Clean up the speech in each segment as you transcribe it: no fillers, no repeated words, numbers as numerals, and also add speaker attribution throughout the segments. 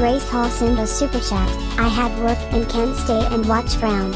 Speaker 1: Grace Hall send a super chat. I had work and can't stay and watch frown.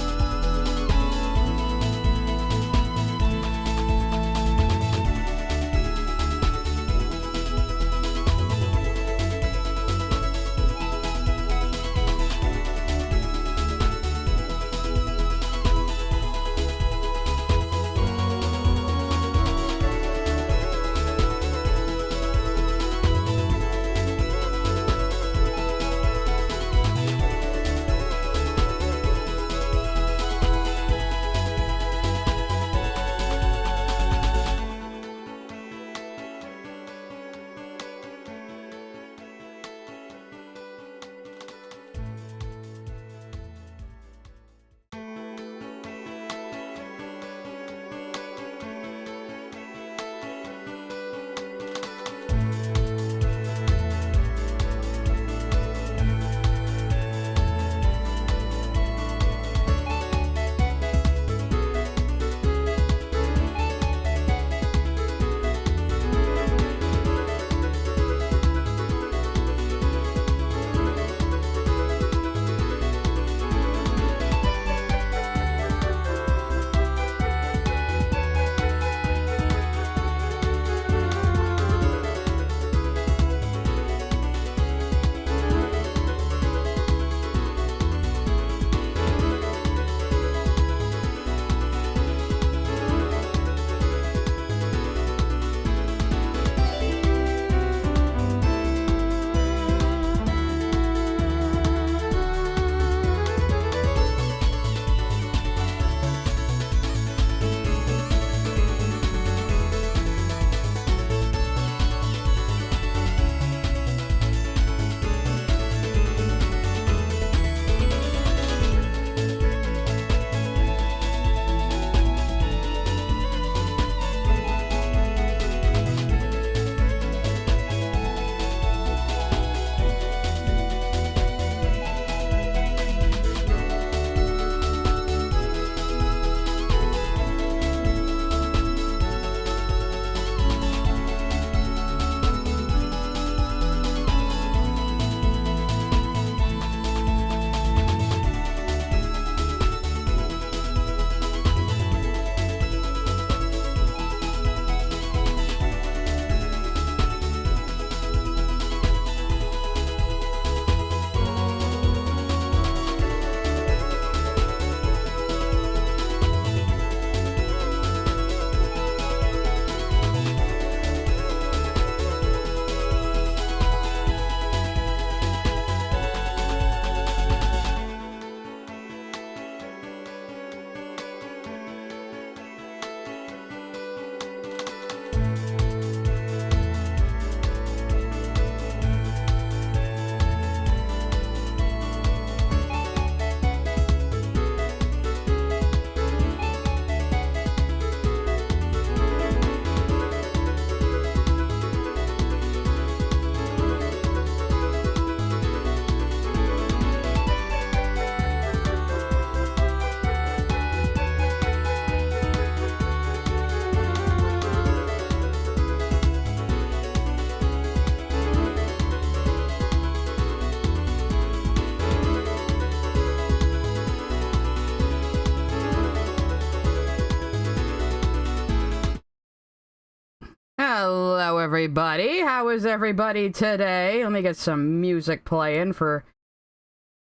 Speaker 2: Hello everybody, how is everybody today? Let me get some music playing for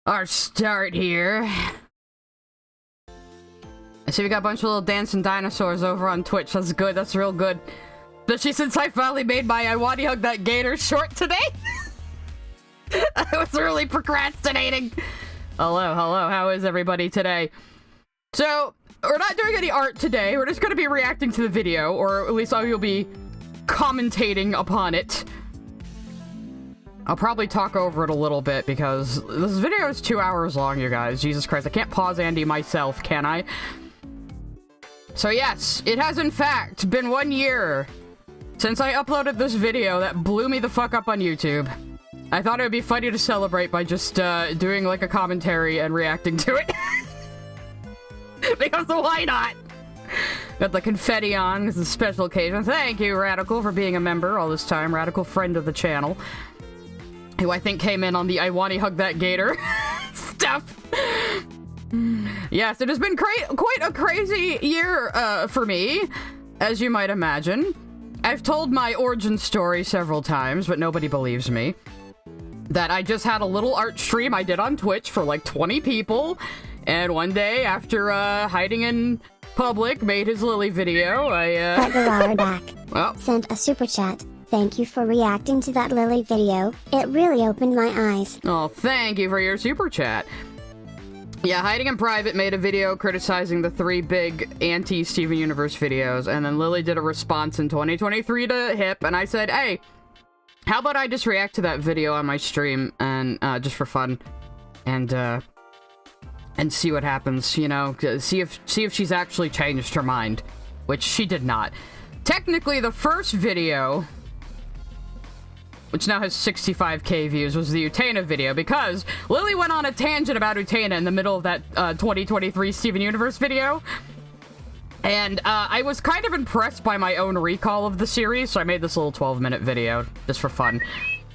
Speaker 2: our start here. I see we got a bunch of little dancing dinosaurs over on Twitch. That's good, that's real good. Especially since I finally made my I Want to Hug That Gator short today. I was really procrastinating. Hello, how is everybody today? So, we're not doing any art today, we're just gonna be reacting to the video, or at least I will be commentating upon it. I'll probably talk over it a little bit because this video is 2 hours long, you guys. Jesus Christ, I can't pause Andy myself, can I? So yes, it has in fact been 1 year since I uploaded this video that blew me the fuck up on YouTube. I thought it would be funny to celebrate by just doing like a commentary and reacting to it. Because why not? Got the confetti on. It's a special occasion. Thank you, Radical, for being a member all this time. Radical friend of the channel. who I think came in on the I wanna hug that gator stuff. Yes, it has been quite a crazy year for me, as you might imagine. I've told my origin story several times, but nobody believes me. That I just had a little art stream I did on Twitch for like 20 people, and one day, after hiding in public, made his Lily video,
Speaker 1: Bubbl back.
Speaker 2: Well,
Speaker 1: Sent a super chat. Thank you for reacting to that Lily video. It really opened my eyes.
Speaker 2: oh, thank you for your super chat. Yeah, hiding in private made a video criticizing the 3 big anti-Steven Universe videos, and then Lily did a response in 2023 to Hip, and I said, hey, how about I just react to that video on my stream, and, just for fun, and see what happens, you know, see if she's actually changed her mind, which she did not. Technically, the first video, which now has 65k views, was the Utena video, because Lily went on a tangent about Utena in the middle of that 2023 Steven Universe video. And I was kind of impressed by my own recall of the series, so I made this little 12-minute video, just for fun.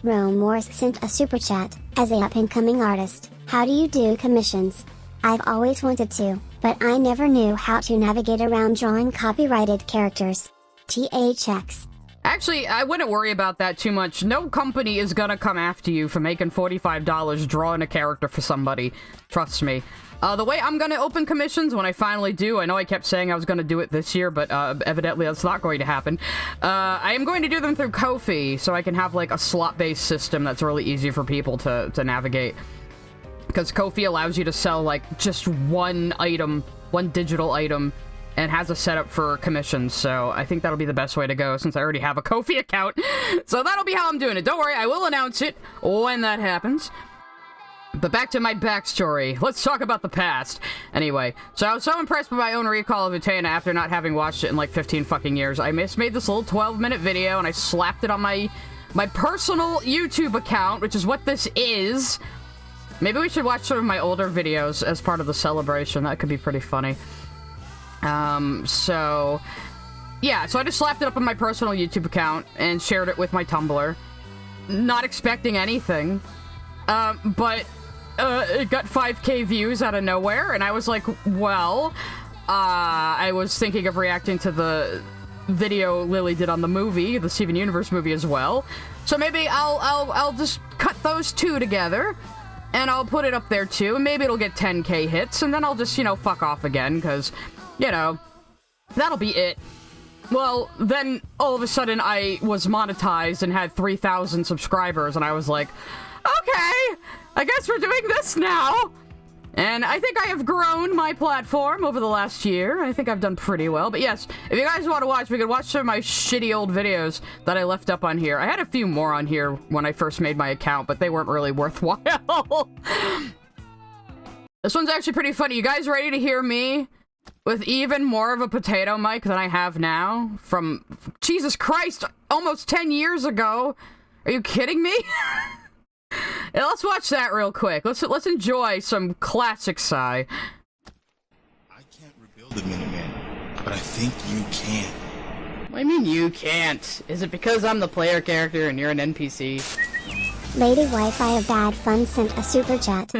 Speaker 1: Rome Morse sent a super chat. As a up-and-coming artist, how do you do commissions? I've always wanted to, but I never knew how to navigate around drawing copyrighted characters. THX.
Speaker 2: Actually, I wouldn't worry about that too much. No company is gonna come after you for making $45 drawing a character for somebody. Trust me. The way I'm gonna open commissions when I finally do, I know I kept saying I was gonna do it this year, but evidently that's not going to happen. I am going to do them through Ko-fi, so I can have like a slot-based system that's really easy for people to navigate. Because Ko-fi allows you to sell like just one item, one digital item, and has a setup for commissions, so I think that'll be the best way to go since I already have a Ko-fi account. So that'll be how I'm doing it. Don't worry, I will announce it when that happens. But back to my backstory. Let's talk about the past. Anyway, so I was so impressed with my own recall of Utena after not having watched it in like 15 fucking years. I made this little 12-minute video and I slapped it on my personal YouTube account, which is what this is. Maybe we should watch some of my older videos as part of the celebration. That could be pretty funny. So I just slapped it up on my personal YouTube account and shared it with my Tumblr. Not expecting anything. But it got 5k views out of nowhere, and I was like, well, I was thinking of reacting to the video Lily did on the movie, the Steven Universe movie as well. So maybe I'll just cut those two together, and I'll put it up there too, and maybe it'll get 10k hits, and then I'll just, you know, fuck off again, because, you know, that'll be it. Well, then, all of a sudden, I was monetized and had 3,000 subscribers, and I was like, okay, I guess we're doing this now. And I think I have grown my platform over the last year. I think I've done pretty well. But yes, if you guys want to watch, we could watch some of my shitty old videos that I left up on here. I had a few more on here when I first made my account, but they weren't really worthwhile. This one's actually pretty funny. You guys ready to hear me with even more of a potato mic than I have now? From, Jesus Christ, almost 10 years ago. Are you kidding me? Yeah, let's watch that real quick. Let's enjoy some classic Psy.
Speaker 3: I can't rebuild the Minuteman, but I think you can.
Speaker 2: What do you mean you can't? Is it because I'm the player character and you're an NPC?
Speaker 1: Lady Wi-Fi of Bad Fun sent a super chat.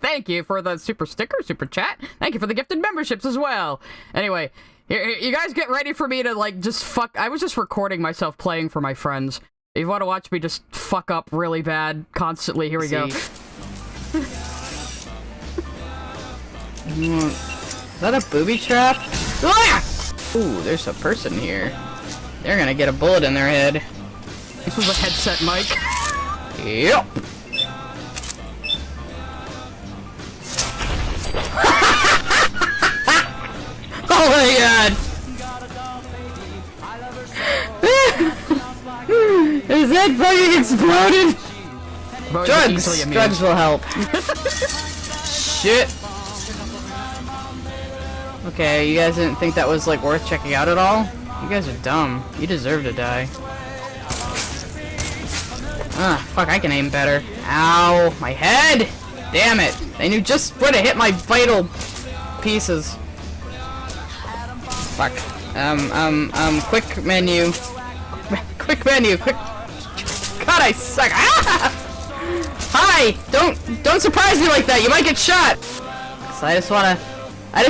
Speaker 2: Thank you for the super sticker, super chat. Thank you for the gifted memberships as well. Anyway, here, you guys get ready for me to, like, just fuck. I was just recording myself playing for my friends. If you want to watch me just fuck up really bad constantly, here we go.
Speaker 4: Is that a booby trap? Ooh, there's a person here. They're gonna get a bullet in their head.
Speaker 2: This was a headset mic.
Speaker 4: Yep. Oh my god! His head fucking exploded! Drugs! Drugs will help. Shit. Okay, you guys didn't think that was, like, worth checking out at all? You guys are dumb. You deserve to die. Ah, fuck, I can aim better. Ow, my head! Damn it! And you just would have hit my vital pieces. Fuck. Quick menu. Quick menu, quick. God, I suck. Ah! Hi! Don't surprise me like that. You might get shot. So I just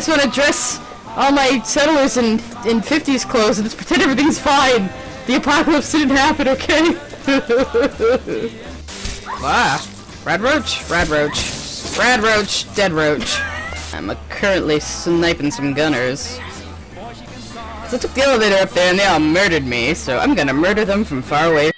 Speaker 4: wanna dress all my settlers in 50s clothes and just pretend everything's fine. The apocalypse didn't happen, okay? Ah, Rad Roach, Rad Roach, Rad Roach, Dead Roach. I'm currently sniping some gunners. So I took the elevator up there and they all murdered me, so I'm gonna murder them from far away.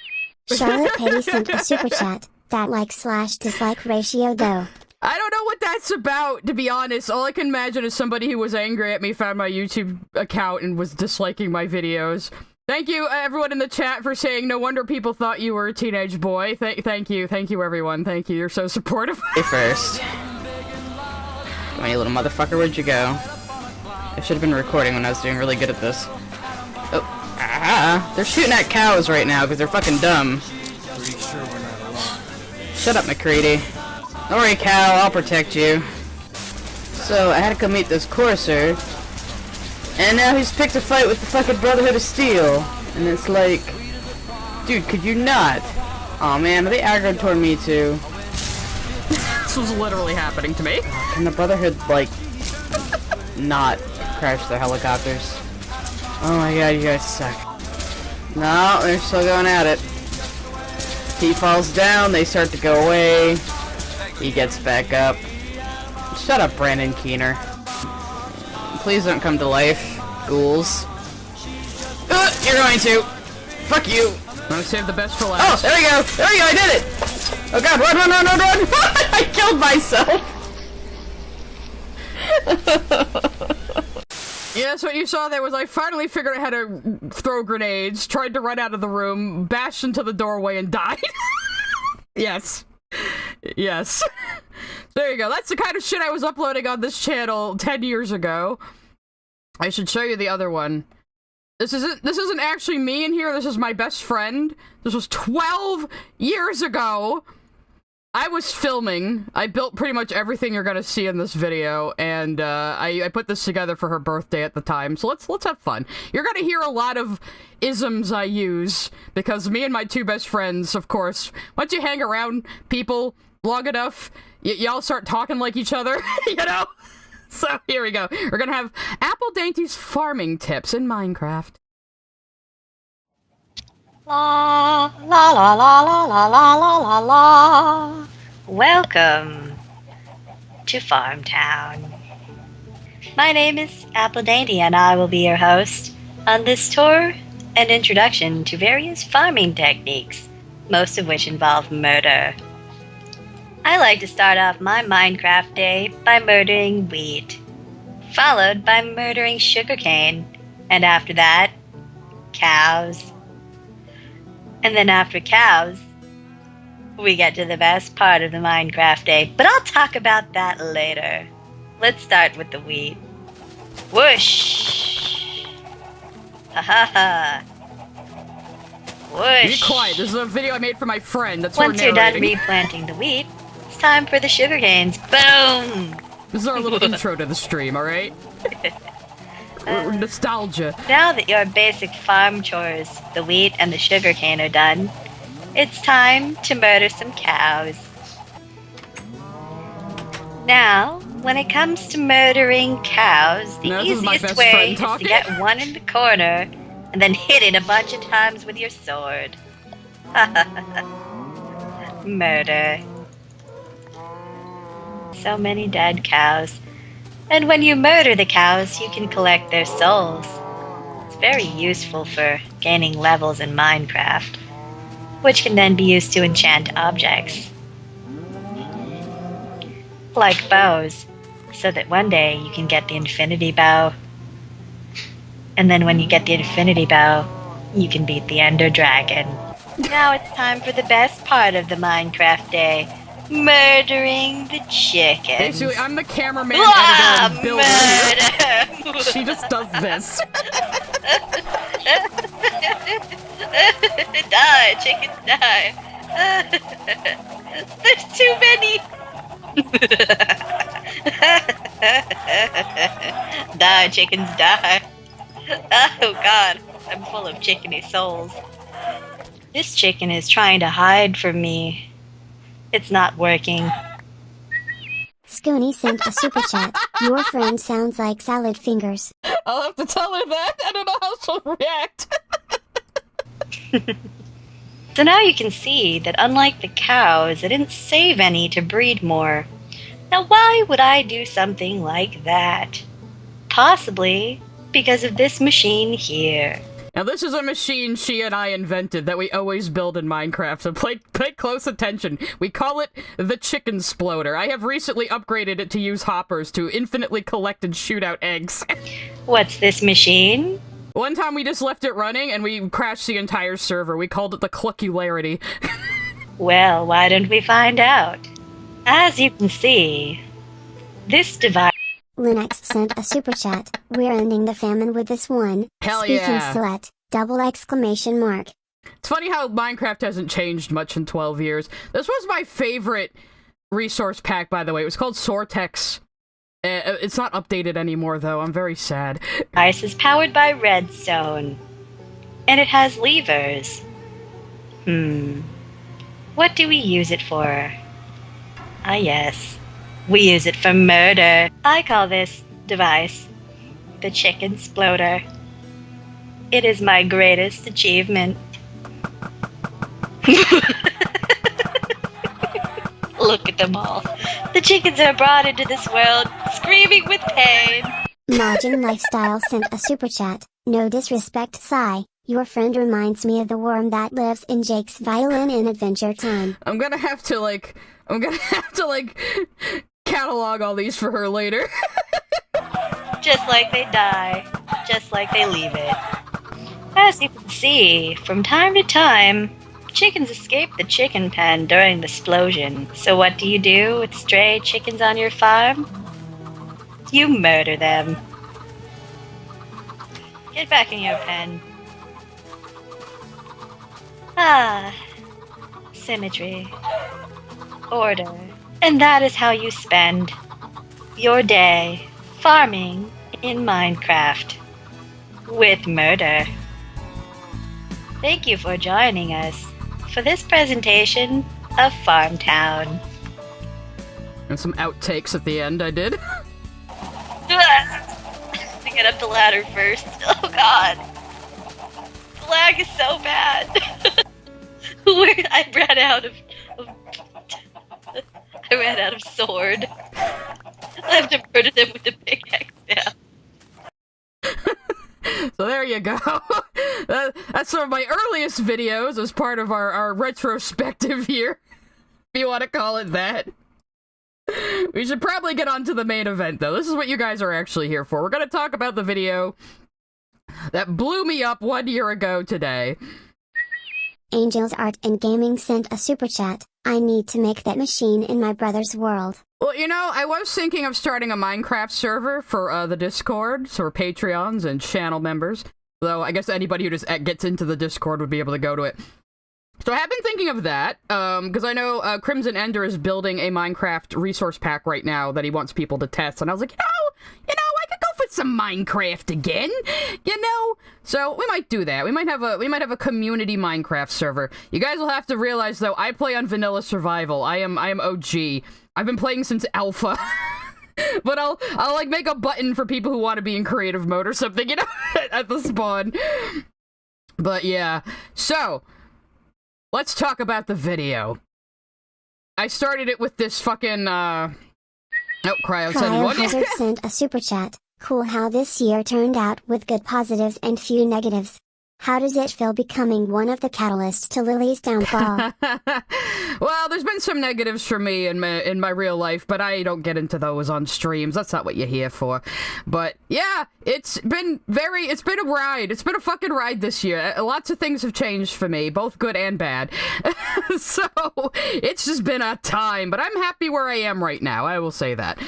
Speaker 1: Charlotte Petty sent a super chat. That like/dislike ratio though.
Speaker 2: I don't know what that's about, to be honest. All I can imagine is somebody who was angry at me found my YouTube account and was disliking my videos. Thank you, everyone in the chat, for saying no wonder people thought you were a teenage boy. Thank you, everyone. Thank you, you're so supportive.
Speaker 4: Hey, first. Come on, you little motherfucker, where'd you go? I should have been recording when I was doing really good at this. Oh, ah, they're shooting at cows right now because they're fucking dumb.
Speaker 3: Pretty sure we're not alone.
Speaker 4: Shut up, McCready. Don't worry, cow, I'll protect you. So, I had to come meet this courser, and now he's picked a fight with the fucking Brotherhood of Steel. And it's like, dude, could you not? Aw, man, are they aggroed toward me too?
Speaker 2: This was literally happening to me.
Speaker 4: Can the Brotherhood, like, not crash their helicopters? Oh my god, you guys suck. No, they're still going at it. He falls down, they start to go away. He gets back up. Shut up, Brandon Keener. Please don't come to life, ghouls. You're going to! Fuck you!
Speaker 2: I'm gonna save the best for
Speaker 4: Oh,
Speaker 2: last.
Speaker 4: there we go! There we go, I did it! Oh god, run, run, run, run, run! I killed myself!
Speaker 2: Yeah, that's what you saw there was I finally figured out how to throw grenades, tried to run out of the room, bashed into the doorway, and died. Yes. Yes. There you go. That's the kind of shit I was uploading on this channel 10 years ago. I should show you the other one. This isn't actually me in here, this is my best friend. This was 12 years ago. I was filming. I built pretty much everything you're gonna see in this video, and I put this together for her birthday at the time. So let's have fun. You're gonna hear a lot of isms I use because me and my two best friends, of course, once you hang around people long enough, y'all start talking like each other, you know. So here we go. We're gonna have Apple Dainty's farming tips in Minecraft.
Speaker 5: La la la la la la la la la la. Welcome to Farm Town. My name is Apple Dainty and I will be your host on this tour and introduction to various farming techniques, most of which involve murder. I like to start off my Minecraft day by murdering wheat, followed by murdering sugarcane, and after that, cows. And then after cows, we get to the best part of the Minecraft day, but I'll talk about that later. Let's start with the wheat. Whoosh! Ha ha ha! Whoosh!
Speaker 2: Be quiet, this is a video I made for my friend, that's
Speaker 5: Once you're done
Speaker 2: narrating.
Speaker 5: replanting the wheat, it's time for the sugarcanes. Boom!
Speaker 2: This is our little intro to the stream, alright? Nostalgia.
Speaker 5: Now that your basic farm chores, the wheat and the sugarcane, are done, it's time to murder some cows. Now, when it comes to murdering cows, the
Speaker 2: Now, this is my
Speaker 5: easiest
Speaker 2: best
Speaker 5: way
Speaker 2: friend
Speaker 5: is to
Speaker 2: talking.
Speaker 5: get one in the corner and then hit it a bunch of times with your sword. Murder. So many dead cows. And when you murder the cows, you can collect their souls. It's very useful for gaining levels in Minecraft, which can then be used to enchant objects. Like bows, so that one day you can get the infinity bow. And then when you get the infinity bow, you can beat the ender dragon. Now it's time for the best part of the Minecraft day. Murdering the chickens.
Speaker 2: Basically, I'm the cameraman,
Speaker 5: Ah,
Speaker 2: editor, and builder.
Speaker 5: murder!
Speaker 2: She just does this.
Speaker 5: Die, chickens, die. There's too many. Die, chickens, die. Oh god, I'm full of chickeny souls. This chicken is trying to hide from me. It's not working.
Speaker 1: Scoony sent a super chat. Your friend sounds like salad fingers.
Speaker 2: I'll have to tell her that. I don't know how she'll react.
Speaker 5: So now you can see that unlike the cows, I didn't save any to breed more. Now why would I do something like that? Possibly because of this machine here.
Speaker 2: Now this is a machine she and I invented that we always build in Minecraft, so pay close attention. We call it the chicken sploder. I have recently upgraded it to use hoppers to infinitely collect and shoot out eggs.
Speaker 5: What's this machine?
Speaker 2: One time we just left it running and we crashed the entire server. We called it the Cluckularity.
Speaker 5: Well, why don't we find out? As you can see, this device...
Speaker 1: Linux sent a super chat. We're ending the famine with this one.
Speaker 2: Hell
Speaker 1: Speaking
Speaker 2: yeah.
Speaker 1: slut! Double exclamation mark.
Speaker 2: It's funny how Minecraft hasn't changed much in 12 years. This was my favorite resource pack, by the way. It was called Sortex. It's not updated anymore, though. I'm very sad.
Speaker 5: Device is powered by redstone. And it has levers. What do we use it for? Ah, yes. We use it for murder. I call this device the chicken sploder. It is my greatest achievement. Look at them all. The chickens are brought into this world, screaming with pain.
Speaker 1: Margin Lifestyle sent a super chat. No disrespect, sigh. Your friend reminds me of the worm that lives in Jake's Violin in Adventure Time.
Speaker 2: I'm gonna have to, catalog all these for her later.
Speaker 5: Just like they die, just like they leave it. As you can see, from time to time, chickens escape the chicken pen during the explosion. So what do you do with stray chickens on your farm? You murder them. Get back in your pen. Ah, symmetry, order. And that is how you spend your day farming in Minecraft with murder. Thank you for joining us for this presentation of Farmtown.
Speaker 2: And some outtakes at the end, I did.
Speaker 5: To get up the ladder first. Oh god. The lag is so bad. I ran out of sword. I have to murder them with the pickaxe now.
Speaker 2: So there you go. That's one of my earliest videos as part of our retrospective here, if you want to call it that. We should probably get on to the main event, though. This is what you guys are actually here for. We're going to talk about the video that blew me up 1 year ago today.
Speaker 1: Angels Art and Gaming sent a super chat. I need to make that machine in my brother's world.
Speaker 2: Well, you know, I was thinking of starting a Minecraft server for the Discord, so for Patreons and channel members. Though, I guess anybody who just gets into the Discord would be able to go to it. So I have been thinking of that, because I know Crimson Ender is building a Minecraft resource pack right now that he wants people to test, and I was like, I could go for some Minecraft again, So we might do that. We might have a community Minecraft server. You guys will have to realize, though, I play on vanilla survival. I am OG. I've been playing since alpha. But I'll like make a button for people who want to be in creative mode or something, at the spawn. But yeah, so let's talk about the video. I started it with this fucking Cryo
Speaker 1: Cryohazard sent a super chat. Cool how this year turned out with good positives and few negatives. How does it feel becoming one of the catalysts to Lily's downfall?
Speaker 2: Well, there's been some negatives for me in my real life, but I don't get into those on streams. That's not what you're here for. But yeah, it's been a ride. It's been a fucking ride this year. Lots of things have changed for me, both good and bad. So it's just been a time, but I'm happy where I am right now. I will say that.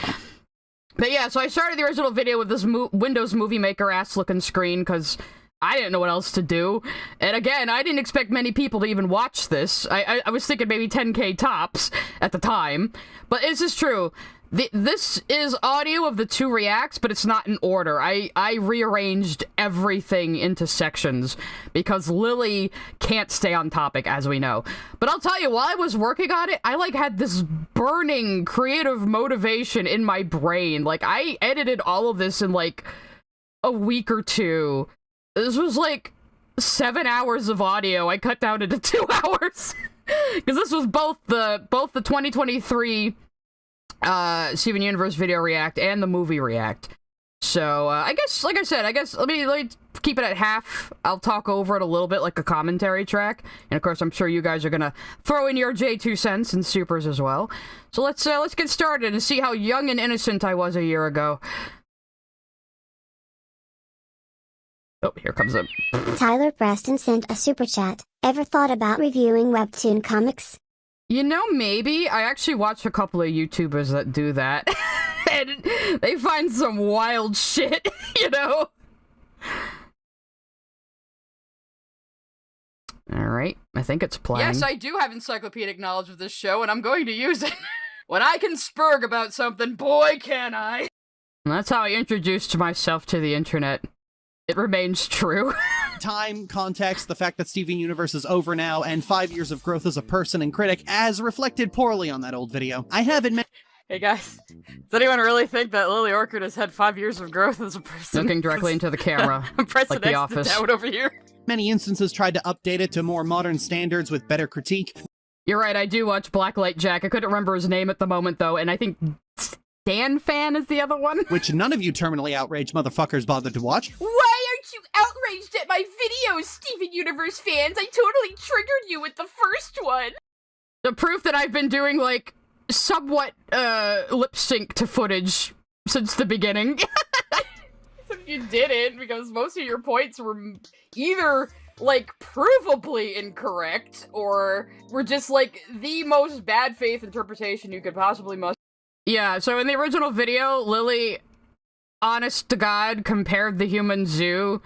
Speaker 2: But yeah, so I started the original video with this Windows Movie Maker ass looking screen because I didn't know what else to do. And again, I didn't expect many people to even watch this. I was thinking maybe 10k tops at the time. But this is true. This is audio of the 2 reacts, but it's not in order. I rearranged everything into sections because Lily can't stay on topic, as we know. But I'll tell you, while I was working on it, I, like, had this burning creative motivation in my brain. Like, I edited all of this in, like, a week or 2. This was, like, 7 hours of audio I cut down into 2 hours. Because this was both the 2023... Steven Universe video react and the movie react. So, I guess, like I said, let me keep it at half. I'll talk over it a little bit like a commentary track. And of course, I'm sure you guys are gonna throw in your J2 cents and supers as well. So let's get started and see how young and innocent I was a year ago. Oh, here comes it.
Speaker 1: Tyler Preston sent a super chat. Ever thought about reviewing webtoon comics?
Speaker 2: You know, maybe. I actually watch a couple of YouTubers that do that. And they find some wild shit, you know? Alright, I think it's playing. Yes, I do have encyclopedic knowledge of this show, and I'm going to use it. When I can spurg about something, boy can I! And that's how I introduced myself to the internet. It remains true.
Speaker 6: Time, context, the fact that Steven Universe is over now, and 5 years of growth as a person and critic, as reflected poorly on that old video. I have admitted—
Speaker 2: Hey guys, does anyone really think that Lily Orchard has had 5 years of growth as a person? Looking directly into the camera, like The Office. Out over here.
Speaker 6: Many instances tried to update it to more modern standards with better critique.
Speaker 2: You're right, I do watch Blacklight Jack. I couldn't remember his name at the moment though, and I think Dan Fan is the other one.
Speaker 6: Which none of you terminally outraged motherfuckers bothered to watch.
Speaker 2: Why aren't you outraged at my videos, Steven Universe fans? I totally triggered you with the first one. The proof that I've been doing, like, somewhat, lip sync to footage since the beginning. You didn't, because most of your points were either, like, provably incorrect, or were just, like, the most bad faith interpretation you could possibly muster. Yeah, so in the original video, Lily, honest to God, compared the human zoo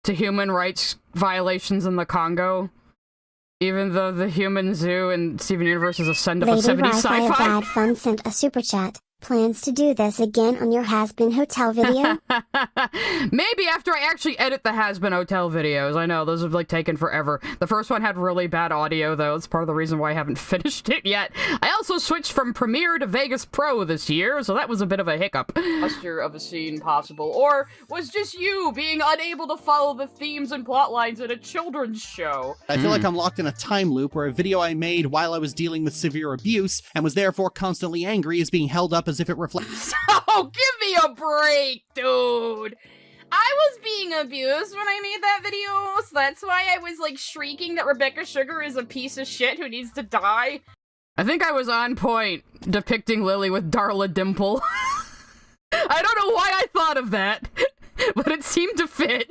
Speaker 2: to human rights violations in the Congo. Even though the human zoo in Steven Universe is a send of a 70s sci-fi.
Speaker 1: Bad Fun sent a super chat. Plans to do this again on your Has-Been Hotel video?
Speaker 2: Maybe after I actually edit the Has-Been Hotel videos. I know, those have, like, taken forever. The first one had really bad audio, though. It's part of the reason why I haven't finished it yet. I also switched from Premiere to Vegas Pro this year, so that was a bit of a hiccup. Cluster of a scene possible. Or was just you being unable to follow the themes and plot lines in a children's show?
Speaker 6: I feel like I'm locked in a time loop where a video I made while I was dealing with severe abuse, and was therefore constantly angry, is being held up as if it reflects—
Speaker 2: Oh, give me a break, dude! I was being abused when I made that video, so that's why I was, like, shrieking that Rebecca Sugar is a piece of shit who needs to die. I think I was on point, depicting Lily with Darla Dimple. I don't know why I thought of that, but it seemed to fit.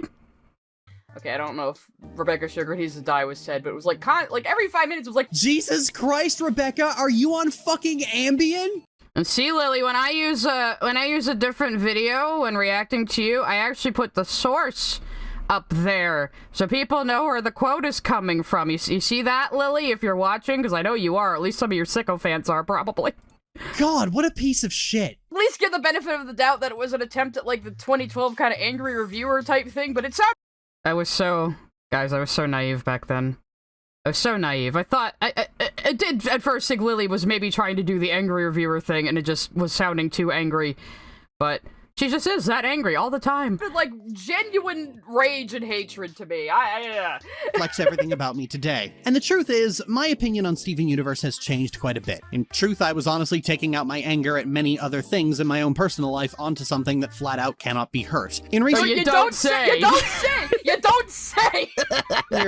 Speaker 2: Okay, I don't know if Rebecca Sugar needs to die was said, but it was like, every 5 minutes it was like—
Speaker 6: Jesus Christ, Rebecca, are you on fucking Ambien?
Speaker 2: And see, Lily, when I use a different video when reacting to you, I actually put the source up there, so people know where the quote is coming from. You see that, Lily, if you're watching? Because I know you are. At least some of your sycophants are, probably.
Speaker 6: God, what a piece of shit.
Speaker 2: At least give the benefit of the doubt that it was an attempt at, like, the 2012 kind of angry reviewer type thing, but it sounded— Guys, I was so naive back then. I was so naive. I thought— I did at first think Lily was maybe trying to do the angry reviewer thing, and it just was sounding too angry. But she just is that angry all the time. But, like, genuine rage and hatred to me.
Speaker 6: Flex everything about me today. And the truth is, my opinion on Steven Universe has changed quite a bit. In truth, I was honestly taking out my anger at many other things in my own personal life onto something that flat out cannot be hurt. In recent—
Speaker 2: You don't say! You don't say! You don't say!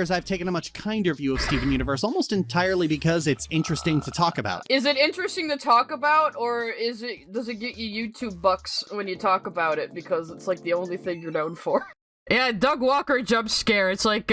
Speaker 6: years, I've taken a much kinder view of Steven Universe, almost entirely because it's interesting to talk about.
Speaker 2: Is it interesting to talk about, or does it get you YouTube bucks when you talk about it, because it's like the only thing you're known for? Yeah, Doug Walker jump scare. It's like,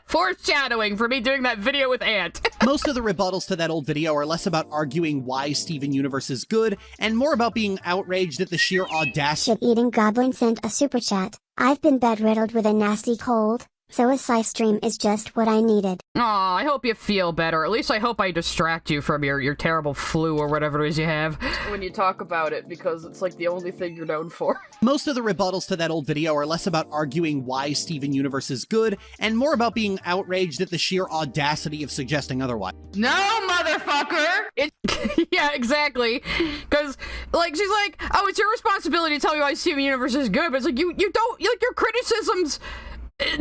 Speaker 2: foreshadowing for me doing that video with Ant.
Speaker 6: Most of the rebuttals to that old video are less about arguing why Steven Universe is good, and more about being outraged at the sheer audacity.
Speaker 1: Shit-eating goblin sent a super chat. I've been bedriddled with a nasty cold. So a sci stream is just what I needed.
Speaker 2: Aw, I hope you feel better. At least I hope I distract you from your terrible flu or whatever it is you have when you talk about it, because it's like the only thing you're known for.
Speaker 6: Most of the rebuttals to that old video are less about arguing why Steven Universe is good, and more about being outraged at the sheer audacity of suggesting otherwise.
Speaker 2: No, motherfucker! Yeah, exactly. Because, like, she's like, oh, it's your responsibility to tell me why Steven Universe is good, but it's like, you don't, like, your criticisms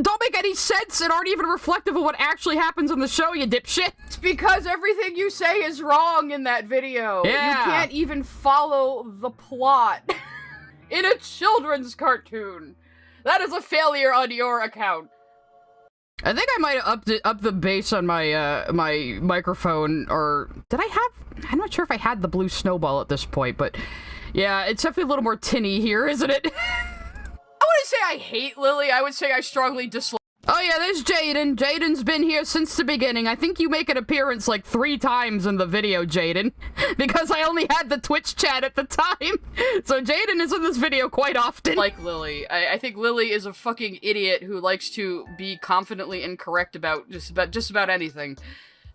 Speaker 2: don't make any sense and aren't even reflective of what actually happens in the show, you dipshit. It's because everything you say is wrong in that video. Yeah. You can't even follow the plot in a children's cartoon. That is a failure on your account. I think I might have upped the bass on my my microphone, or did I have? I'm not sure if I had the blue snowball at this point, but yeah, it's definitely a little more tinny here, isn't it? I wouldn't say I hate Lily, I would say I strongly dislike. Oh yeah, there's Jaden. Jaden's been here since the beginning. I think you make an appearance like 3 times in the video, Jaden, because I only had the Twitch chat at the time. So Jaden is in this video quite often. Like Lily. I think Lily is a fucking idiot who likes to be confidently incorrect about just about anything.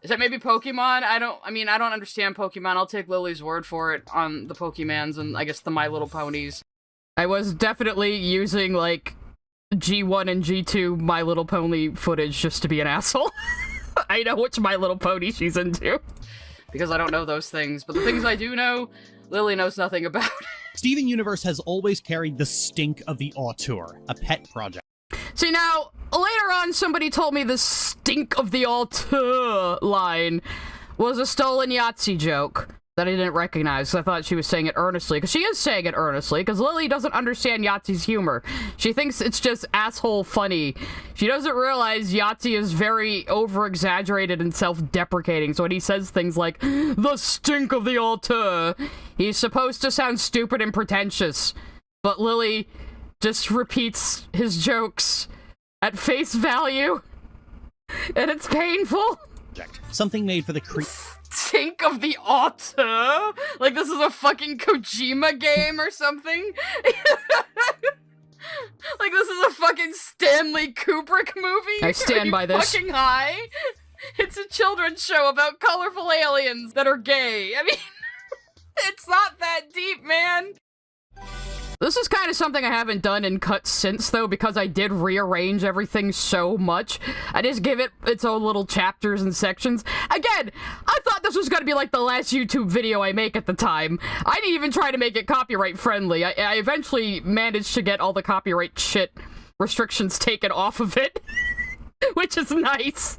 Speaker 2: Is that maybe Pokemon? I don't understand Pokemon. I'll take Lily's word for it on the Pokemans and I guess the My Little Ponies. I was definitely using, like, G1 and G2 My Little Pony footage just to be an asshole. I know which My Little Pony she's into. Because I don't know those things. But the things I do know, Lily knows nothing about.
Speaker 6: Steven Universe has always carried the stink of the auteur, a pet project.
Speaker 2: See, now, later on somebody told me the stink of the auteur line was a stolen Yahtzee joke that I didn't recognize. I thought she was saying it earnestly, because she is saying it earnestly, because Lily doesn't understand Yahtzee's humor. She thinks it's just asshole funny. She doesn't realize Yahtzee is very over-exaggerated and self-deprecating, so when he says things like, the stink of the auteur, he's supposed to sound stupid and pretentious. But Lily just repeats his jokes at face value, and it's painful.
Speaker 6: Something made for the
Speaker 2: Stink of the auteur? Like this is a fucking Kojima game or something? Like this is a fucking Stanley Kubrick movie? I stand by this. Fucking high? It's a children's show about colorful aliens that are gay. I mean, it's not that deep, man. This is kind of something I haven't done in cuts since, though, because I did rearrange everything so much. I just give it its own little chapters and sections. Again, I thought this was going to be like the last YouTube video I make at the time. I didn't even try to make it copyright friendly. I eventually managed to get all the copyright shit restrictions taken off of it, which is nice.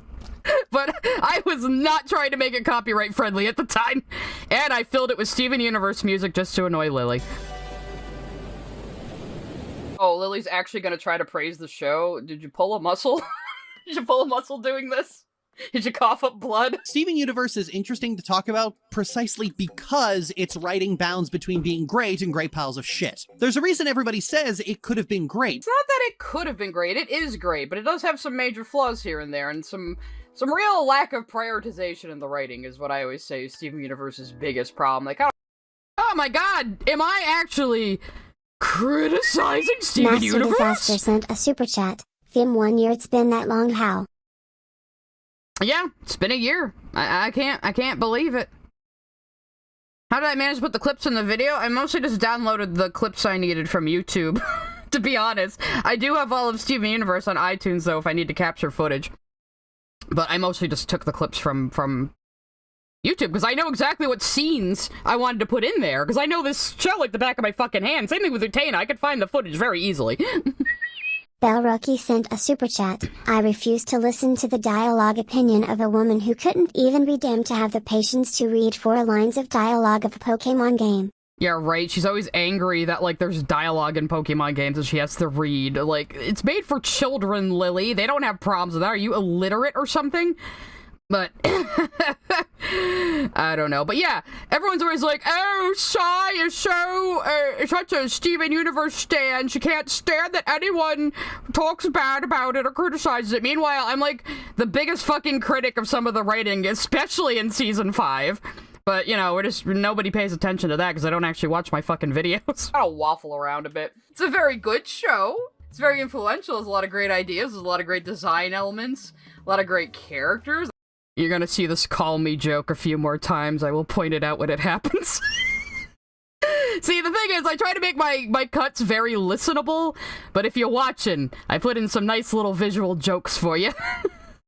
Speaker 2: But I was not trying to make it copyright friendly at the time, and I filled it with Steven Universe music just to annoy Lily. Oh, Lily's actually gonna try to praise the show. Did you pull a muscle? Did you pull a muscle doing this? Did you cough up blood?
Speaker 6: Steven Universe is interesting to talk about precisely because its writing bounds between being great and great piles of shit. There's a reason everybody says it could have been great.
Speaker 2: It's not that it could have been great. It is great, but it does have some major flaws here and there, and some real lack of prioritization in the writing is what I always say is Steven Universe's biggest problem. Like, oh my god, am I actually criticizing Steven
Speaker 1: Master
Speaker 2: Universe?
Speaker 1: Disaster sent a super chat. Fim 1 year, it's been that long, how?
Speaker 2: Yeah, it's been a year. I can't believe it. How did I manage to put the clips in the video? I mostly just downloaded the clips I needed from YouTube, to be honest. I do have all of Steven Universe on iTunes, though, if I need to capture footage. But I mostly just took the clips from YouTube, because I know exactly what scenes I wanted to put in there, because I know this show like the back of my fucking hand. Same thing with Utena, I could find the footage very easily.
Speaker 1: Bell Rookie sent a super chat. I refuse to listen to the dialogue opinion of a woman who couldn't even be damned to have the patience to read 4 lines of dialogue of a Pokemon game.
Speaker 2: Yeah, right, she's always angry that, like, there's dialogue in Pokemon games and she has to read. Like, it's made for children, Lily. They don't have problems with that. Are you illiterate or something? But, I don't know. But yeah, everyone's always like, oh, Sai is so, such a Steven Universe stan. She can't stand that anyone talks bad about it or criticizes it. Meanwhile, I'm like the biggest fucking critic of some of the writing, especially in Season 5. But, you know, nobody pays attention to that because I don't actually watch my fucking videos. I'll waffle around a bit. It's a very good show. It's very influential. There's a lot of great ideas. There's a lot of great design elements. A lot of great characters. You're gonna see this call me joke a few more times. I will point it out when it happens. See, the thing is, I try to make my cuts very listenable, but if you're watching, I put in some nice little visual jokes for you.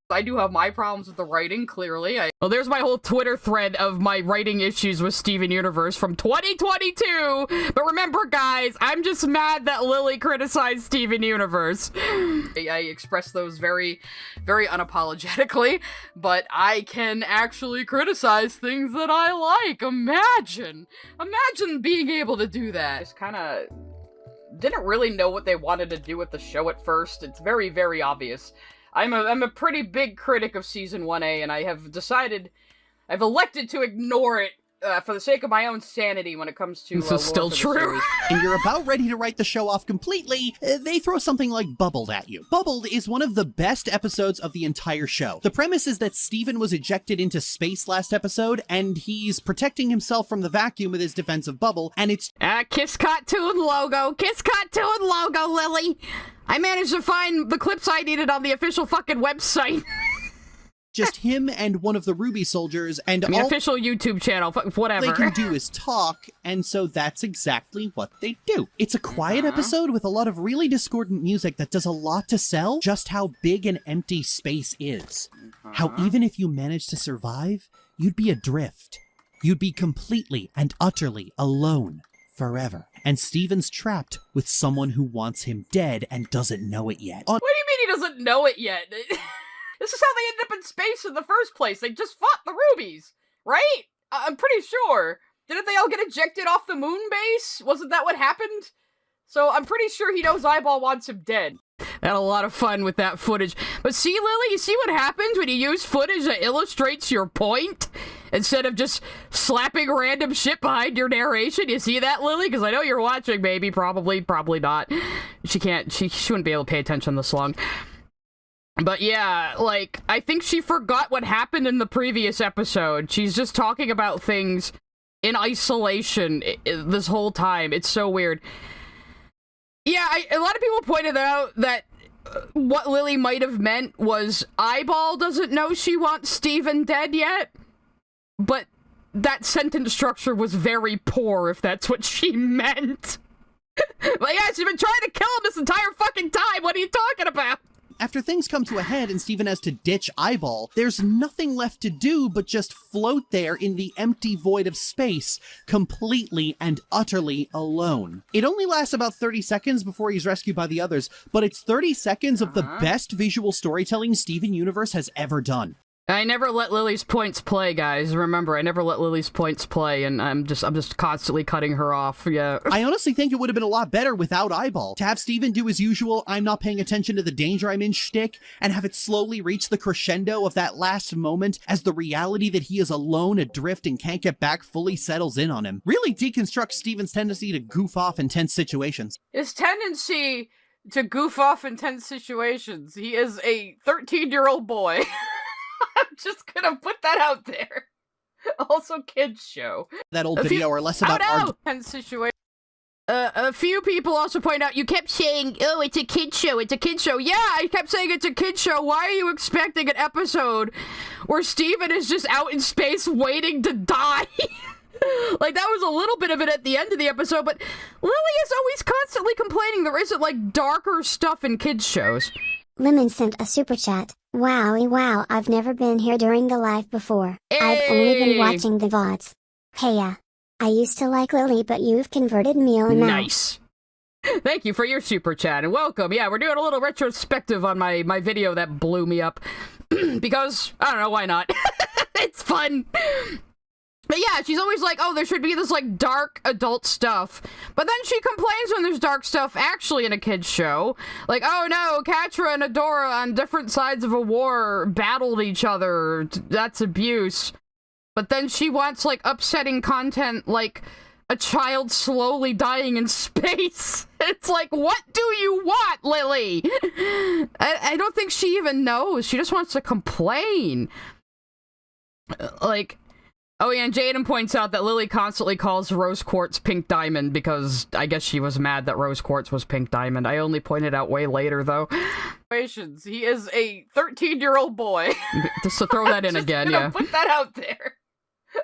Speaker 2: I do have my problems with the writing, clearly. Well, there's my whole Twitter thread of my writing issues with Steven Universe from 2022! But remember, guys, I'm just mad that Lily criticized Steven Universe. I express those very, very unapologetically, but I can actually criticize things that I like. Imagine being able to do that. Just kinda didn't really know what they wanted to do with the show at first. It's very, very obvious. I'm a pretty big critic of Season 1A, and I've elected to ignore it for the sake of my own sanity when it comes to
Speaker 6: This is still true. And you're about ready to write the show off completely, they throw something like Bubbl at you. Bubbl is one of the best episodes of the entire show. The premise is that Steven was ejected into space last episode, and he's protecting himself from the vacuum with his defense of Bubbl, and it's—
Speaker 2: Kiss Cartoon logo! Kiss Cartoon logo, Lily! I managed to find the clips I needed on the official fucking website.
Speaker 6: just him and one of the Ruby soldiers, and
Speaker 2: the official YouTube channel, whatever.
Speaker 6: All they can do is talk, and so that's exactly what they do. It's a quiet episode with a lot of really discordant music that does a lot to sell just how big and empty space is. How even if you manage to survive, you'd be adrift. You'd be completely and utterly alone forever. And Steven's trapped with someone who wants him dead and doesn't know it yet.
Speaker 2: What do you mean he doesn't know it yet? This is how they ended up in space in the first place. They just fought the Rubies, right? I'm pretty sure. Didn't they all get ejected off the moon base? Wasn't that what happened? So I'm pretty sure he knows Eyeball wants him dead. I had a lot of fun with that footage. But see, Lily, you see what happens when you use footage that illustrates your point? Instead of just slapping random shit behind your narration. You see that, Lily? Because I know you're watching, maybe. Probably not. She wouldn't be able to pay attention this long. But yeah, like, I think she forgot what happened in the previous episode. She's just talking about things in isolation this whole time. It's so weird. Yeah, a lot of people pointed out that what Lily might have meant was Eyeball doesn't know she wants Steven dead yet. But that sentence structure was very poor, if that's what she meant. But yeah, she's been trying to kill him this entire fucking time. What are you talking about?
Speaker 6: After things come to a head and Steven has to ditch Eyeball, there's nothing left to do but just float there in the empty void of space, completely and utterly alone. It only lasts about 30 seconds before he's rescued by the others, but it's 30 seconds of the best visual storytelling Steven Universe has ever done.
Speaker 2: I never let Lily's points play, guys. Remember, I never let Lily's points play, and I'm just constantly cutting her off. Yeah.
Speaker 6: I honestly think it would have been a lot better without Eyeball. To have Steven do his usual I'm not paying attention to the danger I'm in shtick, and have it slowly reach the crescendo of that last moment as the reality that he is alone, adrift, and can't get back fully settles in on him. Really deconstructs Steven's tendency to goof off in tense situations.
Speaker 2: His tendency to goof off in tense situations. He is a 13-year-old boy. I'm just gonna put that out there. Also, kids show.
Speaker 6: That old video are less about
Speaker 2: tense situation. A few people also point out, you kept saying, oh, it's a kid show, it's a kid show. Yeah, I kept saying it's a kid show. Why are you expecting an episode where Steven is just out in space waiting to die? Like, that was a little bit of it at the end of the episode, but Lily is always constantly complaining there isn't, like, darker stuff in kids shows.
Speaker 1: Lemon sent a super chat. Wowie wow, I've never been here during the live before.
Speaker 2: Hey.
Speaker 1: I've only been watching the VODs. Hey I used to like Lily, but you've converted me on now.
Speaker 2: Nice. Thank you for your super chat and welcome. Yeah, we're doing a little retrospective on my video that blew me up. Because, I don't know, why not? It's fun. But yeah, she's always like, oh, there should be this, like, dark adult stuff. But then she complains when there's dark stuff actually in a kid's show. Like, oh no, Katra and Adora on different sides of a war battled each other. That's abuse. But then she wants, like, upsetting content like a child slowly dying in space. It's like, what do you want, Lily? I don't think she even knows. She just wants to complain. Like... Oh yeah, and Jaden points out that Lily constantly calls Rose Quartz Pink Diamond because I guess she was mad that Rose Quartz was Pink Diamond. I only pointed out way later, though. He is a 13-year-old boy. Just to throw that in again, yeah. Put that out there.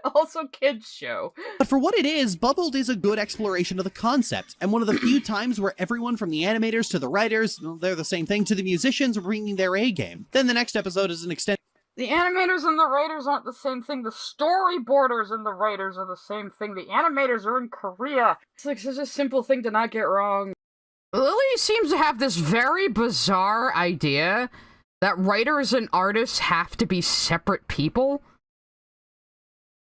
Speaker 2: Also kids show.
Speaker 6: But for what it is, Bubbl is a good exploration of the concept, and one of the few times where everyone from the animators to the writers, well, they're the same thing, to the musicians are bringing their A game. Then the next episode is an extended.
Speaker 2: The animators and the writers aren't the same thing. The storyboarders and the writers are the same thing. The animators are in Korea. It's like such a simple thing to not get wrong. Lily seems to have this very bizarre idea that writers and artists have to be separate people.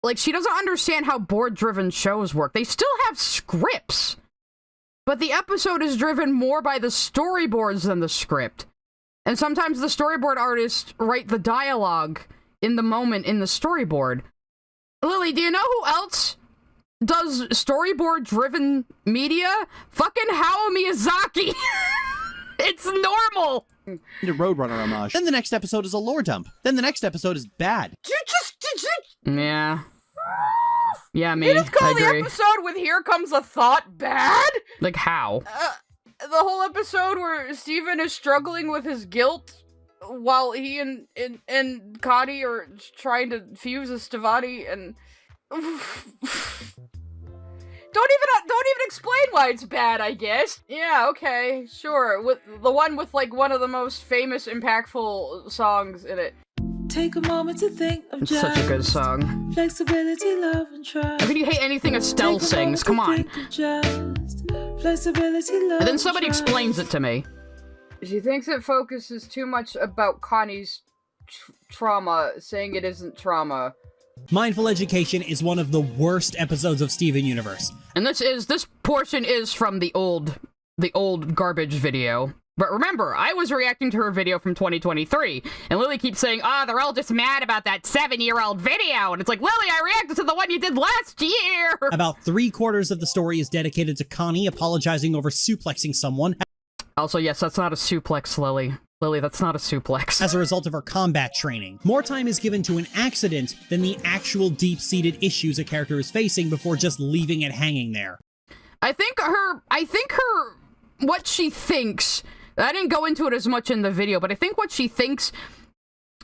Speaker 2: Like, she doesn't understand how board-driven shows work. They still have scripts, but the episode is driven more by the storyboards than the script. And sometimes the storyboard artists write the dialogue in the moment in the storyboard. Lily, do you know who else does storyboard-driven media? Fucking Hayao Miyazaki! It's normal!
Speaker 6: A Roadrunner homage. Then the next episode is a lore dump. Then the next episode is bad.
Speaker 2: Yeah. Yeah, me.
Speaker 7: You just call
Speaker 2: I
Speaker 7: the
Speaker 2: agree.
Speaker 7: episode with "Here Comes a Thought" bad?
Speaker 2: Like, how?
Speaker 7: The whole episode where Steven is struggling with his guilt while he and Connie are trying to fuse a Stavati and... Don't even explain why it's bad, I guess. Yeah, okay, sure. With the one with, like, one of the most famous, impactful songs in it.
Speaker 8: Take a moment to think of
Speaker 2: It's such a good song.
Speaker 8: Flexibility, love, and trust.
Speaker 2: How can you hate anything Estelle sings? Come on.
Speaker 8: Flexibility, love,
Speaker 2: And then somebody explains it to me.
Speaker 7: She thinks it focuses too much about Connie's trauma, saying it isn't trauma.
Speaker 9: Mindful Education is one of the worst episodes of Steven Universe.
Speaker 2: And this portion is from the old garbage video. But remember, I was reacting to her video from 2023, and Lily keeps saying, they're all just mad about that 7-year-old video, and it's like, Lily, I reacted to the one you did last year!
Speaker 9: About 3/4 of the story is dedicated to Connie apologizing over suplexing someone.
Speaker 2: Also, yes, that's not a suplex, Lily. Lily, that's not a suplex.
Speaker 9: As a result of her combat training. More time is given to an accident than the actual deep-seated issues a character is facing before just leaving it hanging there.
Speaker 2: I think what she thinks, I didn't go into it as much in the video, but I think what she thinks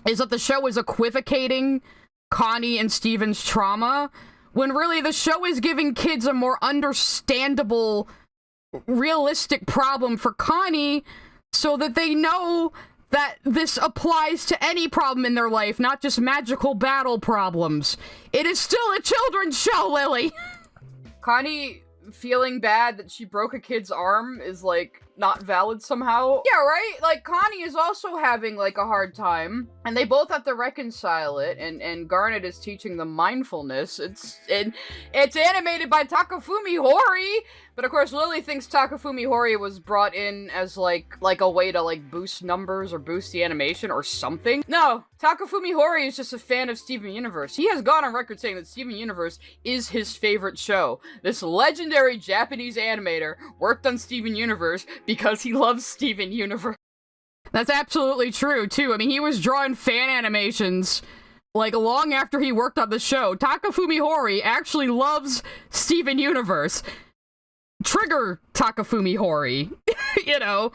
Speaker 2: is that the show is equivocating Connie and Steven's trauma, when really the show is giving kids a more understandable, realistic problem for Connie, so that they know that this applies to any problem in their life, not just magical battle problems. It is still a children's show, Lily!
Speaker 7: Connie feeling bad that she broke a kid's arm is, like, not valid somehow. Yeah, right? Like, Connie is also having, like, a hard time, and they both have to reconcile it, and Garnet is teaching them mindfulness. It's animated by Takafumi Hori, but of course Lily thinks Takafumi Hori was brought in as, like a way to, like, boost numbers or boost the animation or something. No, Takafumi Hori is just a fan of Steven Universe. He has gone on record saying that Steven Universe is his favorite show. This legendary Japanese animator worked on Steven Universe because he loves Steven Universe.
Speaker 2: That's absolutely true, too. I mean, he was drawing fan animations, like, long after he worked on the show. Takafumi Hori actually loves Steven Universe. Trigger Takafumi Hori. You know.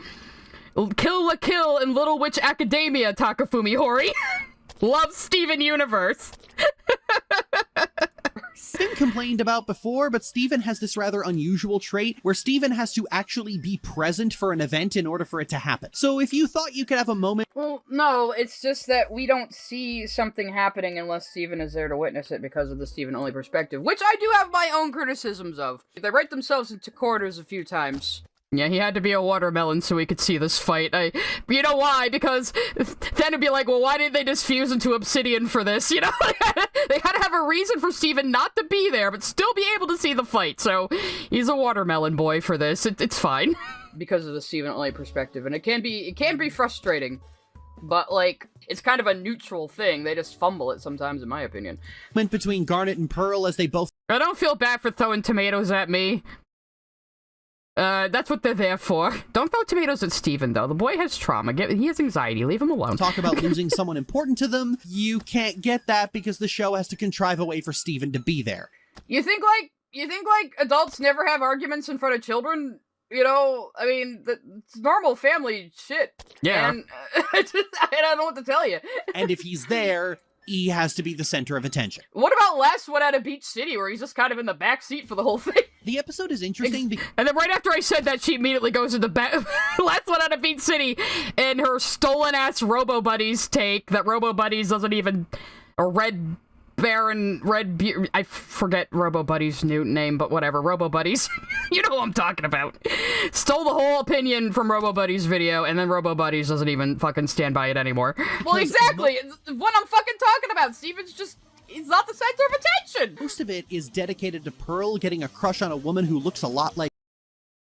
Speaker 2: Kill la Kill and Little Witch Academia Takafumi Hori. Loves Steven Universe.
Speaker 6: Been complained about before, but Steven has this rather unusual trait where Steven has to actually be present for an event in order for it to happen. So if you thought you could have a moment...
Speaker 7: Well, no, it's just that we don't see something happening unless Steven is there to witness it because of the Steven-only perspective, which I do have my own criticisms of. They write themselves into corners a few times.
Speaker 2: Yeah, he had to be a watermelon so we could see this fight. You know why? Because then it'd be like, well, why didn't they just fuse into obsidian for this? You know, they had to have a reason for Steven not to be there, but still be able to see the fight. So he's a watermelon boy for this. It's fine.
Speaker 7: Because of the Steven-only perspective, and it can be frustrating, but like it's kind of a neutral thing. They just fumble it sometimes, in my opinion.
Speaker 6: Went between Garnet and Pearl as they both...
Speaker 2: I don't feel bad for throwing tomatoes at me. That's what they're there for. Don't throw tomatoes at Steven, though. The boy has trauma. He has anxiety. Leave him alone.
Speaker 6: Talk about losing someone important to them. You can't get that because the show has to contrive a way for Steven to be there.
Speaker 7: You think like adults never have arguments in front of children? You know, I mean, it's normal family shit.
Speaker 2: Yeah.
Speaker 7: And I don't know what to tell you.
Speaker 6: And if he's there, he has to be the center of attention.
Speaker 7: What about last one out of Beach City, where he's just kind of in the back seat for the whole thing?
Speaker 6: The episode is interesting because...
Speaker 2: And then right after I said that, she immediately goes to the last one out of Beach City, and her stolen-ass Robo Buddies take that Robo Buddies doesn't even... Or I forget Robo Buddy's new name, but whatever, Robo Buddies. You know who I'm talking about. Stole the whole opinion from Robo Buddy's video, and then Robo Buddies doesn't even fucking stand by it anymore.
Speaker 7: Well, exactly. What I'm fucking talking about. Steven's just... He's not the center of attention.
Speaker 6: Most of it is dedicated to Pearl getting a crush on a woman who looks a lot like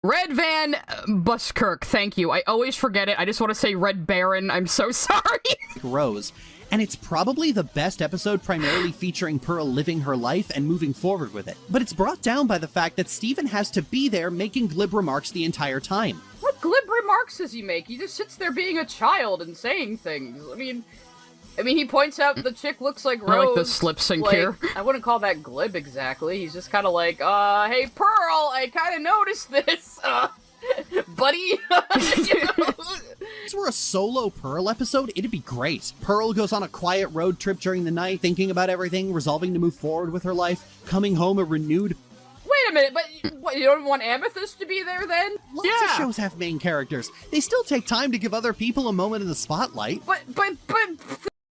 Speaker 2: Red Van Buskirk, thank you. I always forget it. I just want to say Red Baron. I'm so sorry.
Speaker 6: Rose. And it's probably the best episode primarily featuring Pearl living her life and moving forward with it. But it's brought down by the fact that Steven has to be there making glib remarks the entire time.
Speaker 7: What glib remarks does he make? He just sits there being a child and saying things. I mean, he points out the chick looks like Rose.
Speaker 2: I like the slip sync here.
Speaker 7: I wouldn't call that glib exactly. He's just kind of like, hey, Pearl, I kind of noticed this, buddy. You know?
Speaker 6: If this were a solo Pearl episode, it'd be great. Pearl goes on a quiet road trip during the night, thinking about everything, resolving to move forward with her life, coming home a renewed...
Speaker 7: Wait a minute, but what, you don't want Amethyst to be there then?
Speaker 6: Lots of shows have main characters. They still take time to give other people a moment in the spotlight.
Speaker 7: But...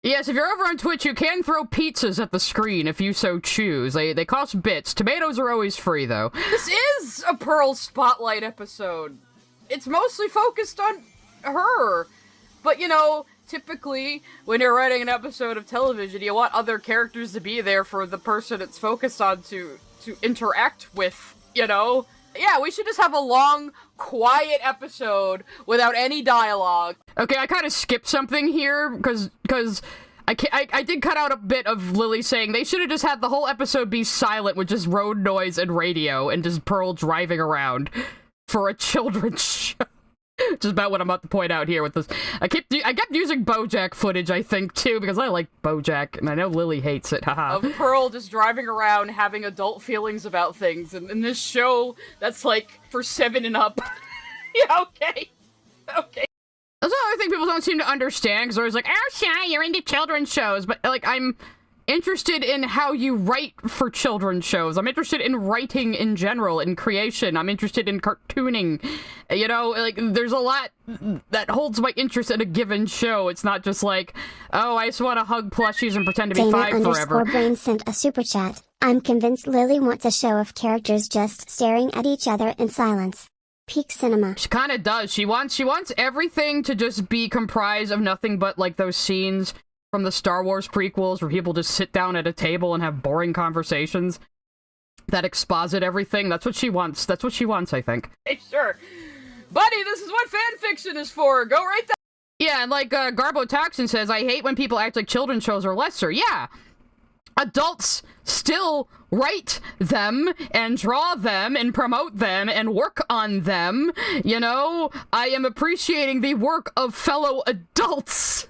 Speaker 2: Yes, if you're over on Twitch, you can throw pizzas at the screen if you so choose. They cost bits. Tomatoes are always free, though.
Speaker 7: This is a Pearl Spotlight episode. It's mostly focused on her. But, you know, typically, when you're writing an episode of television, you want other characters to be there for the person it's focused on to interact with, you know? Yeah, we should just have a long, quiet episode without any dialogue.
Speaker 2: Okay, I kind of skipped something here, because I did cut out a bit of Lily saying they should have just had the whole episode be silent with just road noise and radio, and just Pearl driving around for a children's show. Which is about what I'm about to point out here with this. I kept using BoJack footage, I think, too, because I like BoJack, and I know Lily hates it, haha.
Speaker 7: Of Pearl just driving around having adult feelings about things, and in this show, that's like for 7 and up. Yeah, okay. Okay.
Speaker 2: That's another thing people don't seem to understand, because they're always like, oh, Shy, you're into children's shows, but, like, I'm interested in how you write for children's shows. I'm interested in writing in general, in creation. I'm interested in cartooning. You know, like, there's a lot that holds my interest in a given show. It's not just like, oh, I just want to hug plushies and pretend to be 5 forever.
Speaker 1: Brain sent a super chat. I'm convinced Lily wants a show of characters just staring at each other in silence. Peak cinema.
Speaker 2: She kind of does. She wants everything to just be comprised of nothing but, like, those scenes from the Star Wars prequels where people just sit down at a table and have boring conversations that exposit everything. That's what she wants. That's what she wants, I think.
Speaker 7: Hey, sure. Buddy, this is what fanfiction is for. Go right there.
Speaker 2: Yeah, and like Garbo Toxin says, I hate when people act like children's shows are lesser. Yeah. Adults still write them and draw them and promote them and work on them. You know, I am appreciating the work of fellow adults.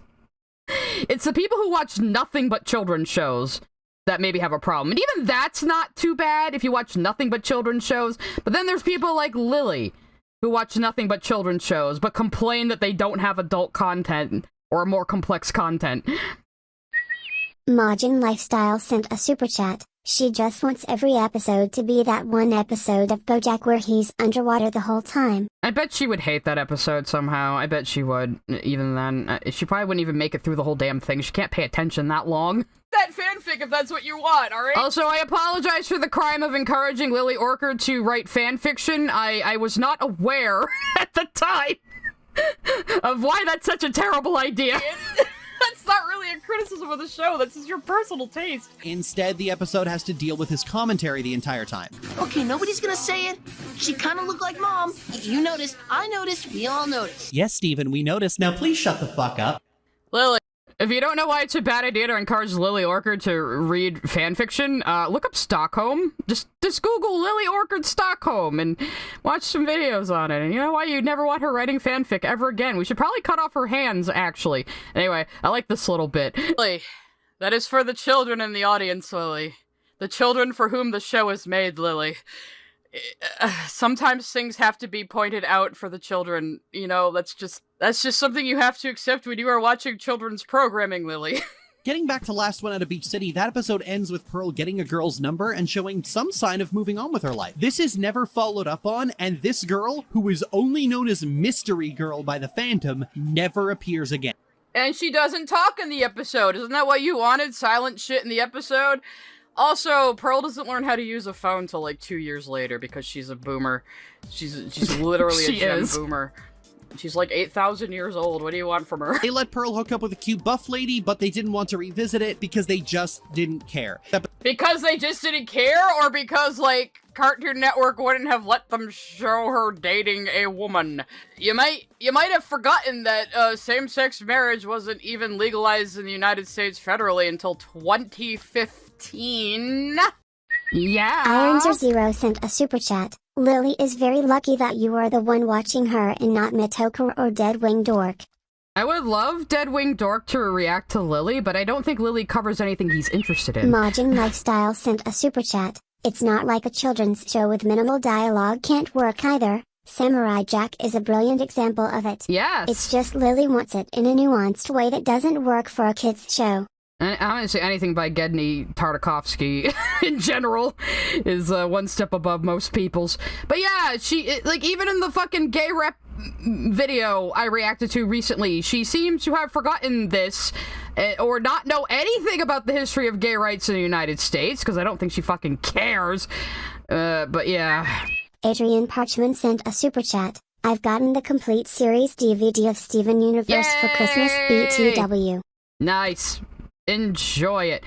Speaker 2: It's the people who watch nothing but children's shows that maybe have a problem. And even that's not too bad if you watch nothing but children's shows. But then there's people like Lily who watch nothing but children's shows but complain that they don't have adult content or more complex content.
Speaker 1: Majin Lifestyle sent a super chat. She just wants every episode to be that one episode of BoJack where he's underwater the whole time.
Speaker 2: I bet she would hate that episode somehow. I bet she would. Even then, she probably wouldn't even make it through the whole damn thing. She can't pay attention that long.
Speaker 7: That fanfic if that's what you want, alright?
Speaker 2: Also, I apologize for the crime of encouraging Lily Orchard to write fanfiction. I was not aware at the time of why that's such a terrible idea.
Speaker 7: That's not really a criticism of the show. That's just your personal taste.
Speaker 6: Instead, the episode has to deal with his commentary the entire time.
Speaker 10: Okay, nobody's gonna say it. She kind of looked like Mom. You noticed, I noticed, we all noticed.
Speaker 6: Yes, Steven, we noticed. Now please shut the fuck up.
Speaker 2: Lily, If you don't know why it's a bad idea to encourage Lily Orchard to read fanfiction, look up Stockholm. Just Google Lily Orchard Stockholm and watch some videos on it. And you know why? You'd never want her writing fanfic ever again. We should probably cut off her hands, actually. Anyway, I like this little bit. Lily, that is for the children in the audience, Lily. The children for whom the show is made, Lily. Sometimes things have to be pointed out for the children. You know, that's just something you have to accept when you are watching children's programming, Lily.
Speaker 6: Getting back to Last One Out of Beach City, that episode ends with Pearl getting a girl's number and showing some sign of moving on with her life. This is never followed up on, and this girl, who is only known as Mystery Girl by the Phantom, never appears again.
Speaker 7: And she doesn't talk in the episode. Isn't that what you wanted? Silent shit in the episode? Also, Pearl doesn't learn how to use a phone till like 2 years later because she's a boomer. She's literally a Gen boomer. She's like 8,000 years old. What do you want from her?
Speaker 6: They let Pearl hook up with a cute buff lady, but they didn't want to revisit it because they just didn't care.
Speaker 7: Because they just didn't care, or because, like, Cartoon Network wouldn't have let them show her dating a woman? You might have forgotten that same-sex marriage wasn't even legalized in the United States federally until 2015. Yeah.
Speaker 1: Ironzer0 sent a super chat. Lily is very lucky that you are the one watching her and not Mitoku or Deadwing Dork.
Speaker 2: I would love Deadwing Dork to react to Lily, but I don't think Lily covers anything he's interested in.
Speaker 1: Majin Lifestyle sent a super chat. It's not like a children's show with minimal dialogue can't work either. Samurai Jack is a brilliant example of it.
Speaker 2: Yes.
Speaker 1: It's just Lily wants it in a nuanced way that doesn't work for a kid's show.
Speaker 2: I don't say anything by Gedney Tartakovsky in general is one step above most people's. But yeah, like, even in the fucking gay rep video I reacted to recently, she seems to have forgotten this, or not know anything about the history of gay rights in the United States, because I don't think she fucking cares. But yeah.
Speaker 1: Adrian Parchman sent a super chat. I've gotten the complete series DVD of Steven Universe for Christmas, BTW.
Speaker 2: Nice. Enjoy it.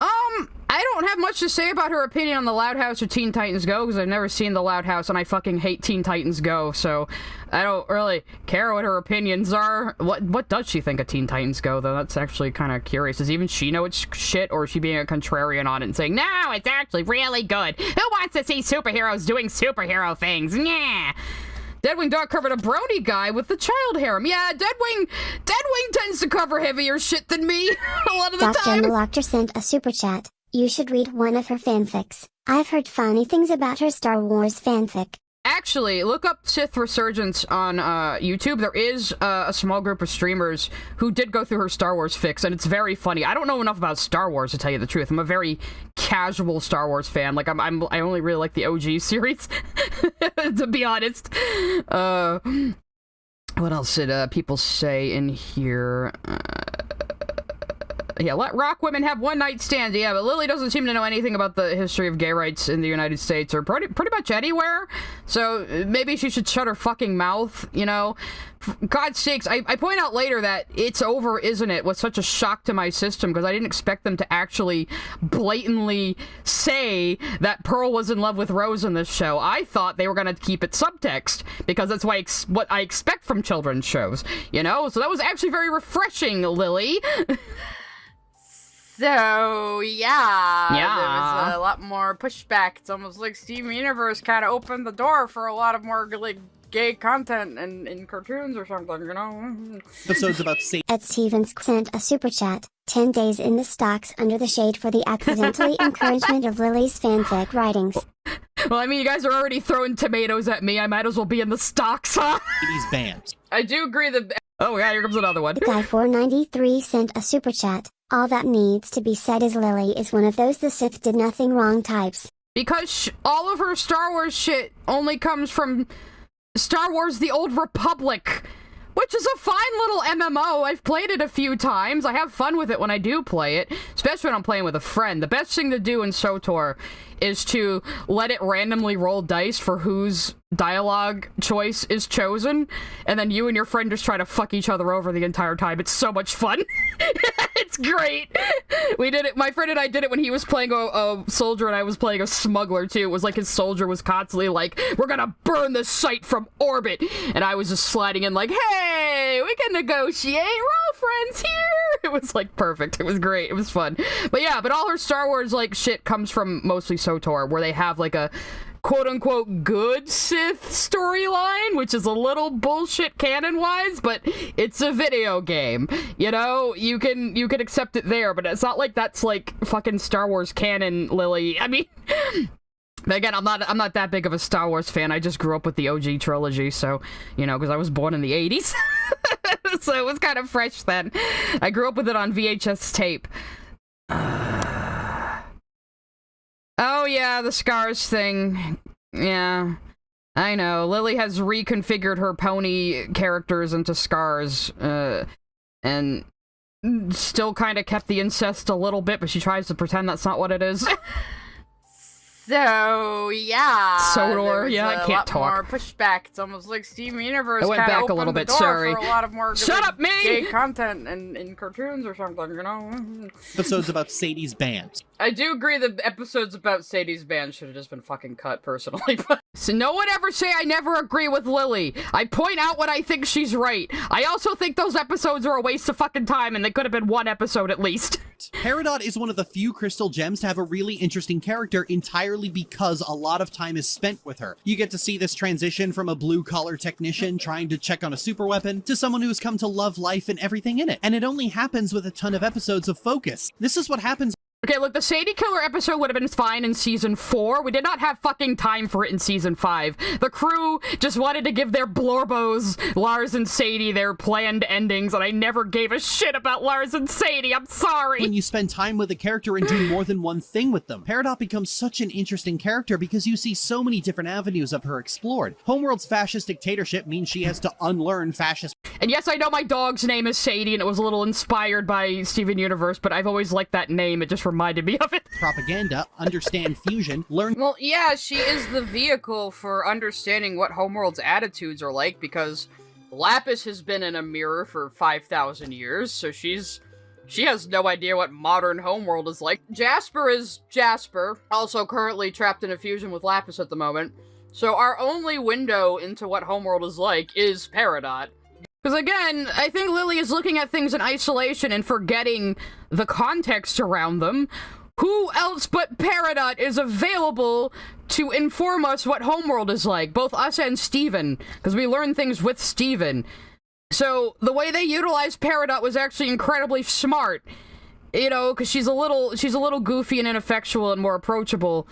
Speaker 2: I don't have much to say about her opinion on the Loud House or Teen Titans Go, because I've never seen the Loud House and I fucking hate Teen Titans Go, so I don't really care what her opinions are. What does she think of Teen Titans Go, though? That's actually kind of curious. Does even she know it's shit, or is she being a contrarian on it and saying, no, it's actually really good. Who wants to see superheroes doing superhero things? Yeah. Deadwing Dog covered a brony guy with the child harem. Yeah, Deadwing tends to cover heavier shit than me a lot of the time.
Speaker 1: Dr. Malactor sent a super chat. You should read one of her fanfics. I've heard funny things about her Star Wars fanfic.
Speaker 2: Actually, look up Sith Resurgence on YouTube. There is a small group of streamers who did go through her Star Wars fix, and it's very funny. I don't know enough about Star Wars, to tell you the truth. I'm a very casual Star Wars fan. Like, I only really like the OG series, to be honest. What else did people say in here? Yeah, let rock women have one-night stands. Yeah, but Lily doesn't seem to know anything about the history of gay rights in the United States, or pretty much anywhere. So maybe she should shut her fucking mouth, you know? For God's sakes, I point out later that It's Over, Isn't It? Was such a shock to my system, because I didn't expect them to actually blatantly say that Pearl was in love with Rose in this show. I thought they were going to keep it subtext, because that's what I expect from children's shows, you know? So that was actually very refreshing, Lily.
Speaker 7: So, yeah, there was a lot more pushback. It's almost like Steven Universe kind of opened the door for a lot of more, like, gay content in cartoons or something, you know?
Speaker 6: Episodes about
Speaker 1: Ed Stevens sent a super chat. 10 days in the stocks under the shade for the accidentally encouragement of Lily's fanfic writings.
Speaker 2: Well, I mean, you guys are already throwing tomatoes at me. I might as well be in the stocks, huh?
Speaker 6: These bands.
Speaker 7: I do agree that...
Speaker 2: Oh, yeah, here comes another one.
Speaker 1: Guy493 sent a super chat. All that needs to be said is Lily is one of those the Sith did nothing wrong types.
Speaker 2: Because all of her Star Wars shit only comes from Star Wars The Old Republic, which is a fine little MMO. I've played it a few times. I have fun with it when I do play it, especially when I'm playing with a friend. The best thing to do in SWTOR is to let it randomly roll dice for whose dialogue choice is chosen, and then you and your friend just try to fuck each other over the entire time. It's so much fun. It's great. We did it, my friend and I did it when he was playing a soldier and I was playing a smuggler too. It was like his soldier was constantly like, we're gonna burn the site from orbit, and I was just sliding in like, hey, we can negotiate, we're all friends here. It was like perfect. It was great. It was fun. But yeah, but all her Star Wars like shit comes from mostly SWTOR, where they have like a quote-unquote good Sith storyline, which is a little bullshit canon-wise, but it's a video game. You know, you can accept it there, but it's not like that's like fucking Star Wars canon, Lily. I mean, again, I'm not that big of a Star Wars fan. I just grew up with the OG trilogy, so, you know, because I was born in the 80s. So it was kind of fresh then. I grew up with it on VHS tape. Oh yeah, the scars thing. Yeah, I know. Lily has reconfigured her pony characters into scars, and still kind of kept the incest a little bit, but she tries to pretend that's not what it is.
Speaker 7: So yeah,
Speaker 2: SWTOR, yeah, I can't talk.
Speaker 7: More pushback. It's almost like Steven Universe.
Speaker 2: I went back a little bit. Sorry.
Speaker 7: For a lot of more
Speaker 2: Shut up, me!
Speaker 7: gay content in cartoons or something, you know.
Speaker 6: Episodes about Sadie's band.
Speaker 7: I do agree that episodes about Sadie's band should have just been fucking cut, personally. But
Speaker 2: so no one ever say I never agree with Lily. I point out when I think she's right. I also think those episodes are a waste of fucking time, and they could have been one episode at least.
Speaker 6: Peridot is one of the few crystal gems to have a really interesting character entirely because a lot of time is spent with her. You get to see this transition from a blue-collar technician trying to check on a super weapon to someone who has come to love life and everything in it. And it only happens with a ton of episodes of focus. This is what happens.
Speaker 2: Okay, look, the Sadie Killer episode would have been fine in Season 4. We did not have fucking time for it in Season 5. The crew just wanted to give their blorbos, Lars and Sadie, their planned endings, and I never gave a shit about Lars and Sadie. I'm sorry.
Speaker 6: When you spend time with a character and do more than one thing with them, Peridot becomes such an interesting character because you see so many different avenues of her explored. Homeworld's fascist dictatorship means she has to unlearn fascist.
Speaker 2: And yes, I know my dog's name is Sadie, and it was a little inspired by Steven Universe, but I've always liked that name. It just reminded me of it.
Speaker 6: Propaganda, understand fusion, learn.
Speaker 7: well, yeah, she is the vehicle for understanding what Homeworld's attitudes are like, because Lapis has been in a mirror for 5,000 years, so she has no idea what modern Homeworld is like. Jasper is Jasper, also currently trapped in a fusion with Lapis at the moment, so our only window into what Homeworld is like is Peridot.
Speaker 2: Because again, I think Lily is looking at things in isolation and forgetting the context around them. Who else but Peridot is available to inform us what Homeworld is like? Both us and Steven, because we learn things with Steven. So the way they utilized Peridot was actually incredibly smart. You know, because she's a little goofy and ineffectual and more approachable.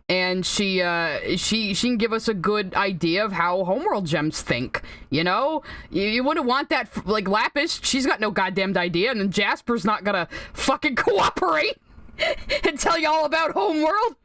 Speaker 2: And she can give us a good idea of how Homeworld gems think, you know? You wouldn't want that, like, Lapis, she's got no goddamn idea, and then Jasper's not gonna fucking cooperate and tell you all about Homeworld.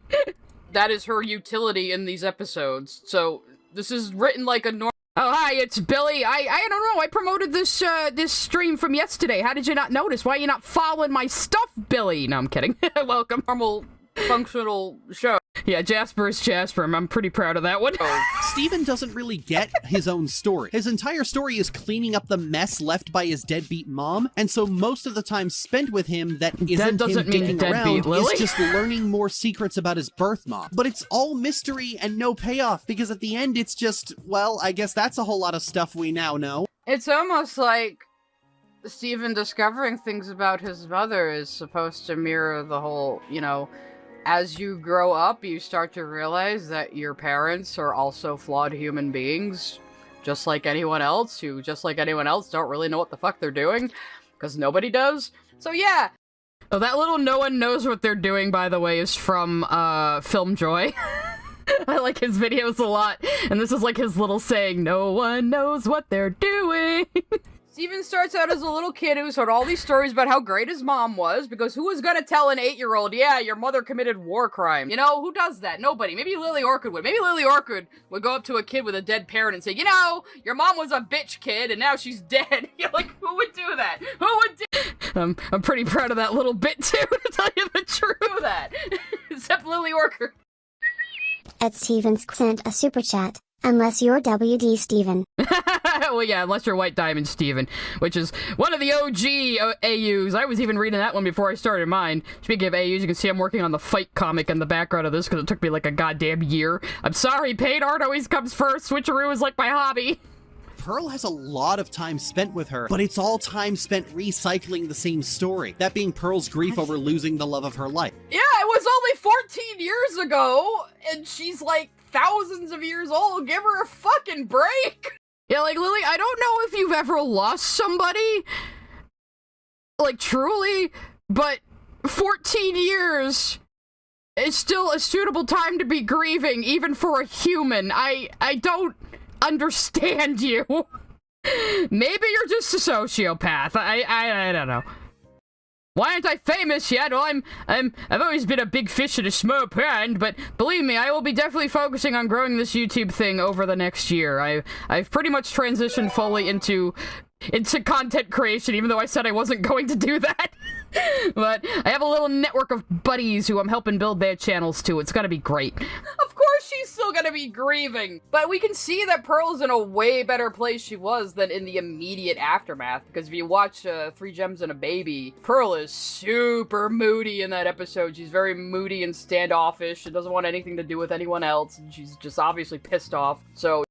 Speaker 7: That is her utility in these episodes, so this is written like a normal.
Speaker 2: Oh, hi, it's Billy. I don't know, I promoted this, this stream from yesterday. How did you not notice? Why are you not following my stuff, Billy? No, I'm kidding. Welcome.
Speaker 7: Normal, functional show.
Speaker 2: Yeah, Jasper is Jasper. I'm pretty proud of that one.
Speaker 6: Steven doesn't really get his own story. His entire story is cleaning up the mess left by his deadbeat mom, and so most of the time spent with him that isn't him dicking around is just learning more secrets about his birth mom. But it's all mystery and no payoff, because at the end it's just, well, I guess that's a whole lot of stuff we now know.
Speaker 7: It's almost like Steven discovering things about his mother is supposed to mirror the whole, you know, as you grow up, you start to realize that your parents are also flawed human beings, just like anyone else, who, just like anyone else, don't really know what the fuck they're doing, because nobody does. So yeah.
Speaker 2: Oh, that little "no one knows what they're doing," by the way, is from, Film Joy. I like his videos a lot, and this is like his little saying, "No one knows what they're doing."
Speaker 7: Steven starts out as a little kid who's heard all these stories about how great his mom was, because who was gonna tell an 8-year-old, yeah, your mother committed war crime? You know, who does that? Nobody. Maybe Lily Orchid would. Maybe Lily Orchid would go up to a kid with a dead parent and say, you know, your mom was a bitch, kid, and now she's dead. You're like, who would do that? Who would do
Speaker 2: I'm pretty proud of that little bit, too, to tell you the truth.
Speaker 7: Do that? Except Lily Orchid.
Speaker 1: Ed Stevens sent a super chat. Unless you're WD Steven.
Speaker 2: Well, yeah, unless you're White Diamond Steven, which is one of the OG AUs. I was even reading that one before I started mine. Speaking of AUs, you can see I'm working on the fight comic in the background of this because it took me like a goddamn year. I'm sorry, paid art always comes first. Switcheroo is like my hobby.
Speaker 6: Pearl has a lot of time spent with her, but it's all time spent recycling the same story. That being Pearl's grief over losing the love of her life.
Speaker 7: Yeah, it was only 14 years ago, and she's like thousands of years old. Give her a fucking break.
Speaker 2: Yeah, like, Lily, I don't know if you've ever lost somebody, like, truly, but 14 years is still a suitable time to be grieving, even for a human. I don't understand you. Maybe you're just a sociopath. I don't know. Why aren't I famous yet? Well, I've always been a big fish in a small pond, but believe me, I will be definitely focusing on growing this YouTube thing over the next year. I've pretty much transitioned fully into content creation, even though I said I wasn't going to do that. But I have a little network of buddies who I'm helping build their channels too. It's gonna be great.
Speaker 7: Of course she's still gonna be grieving, but we can see that Pearl's in a way better place she was than in the immediate aftermath, because if you watch 3 Gems and a Baby, Pearl is super moody in that episode. She's very moody and standoffish and doesn't want anything to do with anyone else, and she's just obviously pissed off, so...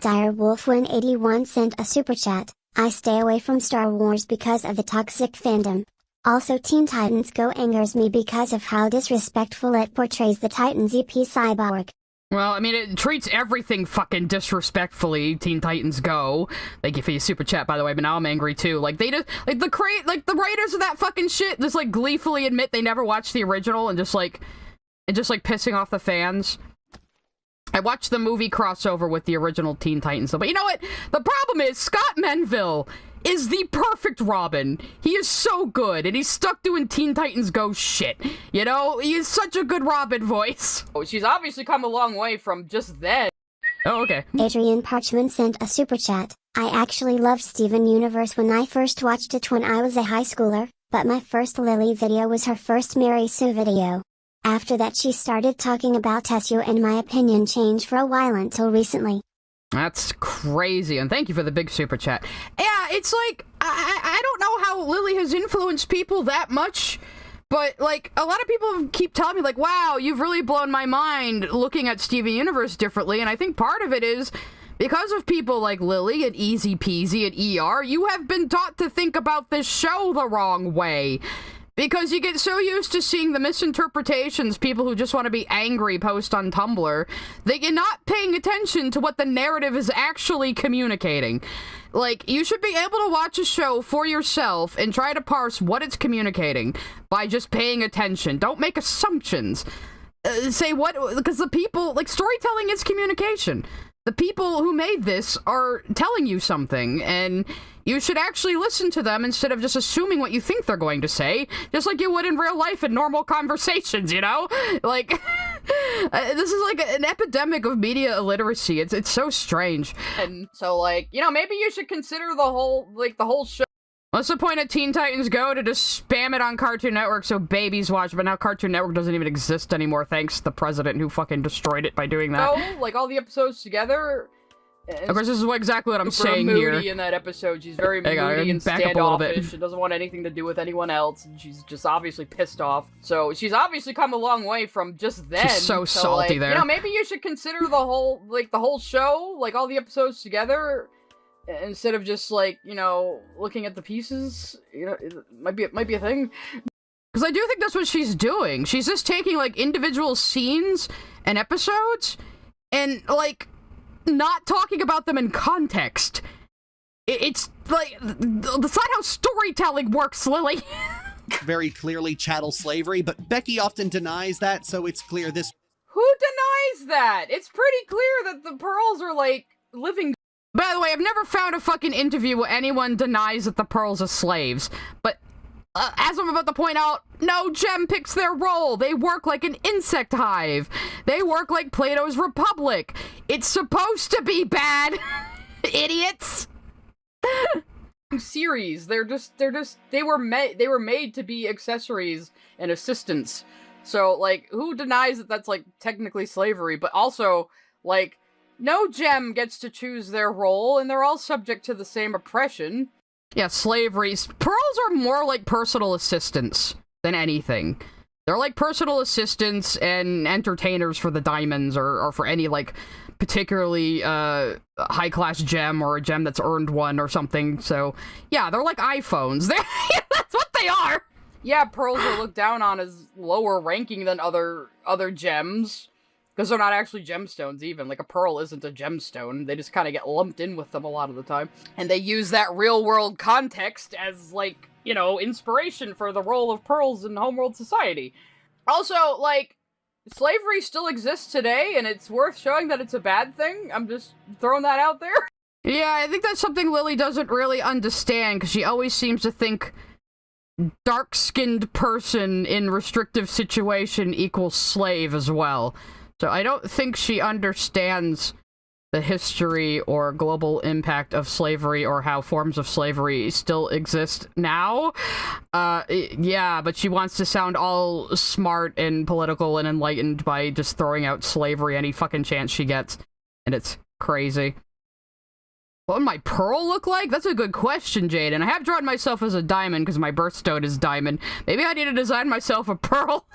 Speaker 1: Direwolf181 sent a super chat. I stay away from Star Wars because of the toxic fandom. Also Teen Titans Go angers me because of how disrespectful it portrays the Titans EP cyborg.
Speaker 2: Well, I mean, it treats everything fucking disrespectfully, Teen Titans Go. Thank you for your super chat, by the way, but now I'm angry too. Like, they just, like, the writers of that fucking shit just, like, gleefully admit they never watched the original and just, like, pissing off the fans. I watched the movie crossover with the original Teen Titans, but you know what? The problem is, Scott Menville is the perfect Robin. He is so good, and he's stuck doing Teen Titans Go shit. You know? He is such a good Robin voice.
Speaker 7: Oh, she's obviously come a long way from just then.
Speaker 2: Oh, okay.
Speaker 1: Adrian Parchman sent a super chat. I actually loved Steven Universe when I first watched it when I was a high schooler, but my first Lily video was her first Mary Sue video. After that she started talking about Tessio and my opinion changed for a while until recently.
Speaker 2: That's crazy, and thank you for the big super chat. Yeah, it's like, I don't know how Lily has influenced people that much, but, like, a lot of people keep telling me, like, wow, you've really blown my mind looking at Steven Universe differently, and I think part of it is because of people like Lily and Easy Peasy and ER, you have been taught to think about this show the wrong way. Because you get so used to seeing the misinterpretations people who just want to be angry post on Tumblr that you're not paying attention to what the narrative is actually communicating. Like, you should be able to watch a show for yourself and try to parse what it's communicating by just paying attention. Don't make assumptions. Say what, because the people, like, storytelling is communication. The people who made this are telling you something, and you should actually listen to them instead of just assuming what you think they're going to say, just like you would in real life in normal conversations, you know? Like, this is like an epidemic of media illiteracy. It's so strange.
Speaker 7: And so, like, you know, maybe you should consider the whole show.
Speaker 2: What's the point of Teen Titans Go? To just spam it on Cartoon Network so babies watch, but now Cartoon Network doesn't even exist anymore, thanks to the president who fucking destroyed it by doing that.
Speaker 7: No, like, all the episodes together.
Speaker 2: Of course, this is exactly what I'm saying
Speaker 7: moody
Speaker 2: here.
Speaker 7: In that episode, she's very moody and standoffish. She doesn't want anything to do with anyone else, and she's just obviously pissed off. So she's obviously come a long way from just then.
Speaker 2: She's so salty
Speaker 7: like,
Speaker 2: there.
Speaker 7: You know, maybe you should consider the whole show, like all the episodes together, instead of just like, you know, looking at the pieces. You know, it might be a thing.
Speaker 2: Because I do think that's what she's doing. She's just taking like individual scenes and episodes, and like, not talking about them in context. It's like, that's not how storytelling works, Lily.
Speaker 6: Very clearly chattel slavery, but Becky often denies that, so it's clear this...
Speaker 7: Who denies that? It's pretty clear that the Pearls are, like, living...
Speaker 2: By the way, I've never found a fucking interview where anyone denies that the Pearls are slaves, but as I'm about to point out, no gem picks their role. They work like an insect hive. They work like Plato's Republic. It's supposed to be bad, idiots.
Speaker 7: Series. They were made to be accessories and assistants. So, like, who denies that that's, like, technically slavery? But also, like, No gem gets to choose their role, and they're all subject to the same oppression.
Speaker 2: Yeah, slavery. Pearls are more like personal assistants than anything. They're like personal assistants and entertainers for the diamonds, or for any, like, particularly, high-class gem, or a gem that's earned one or something. So, yeah, they're like iPhones. That's what they are!
Speaker 7: Yeah, pearls are looked down on as lower ranking than other gems. Because they're not actually gemstones, even. Like, a pearl isn't a gemstone. They just kind of get lumped in with them a lot of the time. And they use that real-world context as, like, you know, inspiration for the role of pearls in homeworld society. Also, like, slavery still exists today, and it's worth showing that it's a bad thing. I'm just throwing that out there.
Speaker 2: Yeah, I think that's something Lily doesn't really understand, because she always seems to think dark-skinned person in restrictive situation equals slave as well. So I don't think she understands the history or global impact of slavery, or how forms of slavery still exist now. Yeah, but she wants to sound all smart and political and enlightened by just throwing out slavery any fucking chance she gets. And it's crazy. What would my pearl look like? That's a good question, Jaden. I have drawn myself as a diamond because my birthstone is diamond. Maybe I need to design myself a pearl.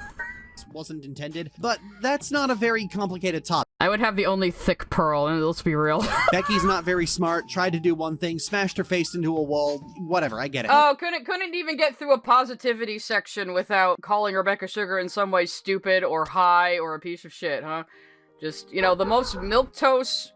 Speaker 6: Wasn't intended, but that's not a very complicated topic.
Speaker 2: I would have the only thick pearl, and let's be real.
Speaker 6: Becky's not very smart, tried to do one thing, smashed her face into a wall, whatever, I get it.
Speaker 7: Oh, couldn't even get through a positivity section without calling Rebecca Sugar in some way stupid, or high, or a piece of shit, huh? Just, you know, the most milquetoast,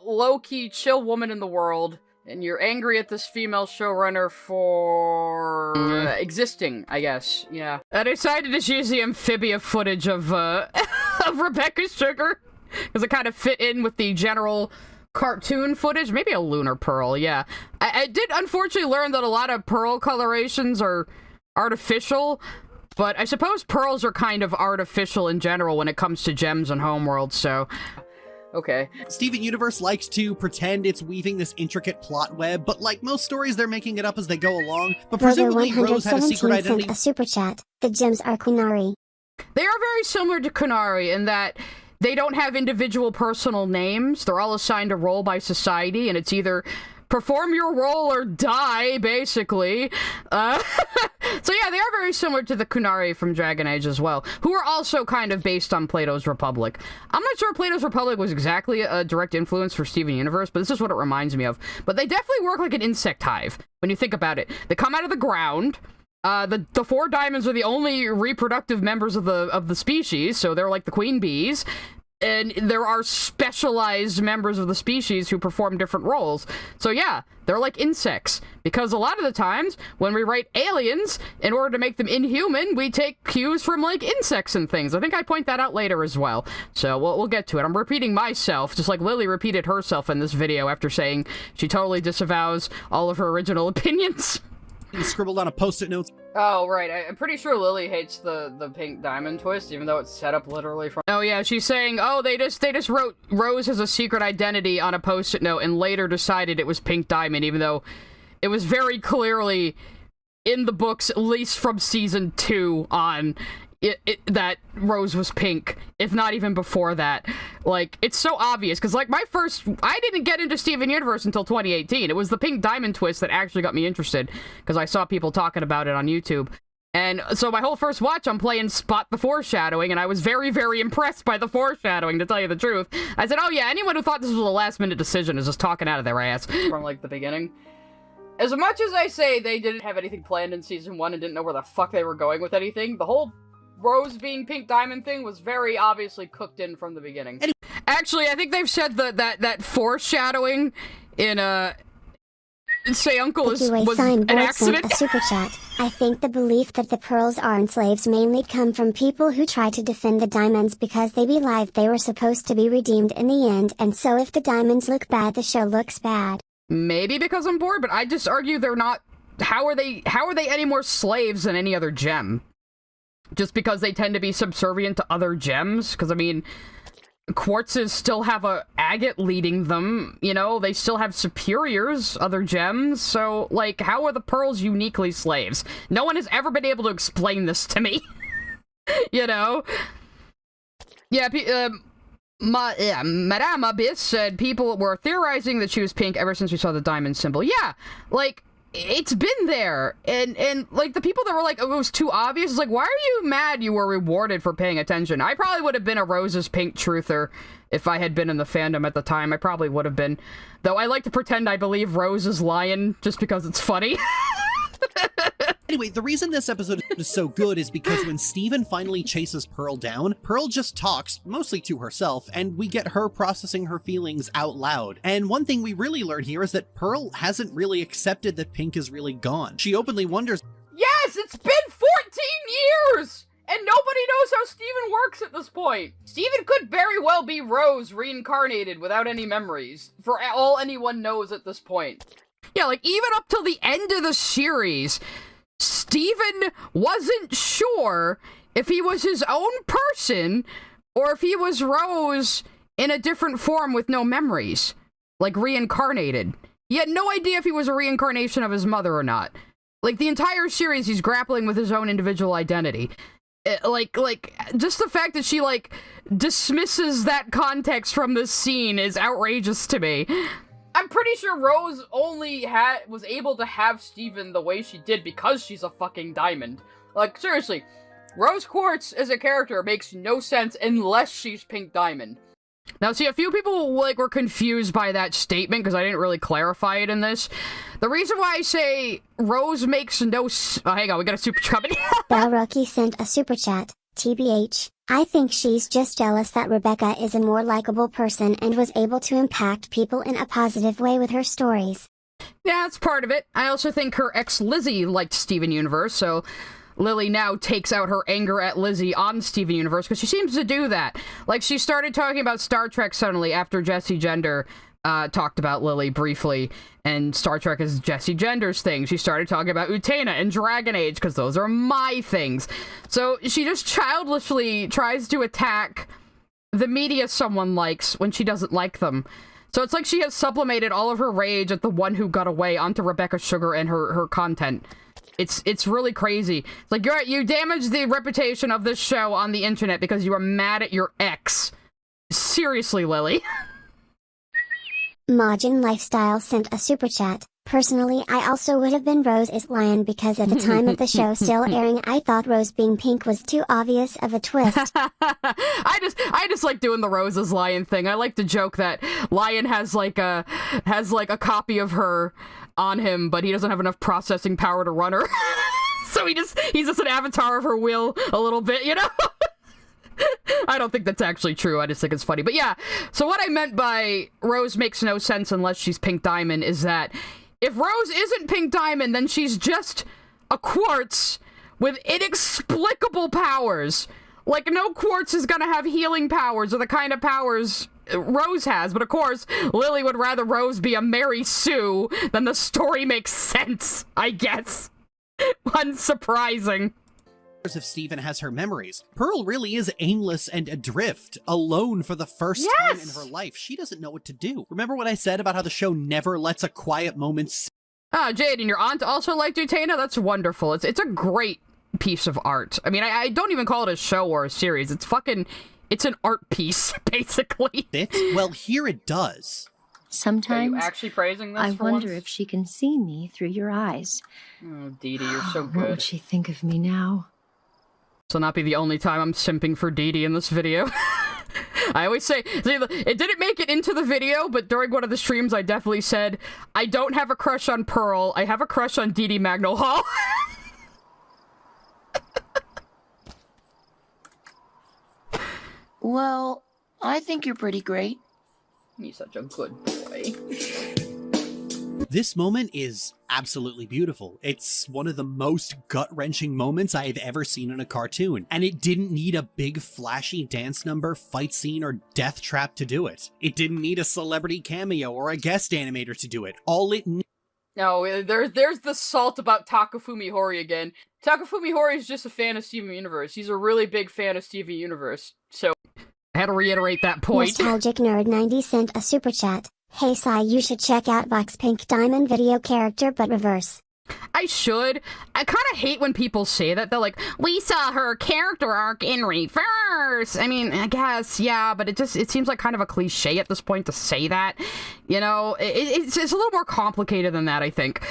Speaker 7: low-key, chill woman in the world. And you're angry at this female showrunner for existing, I guess. Yeah.
Speaker 2: I decided to just use the amphibia footage of Rebecca Sugar, because it kind of fit in with the general cartoon footage. Maybe a lunar pearl, yeah. I did unfortunately learn that a lot of pearl colorations are artificial, but I suppose pearls are kind of artificial in general when it comes to gems and homeworld, so...
Speaker 7: Okay.
Speaker 6: Steven Universe likes to pretend it's weaving this intricate plot web, but like most stories, they're making it up as they go along. But presumably Rose had a secret identity.
Speaker 1: Sent a super chat. The gems are Kunari.
Speaker 2: They are very similar to Kunari in that they don't have individual personal names. They're all assigned a role by society, and it's either perform your role or die, basically. So yeah, they are very similar to the Kunari from Dragon Age as well, who are also kind of based on Plato's Republic. I'm not sure Plato's Republic was exactly a direct influence for Steven Universe, but this is what it reminds me of. But they definitely work like an insect hive, when you think about it. They come out of the ground. The four diamonds are the only reproductive members of the species, so they're like the queen bees. And there are specialized members of the species who perform different roles. So yeah, they're like insects. Because a lot of the times, when we write aliens, in order to make them inhuman, we take cues from, like, insects and things. I think I point that out later as well. So we'll get to it. I'm repeating myself, just like Lily repeated herself in this video after saying she totally disavows all of her original opinions.
Speaker 6: He scribbled on a post-it note.
Speaker 7: Oh, right. I'm pretty sure Lily hates the pink diamond twist, even though it's set up literally from...
Speaker 2: Oh, yeah, she's saying, oh, they just wrote Rose as a secret identity on a post-it note and later decided it was pink diamond, even though it was very clearly in the books, at least from season 2 on... that Rose was pink, if not even before that. Like, it's so obvious, because, like, I didn't get into Steven Universe until 2018. It was the pink diamond twist that actually got me interested, because I saw people talking about it on YouTube. And so my whole first watch, I'm playing Spot the Foreshadowing, and I was very, very impressed by the foreshadowing, to tell you the truth. I said, oh yeah, anyone who thought this was a last-minute decision is just talking out of their ass.
Speaker 7: From, like, the beginning. As much as I say they didn't have anything planned in Season 1 and didn't know where the fuck they were going with anything, the whole Rose being pink diamond thing was very obviously cooked in from the beginning.
Speaker 2: Actually, I think they've said that foreshadowing in Say Uncle was an accident.
Speaker 1: A super chat. I think the belief that the pearls aren't slaves mainly come from people who try to defend the diamonds because they believe they were supposed to be redeemed in the end, and so if the diamonds look bad, the show looks bad.
Speaker 2: Maybe because I'm bored, but I just argue they're not. How are they any more slaves than any other gem? Just because they tend to be subservient to other gems? Because, I mean, quartzes still have a agate leading them, you know? They still have superiors, other gems, so, like, how are the pearls uniquely slaves? No one has ever been able to explain this to me. You know? Yeah, Madame Abyss said people were theorizing that she was pink ever since we saw the diamond symbol. Yeah, like, it's been there. And like, the people that were like, oh, it was too obvious, it's like, why are you mad you were rewarded for paying attention? I probably would have been a Rose's pink truther if I had been in the fandom at the time. I probably would have been. Though I like to pretend I believe Rose is lying just because it's funny.
Speaker 6: Anyway, the reason this episode is so good is because when Steven finally chases Pearl down, Pearl just talks, mostly to herself, and we get her processing her feelings out loud. And one thing we really learn here is that Pearl hasn't really accepted that Pink is really gone. She openly wonders,
Speaker 7: Yes, it's been 14 years! And nobody knows how Steven works at this point. Steven could very well be Rose reincarnated without any memories, for all anyone knows at this point.
Speaker 2: Yeah, like, even up till the end of the series, Steven wasn't sure if he was his own person or if he was Rose in a different form with no memories. Like, reincarnated. He had no idea if he was a reincarnation of his mother or not. Like, the entire series, he's grappling with his own individual identity. Like, just the fact that she, like, dismisses that context from this scene is outrageous to me.
Speaker 7: I'm pretty sure Rose only was able to have Steven the way she did because she's a fucking diamond. Like, seriously, Rose Quartz as a character makes no sense unless she's Pink Diamond.
Speaker 2: Now, see, a few people, like, were confused by that statement because I didn't really clarify it in this. The reason why I say Rose makes no hang on, we got a super chat coming.
Speaker 1: Balrookie sent a super chat. TBH, I think she's just jealous that Rebecca is a more likable person and was able to impact people in a positive way with her stories.
Speaker 2: Yeah, that's part of it. I also think her ex Lizzie liked Steven Universe, so Lily now takes out her anger at Lizzie on Steven Universe, because she seems to do that. Like, she started talking about Star Trek suddenly after Jessie Gender talked about Lily briefly, and Star Trek is Jessie Gender's thing. She started talking about Utena and Dragon Age, because those are my things. So she just childishly tries to attack the media someone likes when she doesn't like them. So it's like she has sublimated all of her rage at the one who got away onto Rebecca Sugar and her content. It's really crazy. It's like, you damaged the reputation of this show on the internet because you were mad at your ex. Seriously, Lily.
Speaker 1: Majin Lifestyle sent a super chat. Personally, I also would have been Rose's lion because at the time of the show still airing, I thought Rose being pink was too obvious of a twist.
Speaker 2: I just like doing the Rose's lion thing. I like to joke that Lion has like a copy of her on him, but he doesn't have enough processing power to run her. So he's just an avatar of her will a little bit, you know? I don't think that's actually true. I just think it's funny. But yeah, so what I meant by Rose makes no sense unless she's Pink Diamond is that if Rose isn't Pink Diamond, then she's just a quartz with inexplicable powers. Like, no quartz is gonna have healing powers or the kind of powers Rose has. But of course, Lily would rather Rose be a Mary Sue than the story makes sense, I guess. Unsurprising.
Speaker 6: if Steven has her memories. Pearl really is aimless and adrift, alone for the first time in her life. She doesn't know what to do. Remember what I said about how the show never lets a quiet moment sit?
Speaker 2: Ah, Jade, and your aunt also liked Utena? That's wonderful. It's a great piece of art. I mean, I don't even call it a show or a series. It's an art piece, basically.
Speaker 6: Well, here it does.
Speaker 11: Sometimes
Speaker 7: Are you actually praising this
Speaker 11: I
Speaker 7: for
Speaker 11: wonder
Speaker 7: once?
Speaker 11: if she can see me through your eyes.
Speaker 7: Oh, Dee Dee, you're so
Speaker 11: What
Speaker 7: good.
Speaker 11: would she think of me now?
Speaker 2: This will not be the only time I'm simping for Dee Dee in this video. I always say, see, it didn't make it into the video, but during one of the streams I definitely said, I don't have a crush on Pearl, I have a crush on Dee Dee Magnol-Hall.
Speaker 10: Well, I think you're pretty great.
Speaker 7: He's such a good boy.
Speaker 6: This moment is absolutely beautiful. It's one of the most gut-wrenching moments I have ever seen in a cartoon, and it didn't need a big flashy dance number, fight scene, or death trap to do it. It didn't need a celebrity cameo or a guest animator to do it. All it
Speaker 7: No, there's the salt about Takafumi Hori again. Takafumi Hori is just a fan of Steven Universe. He's a really big fan of Steven Universe, so
Speaker 2: I had to reiterate that point.
Speaker 1: Nostalgic Nerd 90 sent a super chat. Hey Sai, you should check out Vox Pink Diamond video character but reverse.
Speaker 2: I should. I kind of hate when people say that. They're like, we saw her character arc in reverse. I mean, I guess, yeah, but it seems like kind of a cliche at this point to say that. You know, it's a little more complicated than that, I think.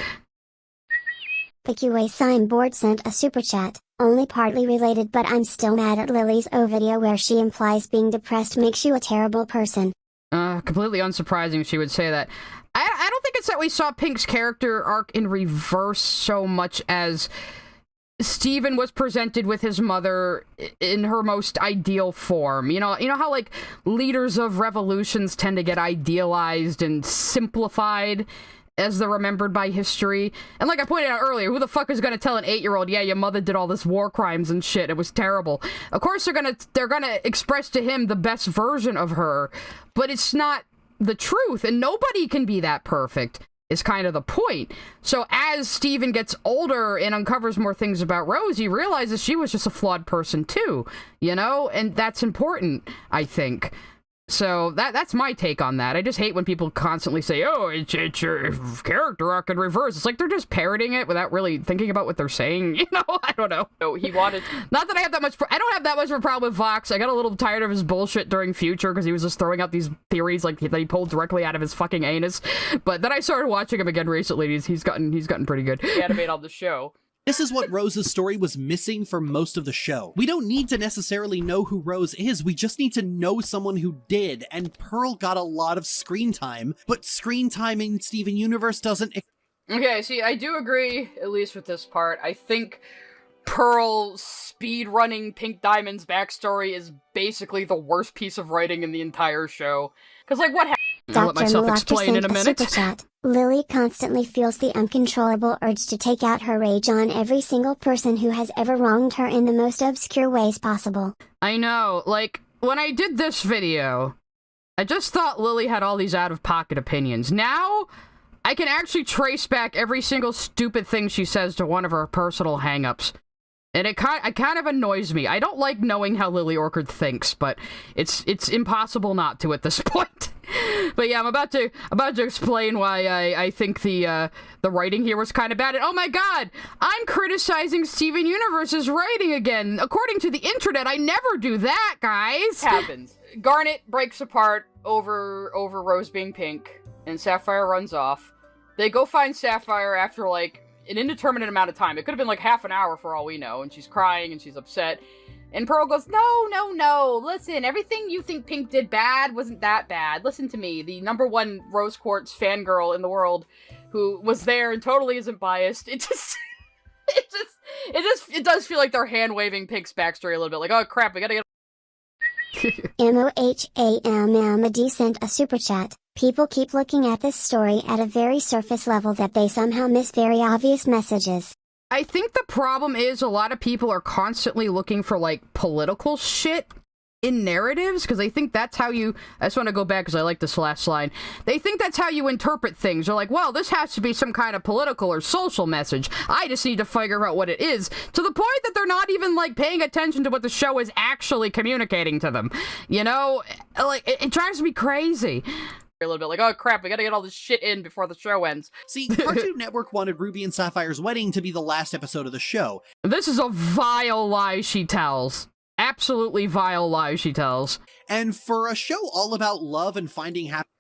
Speaker 1: The QA signboard sent a super chat, only partly related, but I'm still mad at Lily's O video where she implies being depressed makes you a terrible person.
Speaker 2: Completely unsurprising she would say that. I don't think it's that we saw Pink's character arc in reverse so much as Steven was presented with his mother in her most ideal form. You know how, like, leaders of revolutions tend to get idealized and simplified as they're remembered by history. And like I pointed out earlier, who the fuck is gonna tell an 8-year-old, yeah, your mother did all this war crimes and shit, it was terrible. Of course they're gonna express to him the best version of her, but it's not the truth, and nobody can be that perfect, is kind of the point. So as Steven gets older and uncovers more things about Rose, he realizes she was just a flawed person too, you know? And that's important, I think. So that's my take on that. I just hate when people constantly say, oh, it's your character arc in reverse. It's like they're just parroting it without really thinking about what they're saying. You know, I don't know.
Speaker 7: No, he wanted...
Speaker 2: Not that I have that much... I don't have that much of a problem with Vox. I got a little tired of his bullshit during Future because he was just throwing out these theories like that he pulled directly out of his fucking anus. But then I started watching him again recently. He's gotten pretty good.
Speaker 7: Animate on the show.
Speaker 6: This is what Rose's story was missing for most of the show. We don't need to necessarily know who Rose is, we just need to know someone who did, and Pearl got a lot of screen time, but screen time in Steven Universe doesn't...
Speaker 7: Okay, see, I do agree, at least with this part. I think Pearl speedrunning Pink Diamond's backstory is basically the worst piece of writing in the entire show. Because, like, what happened?
Speaker 2: I'll let myself explain in a minute.
Speaker 1: Super chat. Lily constantly feels the uncontrollable urge to take out her rage on every single person who has ever wronged her in the most obscure ways possible.
Speaker 2: I know, like, when I did this video, I just thought Lily had all these out-of-pocket opinions. Now, I can actually trace back every single stupid thing she says to one of her personal hang-ups. And it kind of annoys me. I don't like knowing how Lily Orchard thinks, but it's impossible not to at this point. But yeah, I'm about to explain why I think the writing here was kind of bad. And oh my god, I'm criticizing Steven Universe's writing again. According to the internet, I never do that, guys.
Speaker 7: Happens. Garnet breaks apart over Rose being pink, and Sapphire runs off. They go find Sapphire after, like, an indeterminate amount of time. It could have been like half an hour for all we know, and she's crying and she's upset. And Pearl goes, no, listen, everything you think Pink did bad wasn't that bad. Listen to me, the #1 Rose Quartz fangirl in the world who was there and totally isn't biased. It does feel like they're hand-waving Pink's backstory a little bit, like, oh crap, we gotta get...
Speaker 1: MOHAMMD sent a super chat. People keep looking at this story at a very surface level that they somehow miss very obvious messages.
Speaker 2: I think the problem is a lot of people are constantly looking for, like, political shit in narratives, because they think that's how you... I just want to go back because I like this last line. They think that's how you interpret things. They're like, well, this has to be some kind of political or social message. I just need to figure out what it is. To the point that they're not even, like, paying attention to what the show is actually communicating to them. You know? Like, it drives me crazy.
Speaker 7: A little bit like, oh crap, we gotta get all this shit in before the show ends.
Speaker 6: See, Cartoon Network wanted Ruby and Sapphire's wedding to be the last episode of the show.
Speaker 2: This is a vile lie she tells. Absolutely vile lie she tells.
Speaker 6: And for a show all about love and finding happiness...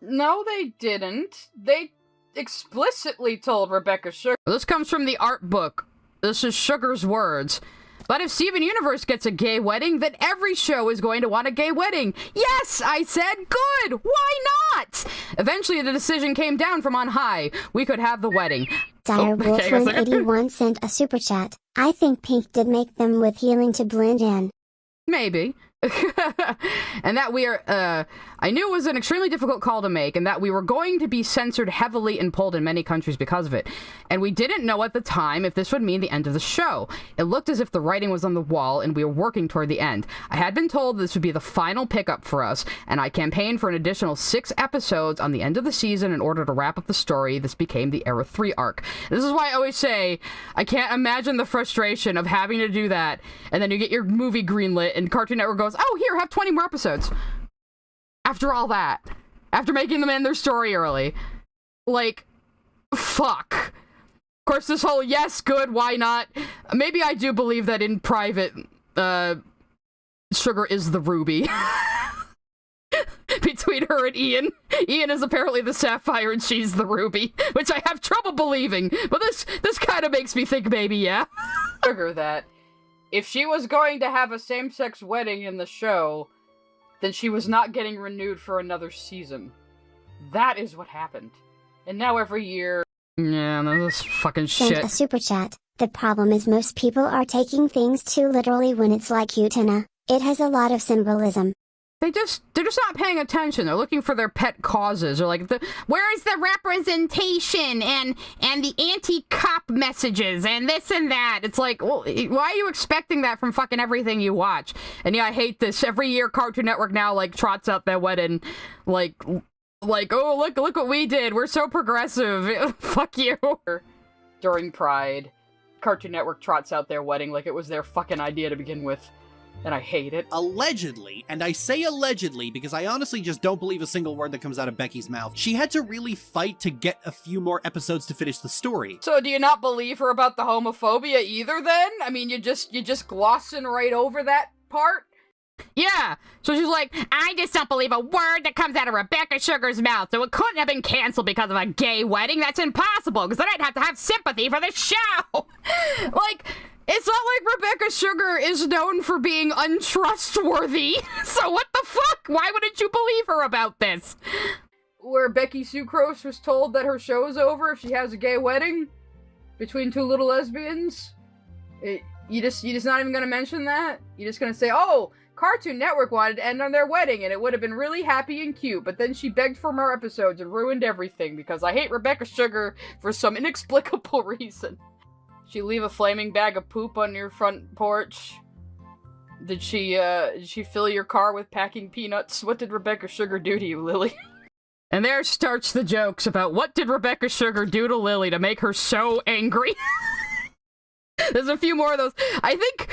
Speaker 7: No, they didn't. They explicitly told Rebecca Sugar.
Speaker 2: This comes from the art book. This is Sugar's words. But if Steven Universe gets a gay wedding, then every show is going to want a gay wedding. Yes, I said, good! Why not? Eventually, the decision came down from on high. We could have the wedding.
Speaker 1: Direwolf181 sent a super chat. I think Pink did make them with healing to blend in.
Speaker 2: Maybe. And that we are, I knew it was an extremely difficult call to make, and that we were going to be censored heavily and pulled in many countries because of it. And we didn't know at the time if this would mean the end of the show. It looked as if the writing was on the wall, and we were working toward the end. I had been told this would be the final pickup for us, and I campaigned for an additional 6 episodes on the end of the season in order to wrap up the story. This became the Era 3 arc. This is why I always say, I can't imagine the frustration of having to do that, and then you get your movie greenlit, and Cartoon Network goes, oh, here, have 20 more episodes. After all that. After making them end their story early. Like, fuck. course, this whole, yes, good, why not? Maybe I do believe that in private, Sugar is the ruby. Between her and Ian. Ian is apparently the sapphire and she's the ruby, which I have trouble believing, but this kind of makes me think maybe, yeah.
Speaker 7: Sugar that if she was going to have a same-sex wedding in the show, then she was not getting renewed for another season. That is what happened. And now every year...
Speaker 2: Yeah, this fucking
Speaker 1: Sent
Speaker 2: shit.
Speaker 1: a super chat. The problem is most people are taking things too literally when it's like Utena. It has a lot of symbolism.
Speaker 2: They're just not paying attention. They're looking for their pet causes. They're like, where's the representation and the anti-cop messages and this and that? It's like, well, why are you expecting that from fucking everything you watch? And yeah, I hate this. Every year Cartoon Network now, like, trots out their wedding, like, oh, look what we did. We're so progressive. Fuck you.
Speaker 7: During Pride, Cartoon Network trots out their wedding like it was their fucking idea to begin with. And I hate it.
Speaker 6: Allegedly, and I say allegedly because I honestly just don't believe a single word that comes out of Becky's mouth, she had to really fight to get a few more episodes to finish the story.
Speaker 7: So do you not believe her about the homophobia either then? I mean, you just glossing right over that part?
Speaker 2: Yeah, so she's like, I just don't believe a word that comes out of Rebecca Sugar's mouth, so it couldn't have been canceled because of a gay wedding. That's impossible, because then I'd have to have sympathy for the show. Like, it's not like Rebecca Sugar is known for being untrustworthy, so what the fuck? Why wouldn't you believe her about this?
Speaker 7: Where Becky Sucrose was told that her show's over if she has a gay wedding between two little lesbians? You just not even gonna mention that? You're just gonna say, oh, Cartoon Network wanted to end on their wedding and it would have been really happy and cute, but then she begged for more episodes and ruined everything because I hate Rebecca Sugar for some inexplicable reason. She leave a flaming bag of poop on your front porch? Did she fill your car with packing peanuts? What did Rebecca Sugar do to you, Lily?
Speaker 2: And there starts the jokes about what did Rebecca Sugar do to Lily to make her so angry. There's a few more of those. I think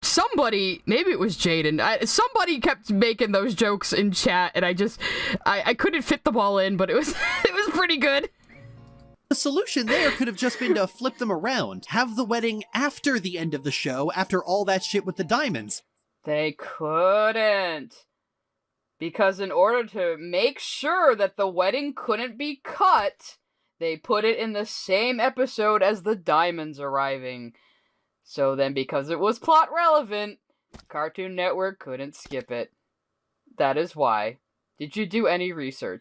Speaker 2: somebody, maybe it was Jaden, somebody kept making those jokes in chat, and I couldn't fit them all in, but it was pretty good.
Speaker 6: The solution there could have just been to flip them around. Have the wedding after the end of the show, after all that shit with the diamonds.
Speaker 7: They couldn't. Because in order to make sure that the wedding couldn't be cut, they put it in the same episode as the diamonds arriving. So then, because it was plot relevant, Cartoon Network couldn't skip it. That is why. Did you do any research?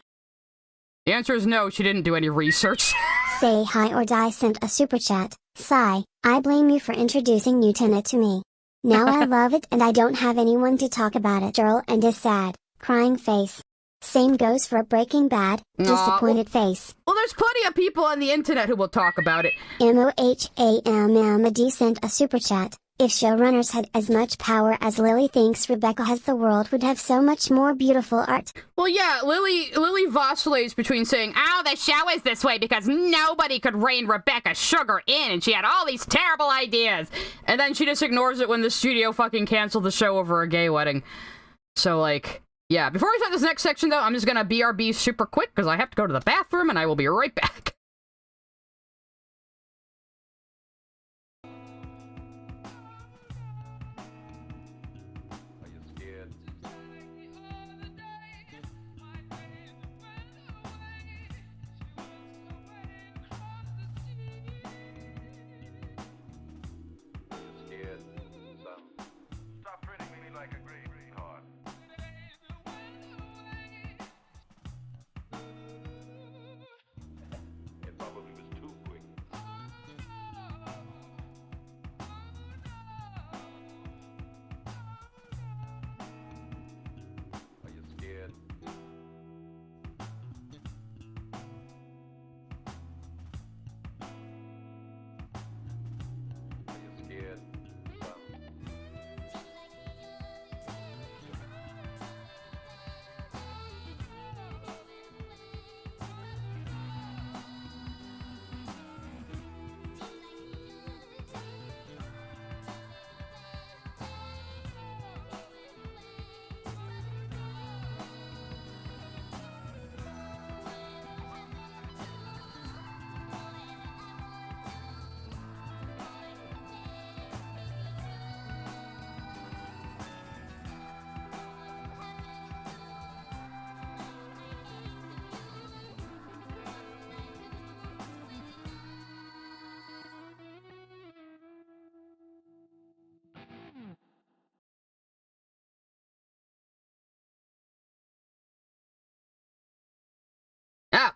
Speaker 2: The answer is no, she didn't do any research.
Speaker 1: Say Hi or Die sent a super chat. Sigh, I blame you for introducing Utena to me. Now I love it and I don't have anyone to talk about it. Girl and is sad, crying face. Same goes for Breaking Bad, disappointed face.
Speaker 2: Well, there's plenty of people on the internet who will talk about it.
Speaker 1: MOHAMMD sent a super chat. If showrunners had as much power as Lily thinks Rebecca has, the world would have so much more beautiful art.
Speaker 2: Well, yeah, Lily vacillates between saying, oh, the show is this way because nobody could rein Rebecca Sugar in, and she had all these terrible ideas. And then she just ignores it when the studio fucking canceled the show over a gay wedding. So, like, yeah. Before we start this next section, though, I'm just gonna BRB super quick because I have to go to the bathroom, and I will be right back.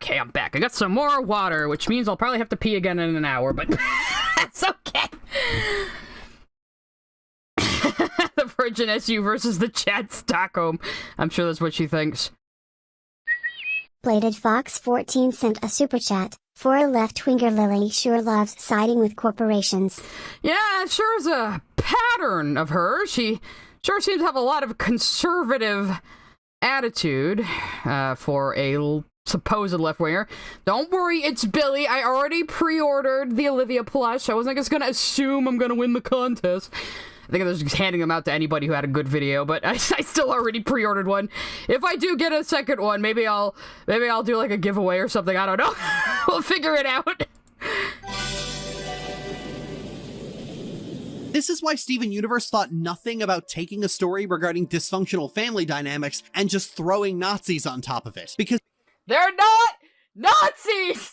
Speaker 2: Okay, I'm back. I got some more water, which means I'll probably have to pee again in an hour, but that's okay. The Virgin SU versus the Chad Stockholm. I'm sure that's what she thinks.
Speaker 1: Bladed Fox 14 sent a super chat. For a left-winger, Lily sure loves siding with corporations.
Speaker 2: Yeah, it sure is a pattern of her. She sure seems to have a lot of conservative attitude for a supposed left-winger. Don't worry, it's Billy. I already pre-ordered the Olivia plush. I wasn't just gonna assume I'm gonna win the contest. I think I was just handing them out to anybody who had a good video, but I still already pre-ordered one. If I do get a second one, maybe I'll do like a giveaway or something. I don't know. We'll figure it out.
Speaker 6: This is why Steven Universe thought nothing about taking a story regarding dysfunctional family dynamics and just throwing Nazis on top of it. Because
Speaker 7: They're not Nazis!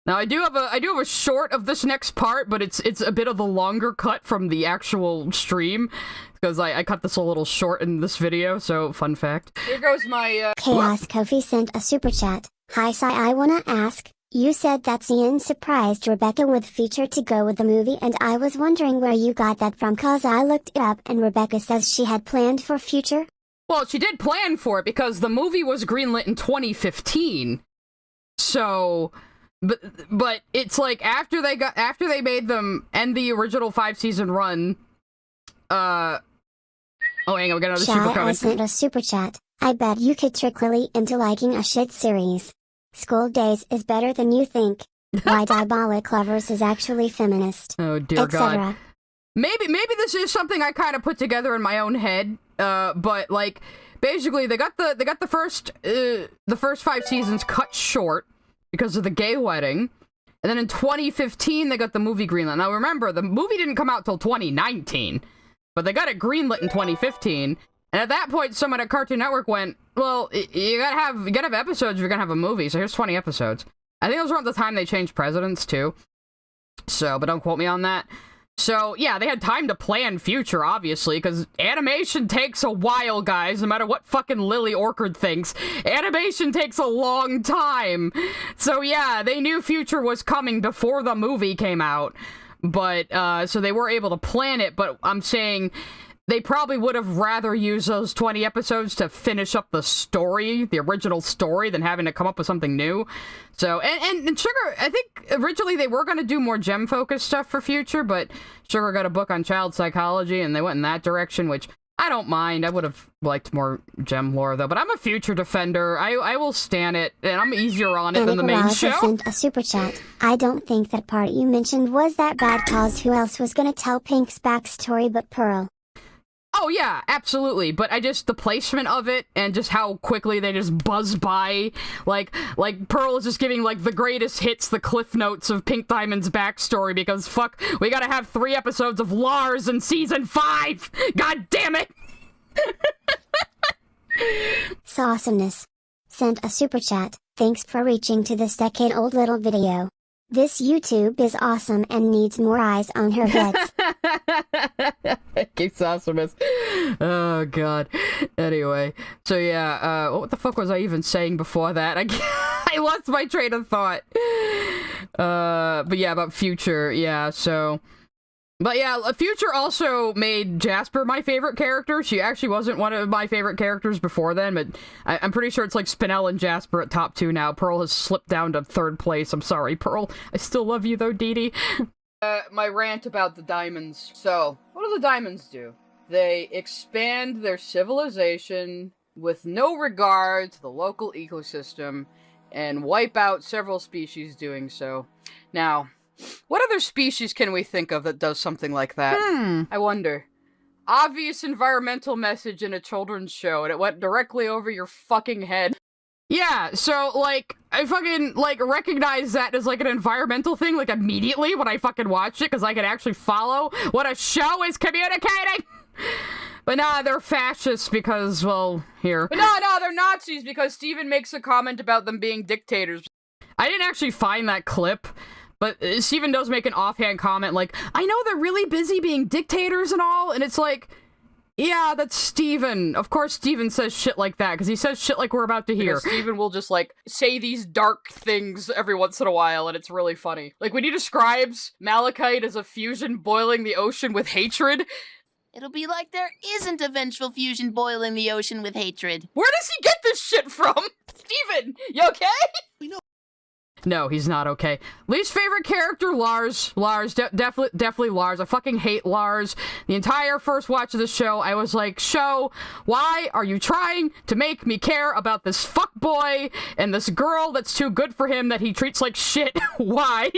Speaker 2: Now I do have a short of this next part, but it's a bit of the longer cut from the actual stream because I cut this a little short in this video. So fun fact.
Speaker 7: Here goes my
Speaker 1: Chaos Kofi sent a super chat. Hi Sai, I wanna ask. You said that Cian surprised Rebecca with feature to go with the movie, and I was wondering where you got that from, cause I looked it up and Rebecca says she had planned for future.
Speaker 2: Well, she did plan for it because the movie was greenlit in 2015. So, but it's like after they made them end the original 5-season run. Oh, hang on, we got another super
Speaker 1: I
Speaker 2: comment.
Speaker 1: sent a super chat. I bet you could trick Lily into liking a shit series. School Days is better than you think. Why Diabolic Lovers is actually feminist.
Speaker 2: Oh dear God. Maybe this is something I kind of put together in my own head. But like, basically they got the first 5 seasons cut short because of the gay wedding, and then in 2015 they got the movie greenlit. Now remember, the movie didn't come out till 2019, but they got it greenlit in 2015. And at that point, someone at Cartoon Network went, well, you gotta have episodes if you're gonna have a movie, so here's 20 episodes. I think it was around the time they changed presidents, too. So, but don't quote me on that. So, yeah, they had time to plan future, obviously, because animation takes a while, guys, no matter what fucking Lily Orchard thinks. Animation takes a long time. So, yeah, they knew future was coming before the movie came out. But, so they were able to plan it, but I'm saying they probably would have rather used those 20 episodes to finish up the story, the original story, than having to come up with something new. So, and Sugar, I think originally they were going to do more gem-focused stuff for future, but Sugar got a book on child psychology, and they went in that direction, which I don't mind. I would have liked more gem lore, though, but I'm a future defender. I will stand it, and I'm easier on it than the main show.
Speaker 1: Sent a super chat. I don't think that part you mentioned was that bad, cause who else was gonna tell Pink's backstory but Pearl?
Speaker 2: Oh yeah, absolutely, but the placement of it and just how quickly they just buzz by, like Pearl is just giving like the greatest hits, the cliff notes of Pink Diamond's backstory, because fuck, we gotta have 3 episodes of Lars in season 5! God damn it!
Speaker 1: Awesomeness sent a super chat. Thanks for reaching to this decade-old little video. This YouTube is awesome and needs more eyes on her heads.
Speaker 2: Keeps awesomeness. Oh god. Anyway, so yeah, what the fuck was I even saying before that? I lost my train of thought. But yeah, about future, yeah, so. But yeah, Future also made Jasper my favorite character. She actually wasn't one of my favorite characters before then, but I'm pretty sure it's like Spinel and Jasper at top 2 now. Pearl has slipped down to 3rd place. I'm sorry, Pearl. I still love you though, Dee Dee.
Speaker 7: My rant about the diamonds. So, what do the diamonds do? They expand their civilization with no regard to the local ecosystem and wipe out several species doing so. Now, what other species can we think of that does something like that? I wonder. Obvious environmental message in a children's show, and it went directly over your fucking head.
Speaker 2: Yeah, so, like, I fucking, like, recognize that as, like, an environmental thing, like, immediately when I fucking watched it, because I could actually follow what a show is communicating! But nah, they're fascists because, well, here.
Speaker 7: But no, they're Nazis because Steven makes a comment about them being dictators.
Speaker 2: I didn't actually find that clip. But Steven does make an offhand comment like, I know they're really busy being dictators and all, and it's like, Yeah, that's Steven. Of course Steven says shit like that, because he says shit like we're about to hear.
Speaker 7: Steven will just, like, say these dark things every once in a while, and it's really funny. Like, when he describes Malachite as a fusion boiling the ocean with hatred...
Speaker 10: It'll be like there isn't a vengeful fusion boiling the ocean with hatred.
Speaker 7: Where does he get this shit from? Steven, you okay?
Speaker 2: No, he's not okay. Least favorite character, Lars. Definitely Lars. I fucking hate Lars. The entire first watch of the show, I was like, show, why are you trying to make me care about this fuckboy and this girl that's too good for him that he treats like shit? Why?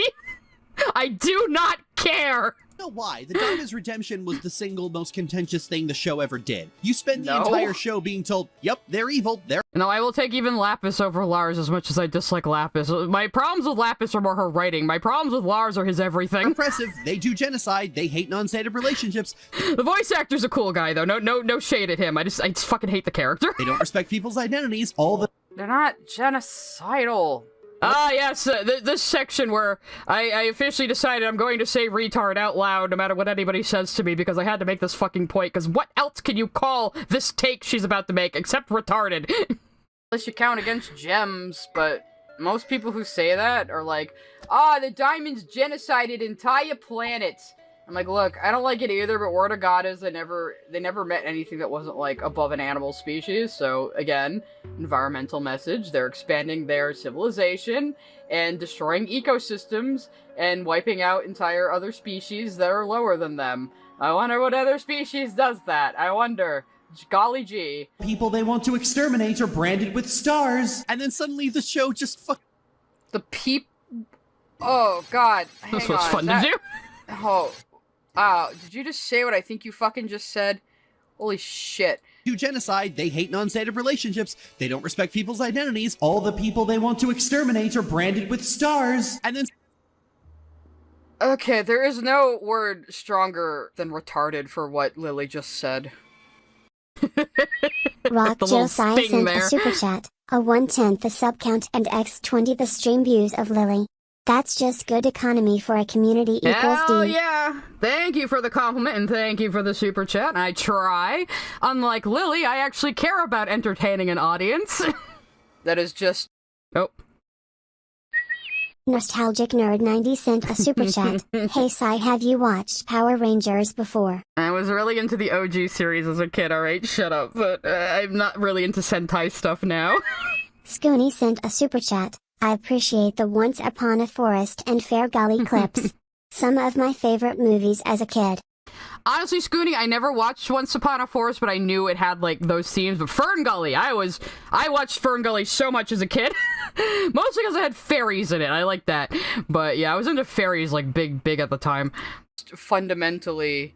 Speaker 2: I do not care.
Speaker 6: Know why? The Dinah's redemption was the single most contentious thing the show ever did. You spend the entire show being told, yep, they're evil, they're...
Speaker 2: No, I will take even Lapis over Lars as much as I dislike Lapis. My problems with Lapis are more her writing. My problems with Lars are his everything.
Speaker 6: Impressive. They do genocide. They hate non-stated relationships.
Speaker 2: The voice actor's a cool guy, though. No shade at him. I just fucking hate the character.
Speaker 6: They don't respect people's identities.
Speaker 7: They're not genocidal.
Speaker 2: Ah, yes, this section where I officially decided I'm going to say retard out loud no matter what anybody says to me, because I had to make this fucking point, because what else can you call this take she's about to make except retarded?
Speaker 7: Unless you count against gems, but most people who say that are like, the diamonds genocided entire planets. I'm like, look, I don't like it either, but word of God is they never met anything that wasn't, like, above an animal species, so, again, environmental message, they're expanding their civilization, and destroying ecosystems, and wiping out entire other species that are lower than them. I wonder what other species does that, I wonder. Golly gee.
Speaker 6: People they want to exterminate are branded with stars, and then suddenly the show just
Speaker 7: Oh, God,
Speaker 2: This was fun to do.
Speaker 7: Oh... did you just say what I think you fucking just said? Holy shit.
Speaker 6: Do genocide, they hate non-stated relationships, they don't respect people's identities, all the people they want to exterminate are branded with stars, and then...
Speaker 7: Okay, there is no word stronger than retarded for what Lily just said.
Speaker 1: Rock Josiah sent a super chat, a 1/10 the sub count and x20 the stream views of Lily. That's just good economy for a community equals
Speaker 2: Hell
Speaker 1: D.
Speaker 2: yeah! Thank you for the compliment and thank you for the super chat. I try. Unlike Lily, I actually care about entertaining an audience.
Speaker 7: That is just...
Speaker 2: Oh.
Speaker 1: Nostalgic Nerd 90 sent a super chat. Hey Sai, have you watched Power Rangers before?
Speaker 2: I was really into the OG series as a kid, alright? Shut up. But I'm not really into Sentai stuff now.
Speaker 1: Scooney sent a super chat. I appreciate the Once Upon a Forest and Fair Gully clips. Some of my favorite movies as a kid.
Speaker 2: Honestly, Scooney, I never watched Once Upon a Forest, but I knew it had, like, those scenes. But Fern Gully, I watched Fern Gully so much as a kid. Mostly because it had fairies in it. I like that. But yeah, I was into fairies, like, big at the time.
Speaker 7: Fundamentally,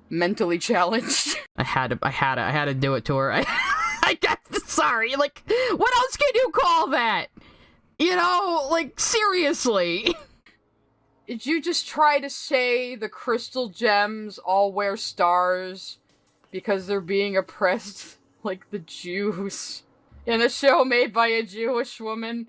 Speaker 7: mentally challenged.
Speaker 2: I had to do it to her. I guess, sorry, like, what else can you call that? You know, like, seriously.
Speaker 7: Did you just try to say the crystal gems all wear stars because they're being oppressed like the Jews in a show made by a Jewish woman?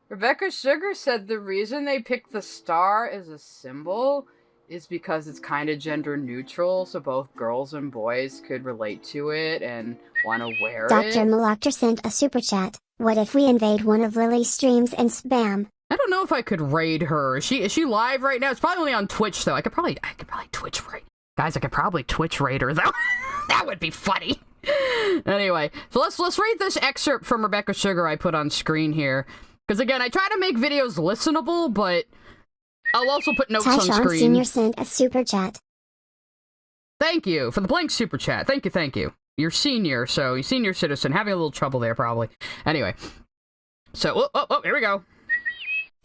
Speaker 7: Rebecca Sugar said the reason they picked the star as a symbol is because it's kind of gender neutral, so both girls and boys could relate to it and want to wear it.
Speaker 1: Dr. Malactor sent a super chat. What if we invade one of Lily's streams and spam?
Speaker 2: I don't know if I could raid her. Is she live right now? It's probably only on Twitch though. I could probably Twitch raid. Guys, I could probably Twitch raid her though. That would be funny. Anyway, so let's read this excerpt from Rebecca Sugar I put on screen here. Because again, I try to make videos listenable, but I'll also put notes on screen.
Speaker 1: Senior sent a super chat.
Speaker 2: Thank you for the blank super chat. Thank you. You're senior, so you're senior citizen. Having a little trouble there, probably. Anyway. So, here we go.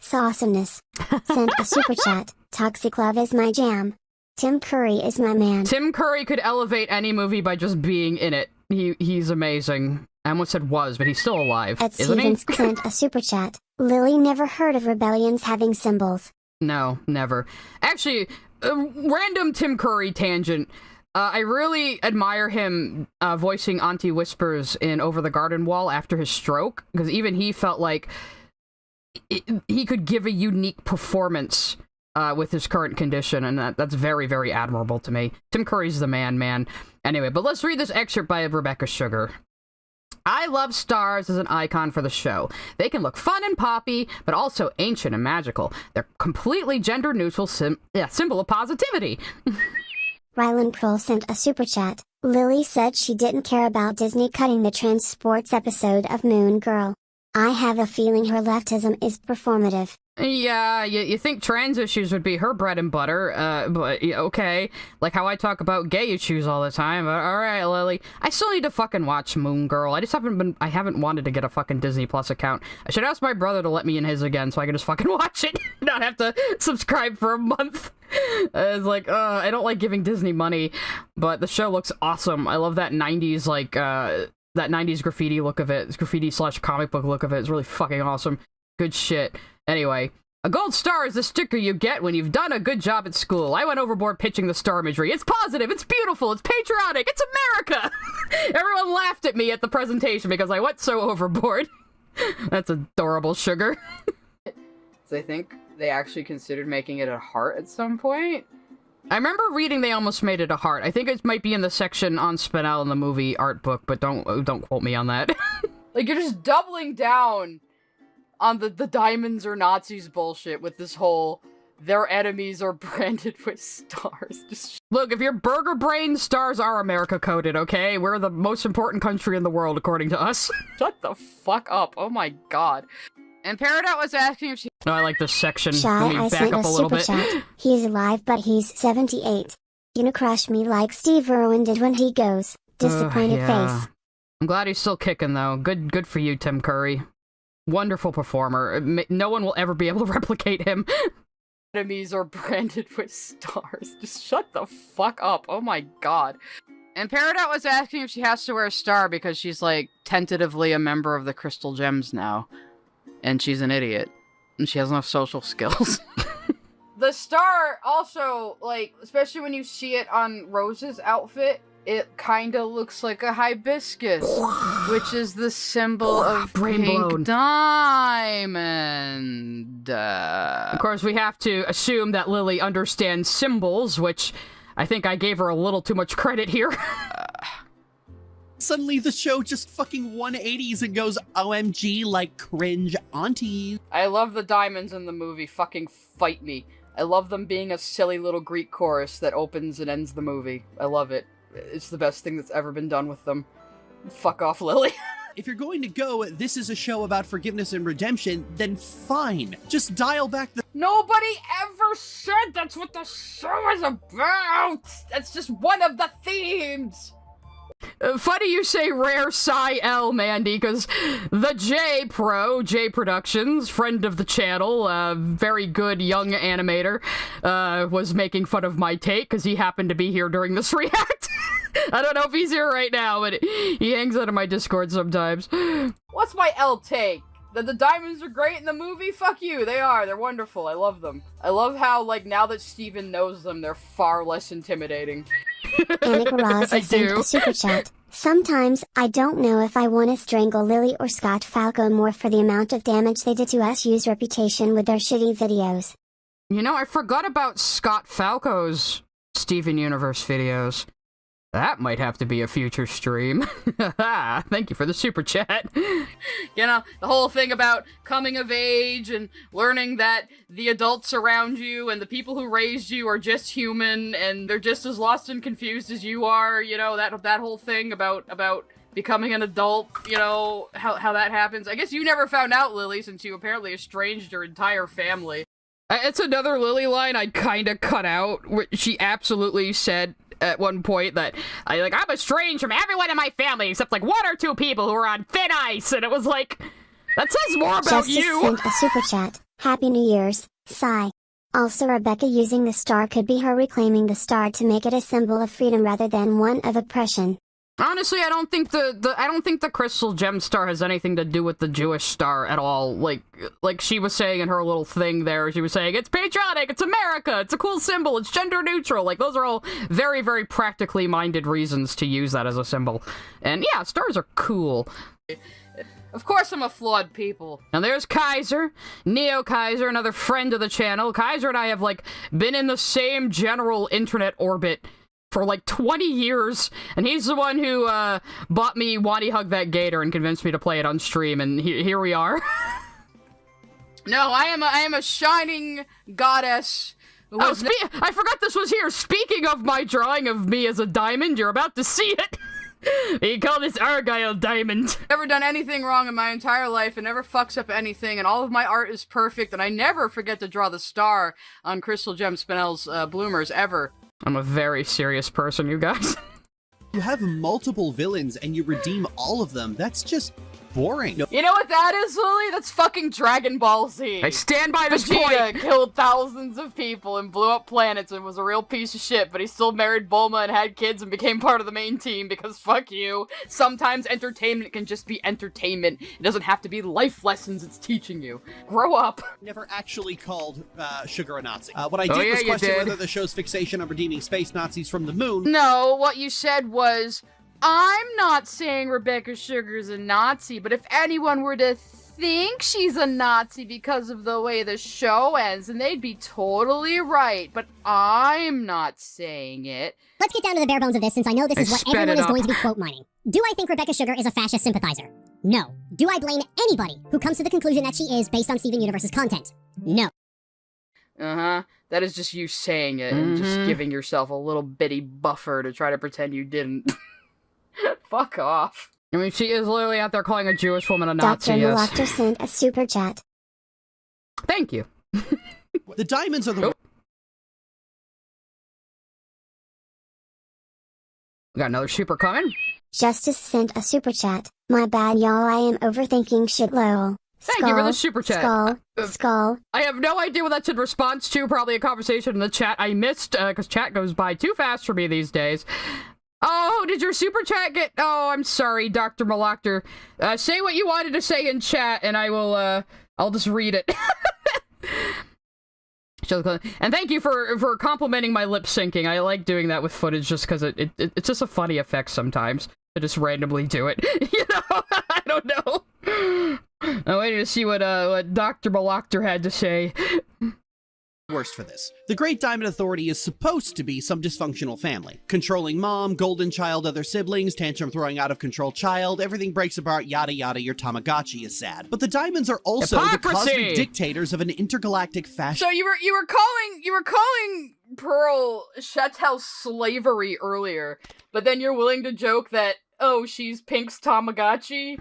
Speaker 1: Sawesomeness sent a super chat. Toxic Love is my jam. Tim Curry is my man.
Speaker 2: Tim Curry could elevate any movie by just being in it. He's amazing. I almost said was, but he's still alive, isn't he?
Speaker 1: Sent a super chat. Lily never heard of rebellions having symbols.
Speaker 2: No, never. Actually, random Tim Curry tangent. I really admire him voicing Auntie Whispers in Over the Garden Wall after his stroke, because even he felt like he could give a unique performance with his current condition, and that's very, very admirable to me. Tim Curry's the man. Anyway, but let's read this excerpt by Rebecca Sugar. I love stars as an icon for the show. They can look fun and poppy, but also ancient and magical. They're completely gender-neutral symbol of positivity.
Speaker 1: Rylan Prohl sent a super chat. Lily said she didn't care about Disney cutting the trans sports episode of Moon Girl. I have a feeling her leftism is performative.
Speaker 2: Yeah, you think trans issues would be her bread and butter, but okay. Like how I talk about gay issues all the time, but alright, Lily. I still need to fucking watch Moon Girl. I haven't wanted to get a fucking Disney Plus account. I should ask my brother to let me in his again so I can just fucking watch it, not have to subscribe for a month. It's like, I don't like giving Disney money, but the show looks awesome. I love that 90s, like, that 90s graffiti look of it, graffiti/comic book look of it. It's really fucking awesome. Good shit. Anyway, a gold star is the sticker you get when you've done a good job at school. I went overboard pitching the star imagery. It's positive, it's beautiful, it's patriotic, it's America! Everyone laughed at me at the presentation because I went so overboard. That's adorable, Sugar. So I think they actually considered making it a heart at some point? I remember reading they almost made it a heart. I think it might be in the section on Spinell in the movie art book, but don't quote me on that.
Speaker 7: Like, you're just doubling down on the diamonds or Nazis bullshit with this whole their enemies are branded with stars. Just
Speaker 2: look, if you're burger brain, stars are America coded, okay? We're the most important country in the world, according to us.
Speaker 7: Shut the fuck up. Oh my god. And Peridot was asking if she—
Speaker 2: Oh, I like this section.
Speaker 1: Shy,
Speaker 2: Let me
Speaker 1: I
Speaker 2: back
Speaker 1: sent
Speaker 2: up
Speaker 1: a
Speaker 2: a little
Speaker 1: super
Speaker 2: bit.
Speaker 1: chat. He's alive, but he's 78. Gonna crush me like Steve Irwin did when he goes. Disappointed
Speaker 2: Yeah.
Speaker 1: face.
Speaker 2: I'm glad he's still kicking, though. Good for you, Tim Curry. Wonderful performer. No one will ever be able to replicate him.
Speaker 7: enemies are branded with stars. Just shut the fuck up. Oh my god. And Peridot was asking if she has to wear a star because she's, like, tentatively a member of the Crystal Gems now. And she's an idiot. And she has enough social skills. The star also, like, especially when you see it on Rose's outfit, it kinda looks like a hibiscus, which is the symbol of pink diamond.
Speaker 2: Of course, we have to assume that Lily understands symbols, which I think I gave her a little too much credit here.
Speaker 6: Suddenly the show just fucking 180s and goes OMG like cringe aunties.
Speaker 7: I love the diamonds in the movie. Fucking fight me. I love them being a silly little Greek chorus that opens and ends the movie. I love it. It's the best thing that's ever been done with them. Fuck off, Lily.
Speaker 6: If you're going to go, this is a show about forgiveness and redemption, then fine. Just dial back the—
Speaker 7: Nobody ever said that's what the show is about! That's just one of the themes!
Speaker 2: Funny you say rare Psy L, Mandy, because the J Productions, friend of the channel, very good young animator, was making fun of my take because he happened to be here during this react. I don't know if he's here right now, but he hangs out in my Discord sometimes.
Speaker 7: What's my L take? That the diamonds are great in the movie? Fuck you, they are. They're wonderful. I love them. I love how, like, now that Steven knows them, they're far less intimidating.
Speaker 1: Annika Ross has sent a super chat. Sometimes, I don't know if I want to strangle Lily or Scott Falco more for the amount of damage they did to SU's reputation with their shitty videos.
Speaker 2: You know, I forgot about Scott Falco's Steven Universe videos. That might have to be a future stream. Thank you for the super chat.
Speaker 7: You know, the whole thing about coming of age and learning that the adults around you and the people who raised you are just human and they're just as lost and confused as you are, you know, that whole thing about becoming an adult, you know, how that happens. I guess you never found out, Lily, since you apparently estranged your entire family.
Speaker 2: It's another Lily line I kinda cut out. She absolutely said at one point that I'm estranged from everyone in my family except like one or two people who are on thin ice, and it was like, that says more about
Speaker 1: Justice
Speaker 2: you.
Speaker 1: sent a super chat. Happy New Year's, sigh. Also, Rebecca using the star could be her reclaiming the star to make it a symbol of freedom rather than one of oppression.
Speaker 2: Honestly, I don't think the crystal gem star has anything to do with the Jewish star at all. Like she was saying in her little thing there, she was saying it's patriotic, it's America, it's a cool symbol, it's gender neutral. Like those are all very, very practically minded reasons to use that as a symbol. And yeah, stars are cool.
Speaker 7: Of course I'm a flawed people.
Speaker 2: Now there's Kaiser, Neo Kaiser, another friend of the channel. Kaiser and I have like been in the same general internet orbit for like 20 years, and he's the one who bought me Wanty Hug That Gator and convinced me to play it on stream, and here we are.
Speaker 7: No, I am a shining goddess.
Speaker 2: Oh, I forgot this was here. Speaking of my drawing of me as a diamond, you're about to see it. He called this Argyle diamond.
Speaker 7: Never done anything wrong in my entire life, and never fucks up anything, and all of my art is perfect, and I never forget to draw the star on Crystal Gem Spinel's bloomers, ever.
Speaker 2: I'm a very serious person, you guys.
Speaker 6: You have multiple villains and you redeem all of them. That's just boring.
Speaker 7: You know what that is, Lily? That's fucking Dragon Ball Z.
Speaker 2: I stand by this
Speaker 7: Vegeta
Speaker 2: point.
Speaker 7: killed thousands of people and blew up planets and was a real piece of shit, but he still married Bulma and had kids and became part of the main team because fuck you. Sometimes entertainment can just be entertainment. It doesn't have to be life lessons it's teaching you. Grow up.
Speaker 6: Never actually called Sugar a Nazi. What I did was question whether the show's fixation on redeeming space Nazis from the moon.
Speaker 7: No, what you said was, I'm not saying Rebecca Sugar's a Nazi, but if anyone were to think she's a Nazi because of the way the show ends, then they'd be totally right, but I'm not saying it.
Speaker 12: Let's get down to the bare bones of this, since I know this is what everyone is going to be quote mining. Do I think Rebecca Sugar is a fascist sympathizer? No. Do I blame anybody who comes to the conclusion that she is based on Steven Universe's content? No.
Speaker 7: Uh-huh. That is just you saying it and just giving yourself a little bitty buffer to try to pretend you didn't. Fuck off.
Speaker 2: I mean, she is literally out there calling a Jewish woman a Nazi,
Speaker 1: Dr. Malactor sent a super chat.
Speaker 2: Thank you.
Speaker 6: The diamonds are the...
Speaker 2: We got another super coming.
Speaker 1: Justice sent a super chat. My bad, y'all, I am overthinking shit, lol.
Speaker 2: Thank you for the super chat.
Speaker 1: Skull.
Speaker 2: I have no idea what that's in response to. Probably a conversation in the chat I missed, because chat goes by too fast for me these days. Oh, did your super chat get... Oh, I'm sorry, Dr. Malactor. Say what you wanted to say in chat, and I will, I'll just read it. And thank you for complimenting my lip syncing. I like doing that with footage just because it's just a funny effect sometimes to just randomly do it. You know? I don't know. I'm waiting to see what Dr. Malactor had to say.
Speaker 6: Worst for this. The Great Diamond Authority is supposed to be some dysfunctional family. Controlling mom, golden child, other siblings, tantrum throwing out of control child, everything breaks apart, yada yada, your Tamagotchi is sad. But the diamonds are also the cosmic dictators of an intergalactic fashion.
Speaker 7: So you were calling Pearl chattel slavery earlier, but then you're willing to joke that, oh, she's Pink's Tamagotchi?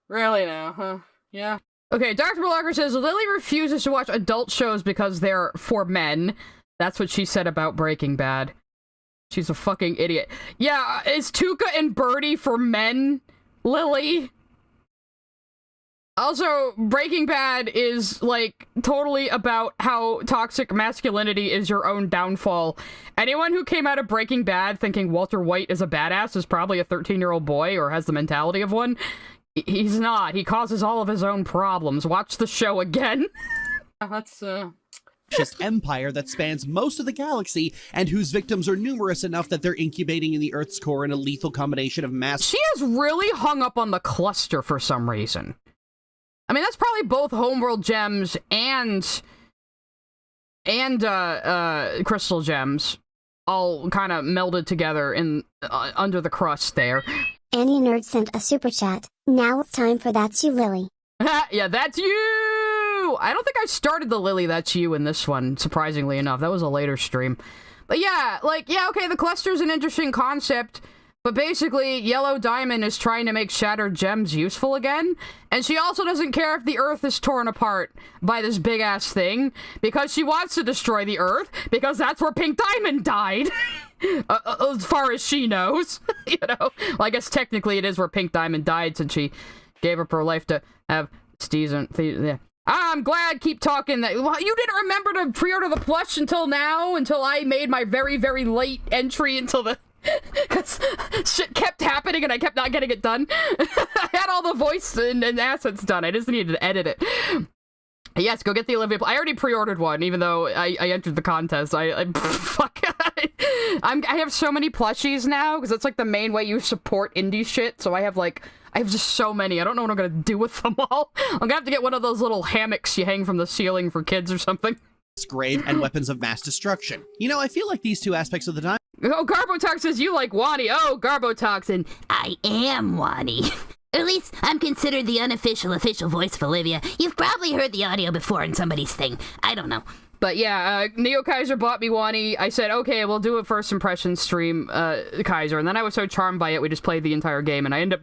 Speaker 7: Really now, huh? Yeah.
Speaker 2: Okay, Dr. Malactor says, Lily refuses to watch adult shows because they're for men. That's what she said about Breaking Bad. She's a fucking idiot. Yeah, is Tuca and Birdie for men, Lily? Also, Breaking Bad is, like, totally about how toxic masculinity is your own downfall. Anyone who came out of Breaking Bad thinking Walter White is a badass is probably a 13-year-old boy or has the mentality of one. He's not. He causes all of his own problems. Watch the show again.
Speaker 7: That's,
Speaker 6: Just empire that spans most of the galaxy and whose victims are numerous enough that they're incubating in the Earth's core in a lethal combination of mass...
Speaker 2: She is really hung up on the cluster for some reason. I mean, that's probably both Homeworld gems and crystal gems all kind of melded together in under the crust there.
Speaker 1: Annie Nerd sent a super chat. Now it's time for That's You, Lily.
Speaker 2: Yeah, that's you! I don't think I started the Lily That's You in this one, surprisingly enough. That was a later stream. But yeah, like, yeah, okay, the cluster's an interesting concept, but basically, Yellow Diamond is trying to make shattered gems useful again, and she also doesn't care if the Earth is torn apart by this big-ass thing, because she wants to destroy the Earth, because that's where Pink Diamond died! As far as she knows, you know? Well, I guess technically it is where Pink Diamond died, since she gave up her life to have yeah. I'm glad, keep talking. That well, you didn't remember to pre-order the plush until now, until I made my very, very late entry until the... Shit kept happening and I kept not getting it done. I had all the voice and assets done. I just needed to edit it. Yes, go get the Olivia. I already pre-ordered one, even though I entered the contest. Fuck. I have so many plushies now because it's like the main way you support indie shit. So I have just so many. I don't know what I'm gonna do with them all. I'm gonna have to get one of those little hammocks you hang from the ceiling for kids or something.
Speaker 6: Grave and weapons of mass destruction. You know, I feel like these two aspects of the time.
Speaker 2: Oh, Garbotox says you like Wani. Oh, Garbotox, and
Speaker 13: I am Wani. Or at least I'm considered the unofficial official voice of Olivia. You've probably heard the audio before in somebody's thing. I don't know.
Speaker 2: But yeah, Neo Kaiser bought me Wani. I said, okay, we'll do a first impression stream, Kaiser. And then I was so charmed by it, we just played the entire game. And I end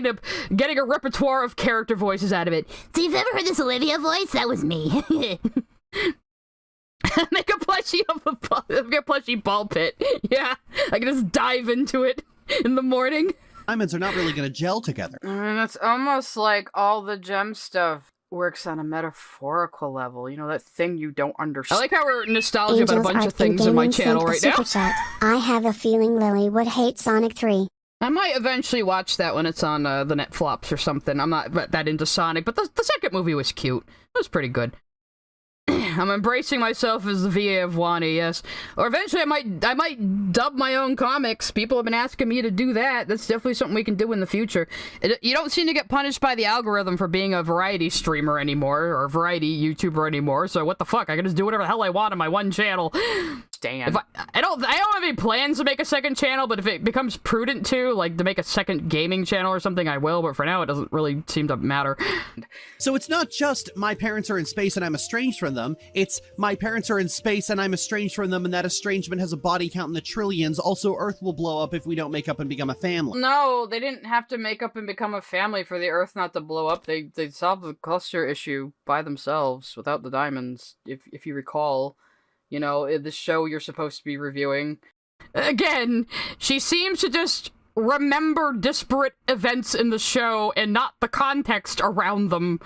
Speaker 2: up getting a repertoire of character voices out of it.
Speaker 13: So you've ever heard this Olivia voice? That was me.
Speaker 2: Make a plushie ball pit. Yeah, I can just dive into it in the morning.
Speaker 6: Diamonds are not really going to gel together.
Speaker 7: It's almost like all the gem stuff works on a metaphorical level. You know, that thing you don't understand.
Speaker 2: I like how we're nostalgia about a bunch of things in my channel right now.
Speaker 1: Chat. I have a feeling Lily would hate Sonic 3.
Speaker 2: I might eventually watch that when it's on the Netflix or something. I'm not that into Sonic, but the second movie was cute. It was pretty good. I'm embracing myself as the VA of Wani, yes. Or eventually I might dub my own comics. People have been asking me to do that. That's definitely something we can do in the future. You don't seem to get punished by the algorithm for being a variety streamer anymore, or a variety YouTuber anymore, so what the fuck? I can just do whatever the hell I want on my one channel.
Speaker 7: Damn.
Speaker 2: I don't have any plans to make a second channel, but if it becomes prudent to, like, to make a second gaming channel or something, I will, but for now it doesn't really seem to matter.
Speaker 6: So it's not just my parents are in space and I'm estranged from them, it's my parents are in space and I'm estranged from them, and that estrangement has a body count in the trillions. Also, Earth will blow up if we don't make up and become a family.
Speaker 7: No, they didn't have to make up and become a family for the Earth not to blow up. They solved the cluster issue by themselves without the diamonds, if you recall. You know, the show you're supposed to be reviewing. Again, she seems to just remember disparate events in the show and not the context around them.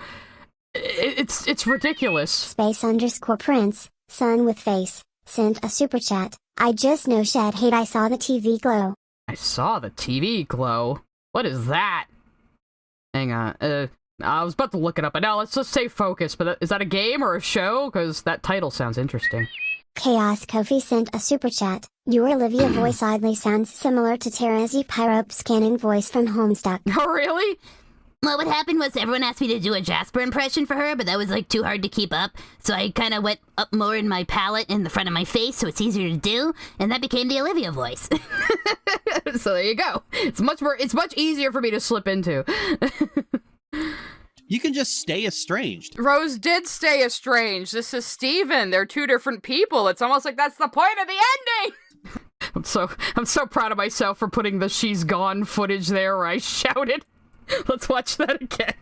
Speaker 7: It's ridiculous.
Speaker 1: Space_Prince, son with face, sent a super chat. I just know Shad hate I saw the TV glow.
Speaker 2: I saw the TV glow? What is that? Hang on, I was about to look it up, but now let's just stay focused. But is that a game or a show? Because that title sounds interesting.
Speaker 1: Chaos Kofi sent a super chat. Your Olivia voice oddly sounds similar to Tarazi Pyrope's canon voice from Homestuck.
Speaker 2: Oh, really?
Speaker 13: Well, what happened was everyone asked me to do a Jasper impression for her, but that was, like, too hard to keep up. So I kind of went up more in my palette in the front of my face, so it's easier to do, and that became the Olivia voice.
Speaker 2: So there you go. It's much easier for me to slip into.
Speaker 6: You can just stay estranged.
Speaker 7: Rose did stay estranged. This is Steven. They're two different people. It's almost like that's the point of the ending!
Speaker 2: I'm so proud of myself for putting the "she's gone" footage there where I shouted. Let's watch that again.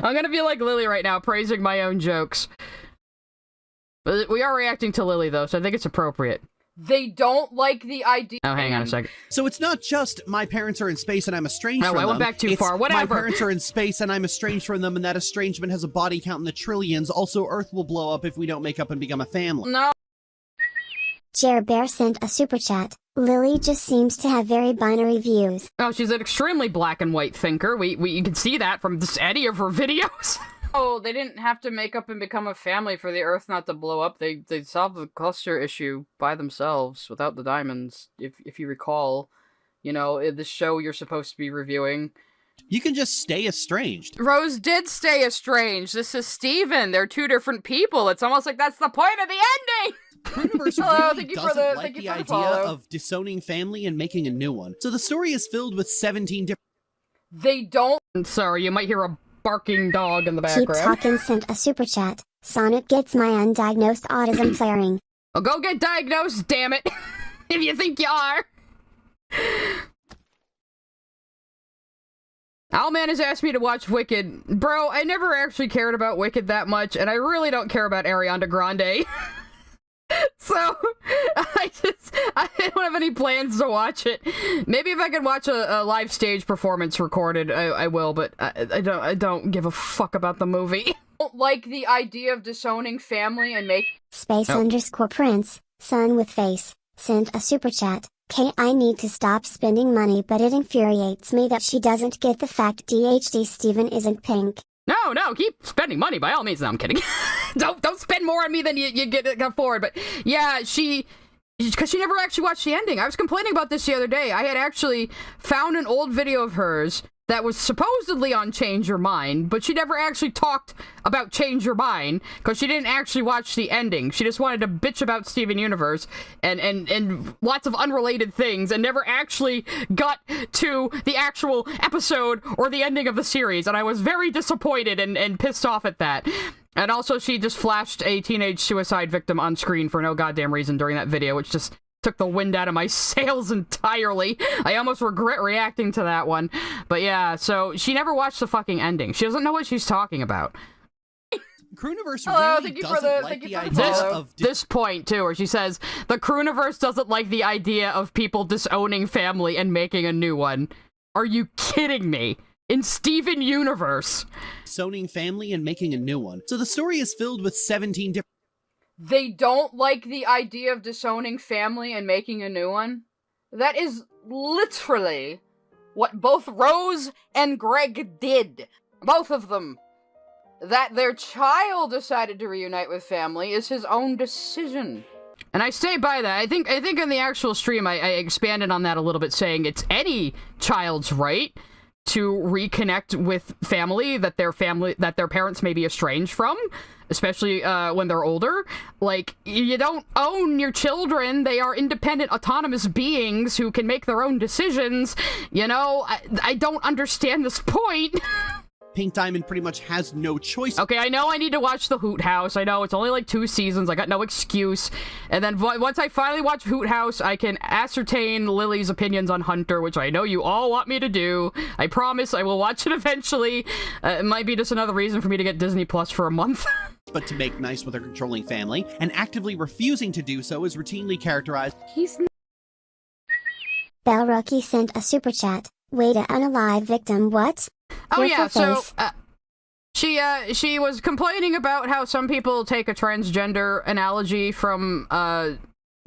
Speaker 2: I'm gonna be like Lily right now, praising my own jokes. But we are reacting to Lily, though, so I think it's appropriate.
Speaker 7: They don't like the idea.
Speaker 2: Oh, hang on a second.
Speaker 6: So it's not just my parents are in space and I'm estranged from them.
Speaker 2: I went back too far. Whatever.
Speaker 6: My parents are in space and I'm estranged from them, and that estrangement has a body count in the trillions. Also, Earth will blow up if we don't make up and become a family.
Speaker 7: No.
Speaker 1: Jer Bear sent a super chat. Lily just seems to have very binary views.
Speaker 2: Oh, she's an extremely black and white thinker. You can see that from any of her videos.
Speaker 7: Oh, they didn't have to make up and become a family for the Earth not to blow up. They solved the cluster issue by themselves without the diamonds, if you recall. You know, the show you're supposed to be reviewing.
Speaker 6: You can just stay estranged.
Speaker 7: Rose did stay estranged. This is Steven. They're two different people. It's almost like that's the point of the ending!
Speaker 6: Universe really doesn't like the idea of disowning family and making a new one. So the story is filled with 17 different...
Speaker 7: They don't...
Speaker 2: Sorry, you might hear a barking dog in the background.
Speaker 1: Keep Talking sent a super chat. Sonic gets my undiagnosed autism flaring.
Speaker 2: Well, go get diagnosed, damn it! If you think you are! Owlman has asked me to watch Wicked. Bro, I never actually cared about Wicked that much, and I really don't care about Ariana Grande. So, I don't have any plans to watch it. Maybe if I could watch a live stage performance recorded, I will, but I don't give a fuck about the movie.
Speaker 7: Don't like the idea of disowning family and make...
Speaker 1: Space_Prince, son with face, sent a super chat. "K, I need to stop spending money, but it infuriates me that she doesn't get the fact DHD Steven isn't pink."
Speaker 2: No, keep spending money by all means. No, I'm kidding. don't spend more on me than you get afford. But yeah, because she never actually watched the ending. I was complaining about this the other day. I had actually found an old video of hers that was supposedly on Change Your Mind, but she never actually talked about Change Your Mind because she didn't actually watch the ending. She just wanted to bitch about Steven Universe and lots of unrelated things and never actually got to the actual episode or the ending of the series, and I was very disappointed and pissed off at that. And also, she just flashed a teenage suicide victim on screen for no goddamn reason during that video, which just took the wind out of my sails entirely. I almost regret reacting to that one. But yeah, so she never watched the fucking ending. She doesn't know what she's talking about.
Speaker 6: Crooniverse really doesn't like the idea of...
Speaker 2: This point, too, where she says, the Crooniverse doesn't like the idea of people disowning family and making a new one. Are you kidding me? In Steven Universe.
Speaker 6: Disowning family and making a new one. So the story is filled with 17 different...
Speaker 7: They don't like the idea of disowning family and making a new one? That is literally what both Rose and Greg did. Both of them. That their child decided to reunite with family is his own decision.
Speaker 2: And I stay by that. I think in the actual stream I expanded on that a little bit, saying it's any child's right to reconnect with family that their parents may be estranged from, especially when they're older. Like, you don't own your children. They are independent, autonomous beings who can make their own decisions. You know, I don't understand this point.
Speaker 6: Pink Diamond pretty much has no choice.
Speaker 2: Okay, I know I need to watch the Hoot House. I know it's only like 2 seasons. I got no excuse. And then once I finally watch Hoot House, I can ascertain Lily's opinions on Hunter, which I know you all want me to do. I promise I will watch it eventually. It might be just another reason for me to get Disney Plus for a month.
Speaker 6: But to make nice with her controlling family, and actively refusing to do so is routinely characterized.
Speaker 1: Bell Rookie sent a super chat. Way to unalive victim, what?
Speaker 2: Oh yeah, so she was complaining about how some people take a transgender analogy from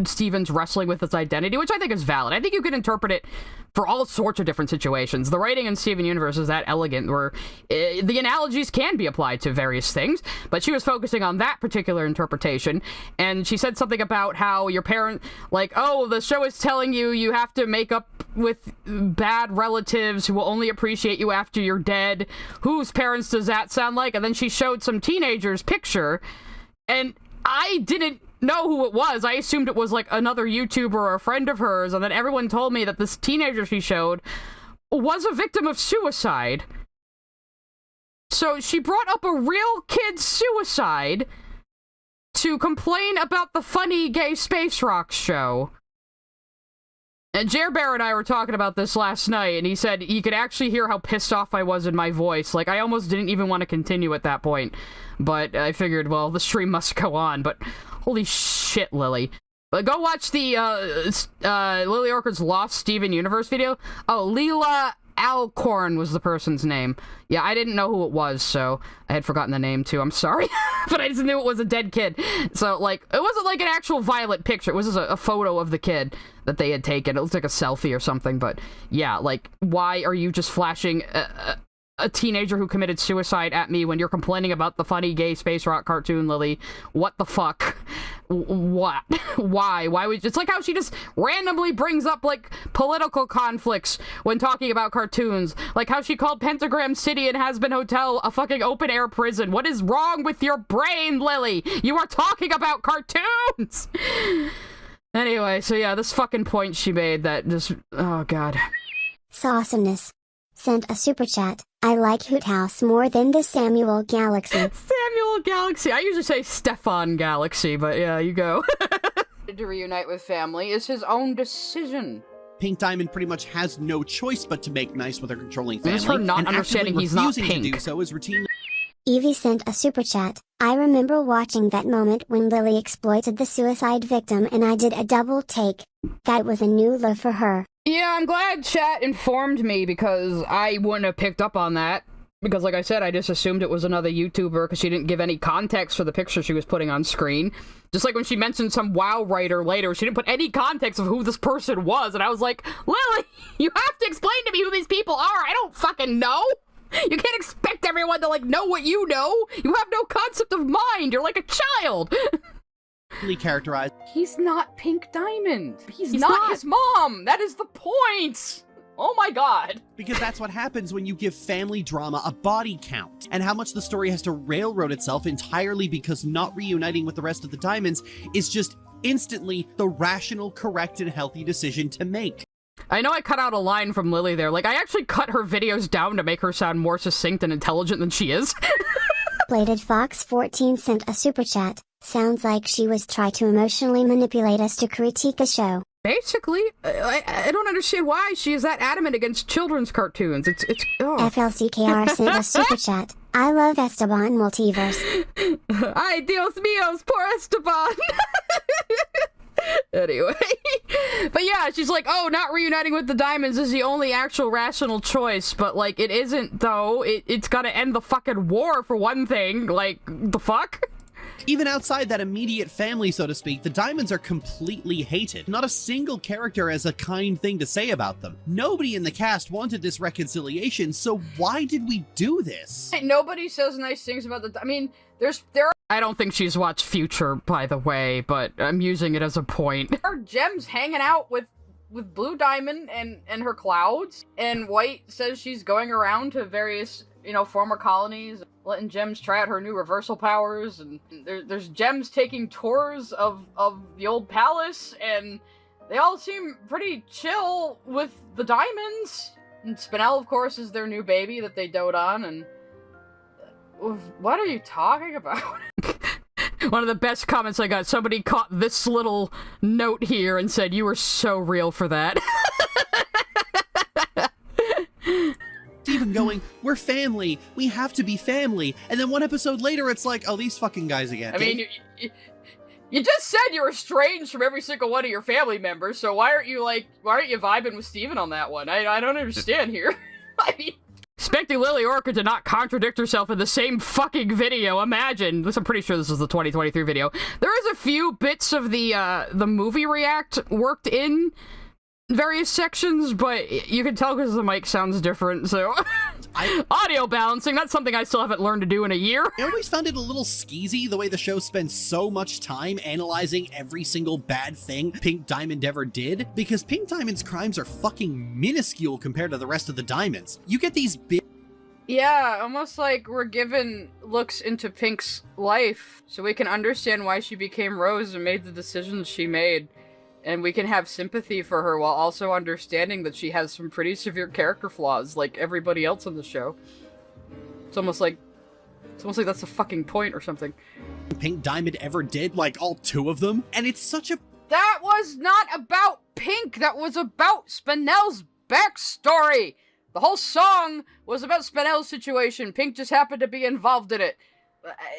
Speaker 2: Steven's wrestling with his identity, which I think is valid. I think you can interpret it for all sorts of different situations. The writing in Steven Universe is that elegant where the analogies can be applied to various things, but she was focusing on that particular interpretation, and she said something about how your parent, like, oh, the show is telling you you have to make up with bad relatives who will only appreciate you after you're dead. Whose parents does that sound like? And then she showed some teenager's picture, and I didn't know who it was. I assumed it was like another YouTuber or a friend of hers, and then everyone told me that this teenager she showed was a victim of suicide. So she brought up a real kid's suicide to complain about the funny gay space rock show. And Jer Bear and I were talking about this last night, and he said you could actually hear how pissed off I was in my voice. Like, I almost didn't even want to continue at that point. But I figured, well, the stream must go on. But holy shit, Lily. But go watch the Lily Orchard's Lost Steven Universe video. Oh, Leela Alcorn was the person's name. Yeah, I didn't know who it was, so I had forgotten the name too. I'm sorry. But I just knew it was a dead kid. So, like, it wasn't like an actual violet picture. It was just a photo of the kid that they had taken. It looked like a selfie or something, but yeah, like, why are you just flashing a teenager who committed suicide at me when you're complaining about the funny gay space rock cartoon, Lily? What the fuck? What? Why? Why would... It's like how she just randomly brings up, like, political conflicts when talking about cartoons. Like how she called Pentagram City and Has Been Hotel a fucking open-air prison. What is wrong with your brain, Lily? You are talking about cartoons! Anyway, so yeah, this fucking point she made that just... Oh, God.
Speaker 1: Sawesomeness sent a super chat. I like Hoot House more than the Samuel Galaxy.
Speaker 2: Samuel Galaxy. I usually say Stefan Galaxy, but yeah, you go.
Speaker 7: To reunite with family is his own decision.
Speaker 6: Pink Diamond pretty much has no choice but to make nice with her controlling family.
Speaker 2: Just her not understanding he's not pink.
Speaker 6: To do so is routinely...
Speaker 1: Evie sent a super chat. I remember watching that moment when Lily exploited the suicide victim and I did a double take. That was a new low for her.
Speaker 2: Yeah, I'm glad chat informed me because I wouldn't have picked up on that. Because like I said, I just assumed it was another YouTuber because she didn't give any context for the picture she was putting on screen. Just like when she mentioned some WoW writer later, she didn't put any context of who this person was, and I was like, Lily, you have to explain to me who these people are! I don't fucking know! You can't expect everyone to, like, know what you know! You have no concept of mind! You're like a child!
Speaker 6: Characterized.
Speaker 7: He's not Pink Diamond. He's not his mom! That is the point! Oh my god.
Speaker 6: Because that's what happens when you give family drama a body count, and how much the story has to railroad itself entirely because not reuniting with the rest of the Diamonds is just instantly the rational, correct, and healthy decision to make.
Speaker 2: I know I cut out a line from Lily there. Like, I actually cut her videos down to make her sound more succinct and intelligent than she is.
Speaker 1: Bladed Fox 14 sent a super chat. Sounds like she was trying to emotionally manipulate us to critique the show.
Speaker 2: Basically, I don't understand why she is that adamant against children's cartoons. It's oh.
Speaker 1: FLCKR sent a super chat. I love Esteban Multiverse.
Speaker 2: Ay, Dios míos, poor Esteban! Anyway, but yeah, she's like, oh, not reuniting with the Diamonds is the only actual rational choice, but like, it isn't though. It's gotta end the fucking war for one thing. Like, the fuck?
Speaker 6: Even outside that immediate family, so to speak, the Diamonds are completely hated. Not a single character has a kind thing to say about them. Nobody in the cast wanted this reconciliation, so why did we do this?
Speaker 7: Nobody says nice things about the... I mean, there are...
Speaker 2: I don't think she's watched Future, by the way, but I'm using it as a point.
Speaker 7: There are gems hanging out with Blue Diamond and her clouds, and White says she's going around to various, you know, former colonies, letting Gems try out her new reversal powers, and there's Gems taking tours of the old palace, and they all seem pretty chill with the Diamonds. And Spinel, of course, is their new baby that they dote on, and... What are you talking about?
Speaker 2: One of the best comments I got, somebody caught this little note here and said, you were so real for that.
Speaker 6: Even going, we're family, we have to be family, and then one episode later it's like, oh, these fucking guys again.
Speaker 7: I mean, you just said you were estranged from every single one of your family members, so why aren't you vibing with Steven on that one? I don't understand here. I mean...
Speaker 2: Expecting Lily Orca to not contradict herself in the same fucking video, imagine. I'm pretty sure this is the 2023 video. There is a few bits of the movie react worked in various sections, but you can tell because the mic sounds different, so... Audio balancing, that's something I still haven't learned to do in a year.
Speaker 6: I always found it a little skeezy the way the show spends so much time analyzing every single bad thing Pink Diamond ever did, because Pink Diamond's crimes are fucking minuscule compared to the rest of the Diamonds. You get these big...
Speaker 7: Yeah, almost like we're given looks into Pink's life, so we can understand why she became Rose and made the decisions she made. And we can have sympathy for her while also understanding that she has some pretty severe character flaws, like everybody else on the show. It's almost like that's the fucking point or something.
Speaker 6: Pink Diamond ever did, like all two of them, and it's such a...
Speaker 7: That was not about Pink, that was about Spinel's backstory! The whole song was about Spinel's situation, Pink just happened to be involved in it.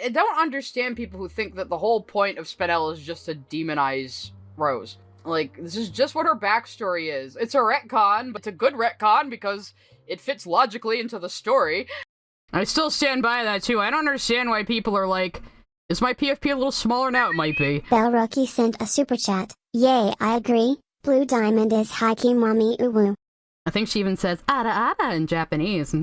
Speaker 7: I don't understand people who think that the whole point of Spinel is just to demonize Rose. Like, this is just what her backstory is. It's a retcon, but it's a good retcon because it fits logically into the story.
Speaker 2: I still stand by that, too. I don't understand why people are like, is my PFP a little smaller now? It might be.
Speaker 1: Bell Rookie sent a super chat. Yay, I agree. Blue Diamond is Haiki Mommy Uwu.
Speaker 2: I think she even says, ada ada in Japanese.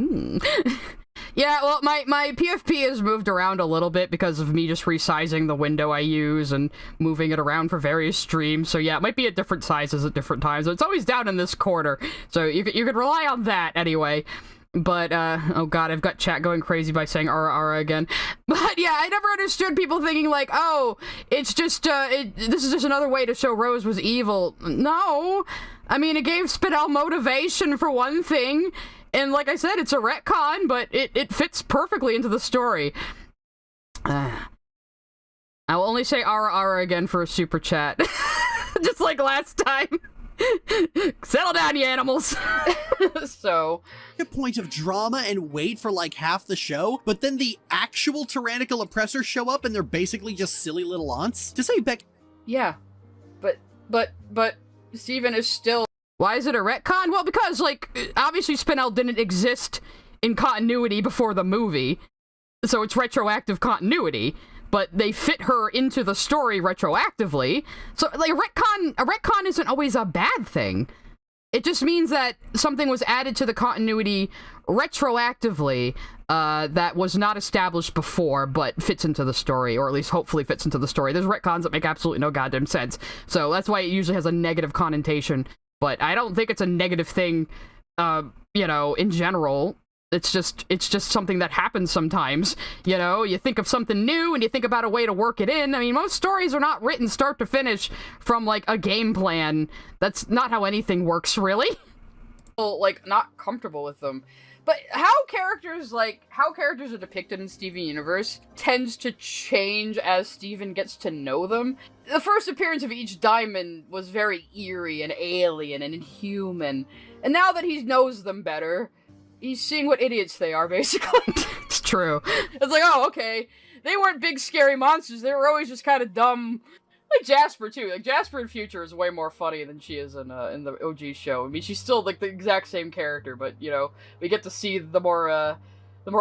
Speaker 2: Yeah, well, my PFP has moved around a little bit because of me just resizing the window I use and moving it around for various streams. So yeah, it might be at different sizes at different times. It's always down in this corner. So you could rely on that anyway. But, oh god, I've got chat going crazy by saying ara again. But yeah, I never understood people thinking like, oh, it's just, this is just another way to show Rose was evil. No! I mean, it gave Spinel motivation for one thing. And like I said, it's a retcon, but it fits perfectly into the story. I will only say ara again for a super chat. Just like last time. Settle down, you animals.
Speaker 7: So...
Speaker 6: A point of drama and wait for like half the show, but then the actual tyrannical oppressors show up and they're basically just silly little aunts? To say Beck...
Speaker 7: Yeah. But Steven is still...
Speaker 2: Why is it a retcon? Well, because, like, obviously Spinel didn't exist in continuity before the movie, so it's retroactive continuity, but they fit her into the story retroactively. So, like, a retcon isn't always a bad thing. It just means that something was added to the continuity retroactively that was not established before, but fits into the story, or at least hopefully fits into the story. There's retcons that make absolutely no goddamn sense, so that's why it usually has a negative connotation, but I don't think it's a negative thing, you know, in general. It's just something that happens sometimes, you know? You think of something new, and you think about a way to work it in. I mean, most stories are not written start to finish from, like, a game plan. That's not how anything works, really.
Speaker 7: Like, not comfortable with them. But how characters are depicted in Steven Universe tends to change as Steven gets to know them. The first appearance of each diamond was very eerie and alien and inhuman. And now that he knows them better, he's seeing what idiots they are, basically.
Speaker 2: It's true.
Speaker 7: It's like, oh, okay. They weren't big, scary monsters. They were always just kind of dumb. Like Jasper, too. Like, Jasper in Future is way more funny than she is in the OG show. I mean, she's still, like, the exact same character, but, you know, we get to see the more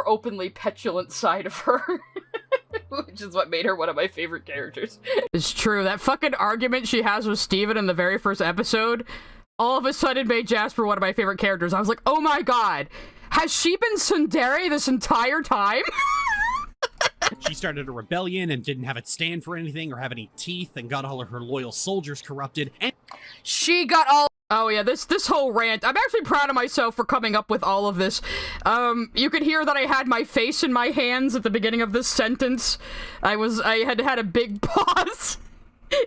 Speaker 7: openly petulant side of her. Which is what made her one of my favorite characters.
Speaker 2: It's true. That fucking argument she has with Steven in the very first episode all of a sudden made Jasper one of my favorite characters. I was like, oh my god, has she been tsundere this entire time?
Speaker 9: She started a rebellion and didn't have it stand for anything or have any teeth and got all of her loyal soldiers corrupted. And
Speaker 7: she got all...
Speaker 2: Oh yeah, this whole rant. I'm actually proud of myself for coming up with all of this. You could hear that I had my face in my hands at the beginning of this sentence. I had a big pause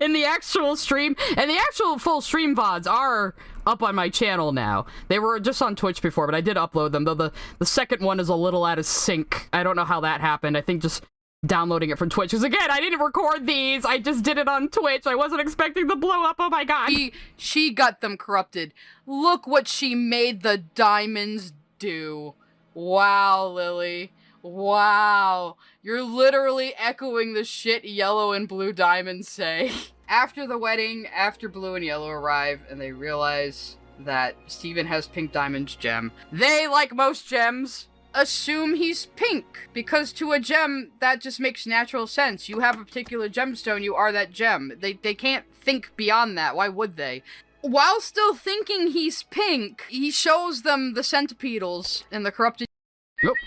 Speaker 2: in the actual stream, and the actual full stream VODs are up on my channel now. They were just on Twitch before, but I did upload them, though the second one is a little out of sync. I don't know how that happened. I think just downloading it from Twitch, because again, I didn't record these, I just did it on Twitch. I wasn't expecting the blow up, oh my god.
Speaker 7: She got them corrupted. Look what she made the diamonds do. Wow, Lily. Wow. You're literally echoing the shit Yellow and Blue Diamonds say. After the wedding, after Blue and Yellow arrive, and they realize that Steven has Pink Diamond's gem, they, like most gems, assume he's pink, because to a gem, that just makes natural sense. You have a particular gemstone, you are that gem. They can't think beyond that, why would they? While still thinking he's pink, he shows them the centipedals in the corrupted...
Speaker 2: Nope.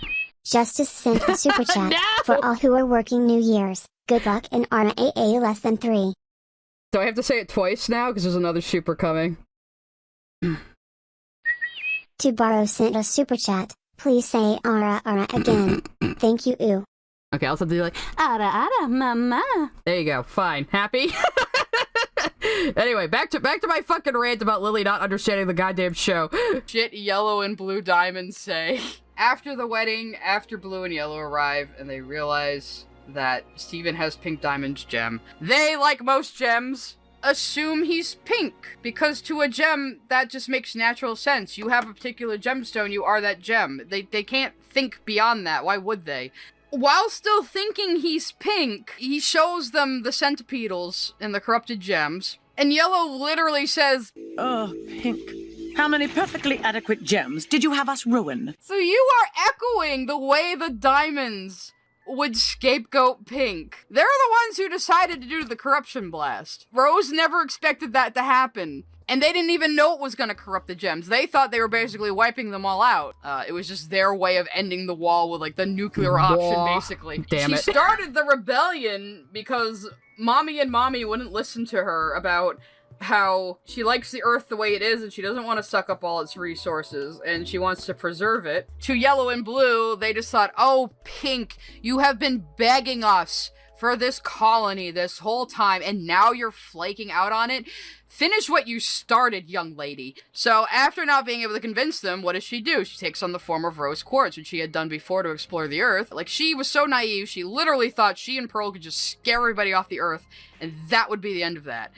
Speaker 1: Justice sent a super chat
Speaker 2: No!
Speaker 1: for all who are working New Year's. Good luck in ARMA AA less than 3.
Speaker 2: Do I have to say it twice now? Because there's another super coming.
Speaker 1: Tubaro sent a super chat. Please say ara ara again. Thank you, ooh.
Speaker 2: Okay, I'll also do like, ara ara mama. There you go, fine. Happy? Anyway, back to my fucking rant about Lily not understanding the goddamn show.
Speaker 7: Shit Yellow and Blue Diamonds say. After the wedding, after Blue and Yellow arrive, and they realize that Steven has Pink Diamond's gem, they, like most gems, assume he's pink, because to a gem, that just makes natural sense. You have a particular gemstone, you are that gem. They can't think beyond that, why would they? While still thinking he's pink, he shows them the centipedals in the corrupted gems, and Yellow literally says,
Speaker 14: "Oh, pink. How many perfectly adequate gems did you have us ruin?"
Speaker 7: So you are echoing the way the diamonds would scapegoat Pink. They're the ones who decided to do the corruption blast. Rose never expected that to happen. And they didn't even know it was going to corrupt the gems. They thought they were basically wiping them all out. It was just their way of ending the wall with, like, the nuclear option, basically.
Speaker 2: Damn it.
Speaker 7: She started the rebellion because Mommy and Mommy wouldn't listen to her about how she likes the Earth the way it is and she doesn't want to suck up all its resources and she wants to preserve it. To Yellow and Blue, they just thought, oh, Pink, you have been begging us for this colony this whole time and now you're flaking out on it? Finish what you started, young lady. So after not being able to convince them, what does she do? She takes on the form of Rose Quartz, which she had done before to explore the Earth. Like, she was so naive, she literally thought she and Pearl could just scare everybody off the Earth and that would be the end of that.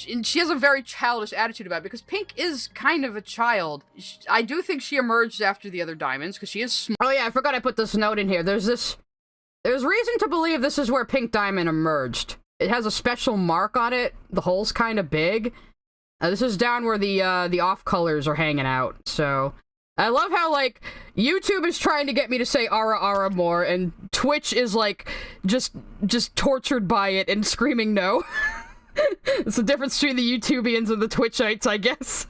Speaker 7: And she has a very childish attitude about it, because Pink is kind of a child. I do think she emerged after the other diamonds, because she is smart.
Speaker 2: Oh yeah, I forgot I put this note in here. There's reason to believe this is where Pink Diamond emerged. It has a special mark on it. The hole's kind of big. This is down where the off colors are hanging out, so I love how, like, YouTube is trying to get me to say ara ara more, and Twitch is, like, just tortured by it and screaming no. It's the difference between the YouTubians and the Twitchites, I guess.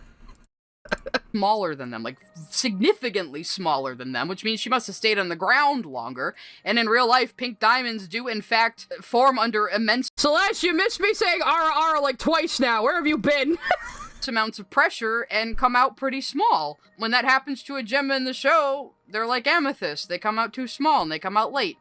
Speaker 2: Smaller than them, like, significantly smaller than them, which means she must have stayed on the ground longer, and in real life, pink diamonds do, in fact, form under immense— Celeste, you missed me saying ara ara, like, twice now. Where have you been? Amounts of pressure and come out pretty small. When that happens to a gem in the show, they're like amethyst. They come out too small and they come out late.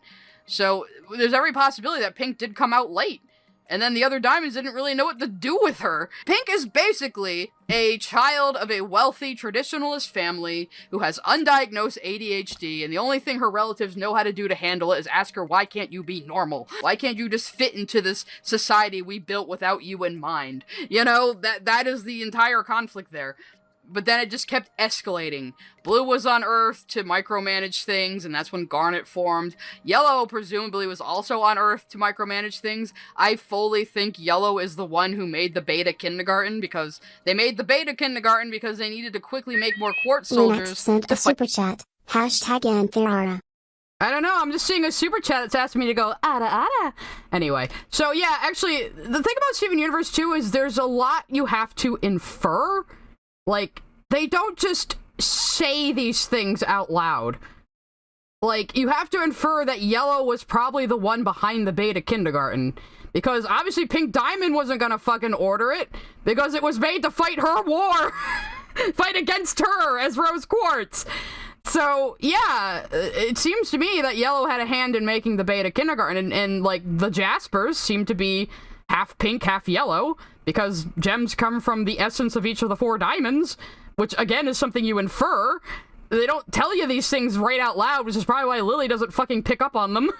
Speaker 2: So there's every possibility that Pink did come out late. And then the other diamonds didn't really know what to do with her. Pink is basically a child of a wealthy traditionalist family who has undiagnosed ADHD, and the only thing her relatives know how to do to handle it is ask her, why can't you be normal? Why can't you just fit into this society we built without you in mind? You know, that is the entire conflict there. But then it just kept escalating. Blue was on Earth to micromanage things, and that's when Garnet formed. Yellow, presumably, was also on Earth to micromanage things. I fully think Yellow is the one who made the beta kindergarten, because they made the beta kindergarten because they needed to quickly make more quartz soldiers.
Speaker 1: Next sent a super chat. Hashtag Antherara.
Speaker 2: I don't know, I'm just seeing a super chat that's asking me to go, ada ada. Anyway, so yeah, actually, the thing about Steven Universe 2 is there's a lot you have to infer. Like, they don't just say these things out loud. Like, you have to infer that Yellow was probably the one behind the beta kindergarten. Because obviously Pink Diamond wasn't gonna fucking order it, because it was made to fight her war! Fight against her as Rose Quartz! So, yeah, it seems to me that Yellow had a hand in making the beta kindergarten, and like, the Jaspers seem to be half pink, half yellow, because gems come from the essence of each of the 4 diamonds, which, again, is something you infer. They don't tell you these things right out loud, which is probably why Lily doesn't fucking pick up on them.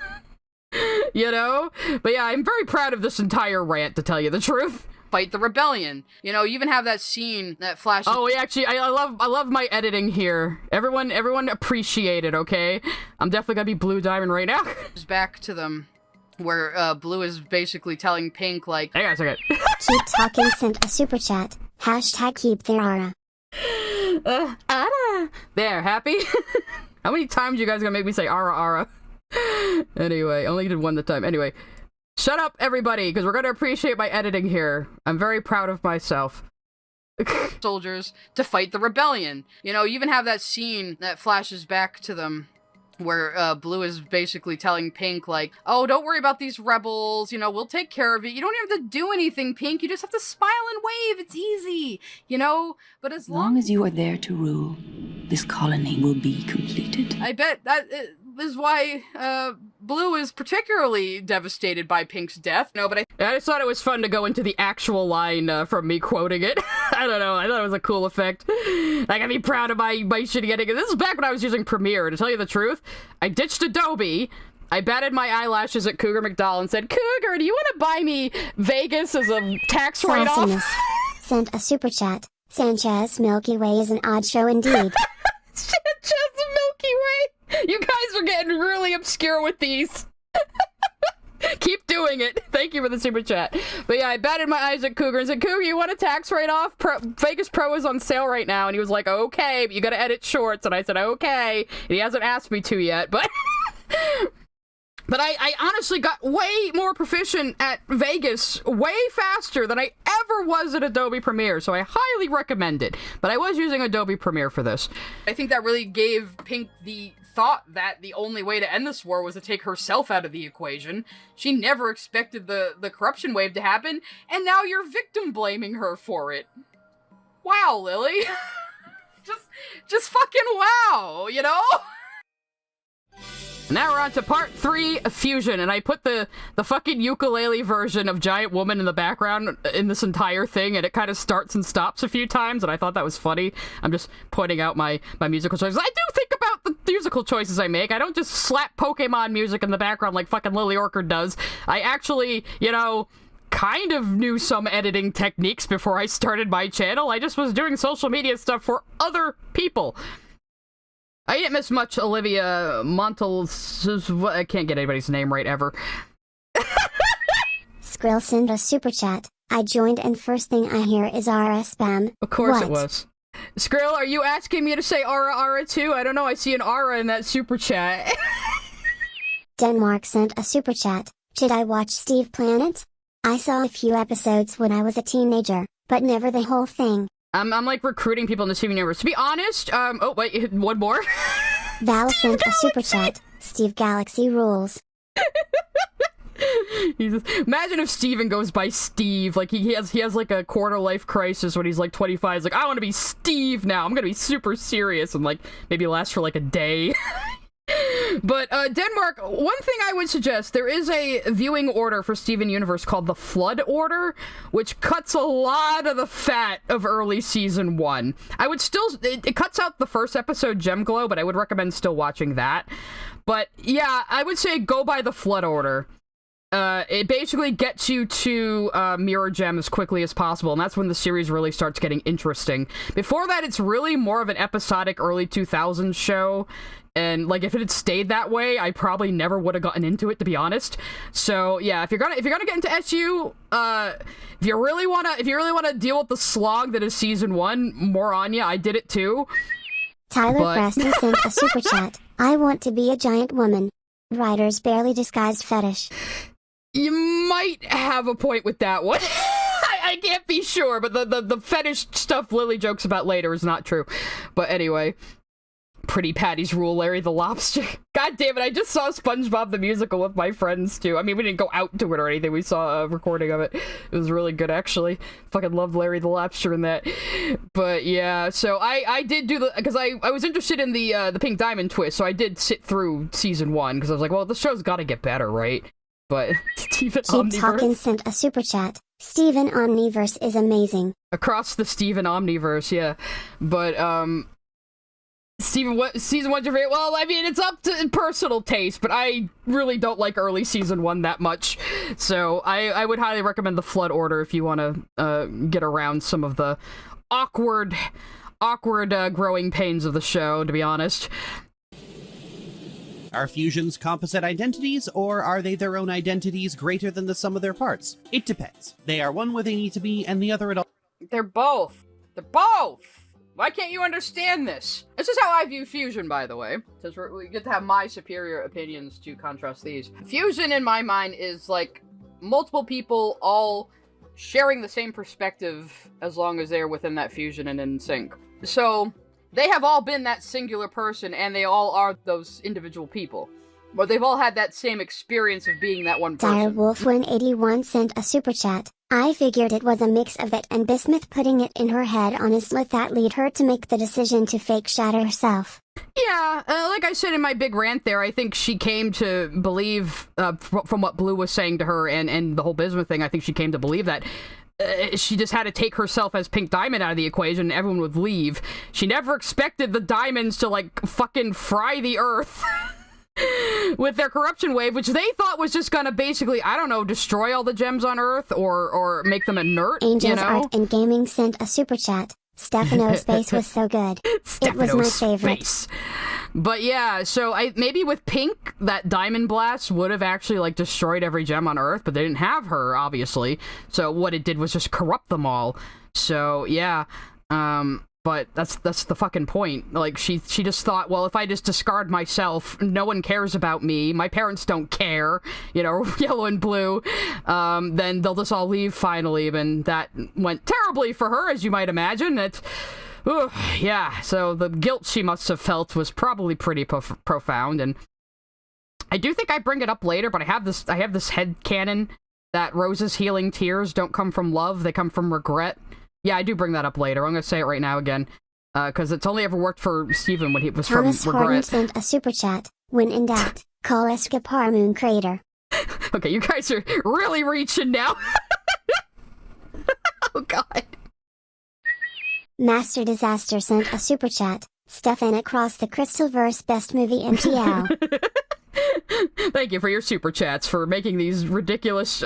Speaker 2: You know? But yeah, I'm very proud of this entire rant, to tell you the truth. Fight the rebellion. You know, you even have that scene that flashes— Oh, yeah, actually, I love my editing here. Everyone appreciate it, okay? I'm definitely gonna be Blue Diamond right now. Back to them. Where Blue is basically telling Pink, like, hang on a second.
Speaker 1: Keep Talking sent a super chat. Hashtag keep Therara.
Speaker 2: Ara. There, happy? How many times you guys gonna make me say ara ara? Anyway, only did one the time. Anyway, shut up, everybody, because we're gonna appreciate my editing here. I'm very proud of myself. Soldiers to fight the rebellion. You know, you even have that scene that flashes back to them. Where Blue is basically telling Pink, like, oh, don't worry about these rebels, you know, we'll take care of it. You don't even have to do anything, Pink. You just have to smile and wave. It's easy, you know? But as long
Speaker 15: as you are there to rule, this colony will be completed.
Speaker 2: I bet that is why Blue is particularly devastated by Pink's death. No, but I just thought it was fun to go into the actual line from me quoting it. I don't know, I thought it was a cool effect. I gotta be proud of my shitty editing. This is back when I was using Premiere. To tell you the truth, I ditched Adobe. I batted my eyelashes at Cougar McDowell and said, Cougar, do you want to buy me Vegas as a tax write-off?
Speaker 1: Sent a super chat. Sanchez Milky Way is an odd show indeed.
Speaker 2: Sanchez Milky Way! You guys are getting really obscure with these. Keep doing it. Thank you for the super chat. But yeah, I batted my eyes at Cougar and said, Cougar, you want a tax write-off? Vegas Pro is on sale right now. And he was like, okay, but you gotta edit shorts. And I said, okay. And he hasn't asked me to yet, but... But I honestly got way more proficient at Vegas way faster than I ever was at Adobe Premiere, so I highly recommend it. But I was using Adobe Premiere for this. I think that really gave Pink the thought that the only way to end this war was to take herself out of the equation. She never expected the corruption wave to happen, and now you're victim blaming her for it. Wow, Lily. just fucking wow, you know? Now we're on to part 3 of Fusion, and I put the fucking ukulele version of Giant Woman in the background in this entire thing, and it kind of starts and stops a few times, and I thought that was funny. I'm just pointing out my musical choices. I do think about the musical choices I make. I don't just slap Pokemon music in the background like fucking Lily Orchard does. I actually, you know, kind of knew some editing techniques before I started my channel. I just was doing social media stuff for other people. I didn't miss much Olivia Montel. I can't get anybody's name right ever.
Speaker 1: Skrill sent a super chat. I joined and first thing I hear is RS spam.
Speaker 2: Of course it was. Skrill, are you asking me to say Ara Ara too? I don't know, I see an Ara in that super chat.
Speaker 1: Denmark sent a super chat. Should I watch Steve Planet? I saw a few episodes when I was a teenager, but never the whole thing.
Speaker 2: I'm like recruiting people in the Steven universe. To be honest, oh wait, one more.
Speaker 1: Val sent a super chat. Steve Galaxy rules.
Speaker 2: Imagine if Steven goes by Steve, like he has like a quarter life crisis when he's like 25. He's like, I want to be Steve now. I'm gonna be super serious and like maybe last for like a day. But Denmark, one thing I would suggest, there is a viewing order for Steven Universe called the Flood Order, which cuts a lot of the fat of early season 1. I would still, it cuts out the first episode, Gem Glow, but I would recommend still watching that. But yeah, I would say go by the Flood Order. It basically gets you to Mirror Gem as quickly as possible, and that's when the series really starts getting interesting. Before that, it's really more of an episodic early 2000s show, and like if it had stayed that way, I probably never would have gotten into it, to be honest. So yeah, if you're gonna get into SU, if you really wanna deal with the slog that is season 1, more on ya. I did it too.
Speaker 1: Tyler Preston sent a super chat. I want to be a giant woman. Writer's barely disguised fetish.
Speaker 2: You might have a point with that one. I can't be sure, but the fetish stuff Lily jokes about later is not true. But anyway, Pretty Patty's Rule, Larry the Lobster. God damn it, I just saw SpongeBob the Musical with my friends too. I mean, we didn't go out to it or anything. We saw a recording of it. It was really good, actually. Fucking loved Larry the Lobster in that. But yeah, so I did do because I was interested in the Pink Diamond twist, so I did sit through season 1 because I was like, well, the show's got to get better, right? But Steven
Speaker 1: Keep Talking sent a super chat. Steven Omniverse is amazing.
Speaker 2: Across the Steven Omniverse, yeah. But Steven, what season 1's your favorite? Well, I mean, it's up to personal taste, but I really don't like early season 1 that much. So I would highly recommend the Flood Order if you want to get around some of the awkward growing pains of the show, to be honest.
Speaker 6: Are fusions composite identities, or are they their own identities greater than the sum of their parts? It depends. They are one where they need to be, and the other at all.
Speaker 7: They're both. They're both! Why can't you understand this? This is how I view fusion, by the way. Because we get to have my superior opinions to contrast these. Fusion, in my mind, is like multiple people all sharing the same perspective as long as they're within that fusion and in sync. So they have all been that singular person, and they all are those individual people. But they've all had that same experience of being that one person.
Speaker 1: Direwolf181 sent a super chat. I figured it was a mix of it and Bismuth putting it in her head honest let that lead her to make the decision to fake shatter herself.
Speaker 2: Yeah, like I said in my big rant there, I think she came to believe, from what Blue was saying to her and the whole Bismuth thing, I think she came to believe that she just had to take herself as Pink Diamond out of the equation and everyone would leave. She never expected the diamonds to, like, fucking fry the earth with their corruption wave, which they thought was just gonna basically, I don't know, destroy all the gems on Earth or make them inert,
Speaker 1: Angels
Speaker 2: you know?
Speaker 1: Art and Gaming sent a super chat. Stefano's face was so good. It was my favorite.
Speaker 2: Face. But yeah, so maybe with Pink, that Diamond Blast would have actually, like, destroyed every gem on Earth, but they didn't have her, obviously. So what it did was just corrupt them all. So, yeah, but that's the fucking point. Like, she just thought, well, if I just discard myself, no one cares about me, my parents don't care, you know, Yellow and Blue, then they'll just all leave finally, and that went terribly for her, as you might imagine. Yeah, so the guilt she must have felt was probably pretty profound, and I do think I bring it up later, but I have this headcanon that Rose's healing tears don't come from love, they come from regret. Yeah, I do bring that up later. I'm gonna say it right now again, because it's only ever worked for Steven when he was
Speaker 1: Thomas
Speaker 2: from regret.
Speaker 1: Harden sent a super chat. When in doubt, call Escapar Moon Crater.
Speaker 2: Okay, you guys are really reaching now. Oh god.
Speaker 1: Master Disaster sent a super chat. Stefan across the Crystalverse best movie MTL.
Speaker 2: Thank you for your super chats, for making these ridiculous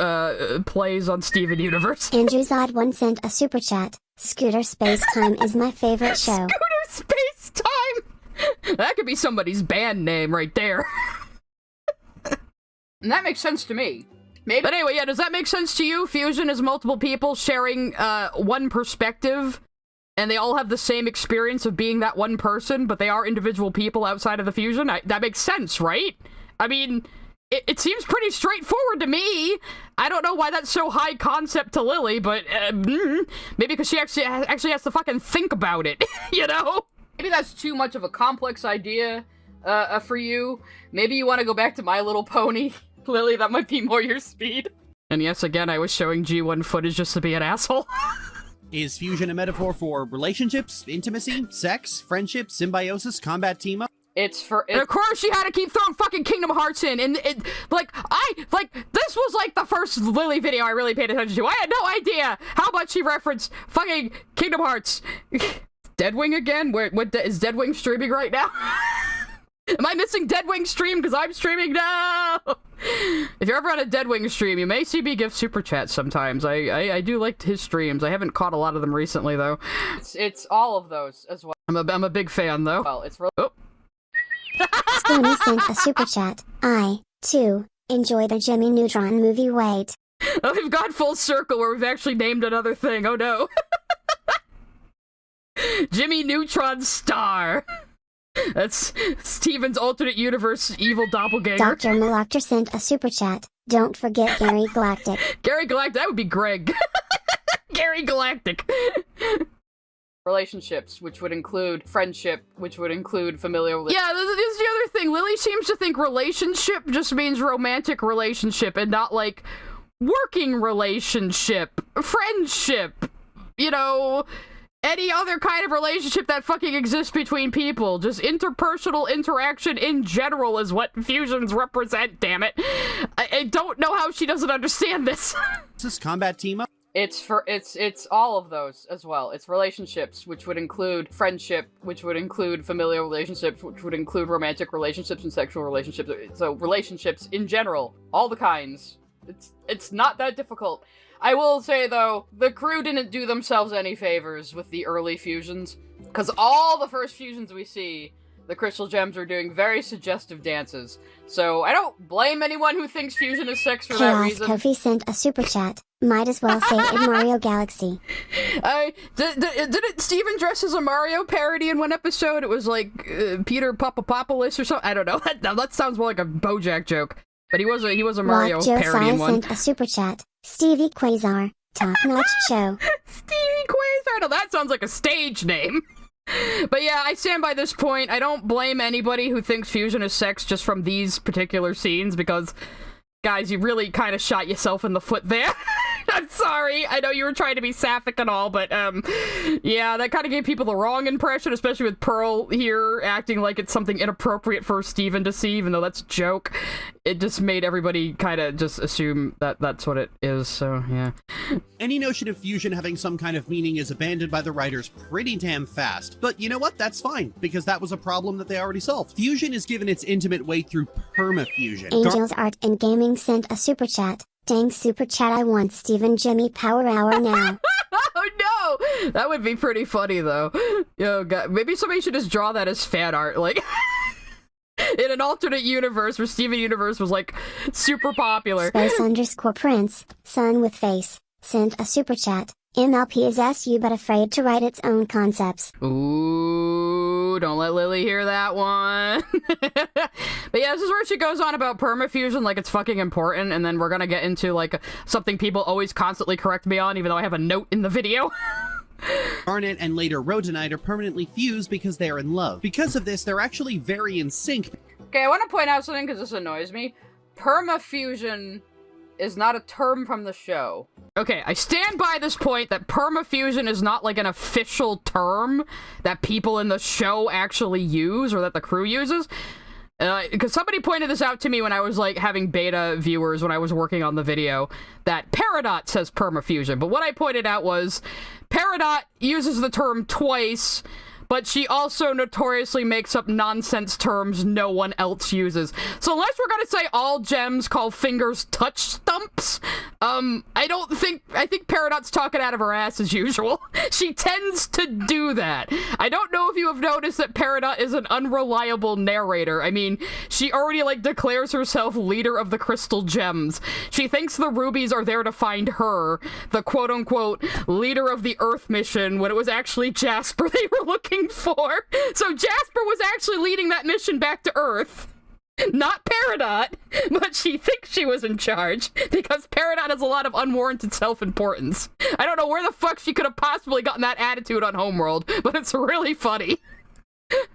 Speaker 2: plays on Steven Universe.
Speaker 1: Andrew Zod1 sent a super chat. Scooter Space Time is my favorite show.
Speaker 2: Scooter Space Time! That could be somebody's band name right there.
Speaker 7: And that makes sense to me. Maybe.
Speaker 2: But anyway, yeah, does that make sense to you? Fusion is multiple people sharing one perspective and they all have the same experience of being that one person, but they are individual people outside of the fusion. That makes sense, right? I mean, it seems pretty straightforward to me. I don't know why that's so high concept to Lily, but maybe because she actually has to fucking think about it, you know?
Speaker 7: Maybe that's too much of a complex idea for you. Maybe you want to go back to My Little Pony. Lily, that might be more your speed.
Speaker 2: And yes, again, I was showing G1 footage just to be an asshole.
Speaker 6: Is fusion a metaphor for relationships, intimacy, sex, friendship, symbiosis, combat team-up?
Speaker 2: And of course she had to keep throwing fucking Kingdom Hearts in, and this was like the first Lily video I really paid attention to. I had no idea how much she referenced fucking Kingdom Hearts. Deadwing again? Is Deadwing streaming right now? Am I missing Deadwing stream because I'm streaming now? If you're ever on a Deadwing stream, you may see me give super chats sometimes. I do like his streams. I haven't caught a lot of them recently though.
Speaker 7: It's all of those as well.
Speaker 2: I'm a big fan though.
Speaker 7: Well, it's real.
Speaker 2: Oh.
Speaker 1: Stoney sent a super chat. I, too, enjoy the Jimmy Neutron movie. Wait.
Speaker 2: Oh, we've gone full circle where we've actually named another thing. Oh no. Jimmy Neutron Star. That's Steven's alternate universe evil doppelganger.
Speaker 1: Dr. Malactor sent a super chat. Don't forget Gary Galactic.
Speaker 2: Gary Galactic, that would be Greg. Gary Galactic.
Speaker 7: Relationships, which would include friendship, which would include familial.
Speaker 2: Yeah, this is the other thing. Lily seems to think relationship just means romantic relationship and not like working relationship, friendship, you know, any other kind of relationship that fucking exists between people. Just interpersonal interaction in general is what fusions represent, damn it. I don't know how she doesn't understand this.
Speaker 6: Is this combat team-up?
Speaker 7: It's all of those as well. It's relationships, which would include friendship, which would include familial relationships, which would include romantic relationships and sexual relationships. So relationships in general, all the kinds. It's not that difficult. I will say though, the crew didn't do themselves any favors with the early fusions, because all the first fusions we see, the crystal gems are doing very suggestive dances. So I don't blame anyone who thinks fusion is sex for that
Speaker 1: Chaos
Speaker 7: reason.
Speaker 1: Kofi sent a super chat. Might as well say in Mario Galaxy.
Speaker 2: Didn't Steven dress as a Mario parody in one episode? It was like Peter Papapopoulos or something. I don't know. That sounds more like a BoJack joke. But he was a Mario parody in one.
Speaker 1: sent a super chat. Stevie Quasar. Top-notch show.
Speaker 2: Stevie Quasar. No, that sounds like a stage name. But yeah, I stand by this point. I don't blame anybody who thinks fusion is sex just from these particular scenes because, guys, you really kind of shot yourself in the foot there. I'm sorry. I know you were trying to be sapphic and all, but yeah, that kind of gave people the wrong impression, especially with Pearl here acting like it's something inappropriate for Steven to see, even though that's a joke. It just made everybody kind of just assume that that's what it is, so yeah.
Speaker 6: Any notion of fusion having some kind of meaning is abandoned by the writers pretty damn fast. But you know what? That's fine, because that was a problem that they already solved. Fusion is given its intimate way through permafusion.
Speaker 1: Angels Art and Gaming sent a super chat. Dang super chat, I want Steven Jimmy Power Hour now.
Speaker 2: Oh no! That would be pretty funny though. Yo, God, maybe somebody should just draw that as fan art, like in an alternate universe where Steven Universe was like super popular.
Speaker 1: Space_Prince, son with face, sent a super chat. MLP is SU but afraid to write its own concepts.
Speaker 2: Ooh, don't let Lily hear that one. But yeah, this is where she goes on about permafusion like it's fucking important, and then we're gonna get into like something people always constantly correct me on, even though I have a note in the video.
Speaker 6: Garnet and later Rhodonite are permanently fused because they are in love. Because of this, they're actually very in sync.
Speaker 7: Okay, I want to point out something because this annoys me. Permafusion is not a term from the show.
Speaker 2: Okay, I stand by this point that permafusion is not like an official term that people in the show actually use or that the crew uses. Because somebody pointed this out to me when I was like having beta viewers when I was working on the video, that Peridot says permafusion, but what I pointed out was Peridot uses the term twice, but she also notoriously makes up nonsense terms no one else uses. So unless we're gonna say all gems call fingers touch stumps, I think Peridot's talking out of her ass as usual. She tends to do that. I don't know if you have noticed that Peridot is an unreliable narrator. I mean, she already, like, declares herself leader of the crystal gems. She thinks the rubies are there to find her, the quote-unquote leader of the Earth mission, when it was actually Jasper they were looking for. So Jasper was actually leading that mission back to Earth. Not Peridot, but she thinks she was in charge, because Peridot has a lot of unwarranted self-importance. I don't know where the fuck she could have possibly gotten that attitude on Homeworld, but it's really funny.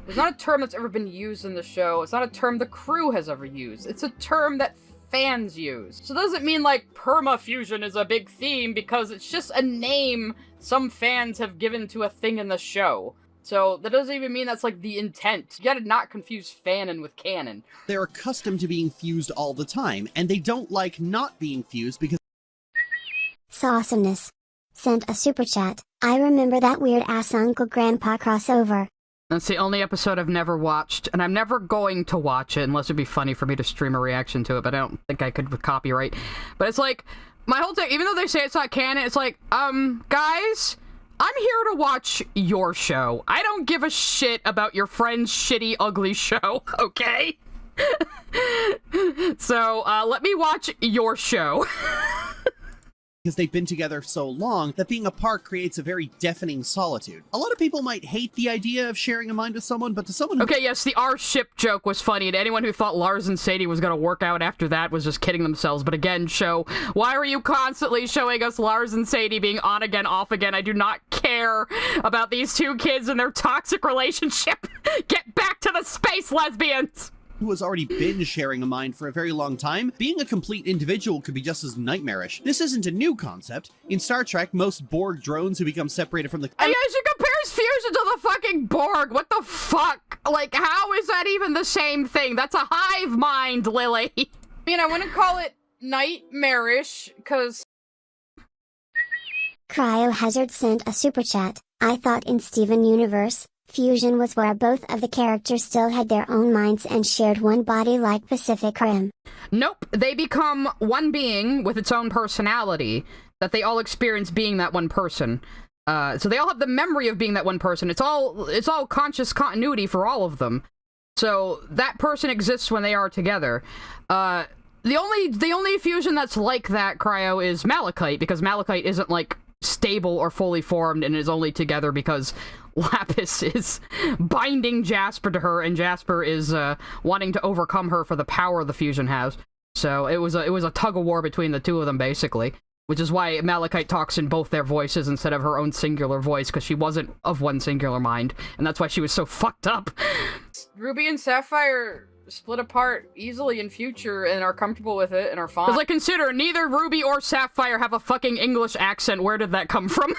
Speaker 7: It's not a term that's ever been used in the show. It's not a term the crew has ever used. It's a term that fans use. So it doesn't mean, like, permafusion is a big theme, because it's just a name some fans have given to a thing in the show. So that doesn't even mean that's, like, the intent. You gotta not confuse fanon with canon.
Speaker 6: They're accustomed to being fused all the time, and they don't like not being fused because...
Speaker 1: Sawesomeness. Sent a super chat. I remember that weird-ass Uncle Grandpa crossover.
Speaker 2: That's the only episode I've never watched, and I'm never going to watch it unless it'd be funny for me to stream a reaction to it, but I don't think I could with copyright. But it's like, my whole thing, even though they say it's not canon, it's like, guys, I'm here to watch your show. I don't give a shit about your friend's shitty, ugly show, okay? So, let me watch your show.
Speaker 6: Because they've been together so long that being apart creates a very deafening solitude. A lot of people might hate the idea of sharing a mind with someone, but to someone who...
Speaker 2: Okay, yes, the our ship joke was funny, and anyone who thought Lars and Sadie was gonna work out after that was just kidding themselves. But again, show, why are you constantly showing us Lars and Sadie being on again, off again? I do not care about these two kids and their toxic relationship. Get back to the space, lesbians!
Speaker 6: Who has already been sharing a mind for a very long time, being a complete individual could be just as nightmarish. This isn't a new concept. In Star Trek, most Borg drones who become separated from the...
Speaker 2: Yeah, she compares fusion to the fucking Borg. What the fuck? Like, how is that even the same thing? That's a hive mind, Lily.
Speaker 7: I mean, I wouldn't call it nightmarish, because...
Speaker 1: Cryohazard sent a super chat. I thought in Steven Universe, fusion was where both of the characters still had their own minds and shared one body like Pacific Rim.
Speaker 2: Nope, they become one being with its own personality that they all experience being that one person. So they all have the memory of being that one person. It's all conscious continuity for all of them. So that person exists when they are together. The only fusion that's like that, Cryo, is Malachite, because Malachite isn't, like, stable or fully formed and is only together because Lapis is binding Jasper to her, and Jasper is wanting to overcome her for the power the fusion has. So it was a tug of war between the two of them, basically, which is why Malachite talks in both their voices instead of her own singular voice, because she wasn't of one singular mind, and that's why she was so fucked up.
Speaker 7: Ruby and Sapphire split apart easily in future and are comfortable with it and are fine.
Speaker 2: Because, like, consider, neither Ruby or Sapphire have a fucking English accent. Where did that come from?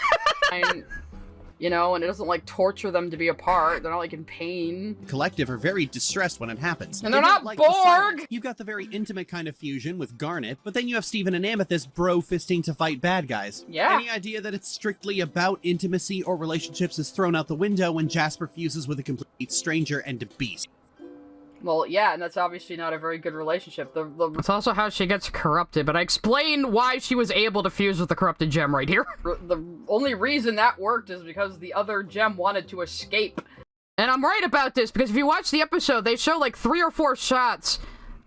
Speaker 7: You know, and it doesn't, like, torture them to be apart. They're not, like, in pain.
Speaker 6: Collective are very distressed when it happens.
Speaker 7: And they're not
Speaker 6: like
Speaker 7: Borg!
Speaker 6: You've got the very intimate kind of fusion with Garnet, but then you have Steven and Amethyst bro-fisting to fight bad guys.
Speaker 7: Yeah.
Speaker 6: Any idea that it's strictly about intimacy or relationships is thrown out the window when Jasper fuses with a complete stranger and a beast.
Speaker 7: Well, yeah, and that's obviously not a very good relationship.
Speaker 2: It's also how she gets corrupted, but I explained why she was able to fuse with the corrupted gem right here.
Speaker 7: The only reason that worked is because the other gem wanted to escape.
Speaker 2: And I'm right about this, because if you watch the episode, they show like 3 or 4 shots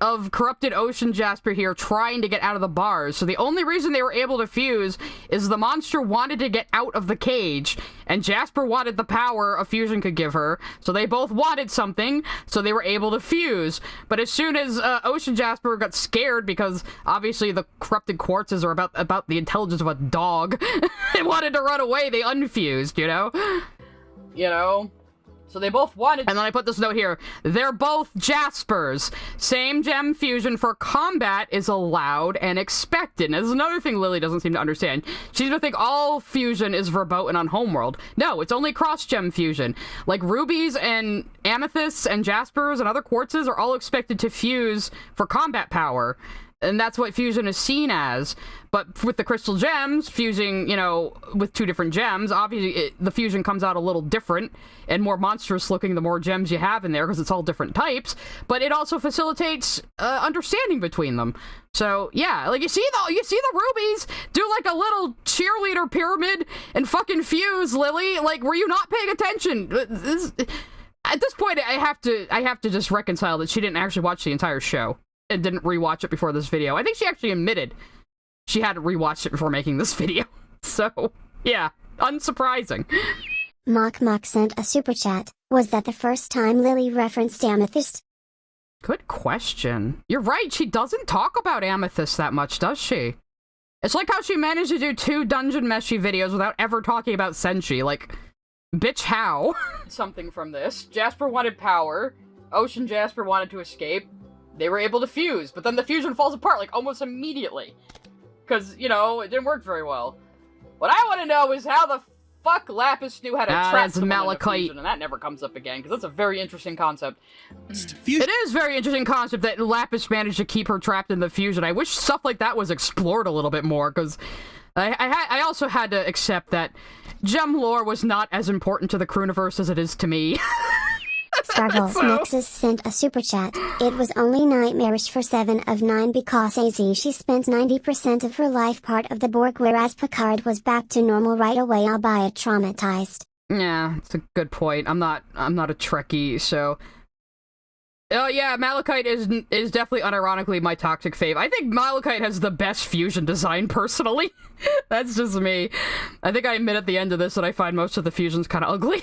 Speaker 2: of corrupted Ocean Jasper here trying to get out of the bars. So the only reason they were able to fuse is the monster wanted to get out of the cage, and Jasper wanted the power a fusion could give her. So they both wanted something, so they were able to fuse. But as soon as Ocean Jasper got scared, because obviously the corrupted quartzes are about the intelligence of a dog, and wanted to run away, they unfused, you know?
Speaker 7: You know? So they both wanted...
Speaker 2: And then I put this note here. They're both Jaspers. Same gem fusion for combat is allowed and expected. And this is another thing Lily doesn't seem to understand. She's gonna think all fusion is verboten on Homeworld. No, it's only cross-gem fusion. Like, rubies and amethysts and jaspers and other quartzes are all expected to fuse for combat power. and that's what fusion is seen as. But with the crystal gems, fusing, you know, with two different gems, obviously the fusion comes out a little different and more monstrous looking the more gems you have in there, because it's all different types, but it also facilitates understanding between them. So yeah, like you see the rubies do like a little cheerleader pyramid and fucking fuse, Lily. Like, were you not paying attention? At this point, I have to just reconcile that she didn't actually watch the entire show and didn't rewatch it before this video. I think she actually admitted she hadn't rewatched it before making this video. So, yeah, unsurprising.
Speaker 1: Mock sent a super chat. Was that the first time Lily referenced Amethyst?
Speaker 2: Good question. You're right, she doesn't talk about Amethyst that much, does she? It's like how she managed to do 2 Dungeon Meshi videos without ever talking about Senshi. Like, bitch, how?
Speaker 7: Something from this. Jasper wanted power. Ocean Jasper wanted to escape. They were able to fuse, but then the fusion falls apart, like, almost immediately. Because, you know, it didn't work very well. What I want to know is how the fuck Lapis knew how to trap someone in a fusion, and that never comes up again, because that's a very interesting concept.
Speaker 2: It is a very interesting concept that Lapis managed to keep her trapped in the fusion. I wish stuff like that was explored a little bit more, because I also had to accept that gem lore was not as important to the Crooniverse as it is to me.
Speaker 1: Stargirl Nexus sent a super chat. It was only nightmarish for 7 of 9 because AZ she spent 90% of her life part of the Borg, whereas Picard was back to normal right away, albeit traumatized.
Speaker 2: Yeah, it's a good point. I'm not a Trekkie, so... Oh yeah, Malachite is definitely unironically my toxic fave. I think Malachite has the best fusion design, personally. That's just me. I think I admit at the end of this that I find most of the fusions kind of ugly.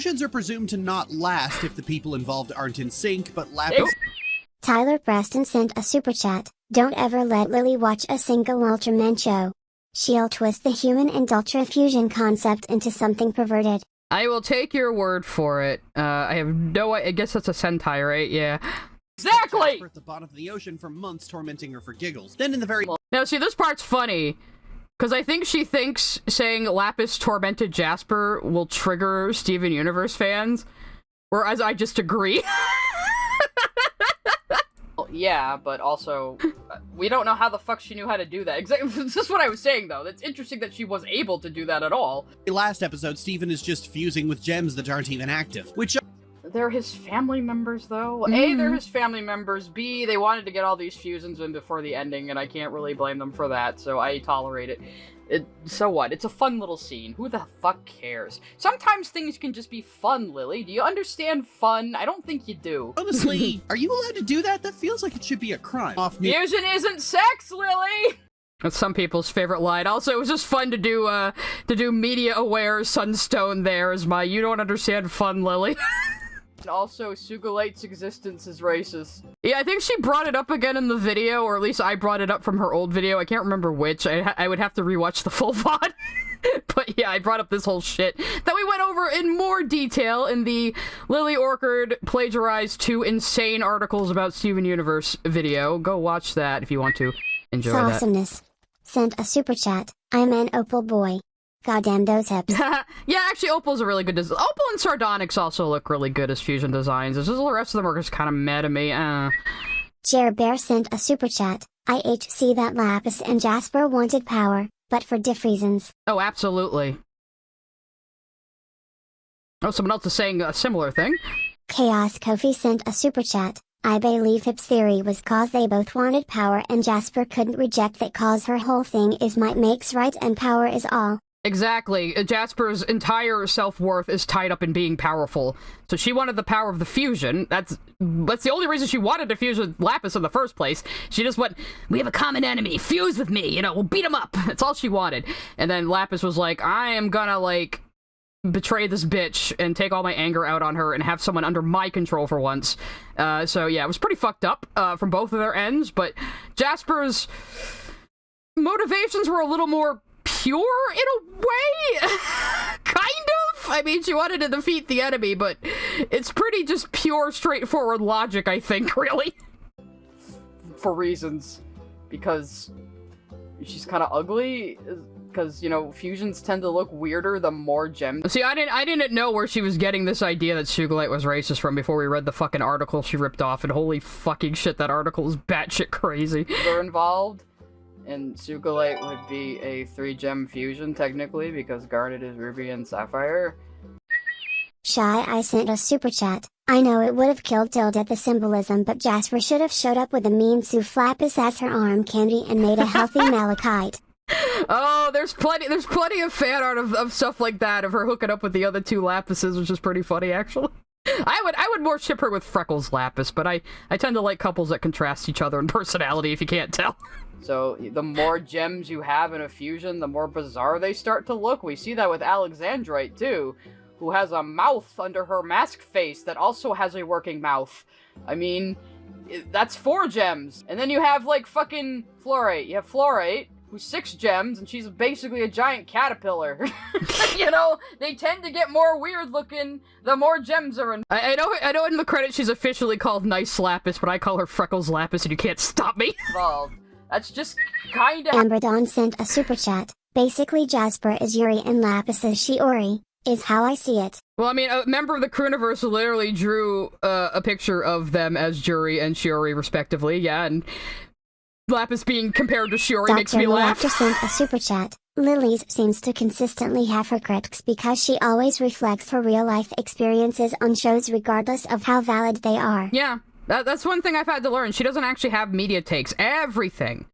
Speaker 6: Fusions are presumed to not last if the people involved aren't in sync, but Lapis...
Speaker 1: Tyler Preston sent a super chat. Don't ever let Lily watch a single Ultraman show. She'll twist the human and Ultra fusion concept into something perverted.
Speaker 2: I will take your word for it. I have no... I guess that's a Sentai, right? Yeah.
Speaker 7: Exactly!
Speaker 6: At the bottom of the ocean for months, tormenting her for giggles. Then in the very...
Speaker 2: Now, see, this part's funny. Because I think she thinks saying Lapis tormented Jasper will trigger Steven Universe fans, whereas I just agree.
Speaker 7: Well, yeah, but also, we don't know how the fuck she knew how to do that. Exactly. This is what I was saying, though. It's interesting that she was able to do that at all.
Speaker 6: Last episode, Steven is just fusing with gems that aren't even active, which...
Speaker 7: They're his family members, though. A, they're his family members. B, they wanted to get all these fusions in before the ending, and I can't really blame them for that, so I tolerate it. So what? It's a fun little scene. Who the fuck cares? Sometimes things can just be fun, Lily. Do you understand fun? I don't think you do.
Speaker 6: Honestly, are you allowed to do that? That feels like it should be a crime.
Speaker 7: Fusion isn't sex, Lily!
Speaker 2: That's some people's favorite line. Also, it was just fun to do media-aware Sunstone there as my you don't understand fun, Lily.
Speaker 7: And also, Sugalate's existence is racist.
Speaker 2: Yeah, I think she brought it up again in the video, or at least I brought it up from her old video. I can't remember which. I would have to rewatch the full VOD. But yeah, I brought up this whole shit that we went over in more detail in the Lily Orchard plagiarized 2 insane articles about Steven Universe video. Go watch that if you want to enjoy that.
Speaker 1: Awesomeness sent a super chat. I'm an Opal boy. Goddamn those hips.
Speaker 2: Yeah, actually, Opal's a really good design. Opal and Sardonyx also look really good as fusion designs. It's just the rest of them are just kind of mad at me.
Speaker 1: Jer Bear sent a super chat. I see that Lapis and Jasper wanted power, but for diff reasons.
Speaker 2: Oh, absolutely. Oh, someone else is saying a similar thing.
Speaker 1: Chaos Kofi sent a super chat. I believe Hip's theory was cause they both wanted power and Jasper couldn't reject that cause her whole thing is might makes right and power is all.
Speaker 2: Exactly. Jasper's entire self-worth is tied up in being powerful. So she wanted the power of the fusion. That's the only reason she wanted to fuse with Lapis in the first place. She just went, we have a common enemy, fuse with me, you know, we'll beat him up. That's all she wanted. And then Lapis was like, I am gonna, like, betray this bitch and take all my anger out on her and have someone under my control for once. So yeah, it was pretty fucked up from both of their ends, but Jasper's motivations were a little more pure in a way. Kind of. I mean, she wanted to defeat the enemy, but it's pretty just pure, straightforward logic, I think, really.
Speaker 7: For reasons. Because she's kind of ugly? because, you know, fusions tend to look weirder the more gems. See, I didn't know where she was getting this idea that Sugilite was racist from before we read the fucking article she ripped off, and holy fucking shit, that article is batshit crazy. They're involved, and Sugilite would be a 3-gem fusion, technically, because Garnet is Ruby and Sapphire.
Speaker 1: Shy, I sent a super chat. I know it would have killed Tilde at the symbolism, but Jasper should have showed up with a mean Souflappis as her arm candy and made a healthy malachite.
Speaker 7: Oh, there's plenty of fan art of stuff like that, of her hooking up with the other 2 Lapises, which is pretty funny, actually. I would more ship her with Freckles Lapis, but I tend to like couples that contrast each other in personality, if you can't tell. So, the more gems you have in a fusion, the more bizarre they start to look. We see that with Alexandrite, too, who has a mouth under her mask face that also has a working mouth. I mean, that's 4 gems. And then you have, like, fucking Fluorite. You have Fluorite, who's 6 gems, and she's basically a giant caterpillar. You know, they tend to get more weird looking the more gems are in. I know in the credits she's officially called Nice Lapis, but I call her Freckles Lapis, and you can't stop me. Well, that's just kinda—
Speaker 1: Ambradon sent a super chat. Basically Jasper is Yuri and Lapis is Shiori, is how I see it.
Speaker 7: Well, I mean, a member of the Crewniverse literally drew a picture of them as Juri and Shiori, respectively, yeah, and Lapis being compared to Shiori makes me laugh.
Speaker 1: Dr. sent a super chat. Lily's seems to consistently have her critics because she always reflects her real-life experiences on shows regardless of how valid they are.
Speaker 7: Yeah, that's one thing I've had to learn. She doesn't actually have media takes. Everything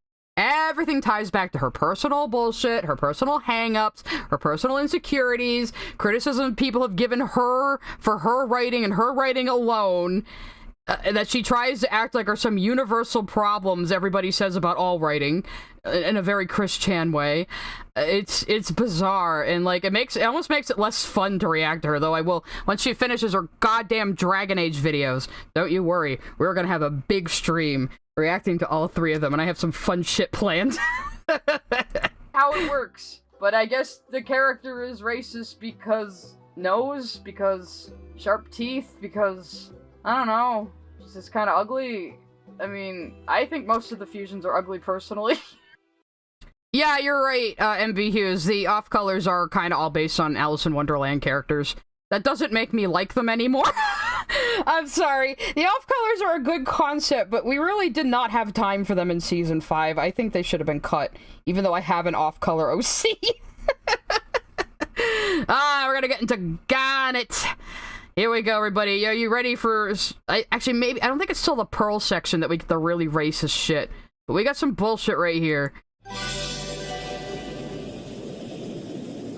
Speaker 7: ties back to her personal bullshit, her personal hang-ups, her personal insecurities, criticism people have given her for her writing and her writing alone, that she tries to act like are some universal problems everybody says about all writing, in a very Chris Chan way. It's bizarre, and like it almost makes it less fun to react to her, though I will once she finishes her goddamn Dragon Age videos. Don't you worry, we're gonna have a big stream reacting to all 3 of them, and I have some fun shit planned. How it works. But I guess the character is racist because nose, because sharp teeth, because I don't know, she's just kind of ugly. I mean, I think most of the fusions are ugly personally. Yeah, you're right, MV Hughes. The off-colors are kind of all based on Alice in Wonderland characters. That doesn't make me like them anymore. I'm sorry. The off-colors are a good concept, but we really did not have time for them in Season 5. I think they should have been cut, even though I have an off-color OC. We're gonna get into Garnet. Here we go, everybody. Are you ready for... Actually, maybe... I don't think it's still the Pearl section that we get the really racist shit. But we got some bullshit right here.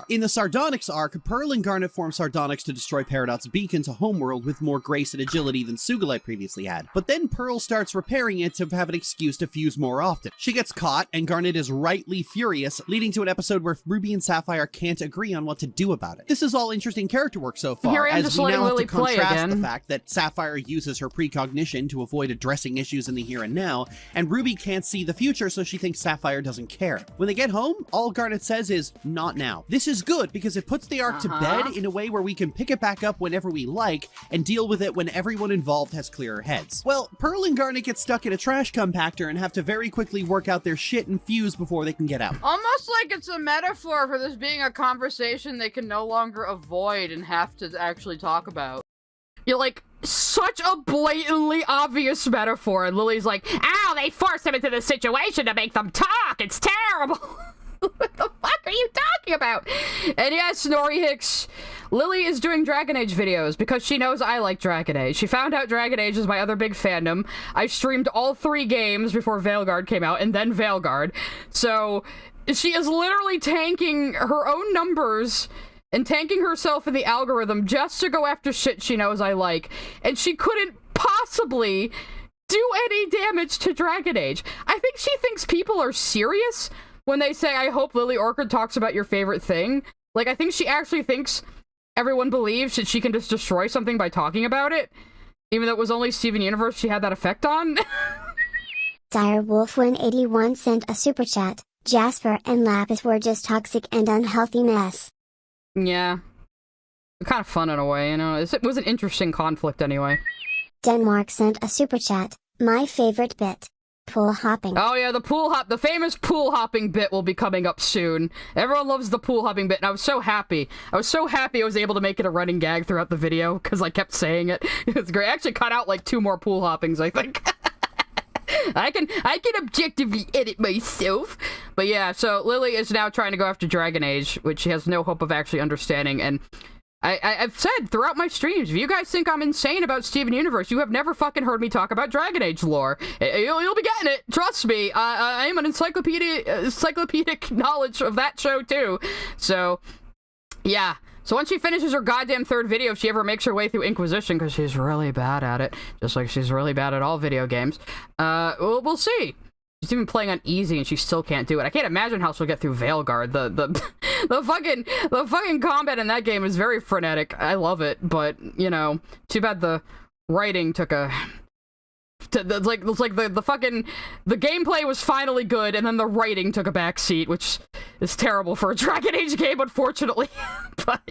Speaker 6: In the Sardonyx arc, Pearl and Garnet form Sardonyx to destroy Peridot's beacon to Homeworld with more grace and agility than Sugilite previously had. But then Pearl starts repairing it to have an excuse to fuse more often. She gets caught, and Garnet is rightly furious, leading to an episode where Ruby and Sapphire can't agree on what to do about it. This is all interesting character work so far, as we now have to contrast the fact that Sapphire uses her precognition to avoid addressing issues in the here and now, and Ruby can't see the future, so she thinks Sapphire doesn't care. When they get home, all Garnet says is, "Not now." This is good because it puts the arc to bed in a way where we can pick it back up whenever we like and deal with it when everyone involved has clearer heads. Well, Pearl and Garnet get stuck in a trash compactor and have to very quickly work out their shit and fuse before they can get out.
Speaker 7: Almost like it's a metaphor for this being a conversation they can no longer avoid and have to actually talk about. You're like, such a blatantly obvious metaphor, and Lily's like, ow, they forced them into this situation to make them talk, it's terrible. What the fuck are you talking about? And yes, Snorri Hicks, Lily is doing Dragon Age videos because she knows I like Dragon Age. She found out Dragon Age is my other big fandom. I streamed all 3 games before Veilguard came out, and then Veilguard. So she is literally tanking her own numbers and tanking herself in the algorithm just to go after shit she knows I like. And she couldn't possibly do any damage to Dragon Age. I think she thinks people are serious when they say, I hope Lily Orchard talks about your favorite thing. Like, I think she actually thinks everyone believes that she can just destroy something by talking about it, even though it was only Steven Universe she had that effect on.
Speaker 1: Direwolf181 sent a super chat. Jasper and Lapis were just toxic and unhealthy mess.
Speaker 7: Yeah. Kind of fun in a way, you know? It was an interesting conflict anyway.
Speaker 1: Denmark sent a super chat. My favorite bit. Pool hopping.
Speaker 2: Oh yeah, the famous pool hopping bit will be coming up soon. Everyone loves the pool hopping bit, and I was so happy. I was able to make it a running gag throughout the video, because I kept saying it. It was great. I actually cut out like 2 more pool hoppings, I think. I can objectively edit myself. But yeah, so Lily is now trying to go after Dragon Age, which she has no hope of actually understanding, and I've said throughout my streams, if you guys think I'm insane about Steven Universe, you have never fucking heard me talk about Dragon Age lore. You'll be getting it, trust me. I am an encyclopedic knowledge of that show too. So, yeah. So once she finishes her goddamn 3rd video, if she ever makes her way through Inquisition, because she's really bad at it, just like she's really bad at all video games, we'll see. She's even playing on easy and she still can't do it. I can't imagine how she'll get through Veilguard. The fucking combat in that game is very frenetic. I love it, but you know, too bad the writing took a. The gameplay was finally good, and then the writing took a backseat, which is terrible for a Dragon Age game, unfortunately. But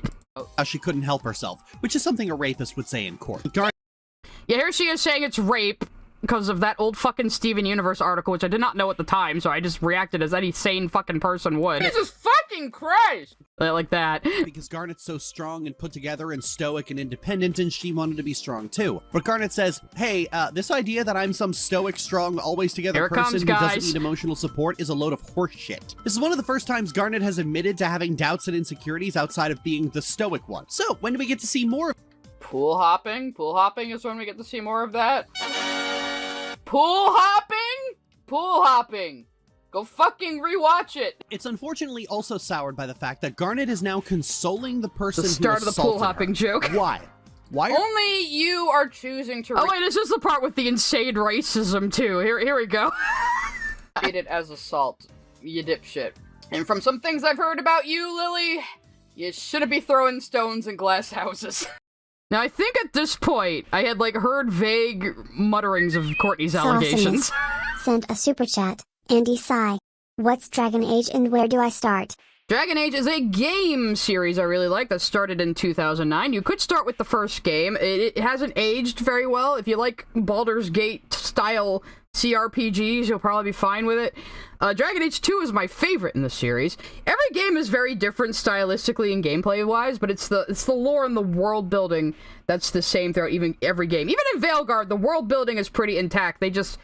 Speaker 6: she couldn't help herself, which is something a rapist would say in court.
Speaker 2: Yeah, here she is saying it's rape because of that old fucking Steven Universe article, which I did not know at the time, so I just reacted as any sane fucking person would.
Speaker 7: Jesus fucking Christ!
Speaker 2: Like that.
Speaker 6: Because Garnet's so strong and put together and stoic and independent, and she wanted to be strong too. But Garnet says, hey, this idea that I'm some stoic, strong, always together person who doesn't need emotional support is a load of horseshit. This is one of the first times Garnet has admitted to having doubts and insecurities outside of being the stoic one. So, when do we get to see more of
Speaker 7: pool hopping? Pool hopping is when we get to see more of that. Pool hopping? Pool hopping. Go fucking rewatch it.
Speaker 6: It's unfortunately also soured by the fact that Garnet is now consoling the person
Speaker 2: the start
Speaker 6: who
Speaker 2: of the pool hopping joke.
Speaker 6: Why? Why?
Speaker 7: Only you are choosing to.
Speaker 2: Oh wait, this is the part with the insane racism too. Here we go.
Speaker 7: Treat it as assault, you dipshit. And from some things I've heard about you, Lily, you shouldn't be throwing stones in glass houses.
Speaker 2: Now, I think at this point, I had, like, heard vague mutterings of Courtney's allegations.
Speaker 1: Sent a super chat. Andy Sigh. What's Dragon Age and where do I start?
Speaker 2: Dragon Age is a game series I really like that started in 2009. You could start with the first game. It hasn't aged very well. If you like Baldur's Gate style CRPGs, you'll probably be fine with it. Dragon Age 2 is my favorite in the series. Every game is very different stylistically and gameplay-wise, but it's the lore and the world building that's the same throughout every game. Even in Veilguard, the world building is pretty intact. They just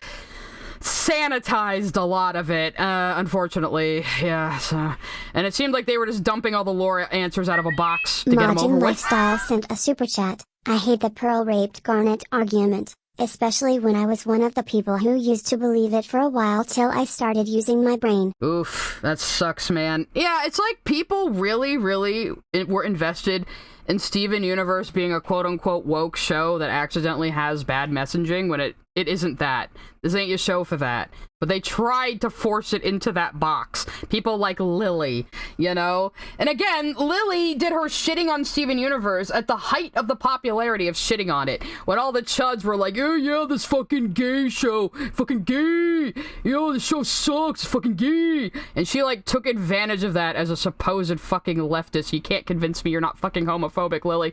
Speaker 2: sanitized a lot of it, unfortunately. Yeah, so. And it seemed like they were just dumping all the lore answers out of a box to get them over with.
Speaker 1: Lifestyle sent a super chat. I hate the Pearl raped Garnet argument. Especially when I was one of the people who used to believe it for a while till I started using my brain.
Speaker 2: Oof, that sucks, man. Yeah, it's like people really were invested in Steven Universe being a quote-unquote woke show that accidentally has bad messaging when it isn't that. This ain't your show for that. But they tried to force it into that box. People like Lily, you know? And again, Lily did her shitting on Steven Universe at the height of the popularity of shitting on it. When all the chuds were like, oh yeah, this fucking gay show. Fucking gay. Yo, this show sucks. Fucking gay. And she like took advantage of that as a supposed fucking leftist. You can't convince me you're not fucking homophobic, Lily.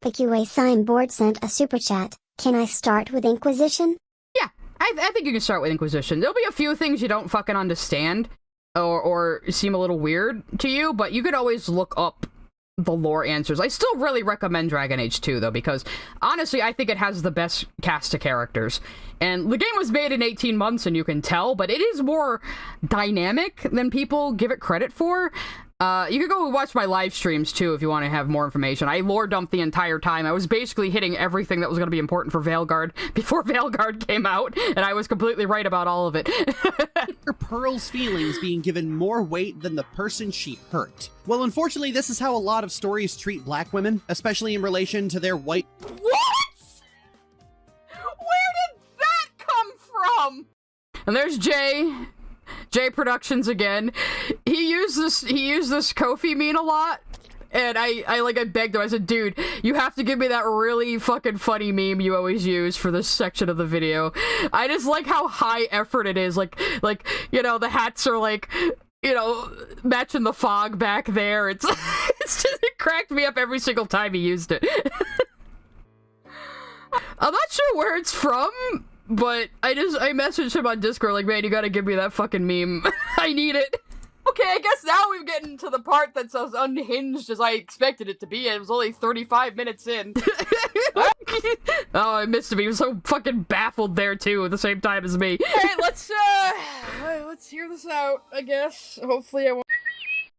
Speaker 1: PQA Signboard sent a super chat. Can I start with Inquisition?
Speaker 2: Yeah, I think you can start with Inquisition. There'll be a few things you don't fucking understand or seem a little weird to you, but you could always look up the lore answers. I still really recommend Dragon Age 2, though, because honestly, I think it has the best cast of characters. And the game was made in 18 months, and you can tell, but it is more dynamic than people give it credit for. You could go watch my live streams, too, if you want to have more information. I lore dumped the entire time. I was basically hitting everything that was going to be important for Veilguard before Veilguard came out, and I was completely right about all of it.
Speaker 6: Pearl's feelings being given more weight than the person she hurt. Well, unfortunately, this is how a lot of stories treat black women, especially in relation to their white...
Speaker 7: What?! Where did that come from?!
Speaker 2: And there's Jay Productions again. He used this Kofi meme a lot, and I begged him. I said, dude, you have to give me that really fucking funny meme you always use for this section of the video. I just like how high effort it is. Like you know, the hats are like, you know, matching the fog back there. It's it cracked me up every single time he used it. I'm not sure where it's from, but I messaged him on Discord like, man, you gotta give me that fucking meme. I need it. Okay, I guess now we've gotten to the part that's as unhinged as I expected it to be. It was only 35 minutes in. Oh, I missed him. He was so fucking baffled there too at the same time as me.
Speaker 7: Alright, let's hear this out, I guess. Hopefully I won't.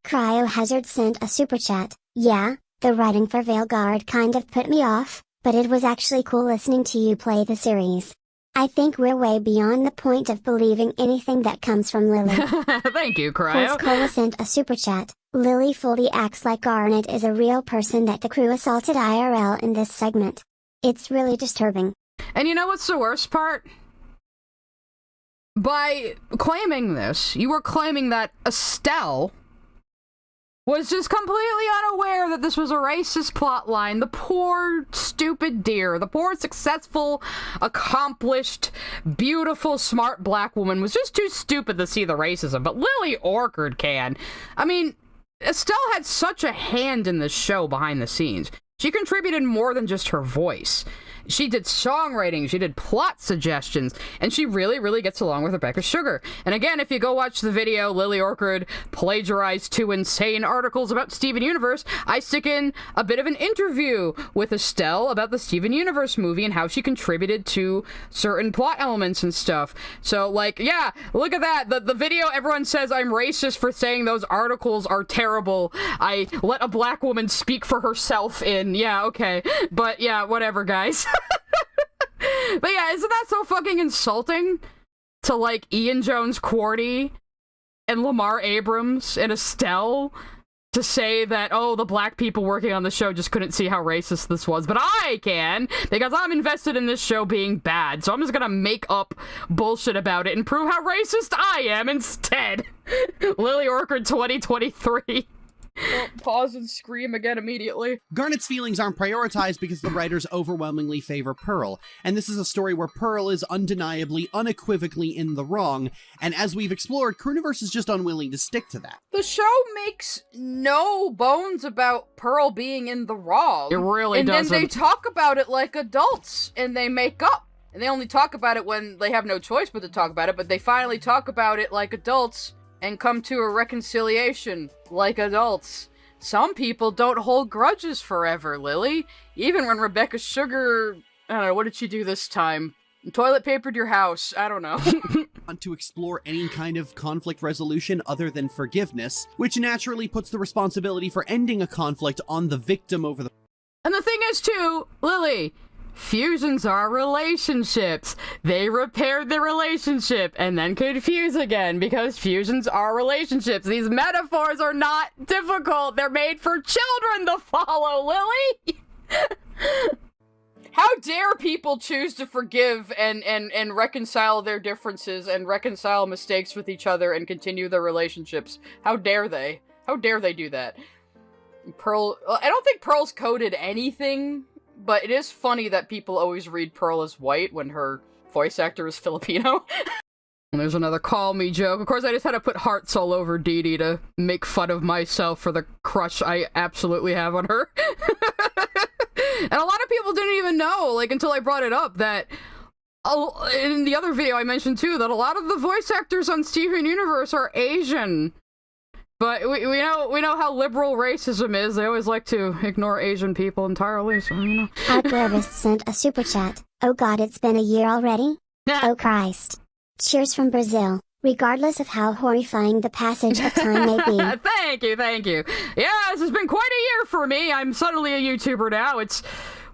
Speaker 1: Cryohazard sent a super chat. Yeah, the writing for Veilguard kind of put me off, but it was actually cool listening to you play the series. I think we're way beyond the point of believing anything that comes from Lily.
Speaker 2: Thank you, Cryo.
Speaker 1: Cola sent a super chat. Lily fully acts like Garnet is a real person that the crew assaulted IRL in this segment. It's really disturbing.
Speaker 2: And you know what's the worst part? By claiming this, you were claiming that Estelle was just completely unaware that this was a racist plotline. The poor, stupid dear, the poor, successful, accomplished, beautiful, smart black woman was just too stupid to see the racism. But Lily Orchard can. I mean, Estelle had such a hand in this show behind the scenes. She contributed more than just her voice. She did songwriting, she did plot suggestions, and she really, really gets along with Rebecca Sugar. And again, if you go watch the video, Lily Orchard plagiarized 2 insane articles about Steven Universe, I stick in a bit of an interview with Estelle about the Steven Universe movie and how she contributed to certain plot elements and stuff. So, like, yeah, look at that. The video, everyone says I'm racist for saying those articles are terrible. I let a black woman speak for herself in, yeah, okay. But yeah, whatever, guys. But yeah, isn't that so fucking insulting to, like, Ian Jones-Quartey and Lamar Abrams and Estelle to say that, oh, the black people working on the show just couldn't see how racist this was, but I can, because I'm invested in this show being bad, so I'm just gonna make up bullshit about it and prove how racist I am instead. Lily Orchard 2023.
Speaker 7: Well, pause and scream again immediately.
Speaker 6: Garnet's feelings aren't prioritized because the writers overwhelmingly favor Pearl, and this is a story where Pearl is undeniably, unequivocally in the wrong, and as we've explored, Crewniverse is just unwilling to stick to that.
Speaker 7: The show makes no bones about Pearl being in the wrong.
Speaker 2: It really doesn't.
Speaker 7: And then they talk about it like adults, and they make up. And they only talk about it when they have no choice but to talk about it, but they finally talk about it like adults and come to a reconciliation like adults. Some people don't hold grudges forever, Lily. Even when Rebecca Sugar, I don't know, what did she do this time? Toilet papered your house, I don't know.
Speaker 6: Want to explore any kind of conflict resolution other than forgiveness, which naturally puts the responsibility for ending a conflict on the victim over the...
Speaker 2: And the thing is too, Lily, fusions are relationships. They repaired the relationship and then could fuse again because fusions are relationships. These metaphors are not difficult. They're made for children to follow, Lily.
Speaker 7: How dare people choose to forgive and reconcile their differences and reconcile mistakes with each other and continue their relationships? How dare they? How dare they do that? Pearl, I don't think Pearl's coded anything. But it is funny that people always read Pearl as white when her voice actor is Filipino.
Speaker 2: And there's another call me joke. Of course, I just had to put hearts all over Dee Dee to make fun of myself for the crush I absolutely have on her. And a lot of people didn't even know, like, until I brought it up, that in the other video I mentioned too, that a lot of the voice actors on Steven Universe are Asian. But we know how liberal racism is. They always like to ignore Asian people entirely, so you know.
Speaker 1: Hypervist sent a super chat. Oh god, it's been a year already? Oh Christ. Cheers from Brazil, regardless of how horrifying the passage of time may be.
Speaker 2: Thank you. Yeah, this has been quite a year for me. I'm suddenly a YouTuber now.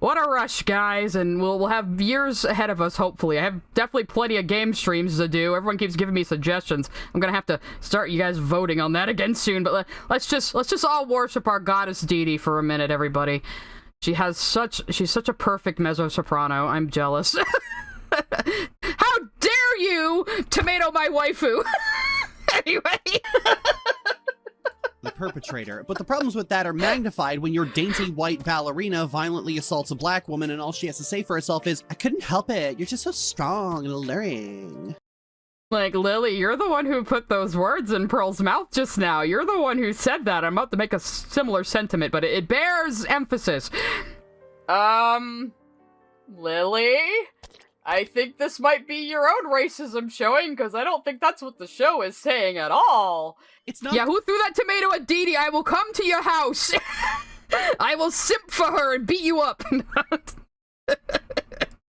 Speaker 2: What a rush, guys, and we'll have years ahead of us, hopefully. I have definitely plenty of game streams to do. Everyone keeps giving me suggestions. I'm gonna have to start you guys voting on that again soon, but let's just all worship our goddess Dee Dee for a minute, everybody. She's such a perfect mezzo-soprano. I'm jealous. How dare you tomato my waifu? Anyway.
Speaker 6: The perpetrator. But the problems with that are magnified when your dainty white ballerina violently assaults a black woman and all she has to say for herself is, I couldn't help it, you're just so strong and alluring.
Speaker 2: Like, Lily, you're the one who put those words in Pearl's mouth just now. You're the one who said that. I'm about to make a similar sentiment, but it bears emphasis.
Speaker 7: Lily? I think this might be your own racism showing, because I don't think that's what the show is saying at all.
Speaker 6: It's not.
Speaker 2: Yeah, who threw that tomato at Dee Dee? I will come to your house. I will simp for her and beat you up.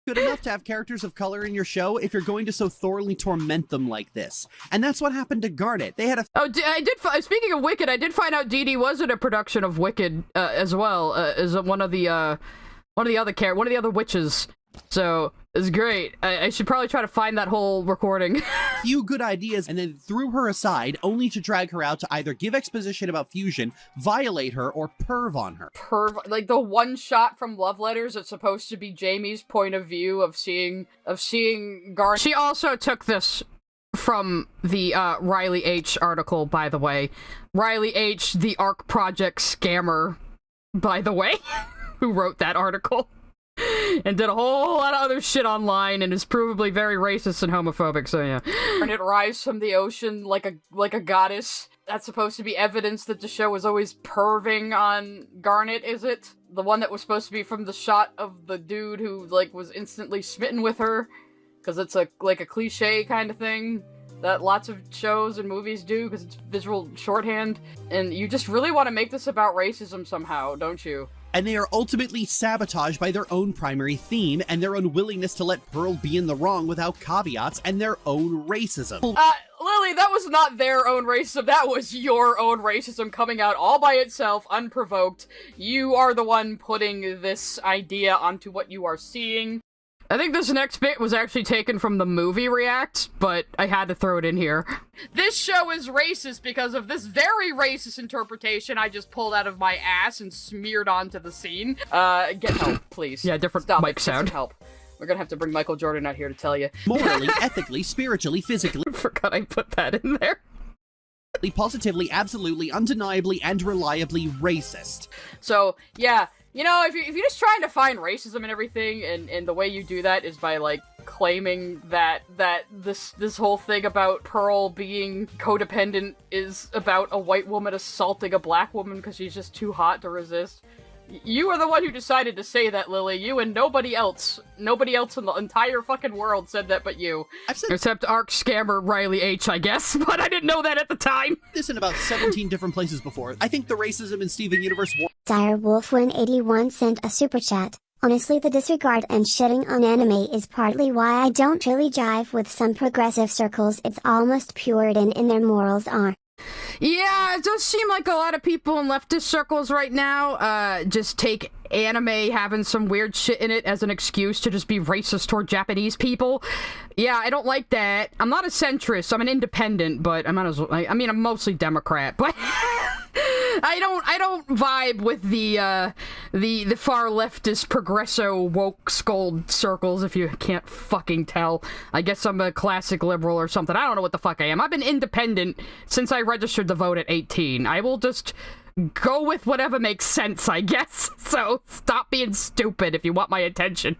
Speaker 6: Good enough to have characters of color in your show if you're going to so thoroughly torment them like this. And that's what happened to Garnet. They had a...
Speaker 2: Oh, I did. Speaking of Wicked, I did find out Dee Dee was in a production of Wicked as well, as one of the other witches. So it's great. I should probably try to find that whole recording.
Speaker 6: Few good ideas, and then threw her aside, only to drag her out to either give exposition about fusion, violate her, or perv on her.
Speaker 7: Like the one shot from Love Letters that's supposed to be Jamie's point of view of seeing Garnet.
Speaker 2: She also took this from the Riley H article, by the way. Riley H, the ARC Project scammer, by the way, who wrote that article. And did a whole lot of other shit online and is provably very racist and homophobic, so yeah.
Speaker 7: And it rise from the ocean like a goddess. That's supposed to be evidence that the show was always perving on Garnet, is it? The one that was supposed to be from the shot of the dude who, like, was instantly smitten with her? Because it's a cliche kind of thing that lots of shows and movies do, because it's visual shorthand. And you just really want to make this about racism somehow, don't you?
Speaker 6: And they are ultimately sabotaged by their own primary theme and their unwillingness to let Pearl be in the wrong without caveats and their own racism.
Speaker 7: Lily, that was not their own racism, that was your own racism coming out all by itself, unprovoked. You are the one putting this idea onto what you are seeing.
Speaker 2: I think this next bit was actually taken from the movie React, but I had to throw it in here.
Speaker 7: This show is racist because of this very racist interpretation I just pulled out of my ass and smeared onto the scene. Get help, please.
Speaker 2: Yeah, different mic sound.
Speaker 7: Help. We're gonna have to bring Michael Jordan out here to tell you.
Speaker 6: Morally, ethically, spiritually, physically.
Speaker 2: I forgot I put that in there.
Speaker 6: Positively, absolutely, undeniably, and reliably racist.
Speaker 7: So, yeah. You know, if you're just trying to find racism and everything, and the way you do that is by, like, claiming that this whole thing about Pearl being codependent is about a white woman assaulting a black woman because she's just too hot to resist. You are the one who decided to say that, Lily. You and nobody else. Nobody else in the entire fucking world said that but you.
Speaker 2: Except ARC scammer Riley H, I guess, but I didn't know that at the time.
Speaker 6: This in about 17 different places before. I think the racism in Steven Universe...
Speaker 1: Direwolf181 sent a super chat. Honestly, the disregard and shitting on anime is partly why I don't really jive with some progressive circles. It's almost Puritan in their morals are.
Speaker 2: Yeah, it does seem like a lot of people in leftist circles right now just take anime having some weird shit in it as an excuse to just be racist toward Japanese people. Yeah, I don't like that. I'm not a centrist, I'm an independent, but I'm mostly Democrat, but I don't vibe with the far leftist progresso woke scold circles, if you can't fucking tell. I guess I'm a classic liberal or something. I don't know what the fuck I am. I've been independent since I registered to vote at 18. I will just go with whatever makes sense, I guess. So stop being stupid if you want my attention.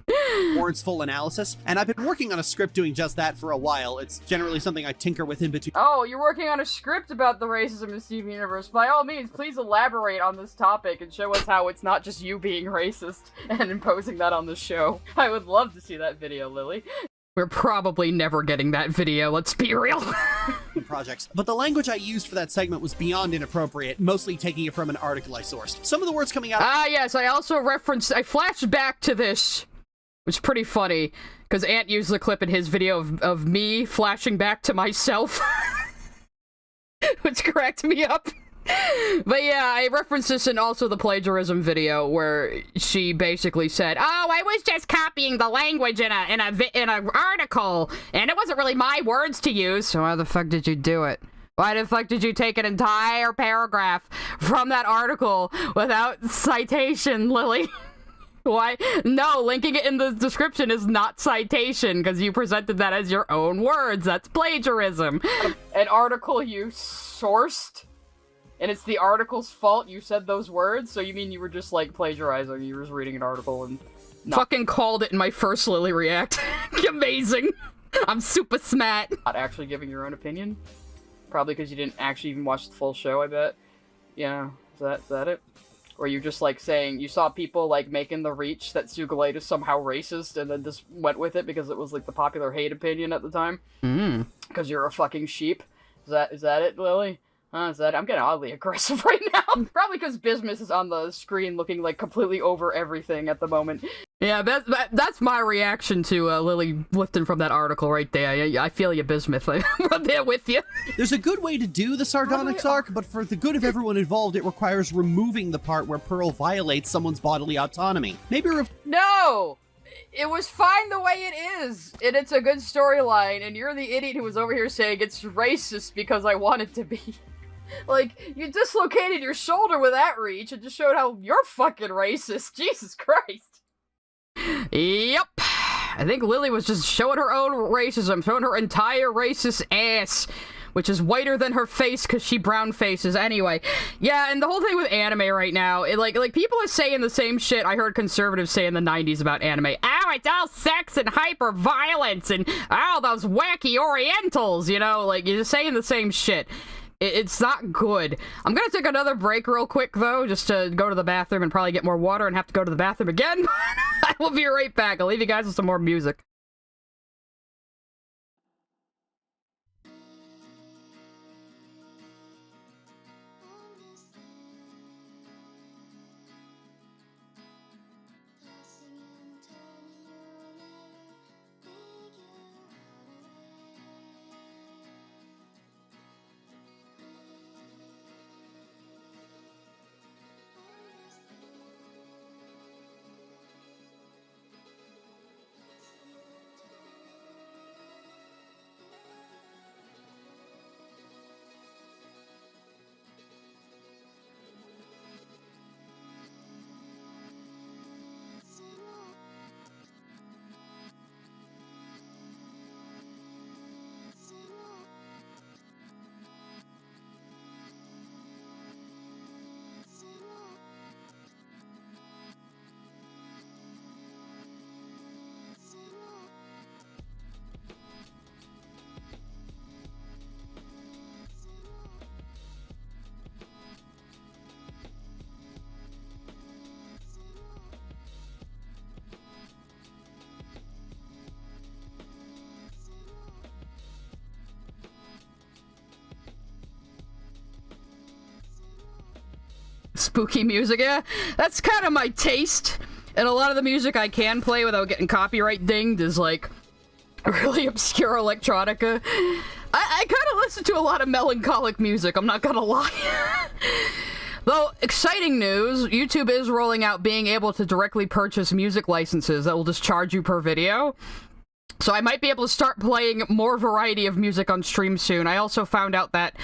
Speaker 6: Warrants full analysis, and I've been working on a script doing just that for a while. It's generally something I tinker with in between.
Speaker 7: Oh, you're working on a script about the racism in Steven Universe. By all means, please elaborate on this topic and show us how it's not just you being racist and imposing that on the show. I would love to see that video, Lily.
Speaker 2: We're probably never getting that video, let's be real.
Speaker 6: Projects. But the language I used for that segment was beyond inappropriate, mostly taking it from an article I sourced. Some of the words coming out...
Speaker 2: yes, I also I flashed back to this, which is pretty funny, because Ant used the clip in his video of me flashing back to myself, which cracked me up. But yeah, I referenced this in also the plagiarism video where she basically said, "Oh, I was just copying the language in an article, and it wasn't really my words to use." So why the fuck did you do it? Why the fuck did you take an entire paragraph from that article without citation, Lily? Why? No, linking it in the description is not citation, because you presented that as your own words. That's plagiarism.
Speaker 7: An article you sourced? And it's the article's fault you said those words? So you mean you were just, like, plagiarizing, you were just reading an article and...
Speaker 2: Fucking called it in my first Lily React. Amazing. I'm super smart.
Speaker 7: Not actually giving your own opinion? Probably because you didn't actually even watch the full show, I bet. Yeah, is that it? where you just, like, saying, you saw people, like, making the reach that Sugilite is somehow racist, and then just went with it because it was, like, the popular hate opinion at the time. Because you're a fucking sheep. Is that it, Lily? Is that... I'm getting oddly aggressive right now. Probably because Bismuth is on the screen looking, like, completely over everything at the moment. Yeah, that's my reaction to Lily lifting from that article right there. I feel you, Bismuth. I'm there with you.
Speaker 6: There's a good way to do the Sardonyx arc, but for the good of everyone involved, it requires removing the part where Pearl violates someone's bodily autonomy. Maybe
Speaker 7: No! It was fine the way it is, and it's a good storyline, and you're the idiot who was over here saying it's racist because I want it to be. Like, you dislocated your shoulder with that reach and just showed how you're fucking racist. Jesus Christ.
Speaker 2: Yep. I think Lily was just showing her own racism, showing her entire racist ass, which is whiter than her face because she brown faces anyway. Yeah, and the whole thing with anime right now, like people are saying the same shit I heard conservatives say in the 90s about anime. Oh, it's all sex and hyper violence and oh, those wacky orientals, you know, like you're just saying the same shit. It's not good. I'm gonna take another break real quick, though, just to go to the bathroom and probably get more water and have to go to the bathroom again. I will be right back. I'll leave you guys with some more music. Spooky music, yeah. That's kind of my taste. And a lot of the music I can play without getting copyright dinged is, like, really obscure electronica. I kind of listen to a lot of melancholic music, I'm not gonna lie. Though, exciting news, YouTube is rolling out being able to directly purchase music licenses that will just charge you per video. So I might be able to start playing more variety of music on stream soon. I also found out that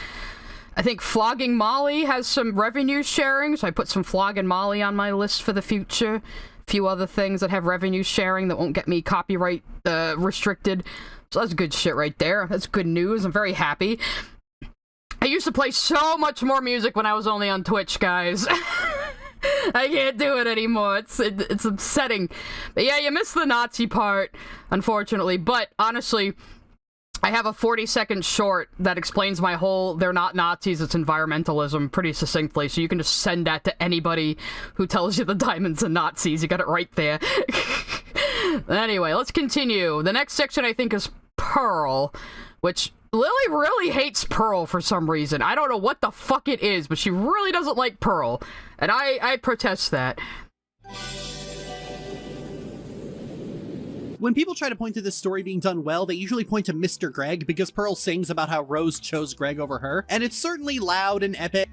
Speaker 2: I think Flogging Molly has some revenue sharing, so I put some Flogging Molly on my list for the future. A few other things that have revenue sharing that won't get me copyright restricted. So that's good shit right there. That's good news. I'm very happy. I used to play so much more music when I was only on Twitch, guys. I can't do it anymore. It's upsetting. But yeah, you missed the Nazi part, unfortunately. But honestly, I have a 40-second short that explains my whole "they're not Nazis, it's environmentalism" pretty succinctly, so you can just send that to anybody who tells you the diamonds are Nazis. You got it right there. Anyway, let's continue. The next section, I think, is Pearl, which Lily really hates Pearl for some reason. I don't know what the fuck it is, but she really doesn't like Pearl, and I protest that.
Speaker 6: When people try to point to this story being done well, they usually point to Mr. Greg, because Pearl sings about how Rose chose Greg over her, and it's certainly loud and epic.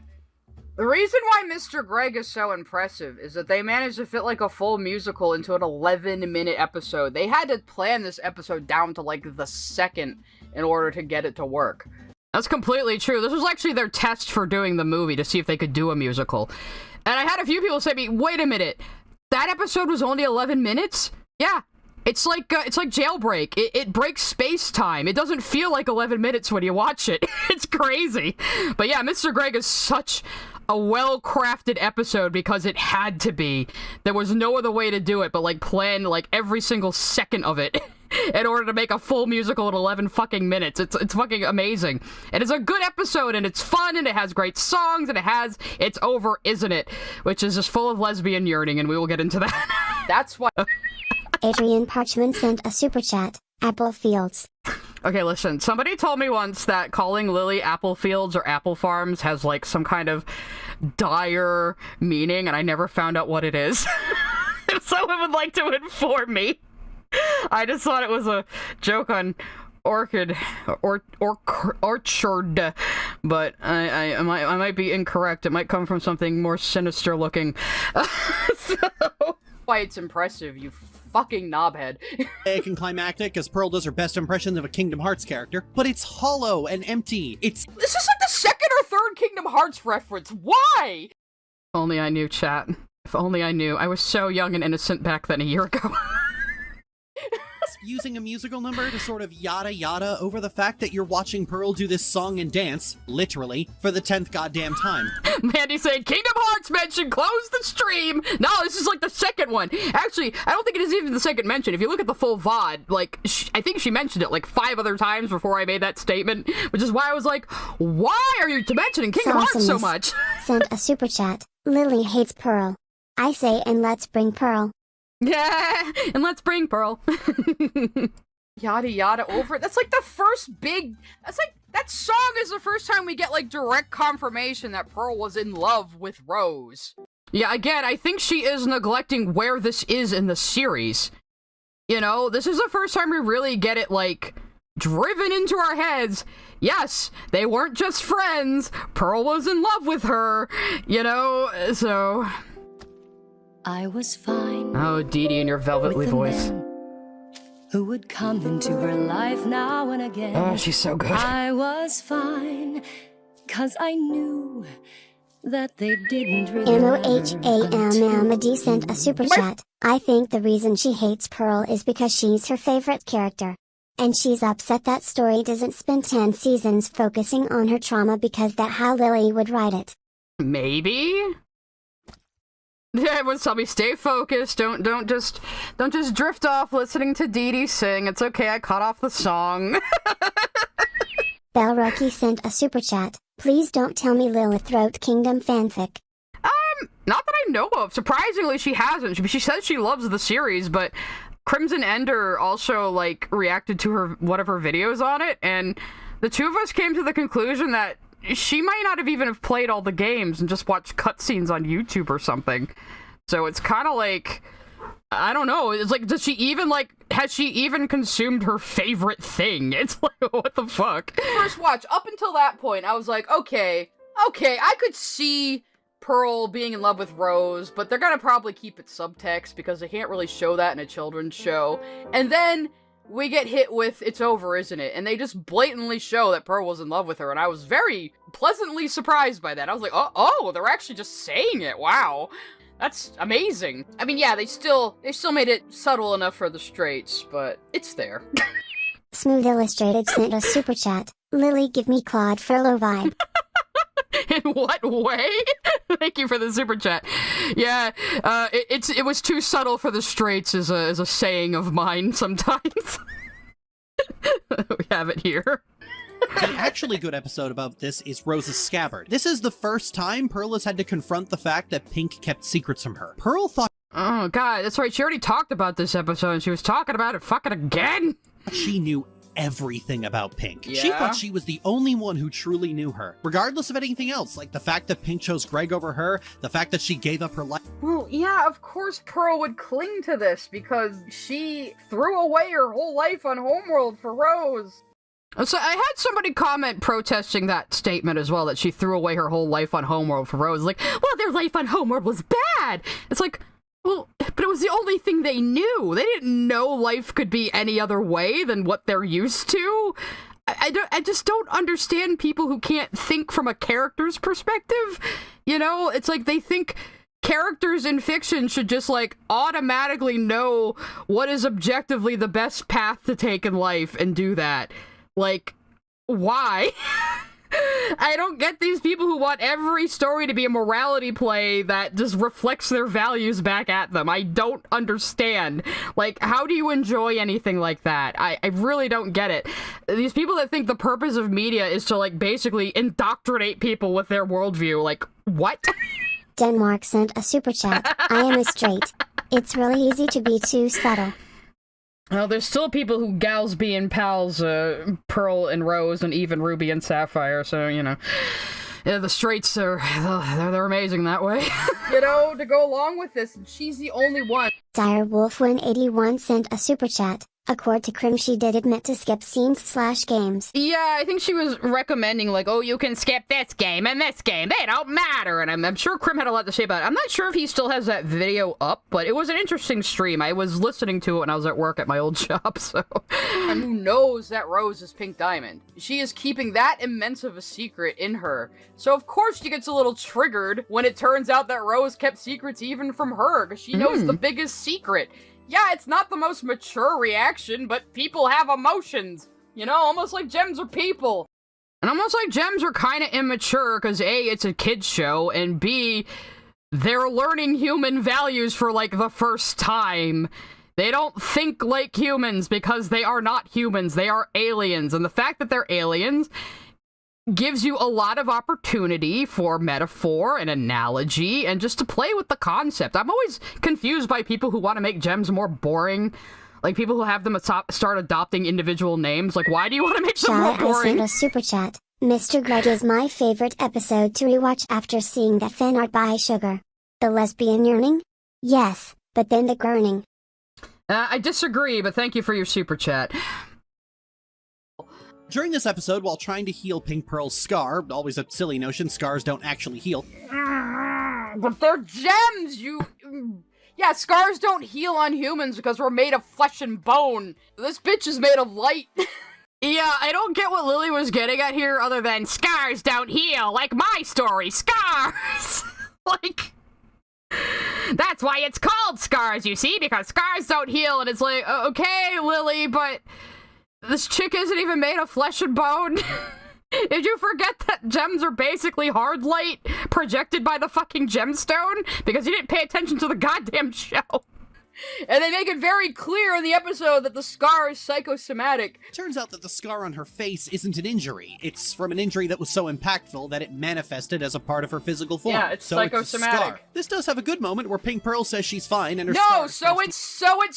Speaker 7: The reason why Mr. Greg is so impressive is that they managed to fit, like, a full musical into an 11-minute episode. They had to plan this episode down to, like, the second in order to get it to work.
Speaker 2: That's completely true. This was actually their test for doing the movie to see if they could do a musical. And I had a few people say to me, wait a minute, that episode was only 11 minutes? Yeah. It's like Jailbreak. It breaks space-time. It doesn't feel like 11 minutes when you watch it. It's crazy. But yeah, Mr. Greg is such a well-crafted episode because it had to be. There was no other way to do it but, like, plan, like, every single second of it in order to make a full musical in 11 fucking minutes. It's fucking amazing. It is a good episode, and it's fun, and it has great songs, and it has It's Over, Isn't It? Which is just full of lesbian yearning, and we will get into that.
Speaker 7: That's why.
Speaker 1: Adrian Parchman sent a super chat. Apple Fields.
Speaker 2: Okay, listen, somebody told me once that calling Lily Apple Fields or Apple Farms has, like, some kind of dire meaning, and I never found out what it is. If someone would like to inform me. I just thought it was a joke on orchid or orchard, but I might be incorrect. It might come from something more sinister looking.
Speaker 7: Why it's impressive, you fucking knobhead.
Speaker 6: And climactic as Pearl does her best impression of a Kingdom Hearts character, but it's hollow and empty.
Speaker 7: This is like the second or third Kingdom Hearts reference. Why?
Speaker 2: If only I knew, chat. If only I knew. I was so young and innocent back then a year ago.
Speaker 6: Using a musical number to sort of yada yada over the fact that you're watching Pearl do this song and dance, literally, for the 10th goddamn time.
Speaker 2: Mandy saying, Kingdom Hearts mention, close the stream! No, this is like the second one. Actually, I don't think it is even the second mention. If you look at the full VOD, like, I think she mentioned it like 5 other times before I made that statement, which is why I was like, why are you mentioning Kingdom Hearts so much?
Speaker 1: Sent a super chat. Lily hates Pearl. I say, and let's bring Pearl.
Speaker 2: Yeah, and let's bring Pearl.
Speaker 7: Yada yada over it. That's like the first big. That's like that song is the first time we get like direct confirmation that Pearl was in love with Rose.
Speaker 2: Yeah, again, I think she is neglecting where this is in the series. You know, this is the first time we really get it like driven into our heads. Yes, they weren't just friends. Pearl was in love with her. You know, so.
Speaker 16: I was fine.
Speaker 2: Oh, Dee Dee in your velvetly voice.
Speaker 16: Who would come into her life now and again.
Speaker 2: Oh, she's so good.
Speaker 16: I was fine, 'cause I knew that they didn't really
Speaker 1: MOHAMMD sent a super chat. I think the reason she hates Pearl is because she's her favorite character. And she's upset that story doesn't spend 10 seasons focusing on her trauma because that's how Lily would write it.
Speaker 2: Maybe? Everyone tell me stay focused. Don't just drift off listening to Dee Dee sing. It's okay, I cut off the song.
Speaker 1: Belrocky sent a super chat. Please don't tell me Lilith wrote Kingdom fanfic.
Speaker 2: Not that I know of. Surprisingly, she hasn't. She says she loves the series, but Crimson Ender also like reacted to her one of her videos on it, and the two of us came to the conclusion that she might not have even have played all the games and just watched cutscenes on YouTube or something. So it's kind of like, I don't know. It's like, has she even consumed her favorite thing? It's like, what the fuck?
Speaker 7: First watch, up until that point, I was like, okay, I could see Pearl being in love with Rose, but they're gonna probably keep it subtext because they can't really show that in a children's show. And then we get hit with It's Over, Isn't It? And they just blatantly show that Pearl was in love with her, and I was very pleasantly surprised by that. I was like, oh, they're actually just saying it. Wow. That's amazing. I mean, yeah, they still made it subtle enough for the straights, but it's there.
Speaker 1: Smooth Illustrated sent a super chat. Lily, give me Claude Furlow vibe.
Speaker 2: In what way? Thank you for the super chat. Yeah, it was too subtle for the straights is a saying of mine sometimes. We have it here.
Speaker 6: The actually good episode about this is Rose's scabbard. This is the first time Pearl has had to confront the fact that Pink kept secrets from her. Pearl thought—
Speaker 2: oh god, that's right, she already talked about this episode and she was talking about it fucking again.
Speaker 6: She knew everything about Pink.
Speaker 7: Yeah?
Speaker 6: She thought she was the only one who truly knew her, regardless of anything else, like the fact that Pink chose Greg over her, the fact that she gave up her life.
Speaker 7: Well, yeah, of course Pearl would cling to this because she threw away her whole life on Homeworld for Rose.
Speaker 2: So I had somebody comment protesting that statement as well, that she threw away her whole life on Homeworld for Rose. Like, well, their life on Homeworld was bad. It's like, well, but it was the only thing they knew. They didn't know life could be any other way than what they're used to. I just don't understand people who can't think from a character's perspective. You know, it's like they think characters in fiction should just, like, automatically know what is objectively the best path to take in life and do that. Like, why? I don't get these people who want every story to be a morality play that just reflects their values back at them. I don't understand. Like, how do you enjoy anything like that? I really don't get it. These people that think the purpose of media is to, like, basically indoctrinate people with their worldview, like, what?
Speaker 1: Denmark sent a super chat. I am a straight. It's really easy to be too subtle.
Speaker 2: Well, there's still people who gals being pals, Pearl and Rose, and even Ruby and Sapphire, so, you know. Yeah, the straights are, they're amazing that way.
Speaker 7: You know, to go along with this, she's the only one.
Speaker 1: Direwolf181 sent a super chat. According to Krim, she did admit to skip scenes/games.
Speaker 2: Yeah, I think she was recommending, like, oh, you can skip this game and this game. They don't matter. And I'm sure Krim had a lot to say about it. I'm not sure if he still has that video up, but it was an interesting stream. I was listening to it when I was at work at my old job, so.
Speaker 7: And who knows that Rose is Pink Diamond? She is keeping that immense of a secret in her. So of course she gets a little triggered when it turns out that Rose kept secrets even from her, because she knows the biggest secret. Yeah, it's not the most mature reaction, but people have emotions. You know, almost like gems are people.
Speaker 2: And almost like gems are kind of immature, because A, it's a kid's show, and B, they're learning human values for, like, the first time. They don't think like humans, because they are not humans. They are aliens. And the fact that they're aliens gives you a lot of opportunity for metaphor and analogy and just to play with the concept. I'm always confused by people who want to make gems more boring. Like, people who have them start adopting individual names. Like, why do you want to make them more boring?
Speaker 1: I sent a super chat. Mr. Greg is my favorite episode to rewatch after seeing that fan art by Sugar. The lesbian yearning? Yes, but then the gurning.
Speaker 2: I disagree, but thank you for your super chat.
Speaker 6: During this episode, while trying to heal Pink Pearl's scar, always a silly notion, scars don't actually heal.
Speaker 7: But they're gems, Yeah, scars don't heal on humans because we're made of flesh and bone. This bitch is made of light.
Speaker 2: Yeah, I don't get what Lily was getting at here other than scars don't heal, like my story, scars! Like, that's why it's called Scars, you see, because scars don't heal, and it's like, okay, Lily, but this chick isn't even made of flesh and bone. Did you forget that gems are basically hard light projected by the fucking gemstone? Because you didn't pay attention to the goddamn show.
Speaker 7: And they make it very clear in the episode that the scar is psychosomatic.
Speaker 6: Turns out that the scar on her face isn't an injury. It's from an injury that was so impactful that it manifested as a part of her physical form.
Speaker 7: Yeah, it's
Speaker 6: so
Speaker 7: psychosomatic.
Speaker 6: It's a scar. This does have a good moment where Pink Pearl says she's fine and her
Speaker 7: No,
Speaker 6: scar
Speaker 7: so it's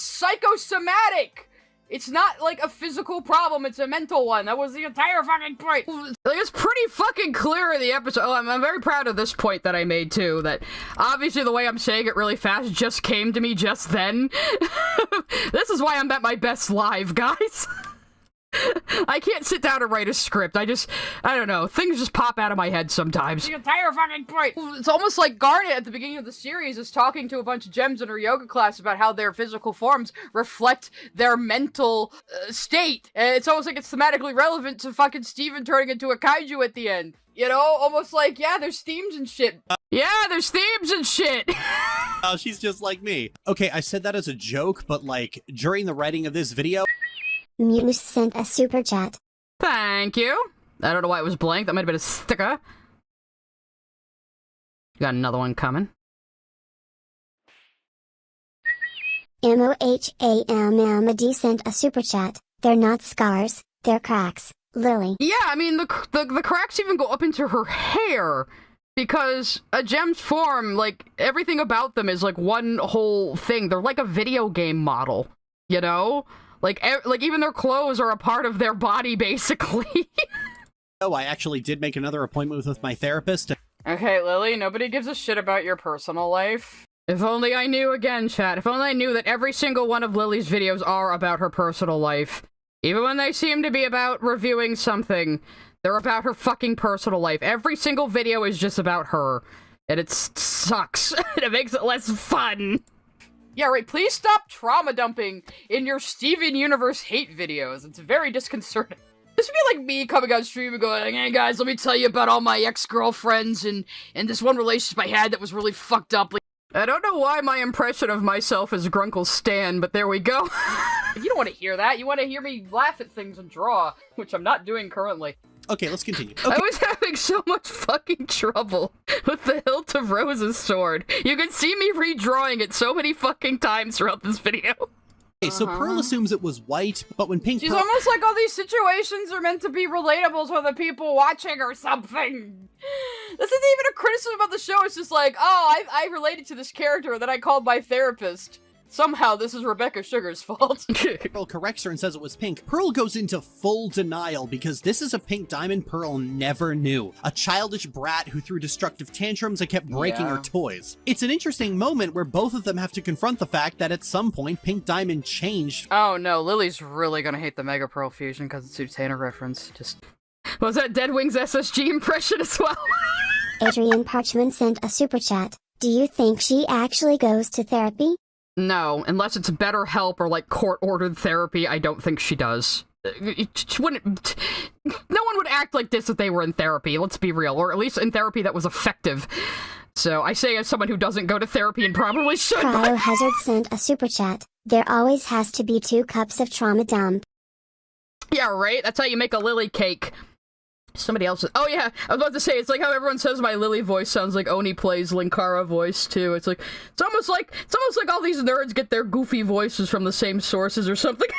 Speaker 7: psychosomatic! It's not like a physical problem, it's a mental one. That was the entire fucking point.
Speaker 2: Like, it's pretty fucking clear in the episode. Oh, I'm very proud of this point that I made, too. That, obviously, the way I'm saying it really fast just came to me just then. This is why I'm at my best live, guys. I can't sit down and write a script. I don't know. Things just pop out of my head sometimes.
Speaker 7: The entire fucking point. It's almost like Garnet at the beginning of the series is talking to a bunch of gems in her yoga class about how their physical forms reflect their mental state. And it's almost like it's thematically relevant to fucking Steven turning into a kaiju at the end. You know, almost like, yeah, there's themes and shit.
Speaker 2: Yeah, there's themes and shit.
Speaker 6: Oh, she's just like me. Okay, I said that as a joke, but like, during the writing of this video...
Speaker 1: Muse sent a super chat.
Speaker 2: Thank you. I don't know why it was blank. That might have been a sticker. Got another one coming.
Speaker 1: MOHAMMD sent a super chat. They're not scars, they're cracks. Lily.
Speaker 2: Yeah, I mean, the cracks even go up into her hair. Because a gem's form, like, everything about them is like one whole thing. They're like a video game model, you know? Like even their clothes are a part of their body, basically.
Speaker 6: Oh, I actually did make another appointment with my therapist.
Speaker 7: Okay, Lily, nobody gives a shit about your personal life.
Speaker 2: If only I knew again, chat. If only I knew that every single one of Lily's videos are about her personal life. Even when they seem to be about reviewing something, they're about her fucking personal life. Every single video is just about her. And it sucks. And it makes it less fun.
Speaker 7: Yeah, right, please stop trauma dumping in your Steven Universe hate videos. It's very disconcerting. This would be like me coming on stream and going, hey guys, let me tell you about all my ex-girlfriends and this one relationship I had that was really fucked up.
Speaker 2: I don't know why my impression of myself is Grunkle Stan, but there we go.
Speaker 7: If you don't want to hear that, you want to hear me laugh at things and draw, which I'm not doing currently.
Speaker 6: Okay, let's continue.
Speaker 2: I
Speaker 6: Okay.
Speaker 2: was having so much fucking trouble with the hilt of Rose's sword. You can see me redrawing it so many fucking times throughout this video.
Speaker 6: Okay, so Pearl assumes it was white, but when Pink
Speaker 7: She's
Speaker 6: Pearl-
Speaker 7: almost like all these situations are meant to be relatable to the people watching or something. This isn't even a criticism of the show, it's just like, oh, I related to this character that I called my therapist. Somehow this is Rebecca Sugar's fault.
Speaker 6: Pearl corrects her and says it was pink. Pearl goes into full denial because this is a pink diamond Pearl never knew. A childish brat who threw destructive tantrums and kept breaking her toys. It's an interesting moment where both of them have to confront the fact that at some point Pink Diamond changed.
Speaker 2: Oh no, Lily's really gonna hate the Mega Pearl fusion because it's a Utena reference. Just... Was that Deadwing's SSG impression as well?
Speaker 1: Adrian Parchman sent a super chat. Do you think she actually goes to therapy?
Speaker 2: No, unless it's BetterHelp or like court-ordered therapy, I don't think she does. She wouldn't... No one would act like this if they were in therapy, let's be real. Or at least in therapy that was effective. So I say as someone who doesn't go to therapy and probably should.
Speaker 1: Cryohazard sent a super chat. There always has to be 2 cups of trauma dump.
Speaker 2: Yeah, right? That's how you make a Lily cake. Somebody else. Oh yeah, I was about to say, it's like how everyone says my Lily voice sounds like Oni plays Linkara voice too. It's almost like all these nerds get their goofy voices from the same sources or something.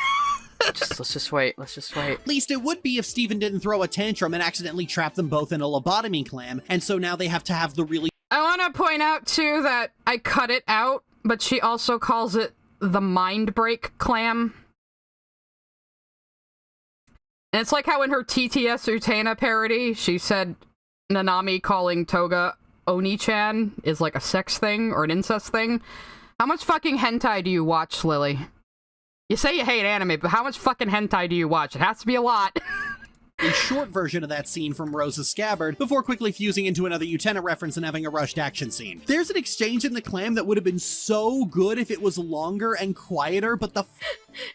Speaker 2: Let's just wait.
Speaker 6: At least it would be if Steven didn't throw a tantrum and accidentally trap them both in a lobotomy clam, and so now they have to have the really...
Speaker 2: I want to point out too that I cut it out, but she also calls it the Mind Break clam. And it's like how in her TTS Utena parody, she said Nanami calling Toga Oni-chan is like a sex thing or an incest thing. How much fucking hentai do you watch, Lily? You say you hate anime, but how much fucking hentai do you watch? It has to be a lot.
Speaker 6: A short version of that scene from Rose's scabbard before quickly fusing into another Utena reference and having a rushed action scene. There's an exchange in the clam that would have been so good if it was longer and quieter, but the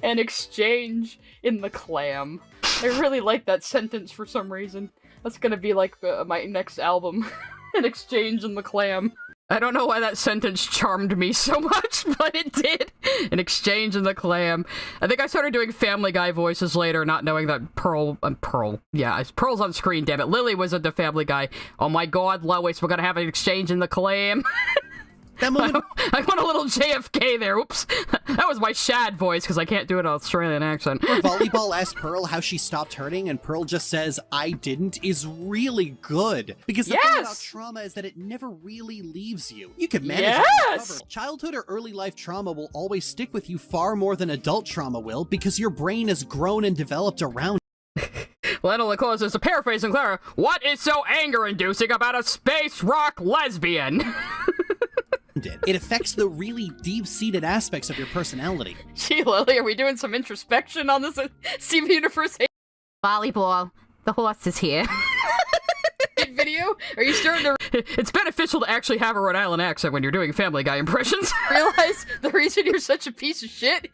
Speaker 7: An exchange in the clam. I really like that sentence for some reason. That's gonna be like my next album. An exchange in the clam.
Speaker 2: I don't know why that sentence charmed me so much, but it did. An exchange in the clam. I think I started doing Family Guy voices later, not knowing that Pearl... Yeah, Pearl's on screen, damn it. Lily was into Family Guy. Oh my god, Lois, we're gonna have an exchange in the clam.
Speaker 6: That moment...
Speaker 2: I went a little JFK there, oops. That was my Shad voice, because I can't do an Australian accent.
Speaker 6: Where Volleyball asked Pearl how she stopped hurting, and Pearl just says, I didn't, is really good. Because the thing about trauma is that it never really leaves you. You can manage it and recover. Childhood or early life trauma will always stick with you far more than adult trauma will, because your brain has grown and developed around
Speaker 2: Lionel Leclerc says, to paraphrase Clara, what is so anger-inducing about a space rock lesbian?
Speaker 6: It affects the really deep-seated aspects of your personality.
Speaker 7: Gee, Lily, are we doing some introspection on this Steven Universe
Speaker 2: Volleyball, the horse is here.
Speaker 7: video? Are you starting to
Speaker 2: It's beneficial to actually have a Rhode Island accent when you're doing Family Guy impressions.
Speaker 7: realize the reason you're such a piece of shit?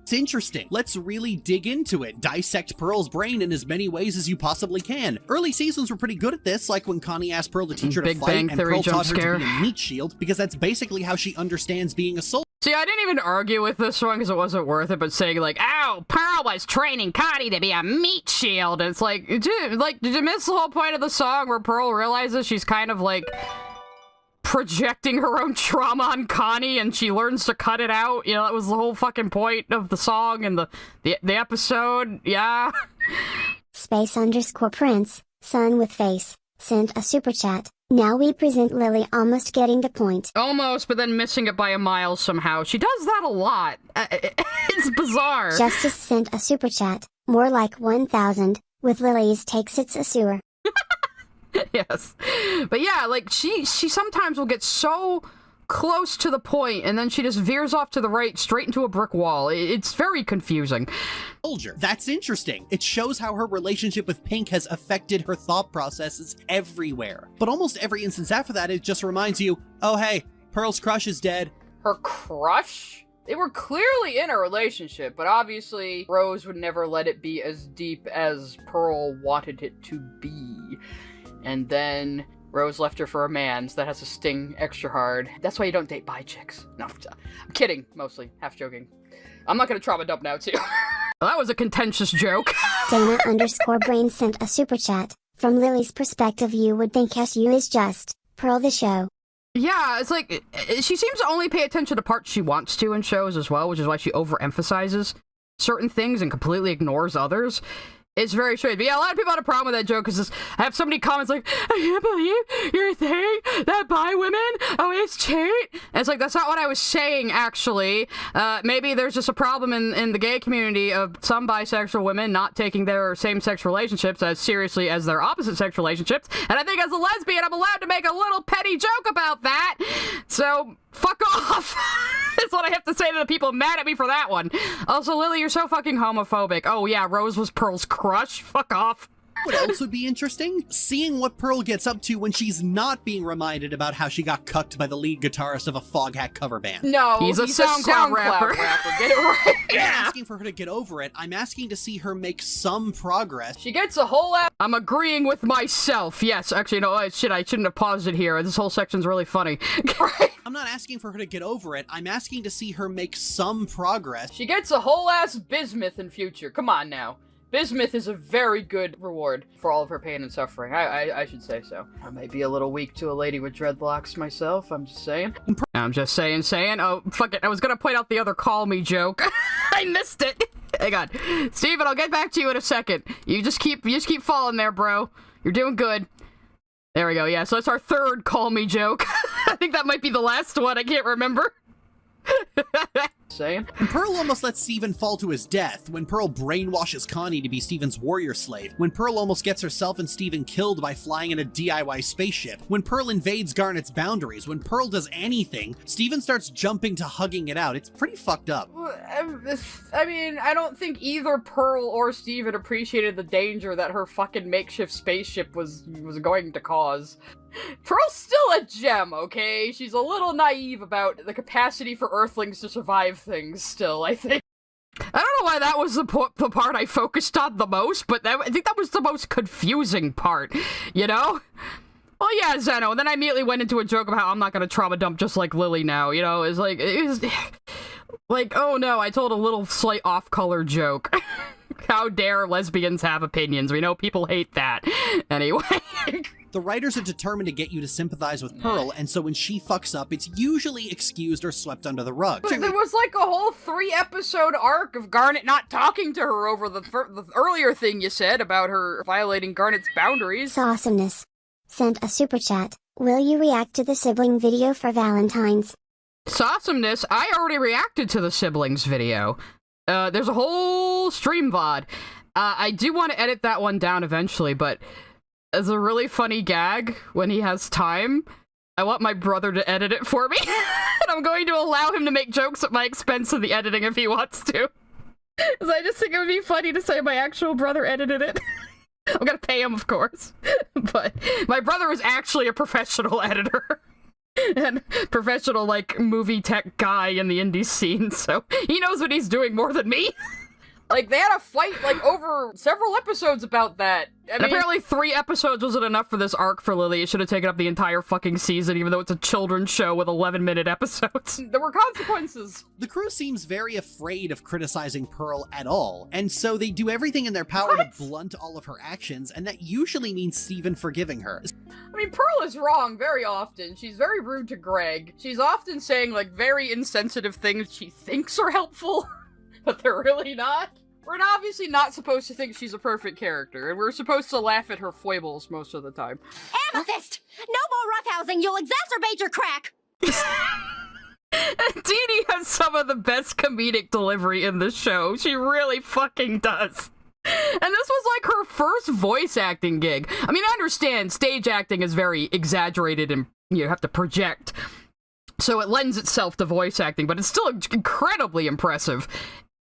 Speaker 6: It's interesting. Let's really dig into it. Dissect Pearl's brain in as many ways as you possibly can. Early seasons were pretty good at this, like when Connie asked Pearl to teach her to fight, and Pearl taught her to be a meat shield, because that's basically how she understands being a soldier.
Speaker 2: See, I didn't even argue with this one because it wasn't worth it, but saying like, "Ow, Pearl was training Connie to be a meat shield." And it's like, did you miss the whole point of the song where Pearl realizes she's kind of like projecting her own trauma on Connie and she learns to cut it out? You know, that was the whole fucking point of the song and the episode. Yeah.
Speaker 1: Space_Prince, son with face, sent a super chat. Now we present Lily almost getting the point.
Speaker 2: Almost, but then missing it by a mile somehow. She does that a lot. It's bizarre.
Speaker 1: Justice sent a super chat. More like 1,000. With Lily's takes it's a sewer.
Speaker 2: Yes. But yeah, like, she sometimes will get so close to the point, and then she just veers off to the right, straight into a brick wall. It's very confusing.
Speaker 6: Soldier. That's interesting. It shows how her relationship with Pink has affected her thought processes everywhere. But almost every instance after that, it just reminds you, oh hey, Pearl's crush is dead.
Speaker 7: Her crush? They were clearly in a relationship, but obviously Rose would never let it be as deep as Pearl wanted it to be. And then Rose left her for a man, so that has to sting extra hard. That's why you don't date bi chicks. No, I'm kidding, mostly. Half joking. I'm not gonna trauma dump now, too.
Speaker 2: Well, that was a contentious joke.
Speaker 1: Dana_Brain sent a super chat. From Lily's perspective, you would think SU is just Pearl the show.
Speaker 2: Yeah, it's like, she seems to only pay attention to parts she wants to in shows as well, which is why she overemphasizes certain things and completely ignores others. It's very strange. But yeah, a lot of people had a problem with that joke, because I have so many comments like, I can't believe you're saying that bi women always cheat. And it's like, that's not what I was saying, actually. Maybe there's just a problem in the gay community of some bisexual women not taking their same-sex relationships as seriously as their opposite-sex relationships. And I think as a lesbian, I'm allowed to make a little petty joke about that. So, fuck off! That's what I have to say to the people mad at me for that one. Also, Lily, you're so fucking homophobic. Oh yeah, Rose was Pearl's crush. Fuck off.
Speaker 6: Would also be interesting, seeing what Pearl gets up to when she's not being reminded about how she got cucked by the lead guitarist of a Foghat cover band.
Speaker 7: No,
Speaker 2: he's a SoundCloud rapper.
Speaker 7: Get it right.
Speaker 6: I'm not asking for her to get over it, I'm asking to see her make some progress.
Speaker 7: She gets a whole ass.
Speaker 2: I'm agreeing with myself. Yes, actually, no, I shouldn't have paused it here. This whole section's really funny.
Speaker 6: I'm not asking for her to get over it, I'm asking to see her make some progress.
Speaker 7: She gets a whole ass bismuth in future. Come on now. Bismuth is a very good reward for all of her pain and suffering. I should say so. I might be a little weak to a lady with dreadlocks myself, I'm just saying.
Speaker 2: I'm just saying. Oh, fuck it. I was gonna point out the other call me joke. I missed it. Hang on. Steven, I'll get back to you in a second. You just keep falling there, bro. You're doing good. There we go. Yeah, so that's our third call me joke. I think that might be the last one. I can't remember.
Speaker 7: Saying.
Speaker 6: When Pearl almost lets Steven fall to his death, when Pearl brainwashes Connie to be Steven's warrior slave, when Pearl almost gets herself and Steven killed by flying in a DIY spaceship, when Pearl invades Garnet's boundaries, when Pearl does anything, Steven starts jumping to hugging it out. It's pretty fucked up.
Speaker 7: I mean, I don't think either Pearl or Steven appreciated the danger that her fucking makeshift spaceship was going to cause. Pearl's still a gem, okay? She's a little naive about the capacity for Earthlings to survive things still, I think.
Speaker 2: I don't know why that was the part I focused on the most, but I think that was the most confusing part, you know? Well, yeah, Zeno, and then I immediately went into a joke about how I'm not gonna trauma dump just like Lily now, you know? It was like, oh no, I told a little slight off-color joke. How dare lesbians have opinions? We know people hate that. Anyway.
Speaker 6: The writers are determined to get you to sympathize with Pearl, and so when she fucks up, it's usually excused or swept under the rug.
Speaker 7: But there was like a whole 3-episode arc of Garnet not talking to her over the earlier thing you said about her violating Garnet's boundaries.
Speaker 1: Awesomeness. Sent a super chat. Will you react to the sibling video for Valentine's?
Speaker 2: Awesomeness, I already reacted to the siblings video. There's a whole stream VOD. I do want to edit that one down eventually, but as a really funny gag, when he has time, I want my brother to edit it for me. And I'm going to allow him to make jokes at my expense in the editing if he wants to. Because I just think it would be funny to say my actual brother edited it. I'm gonna pay him, of course. But my brother is actually a professional editor. And professional, like, movie tech guy in the indie scene, so he knows what he's doing more than me.
Speaker 7: Like, they had a fight, like, over several episodes about that. I mean,
Speaker 2: apparently 3 episodes wasn't enough for this arc for Lily. It should have taken up the entire fucking season, even though it's a children's show with 11-minute episodes.
Speaker 7: There were consequences.
Speaker 6: The crew seems very afraid of criticizing Pearl at all, and so they do everything in their power to blunt all of her actions, and that usually means Steven forgiving her.
Speaker 7: I mean, Pearl is wrong very often. She's very rude to Greg. She's often saying, like, very insensitive things she thinks are helpful, but they're really not. We're obviously not supposed to think she's a perfect character, and we're supposed to laugh at her foibles most of the time.
Speaker 12: Amethyst! No more roughhousing! You'll exacerbate your crack!
Speaker 2: Dee Dee has some of the best comedic delivery in the show. She really fucking does. And this was like her first voice acting gig. I mean, I understand stage acting is very exaggerated and you have to project, so it lends itself to voice acting, but it's still incredibly impressive.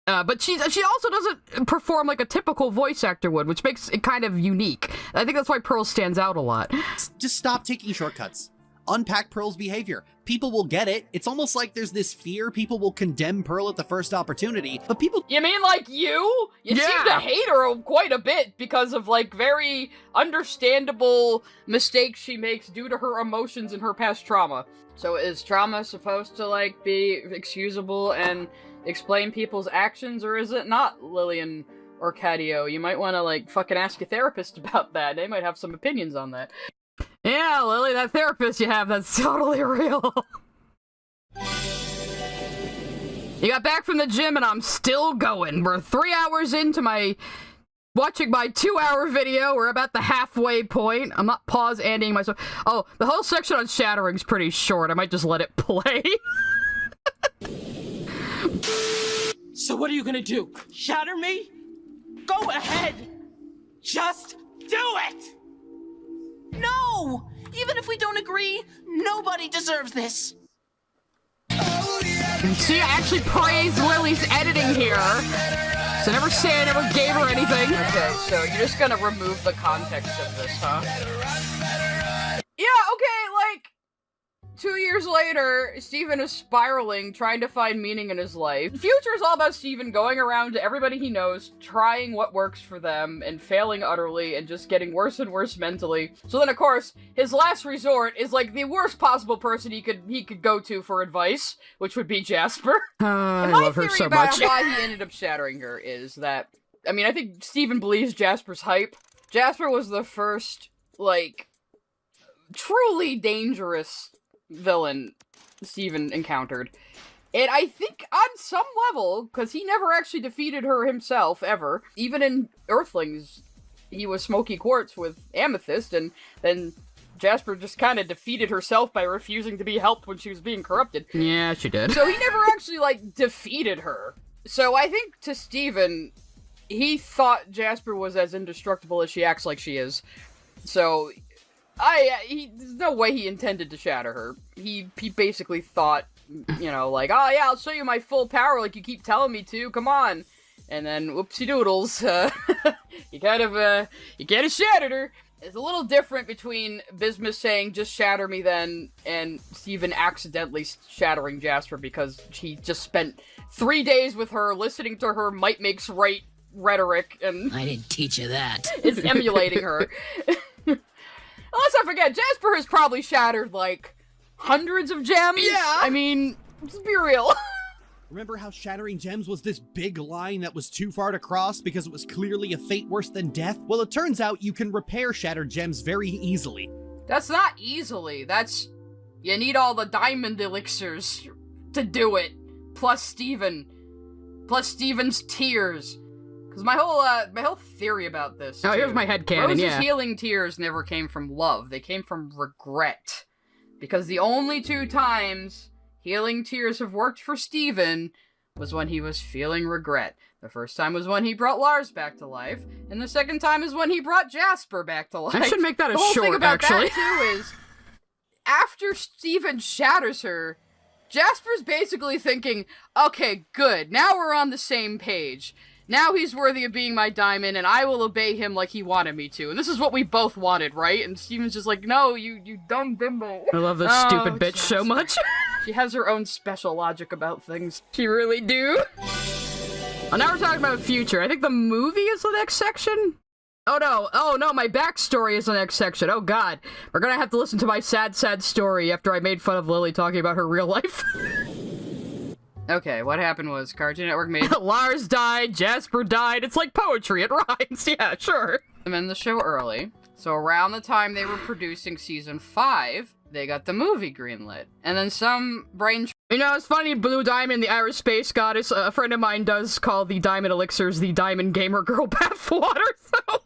Speaker 2: But she also doesn't perform like a typical voice actor would, which makes it kind of unique. I think that's why Pearl stands out a lot.
Speaker 6: Just stop taking shortcuts. Unpack Pearl's behavior. People will get it. It's almost like there's this fear people will condemn Pearl at the first opportunity, but people—
Speaker 7: You mean like you? You seem to hate her quite a bit because of, like, very understandable mistakes she makes due to her emotions and her past trauma. So is trauma supposed to, like, be excusable and explain people's actions, or is it not, Lillian or Cadio? You might want to, like, fucking ask your therapist about that. They might have some opinions on that. Yeah, Lily, that therapist you have, that's totally real. You got back from the gym and I'm still going. We're 3 hours into watching my 2-hour video. We're about the halfway point. I'm not pause-anding myself. Oh, the whole section on shattering's pretty short. I might just let it play.
Speaker 17: So what are you gonna do? Shatter me? Go ahead! Just do it!
Speaker 10: No! Even if we don't agree, nobody deserves this.
Speaker 7: See, I actually praised Lily's editing here. So never say I never gave her anything. Okay, so you're just gonna remove the context of this, huh? Yeah, okay, like, 2 years later, Steven is spiraling, trying to find meaning in his life. The future is all about Steven going around to everybody he knows, trying what works for them, and failing utterly, and just getting worse and worse mentally. So then, of course, his last resort is, like, the worst possible person he could go to for advice, which would be Jasper.
Speaker 2: I love her so much.
Speaker 7: My theory about why he ended up shattering her is that, I mean, I think Steven believes Jasper's hype. Jasper was the first, like, truly dangerous villain Steven encountered. And I think on some level, because he never actually defeated her himself, ever. Even in Earthlings, he was Smoky Quartz with Amethyst, and then Jasper just kind of defeated herself by refusing to be helped when she was being corrupted.
Speaker 2: Yeah, she did.
Speaker 7: So he never actually, like, defeated her. So I think to Steven, he thought Jasper was as indestructible as she acts like she is. So there's no way he intended to shatter her. He basically thought, you know, like, oh yeah, I'll show you my full power like you keep telling me to, come on. And then, whoopsie doodles, you kind of shattered her. It's a little different between Bismuth saying, just shatter me then, and Steven accidentally shattering Jasper because he just spent 3 days with her, listening to her might makes right rhetoric, and
Speaker 18: I didn't teach you that.
Speaker 7: Is emulating her. Unless I forget, Jasper has probably shattered, like, hundreds of gems.
Speaker 6: Yeah.
Speaker 7: I mean, let's be real.
Speaker 6: Remember how shattering gems was this big line that was too far to cross because it was clearly a fate worse than death? Well, it turns out you can repair shattered gems very easily.
Speaker 7: That's not easily. You need all the diamond elixirs to do it. Plus Steven's tears. Because my whole theory about this.
Speaker 2: Oh, here's my headcanon,
Speaker 7: Rose's
Speaker 2: yeah.
Speaker 7: healing tears never came from love. They came from regret. Because the only 2 times healing tears have worked for Steven was when he was feeling regret. The first time was when he brought Lars back to life, and the second time is when he brought Jasper back to life.
Speaker 2: I should make that a
Speaker 7: the whole
Speaker 2: short,
Speaker 7: thing about
Speaker 2: actually.
Speaker 7: that, too, is after Steven shatters her, Jasper's basically thinking, okay, good, now we're on the same page. Now he's worthy of being my diamond, and I will obey him like he wanted me to. And this is what we both wanted, right? And Steven's just like, no, you dumb bimbo.
Speaker 2: I love this stupid bitch so much.
Speaker 7: She has her own special logic about things.
Speaker 2: She really do. Well, now we're talking about future. I think the movie is the next section? Oh no, my backstory is the next section. Oh god. We're gonna have to listen to my sad story after I made fun of Lily talking about her real life.
Speaker 7: Okay, what happened was Cartoon Network made
Speaker 2: Lars died, Jasper died. It's like poetry, it rhymes. Yeah, sure.
Speaker 7: them in the show early. So around the time they were producing season 5, they got the movie greenlit. And then some brain...
Speaker 2: You know, it's funny, Blue Diamond, the Irish space goddess, a friend of mine does call the diamond elixirs the diamond gamer girl bathwater, so...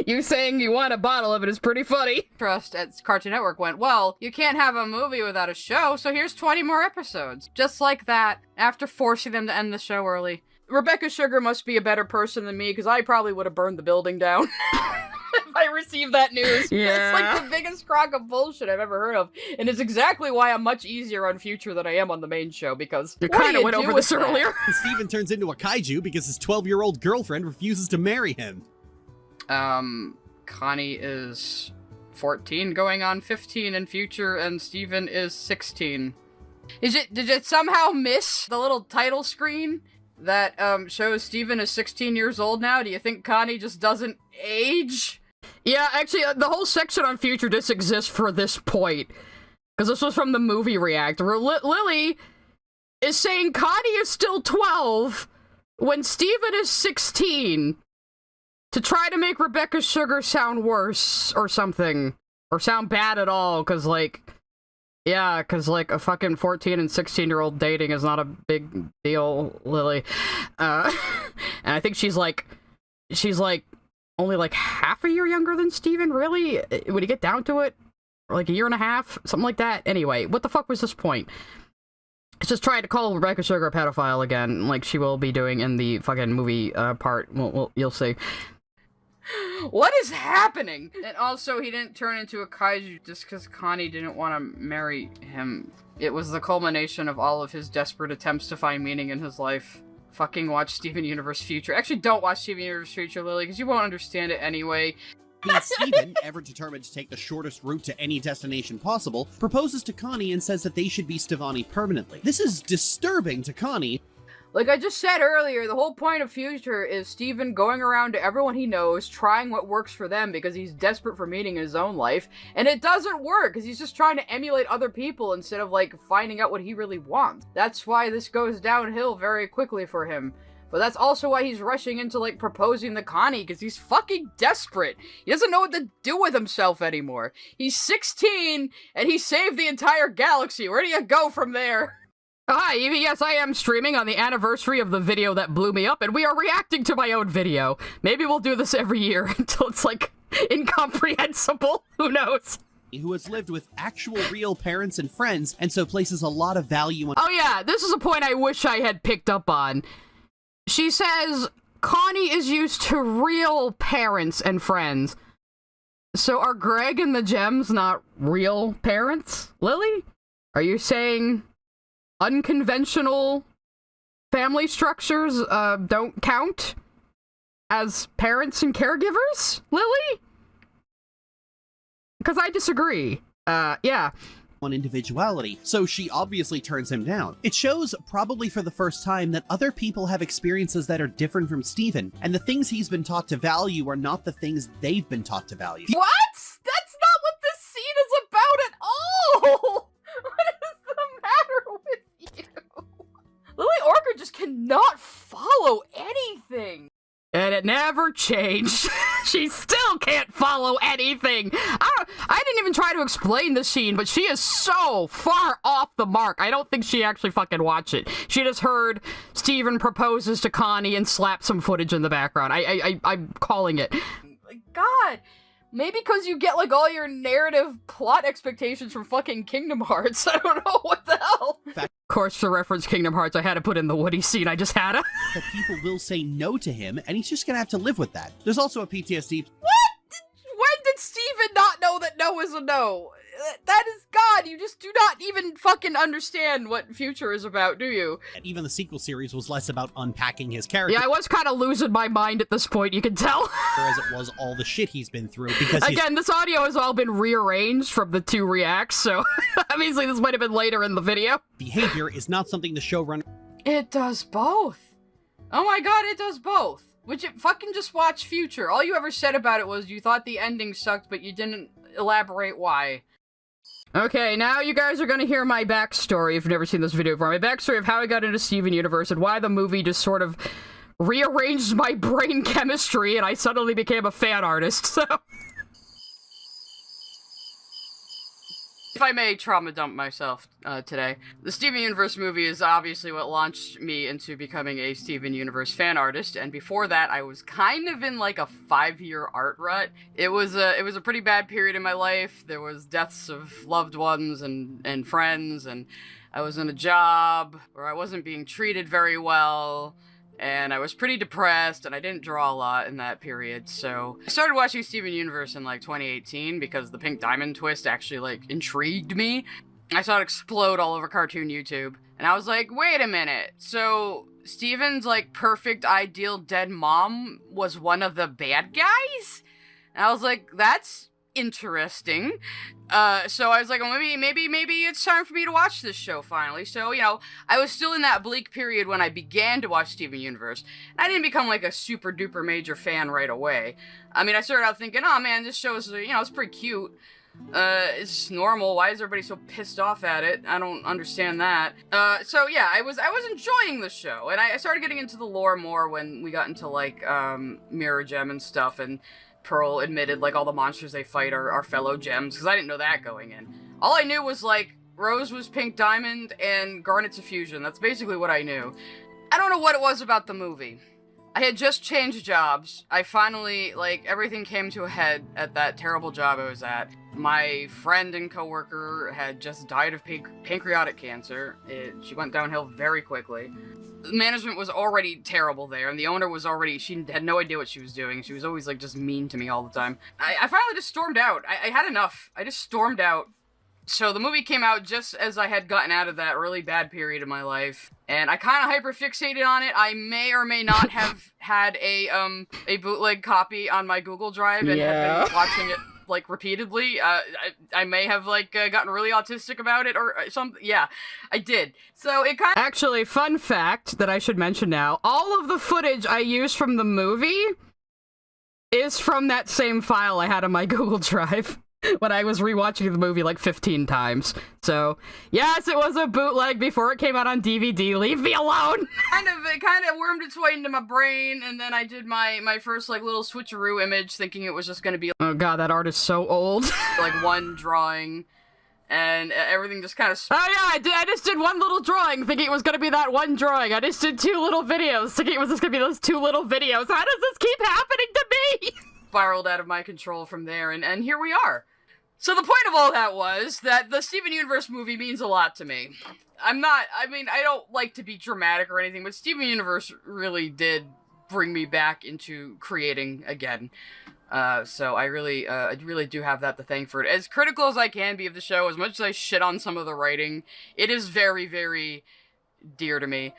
Speaker 2: You saying you want a bottle of it is pretty funny.
Speaker 7: Trust at Cartoon Network went, well, you can't have a movie without a show, so here's 20 more episodes. Just like that, after forcing them to end the show early. Rebecca Sugar must be a better person than me, because I probably would have burned the building down. If I received that news.
Speaker 2: Yeah.
Speaker 7: It's like the biggest crock of bullshit I've ever heard of. And it's exactly why I'm much easier on Future than I am on the main show, because
Speaker 2: you kind of went over this earlier.
Speaker 6: Steven turns into a kaiju because his 12-year-old girlfriend refuses to marry him.
Speaker 7: Connie is 14 going on 15 in Future, and Steven is 16. Did it somehow miss the little title screen that, shows Steven is 16 years old now? Do you think Connie just doesn't age?
Speaker 2: Yeah, actually, the whole section on Future just exists for this point. Because this was from the movie React, where Lily is saying Connie is still 12 when Steven is 16 to try to make Rebecca Sugar sound worse or something. Or sound bad at all, because, like, yeah, because, like, a fucking 14 and 16-year-old dating is not a big deal, Lily. And I think she's, like, only, like, half a year younger than Steven, really? Would you get down to it? Or, like, a year and a half? Something like that? Anyway, what the fuck was this point? It's just trying to call Rebecca Sugar a pedophile again, like she will be doing in the fucking movie part. You'll see.
Speaker 7: What is happening? And also, he didn't turn into a kaiju just because Connie didn't want to marry him. It was the culmination of all of his desperate attempts to find meaning in his life. Fucking watch Steven Universe Future. Actually, don't watch Steven Universe Future, Lily, because you won't understand it anyway.
Speaker 6: Steven, ever determined to take the shortest route to any destination possible, proposes to Connie and says that they should be Stevani permanently. This is disturbing to Connie.
Speaker 7: Like I just said earlier, the whole point of Future is Steven going around to everyone he knows, trying what works for them because he's desperate for meaning in his own life, and it doesn't work because he's just trying to emulate other people instead of, like, finding out what he really wants. That's why this goes downhill very quickly for him. But that's also why he's rushing into, like, proposing to Connie, because he's fucking desperate. He doesn't know what to do with himself anymore. He's 16, and he saved the entire galaxy. Where do you go from there?
Speaker 2: Hi, Evie, yes, I am streaming on the anniversary of the video that blew me up, and we are reacting to my own video. Maybe we'll do this every year until it's, like, incomprehensible. Who knows?
Speaker 6: Who has lived with actual real parents and friends, and so places a lot of value on—
Speaker 2: Oh yeah, this is a point I wish I had picked up on. She says Connie is used to real parents and friends. So are Greg and the Gems not real parents, Lily? Are you saying unconventional family structures don't count as parents and caregivers, Lily? Because I disagree. Yeah.
Speaker 6: On individuality, so she obviously turns him down. It shows, probably for the first time, that other people have experiences that are different from Steven, and the things he's been taught to value are not the things they've been taught to value.
Speaker 7: What? That's not what this scene is about at all! What is the matter with you? Lily Orker just cannot follow anything!
Speaker 2: And it never changed. She still can't follow anything. I didn't even try to explain the scene, but she is so far off the mark. I don't think she actually fucking watched it. She just heard Steven proposes to Connie and slapped some footage in the background. I'm calling it.
Speaker 7: God, maybe because you get, like, all your narrative plot expectations from fucking Kingdom Hearts. I don't know, what the hell?
Speaker 2: Of course, to reference Kingdom Hearts, I had to put in the Woody scene. I just had to.
Speaker 6: That people will say no to him, and he's just gonna have to live with that. There's also a PTSD.
Speaker 7: What? When did Steven not know that no is a no? That is God, you just do not even fucking understand what Future is about, do you?
Speaker 6: And even the sequel series was less about unpacking his character.
Speaker 2: Yeah, I was kind of losing my mind at this point, you can tell.
Speaker 6: As it was all the shit he's been through, because
Speaker 2: again, this audio has all been rearranged from the 2 reacts, so obviously this might have been later in the video.
Speaker 6: Behavior is not something the showrunner—
Speaker 7: It does both. Oh my God, it does both. Would you fucking just watch Future? All you ever said about it was you thought the ending sucked, but you didn't elaborate why.
Speaker 2: Okay, now you guys are gonna hear my backstory if you've never seen this video before. My backstory of how I got into Steven Universe and why the movie just sort of rearranged my brain chemistry and I suddenly became a fan artist, so...
Speaker 7: If I may trauma dump myself today, the Steven Universe movie is obviously what launched me into becoming a Steven Universe fan artist, and before that I was kind of in like a 5-year art rut. It was a pretty bad period in my life. There was deaths of loved ones and friends, and I was in a job where I wasn't being treated very well, and I was pretty depressed, and I didn't draw a lot in that period, so I started watching Steven Universe in, like, 2018 because the Pink Diamond twist actually, like, intrigued me. I saw it explode all over cartoon YouTube, and I was like, wait a minute, so Steven's, like, perfect, ideal dead mom was one of the bad guys? And I was like, that's interesting. So I was like, well, maybe it's time for me to watch this show finally. So, you know, I was still in that bleak period when I began to watch Steven Universe. And I didn't become like a super duper major fan right away. I mean, I started out thinking, oh man, this show is, you know, it's pretty cute. It's normal. Why is everybody so pissed off at it? I don't understand that. So yeah, I was enjoying the show, and I started getting into the lore more when we got into, like, Mirror Gem and stuff, and Pearl admitted, like, all the monsters they fight are fellow gems, because I didn't know that going in. All I knew was, like, Rose was Pink Diamond, and Garnet's a fusion. That's basically what I knew. I don't know what it was about the movie. I had just changed jobs. I finally, like, everything came to a head at that terrible job I was at. My friend and coworker had just died of pancreatic cancer. She went downhill very quickly. The management was already terrible there, and the owner was already, she had no idea what she was doing. She was always, like, just mean to me all the time. I finally just stormed out. I had enough. I just stormed out. So the movie came out just as I had gotten out of that really bad period of my life, and I kind of hyperfixated on it. I may or may not have had a bootleg copy on my Google Drive and have been watching it, like, repeatedly. I may have, like, gotten really autistic about it or something. Yeah, I did. So it kind of...
Speaker 2: Actually, fun fact that I should mention now, all of the footage I used from the movie is from that same file I had on my Google Drive when I was rewatching the movie like 15 times. So, yes, it was a bootleg before it came out on DVD. Leave me alone!
Speaker 7: It kind of wormed its way into my brain, and then I did my first, like, little switcheroo image, thinking it was just gonna be...
Speaker 2: Oh god, that art is so old.
Speaker 7: like, one drawing, and everything just kind of...
Speaker 2: Oh yeah, I just did one little drawing, thinking it was gonna be that one drawing. I just did 2 little videos, thinking it was just gonna be those 2 little videos. How does this keep happening to me?
Speaker 7: Spiraled out of my control from there, and here we are. So the point of all that was that the Steven Universe movie means a lot to me. I don't like to be dramatic or anything, but Steven Universe really did bring me back into creating again. So I really do have that to thank for it. As critical as I can be of the show, as much as I shit on some of the writing, it is very, very dear to me.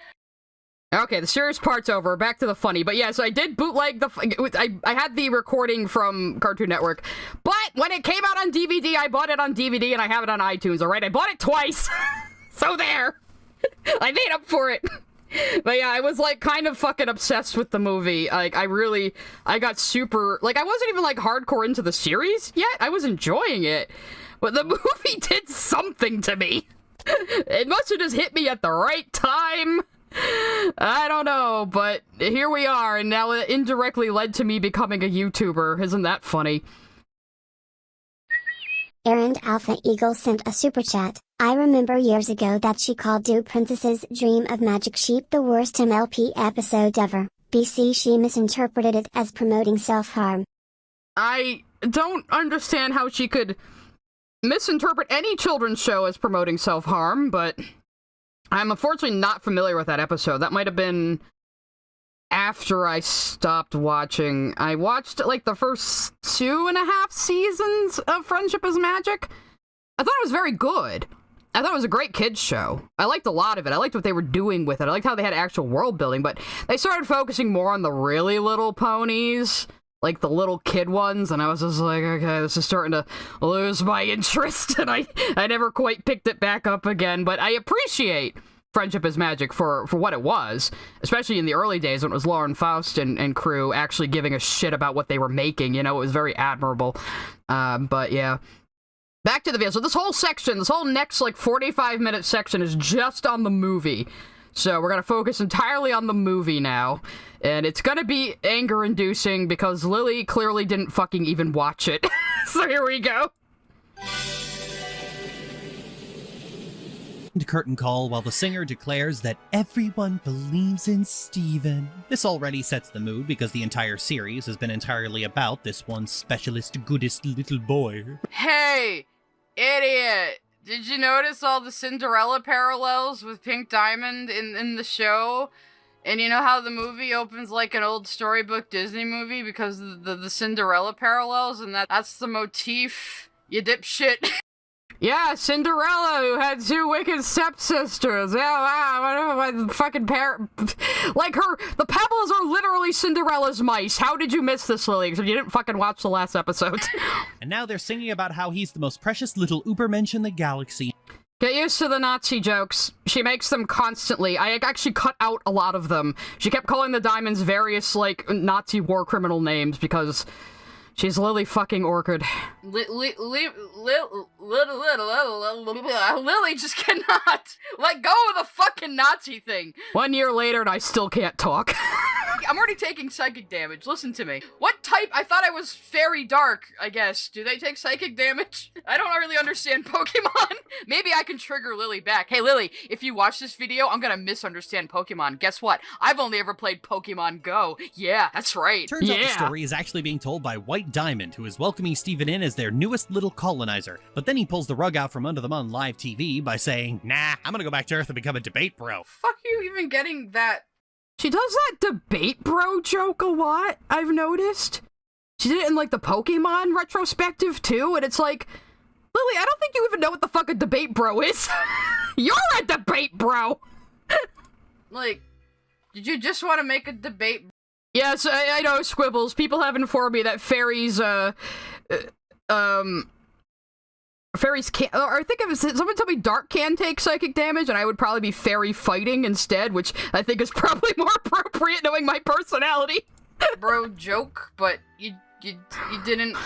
Speaker 2: Okay, the serious part's over. Back to the funny. But yeah, so I did bootleg I had the recording from Cartoon Network. But when it came out on DVD, I bought it on DVD and I have it on iTunes, alright? I bought it twice. So there. I made up for it. But yeah, I was, like, kind of fucking obsessed with the movie. Like, I got super... Like, I wasn't even, like, hardcore into the series yet. I was enjoying it. But the movie did something to me. It must have just hit me at the right time. I don't know, but here we are, and now it indirectly led to me becoming a YouTuber. Isn't that funny?
Speaker 1: Errand Alpha Eagle sent a super chat. I remember years ago that she called Do Princess's Dream of Magic Sheep the worst MLP episode ever. BC, she misinterpreted it as promoting self-harm.
Speaker 2: I don't understand how she could misinterpret any children's show as promoting self-harm, but I'm unfortunately not familiar with that episode. That might have been after I stopped watching. I watched, like, the first 2.5 seasons of Friendship is Magic. I thought it was very good. I thought it was a great kids show. I liked a lot of it. I liked what they were doing with it. I liked how they had actual world building, but they started focusing more on the really little ponies, like the little kid ones, and I was just like, okay, this is starting to lose my interest, and I never quite picked it back up again, but I appreciate Friendship is Magic for what it was, especially in the early days when it was Lauren Faust and crew actually giving a shit about what they were making, you know, it was very admirable. But yeah. Back to the video. So this whole section, this whole next, like, 45-minute section is just on the movie. So we're gonna focus entirely on the movie now. And it's gonna be anger-inducing because Lily clearly didn't fucking even watch it. So here we go.
Speaker 6: Curtain call while the singer declares that everyone believes in Steven. This already sets the mood because the entire series has been entirely about this one specialist goodest little boy.
Speaker 7: Hey, idiot! Did you notice all the Cinderella parallels with Pink Diamond in the show? And you know how the movie opens like an old storybook Disney movie because of the Cinderella parallels, and that's the motif, you dipshit.
Speaker 2: Yeah, Cinderella, who had 2 wicked stepsisters. Yeah, wow, what fucking like the Pebbles are literally Cinderella's mice. How did you miss this, Lily? Because you didn't fucking watch the last episode.
Speaker 6: And now they're singing about how he's the most precious little Ubermensch in the galaxy.
Speaker 2: Get used to the Nazi jokes. She makes them constantly. I actually cut out a lot of them. She kept calling the diamonds various, like, Nazi war criminal names because She's Lily fucking Orchid.
Speaker 7: Lily just cannot let go of the fucking Nazi thing.
Speaker 2: 1 year later and I still can't talk.
Speaker 7: I'm already taking psychic damage. Listen to me. What type? I thought I was fairy dark, I guess. Do they take psychic damage? I don't really understand Pokemon. Maybe I can trigger Lily back. Hey, Lily, if you watch this video, I'm gonna misunderstand Pokemon. Guess what? I've only ever played Pokemon Go. Yeah, that's right.
Speaker 6: Turns out the story is actually being told by White Diamond, who is welcoming Steven in as their newest little colonizer. But then he pulls the rug out from under them on live TV by saying, nah, I'm gonna go back to Earth and become a debate bro.
Speaker 7: Fuck you even getting that.
Speaker 2: She does that debate bro joke a lot, I've noticed. She did it in, like, the Pokemon retrospective, too, and it's like, Lily, I don't think you even know what the fuck a debate bro is. You're a debate bro!
Speaker 7: Like, did you just want to make a debate?
Speaker 2: Yes, I know, Squibbles. People have informed me that fairies, fairies can't, or I think it was, someone told me Dark can take psychic damage, and I would probably be fairy fighting instead, which I think is probably more appropriate knowing my personality.
Speaker 7: Bro joke, but you didn't...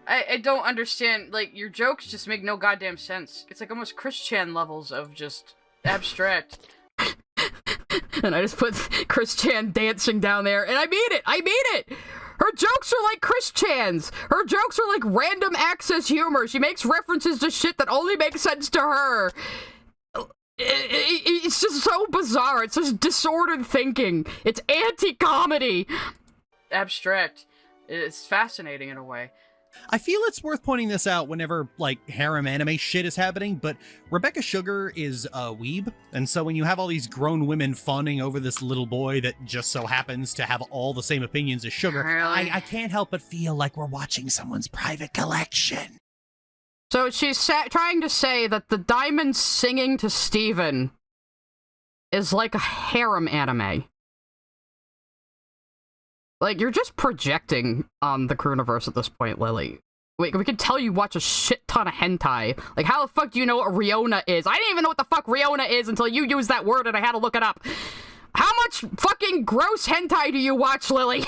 Speaker 7: I don't understand, like, your jokes just make no goddamn sense. It's like almost Chris Chan levels of just abstract.
Speaker 2: And I just put Chris Chan dancing down there, and I mean it! Her jokes are like Chris Chan's. Her jokes are like random access humor. She makes references to shit that only makes sense to her. It's just so bizarre. It's just disordered thinking. It's anti-comedy.
Speaker 7: Abstract. It's fascinating in a way.
Speaker 6: I feel it's worth pointing this out whenever, like, harem anime shit is happening, but Rebecca Sugar is a weeb, and so when you have all these grown women fawning over this little boy that just so happens to have all the same opinions as Sugar,
Speaker 7: really?
Speaker 6: I can't help but feel like we're watching someone's private collection.
Speaker 2: So she's trying to say that the Diamond singing to Steven is like a harem anime. Like, you're just projecting on the Crewniverse at this point, Lily. We can tell you watch a shit ton of hentai. Like, how the fuck do you know what Riona is? I didn't even know what the fuck Riona is until you used that word and I had to look it up. How much fucking gross hentai do you watch, Lily?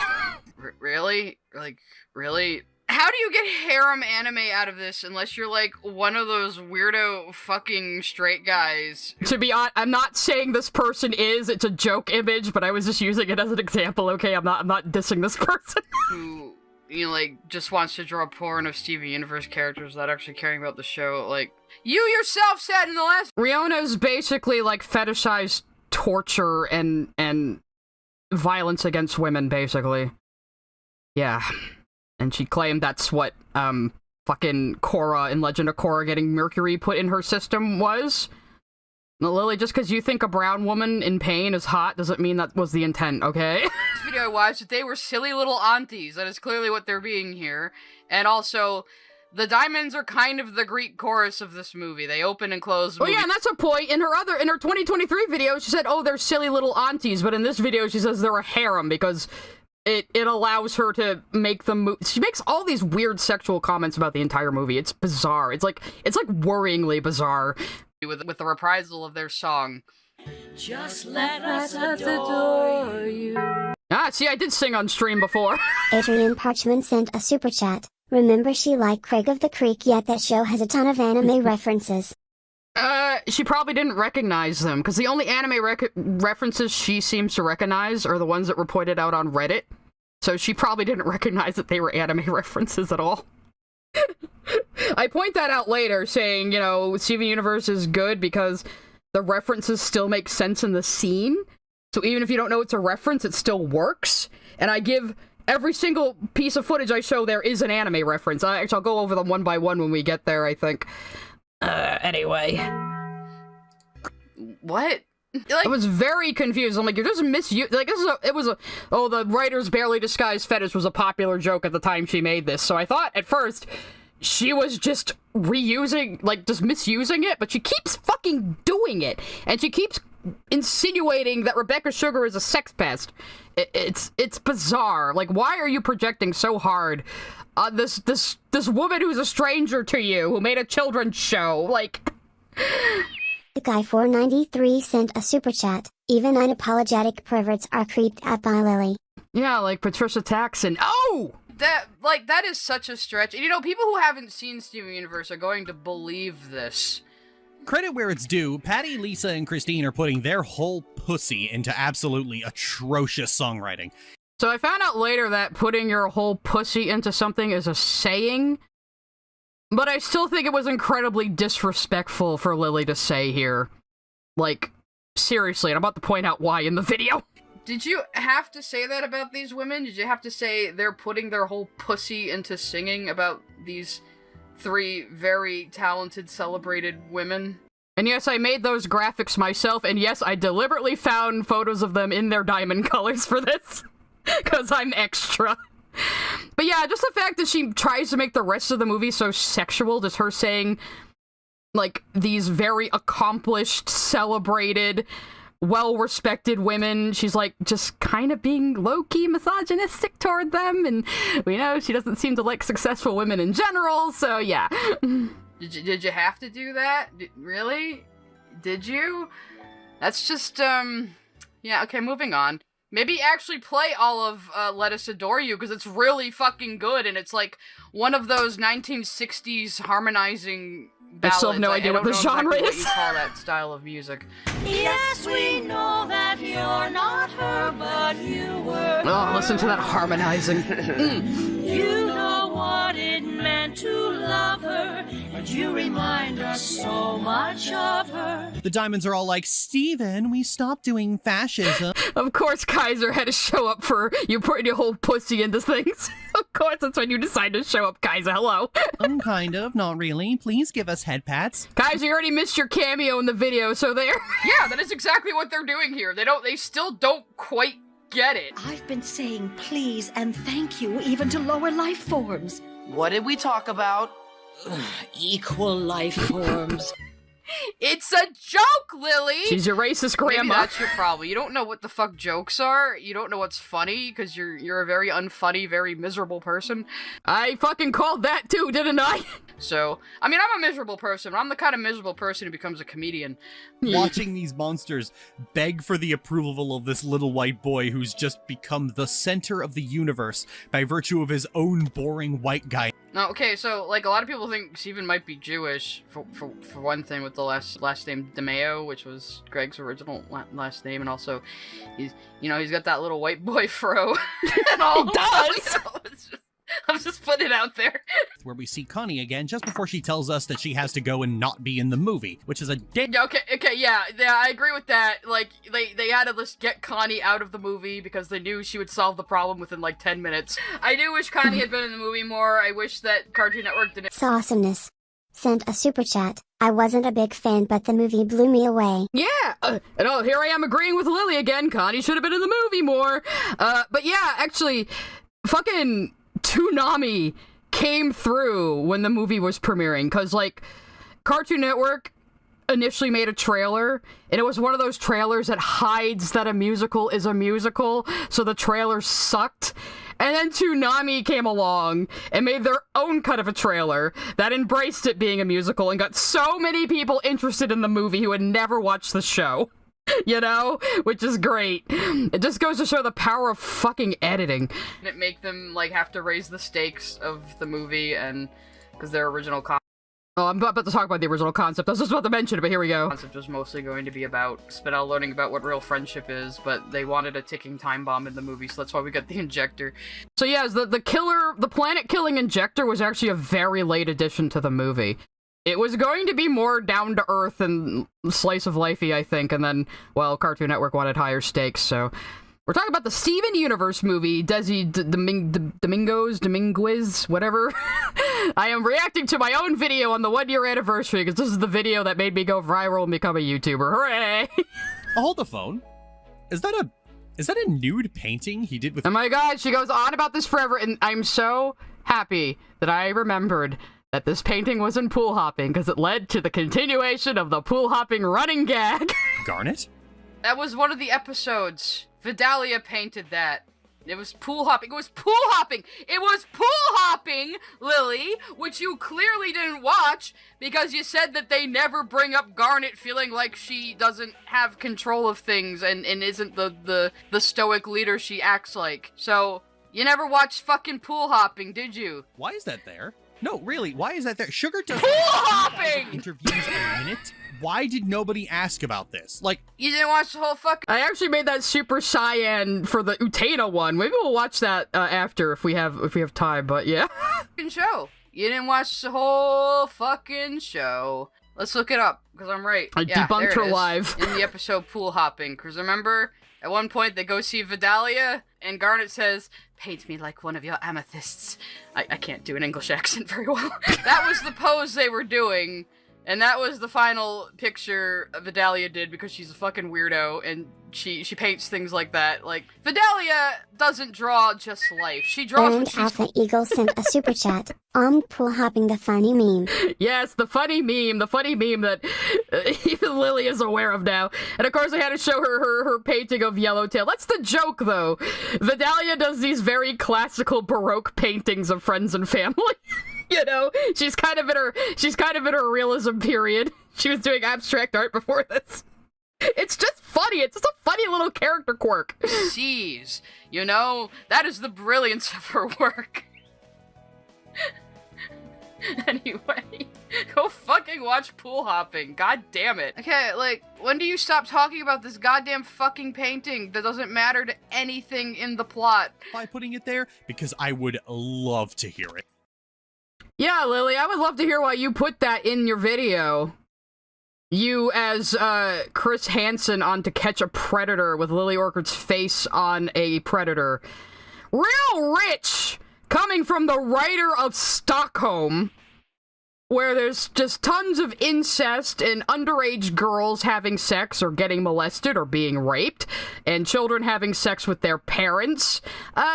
Speaker 7: Really? Like, really? How do you get harem anime out of this unless you're like one of those weirdo fucking straight guys?
Speaker 2: To be honest, I'm not saying this person is, it's a joke image, but I was just using it as an example, okay? I'm not dissing this person.
Speaker 7: Who, you know, like, just wants to draw porn of Steven Universe characters without actually caring about the show. Like, you yourself said in the last—
Speaker 2: Riona's basically like fetishized torture and violence against women, basically. Yeah. And she claimed that's what, fucking Korra in Legend of Korra getting Mercury put in her system was. Now, Lily, just because you think a brown woman in pain is hot doesn't mean that was the intent, okay?
Speaker 7: This video I watched, that they were silly little aunties. That is clearly what they're being here. And also, the diamonds are kind of the Greek chorus of this movie. They open and close the movie.
Speaker 2: Oh yeah, and that's a point. In her 2023 video, she said, oh, they're silly little aunties. But in this video, she says they're a harem because it allows her to make them she makes all these weird sexual comments about the entire movie. It's bizarre. It's like worryingly bizarre.
Speaker 7: With the reprisal of their song.
Speaker 8: Just let us adore you.
Speaker 2: Ah, see, I did sing on stream before.
Speaker 1: Adrian Parchman sent a super chat. Remember she liked Craig of the Creek, yet that show has a ton of anime references.
Speaker 2: She probably didn't recognize them, because the only anime references she seems to recognize are the ones that were pointed out on Reddit. So she probably didn't recognize that they were anime references at all. I point that out later, saying, you know, Steven Universe is good because the references still make sense in the scene. So even if you don't know it's a reference, it still works. And I give every single piece of footage I show there is an anime reference. Actually, I'll go over them one by one when we get there, I think. Anyway.
Speaker 7: What?
Speaker 2: I was very confused. I'm like, you're just misusing, like, oh, the writer's barely disguised fetish was a popular joke at the time she made this. So I thought, at first, she was just reusing, like, just misusing it, but she keeps fucking doing it. And she keeps insinuating that Rebecca Sugar is a sex pest. It's bizarre. Like, why are you projecting so hard on this woman who's a stranger to you, who made a children's show? Like...
Speaker 1: The guy 493 sent a super chat. Even unapologetic perverts are creeped out by Lily.
Speaker 2: Yeah, like Patricia Taxon. Oh!
Speaker 7: That is such a stretch. And you know, people who haven't seen Steven Universe are going to believe this.
Speaker 6: Credit where it's due, Patty, Lisa, and Christine are putting their whole pussy into absolutely atrocious songwriting.
Speaker 2: So I found out later that putting your whole pussy into something is a saying, but I still think it was incredibly disrespectful for Lily to say here. Like, seriously, and I'm about to point out why in the video.
Speaker 7: Did you have to say that about these women? Did you have to say they're putting their whole pussy into singing about these 3 very talented, celebrated women?
Speaker 2: And yes, I made those graphics myself, and yes, I deliberately found photos of them in their diamond colors for this, because I'm extra. But yeah, just the fact that she tries to make the rest of the movie so sexual, just her saying, like, these very accomplished, celebrated, well-respected women, she's like just kind of being low-key misogynistic toward them, and we know she doesn't seem to like successful women in general, so yeah.
Speaker 7: Did you have to do that? Really? Did you? That's just, yeah, okay, moving on. Maybe actually play all of Let Us Adore You, because it's really fucking good, and it's like one of those 1960s harmonizing ballads.
Speaker 2: I still have no idea what the genre is.
Speaker 7: What you call that style of music.
Speaker 8: Yes, we know that you're not her, but you were.
Speaker 2: Oh, listen to that harmonizing.
Speaker 8: You know what it meant to love her, and you remind us so much of her.
Speaker 6: The Diamonds are all like, Steven, we stopped doing fascism.
Speaker 2: Of course Kaiser had to show up for you putting your whole pussy into things. Of course, that's when you decide to show up, Kaiser. Hello.
Speaker 6: Kind of, not really. Please give us head pats.
Speaker 2: Kaiser, you already missed your cameo in the video, so there.
Speaker 7: Yeah, that is exactly what they're doing here. They still don't quite get it.
Speaker 18: I've been saying please and thank you even to lower life forms.
Speaker 17: What did we talk about?
Speaker 18: Equal life forms.
Speaker 7: It's a joke, Lily!
Speaker 2: She's your racist grandma.
Speaker 7: Maybe that's your problem. You don't know what the fuck jokes are. You don't know what's funny, because you're a very unfunny, very miserable person.
Speaker 2: I fucking called that too, didn't I?
Speaker 7: So, I mean, I'm a miserable person, but I'm the kind of miserable person who becomes a comedian.
Speaker 6: Watching these monsters beg for the approval of this little white boy who's just become the center of the universe by virtue of his own boring white guy.
Speaker 7: No, okay, so, like, a lot of people think Steven might be Jewish, for one thing, with the last name DeMeo, which was Greg's original last name, and also, he's got that little white boy fro. And all.
Speaker 2: He does!
Speaker 7: I'm just putting it out there.
Speaker 6: Where we see Connie again just before she tells us that she has to go and not be in the movie, which is a
Speaker 7: Okay, yeah, I agree with that. Like, they had to just get Connie out of the movie because they knew she would solve the problem within, like, 10 minutes. I do wish Connie had been in the movie more. I wish that Cartoon Network didn't.
Speaker 1: Awesomeness. Sent a super chat. I wasn't a big fan, but the movie blew me away.
Speaker 2: Yeah, and here I am agreeing with Lily again. Connie should have been in the movie more. But yeah, actually, fucking Toonami came through when the movie was premiering, because, like, Cartoon Network initially made a trailer, and it was one of those trailers that hides that a musical is a musical, so the trailer sucked. And then Toonami came along and made their own cut of a trailer that embraced it being a musical and got so many people interested in the movie who had never watched the show. You know? Which is great. It just goes to show the power of fucking editing.
Speaker 7: And it make them, like, have to raise the stakes of the movie, and because their original concept.
Speaker 2: Oh, I'm about to talk about the original concept. I was just about to mention it, but here we go.
Speaker 7: The concept was mostly going to be about Spinel learning about what real friendship is, but they wanted a ticking time bomb in the movie, so that's why we got the injector.
Speaker 2: So yes, the planet-killing injector was actually a very late addition to the movie. It was going to be more down-to-earth and slice-of-lifey, I think, and then, well, Cartoon Network wanted higher stakes, so... We're talking about the Steven Universe movie, Dominguez, whatever. I am reacting to my own video on the 1-year anniversary, because this is the video that made me go viral and become a YouTuber. Hooray!
Speaker 6: Hold the phone. Is that a nude painting he did with—
Speaker 2: Oh my god, she goes on about this forever, and I'm so happy that I remembered that this painting was in pool hopping, because it led to the continuation of the pool hopping running gag.
Speaker 6: Garnet?
Speaker 7: That was one of the episodes. Vidalia painted that. It was pool hopping. It was pool hopping. It was pool hopping, Lily, which you clearly didn't watch because you said that they never bring up Garnet feeling like she doesn't have control of things and isn't the stoic leader she acts like. So, you never watched fucking pool hopping, did you?
Speaker 6: Why is that there? No, really, why is that there? Sugar does
Speaker 7: pool hopping!
Speaker 6: Interviews a minute? Why did nobody ask about this? Like,
Speaker 7: you didn't watch the whole fucking...
Speaker 2: I actually made that Super Cyan for the Utena one. Maybe we'll watch that after if we have time, but yeah.
Speaker 7: Fucking show. You didn't watch the whole fucking show. Let's look it up, because I'm right.
Speaker 2: I debunked her live.
Speaker 7: In the episode Pool Hopping, because remember, at one point they go see Vidalia, and Garnet says, "Paint me like one of your amethysts." I can't do an English accent very well. That was the pose they were doing, and that was the final picture Vidalia did, because she's a fucking weirdo, and she paints things like that. Like, Vidalia doesn't draw just life. She draws what she's...
Speaker 1: Alpha Eagle sent a super chat. Pool hopping, the funny meme.
Speaker 2: Yes, the funny meme that even Lily is aware of now. And of course I had to show her painting of Yellowtail. That's the joke, though. Vidalia does these very classical Baroque paintings of friends and family. You know, she's kind of in her realism period. She was doing abstract art before this. It's just funny. It's just a funny little character quirk.
Speaker 7: Sees, you know, that is the brilliance of her work. Anyway, go fucking watch Pool Hopping. God damn it. Okay, like, when do you stop talking about this goddamn fucking painting that doesn't matter to anything in the plot?
Speaker 6: By putting it there, because I would love to hear it.
Speaker 2: Yeah, Lily, I would love to hear why you put that in your video. You as Chris Hansen on To Catch a Predator with Lily Orchard's face on a predator. Real rich! Coming from the writer of Stockholm, where there's just tons of incest and underage girls having sex or getting molested or being raped, and children having sex with their parents.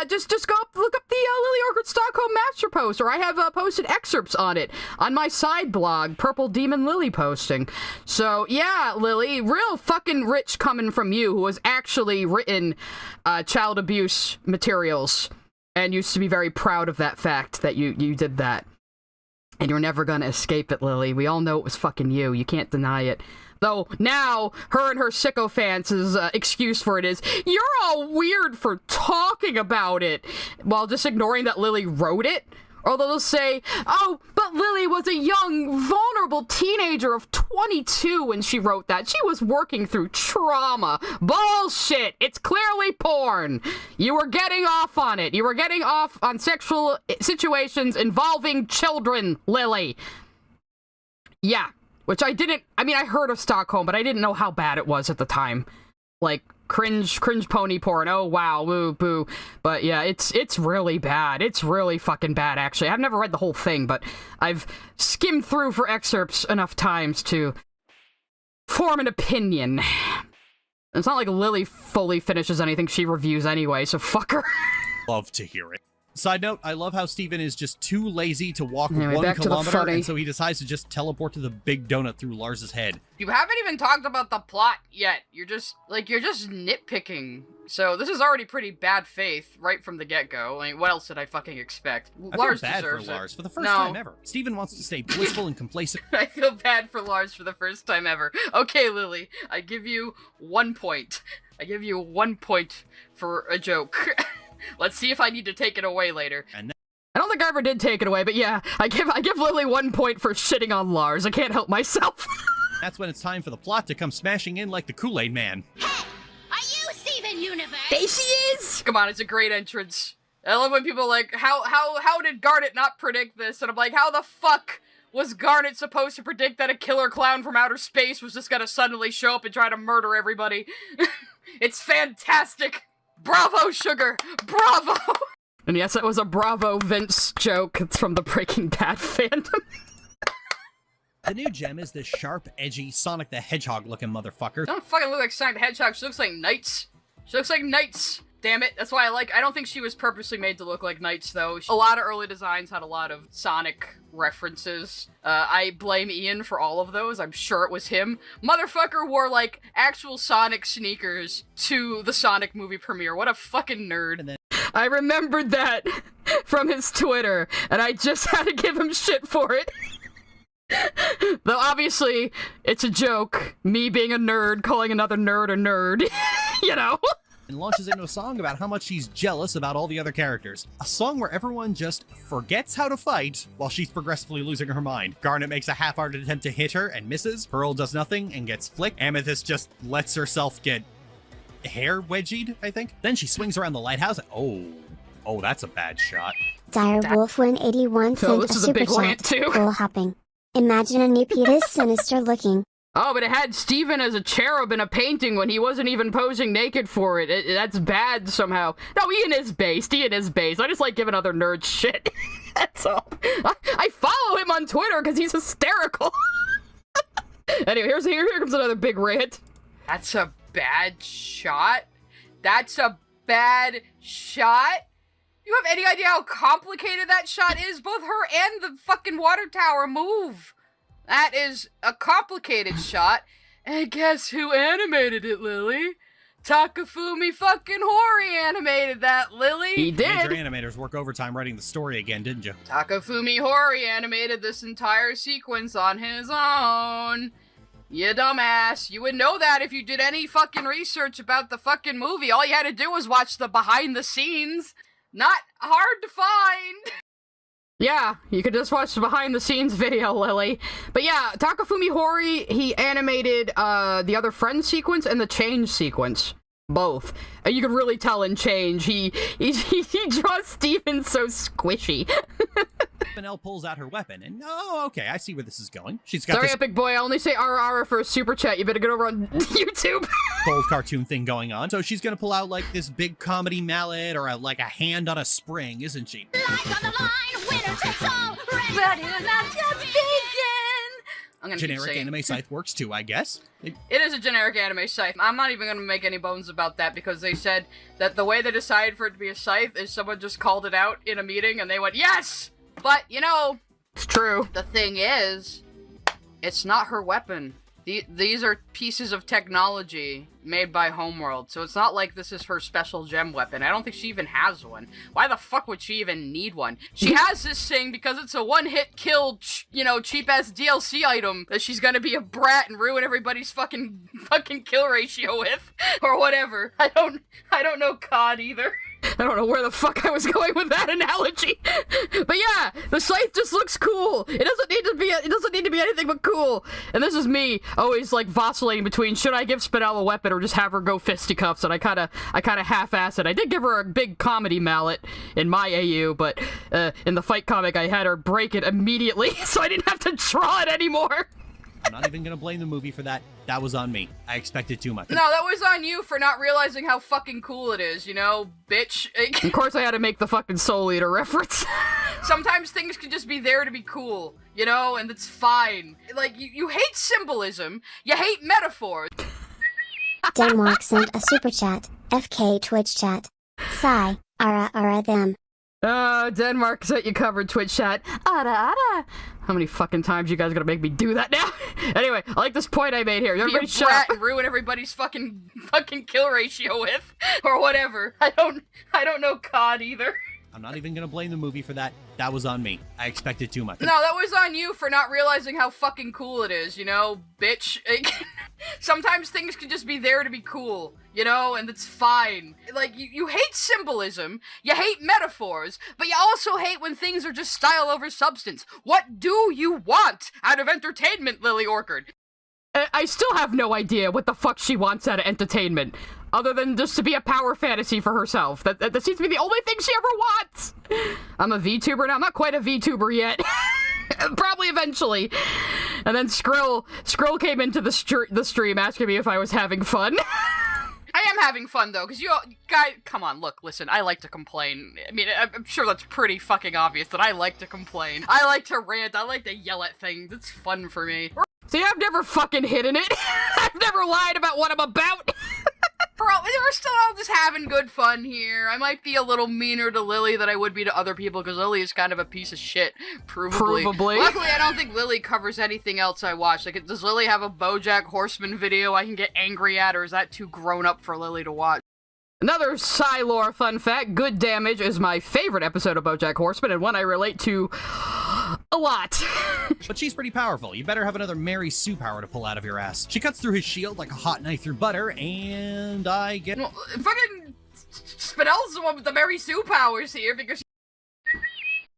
Speaker 2: Just go look up the Lily Orchard Stockholm master post, or I have posted excerpts on it on my side blog, Purple Demon Lily Posting. So yeah, Lily, real fucking rich coming from you, who has actually written child abuse materials, and used to be very proud of that fact that you did that. And you're never gonna escape it, Lily. We all know it was fucking you. You can't deny it. Though, now, her and her sycophants' excuse for it is, you're all weird for talking about it, while just ignoring that Lily wrote it. Although they'll say, oh, but Lily was a young, vulnerable teenager of 22 when she wrote that. She was working through trauma. Bullshit! It's clearly porn! You were getting off on it. You were getting off on sexual situations involving children, Lily. Yeah. Which I heard of Stockholm, but I didn't know how bad it was at the time. Like, cringe pony porn. Oh, wow, woo, boo. But yeah, it's really bad. It's really fucking bad, actually. I've never read the whole thing, but I've skimmed through for excerpts enough times to form an opinion. It's not like Lily fully finishes anything she reviews anyway, so fuck her.
Speaker 6: Love to hear it. Side note, I love how Steven is just too lazy to walk
Speaker 2: anyway,
Speaker 6: 1 kilometer,
Speaker 2: and
Speaker 6: so he decides to just teleport to the big donut through Lars's head.
Speaker 7: You haven't even talked about the plot yet. You're just nitpicking. So this is already pretty bad faith right from the get-go. I mean, what else did I fucking expect? Lars
Speaker 6: I feel bad for
Speaker 7: deserves
Speaker 6: Lars
Speaker 7: it.
Speaker 6: for the first time ever. Steven wants to stay blissful and complacent.
Speaker 7: I feel bad for Lars for the first time ever. Okay, Lily, I give you 1 point. I give you 1 point for a joke. Let's see if I need to take it away later.
Speaker 2: I don't think I ever did take it away, but yeah, I give Lily 1 point for shitting on Lars. I can't help myself.
Speaker 6: That's when it's time for the plot to come smashing in like the Kool-Aid Man.
Speaker 13: Hey, are you Steven Universe?
Speaker 2: There she is!
Speaker 7: Come on, it's a great entrance. I love when people are like, how did Garnet not predict this? And I'm like, how the fuck was Garnet supposed to predict that a killer clown from outer space was just gonna suddenly show up and try to murder everybody? It's fantastic! Bravo, Sugar! Bravo!
Speaker 2: And yes, it was a Bravo Vince joke. It's from the Breaking Bad fandom.
Speaker 6: The new gem is this sharp, edgy, Sonic the Hedgehog-looking motherfucker.
Speaker 7: Don't fucking look like Sonic the Hedgehog. She looks like Knights. She looks like Knights. Damn it. That's why I don't think she was purposely made to look like Knights, though. A lot of early designs had a lot of Sonic references. I blame Ian for all of those. I'm sure it was him. Motherfucker wore, like, actual Sonic sneakers to the Sonic movie premiere. What a fucking nerd.
Speaker 2: I remembered that from his Twitter, and I just had to give him shit for it. Though obviously, it's a joke. Me being a nerd, calling another nerd a nerd. You know?
Speaker 6: And launches into a song about how much she's jealous about all the other characters. A song where everyone just forgets how to fight while she's progressively losing her mind. Garnet makes a half-hearted attempt to hit her and misses. Pearl does nothing and gets flicked. Amethyst just lets herself get hair wedgied, I think. Then she swings around the lighthouse. Oh, that's a bad shot.
Speaker 1: Direwolf181 sent a super chat. Cool hopping. Imagine a new Peter's sinister looking.
Speaker 2: Oh, but it had Steven as a cherub in a painting when he wasn't even posing naked for it. That's bad somehow. No, Ian is based. I just like giving other nerds shit. That's all. I follow him on Twitter because he's hysterical. Anyway, here comes another big rant.
Speaker 7: That's a bad shot? That's a bad shot? You have any idea how complicated that shot is? Both her and the fucking water tower move. That is a complicated shot. And guess who animated it, Lily? Takafumi fucking Hori animated that, Lily.
Speaker 2: He did.
Speaker 6: Major animators work overtime writing the story again, didn't you?
Speaker 7: Takafumi Hori animated this entire sequence on his own. You dumbass. You would know that if you did any fucking research about the fucking movie. All you had to do was watch the behind the scenes. Not hard to find.
Speaker 2: Yeah, you could just watch the behind-the-scenes video, Lily. But yeah, Takafumi Hori, he animated the other friend sequence and the change sequence. Both. And you can really tell in change, he draws Steven so squishy.
Speaker 6: Finelle pulls out her weapon, and okay, I see where this is going. She's got
Speaker 2: Sorry,
Speaker 6: this
Speaker 2: Epic Boy, I only say RR for a super chat. You better get over on YouTube.
Speaker 6: bold cartoon thing going on. So she's gonna pull out like this big comedy mallet or like a hand on a spring, isn't she?
Speaker 7: I'm gonna
Speaker 6: generic anime scythe works too, I guess.
Speaker 7: It is a generic anime scythe. I'm not even gonna make any bones about that because they said that the way they decided for it to be a scythe is someone just called it out in a meeting and they went, yes! But, you know,
Speaker 2: it's true.
Speaker 7: The thing is, it's not her weapon. These are pieces of technology made by Homeworld, so it's not like this is her special gem weapon. I don't think she even has one. Why the fuck would she even need one? She has this thing because it's a one-hit kill, cheap-ass DLC item that she's gonna be a brat and ruin everybody's fucking kill ratio with, or whatever. I don't know COD either.
Speaker 2: I don't know where the fuck I was going with that analogy. But yeah, the scythe just looks cool. It doesn't need to be anything but cool. And this is me always like vacillating between should I give Spinel a weapon or just have her go fisticuffs, and I kinda half-ass it. I did give her a big comedy mallet in my AU, but in the fight comic I had her break it immediately, so I didn't have to draw it anymore.
Speaker 6: I'm not even gonna blame the movie for that. That was on me. I expected too much.
Speaker 7: No, that was on you for not realizing how fucking cool it is, bitch.
Speaker 2: Of course I had to make the fucking Soul Eater reference.
Speaker 7: Sometimes things can just be there to be cool, and it's fine. Like, you hate symbolism, you hate metaphors.
Speaker 1: Denmark sent a super chat. FK Twitch chat. Sigh. Ara them.
Speaker 2: Denmark sent you covered Twitch chat. Ara. How many fucking times you guys gonna make me do that now? Anyway, I like this point I made here. Everybody shut up.
Speaker 7: And ruin everybody's fucking kill ratio with, or whatever. I don't know COD either.
Speaker 6: I'm not even gonna blame the movie for that. That was on me. I expected too much.
Speaker 7: No, that was on you for not realizing how fucking cool it is, bitch. Sometimes things can just be there to be cool, and it's fine. Like, you hate symbolism, you hate metaphors, but you also hate when things are just style over substance. What do you want out of entertainment, Lily Orchard?
Speaker 2: I still have no idea what the fuck she wants out of entertainment, other than just to be a power fantasy for herself. That seems to be the only thing she ever wants. I'm a VTuber now. I'm not quite a VTuber yet. Probably eventually. And then Skrill came into the stream asking me if I was having fun.
Speaker 7: I am having fun, though, because guys, come on, look, listen, I like to complain. I mean, I'm sure that's pretty fucking obvious that I like to complain. I like to rant, I like to yell at things, it's fun for me.
Speaker 2: See, I've never fucking hidden it. I've never lied about what I'm about.
Speaker 7: Bro, we're still all just having good fun here. I might be a little meaner to Lily than I would be to other people, because Lily is kind of a piece of shit, provably. Luckily, I don't think Lily covers anything else I watch. Like, does Lily have a BoJack Horseman video I can get angry at, or is that too grown up for Lily to watch?
Speaker 2: Another Psylore fun fact, Good Damage is my favorite episode of BoJack Horseman, and one I relate to a lot.
Speaker 6: But she's pretty powerful. You better have another Mary Sue power to pull out of your ass. She cuts through his shield like a hot knife through butter, and I get...
Speaker 7: Well, fucking Spinell's the one with the Mary Sue powers here, because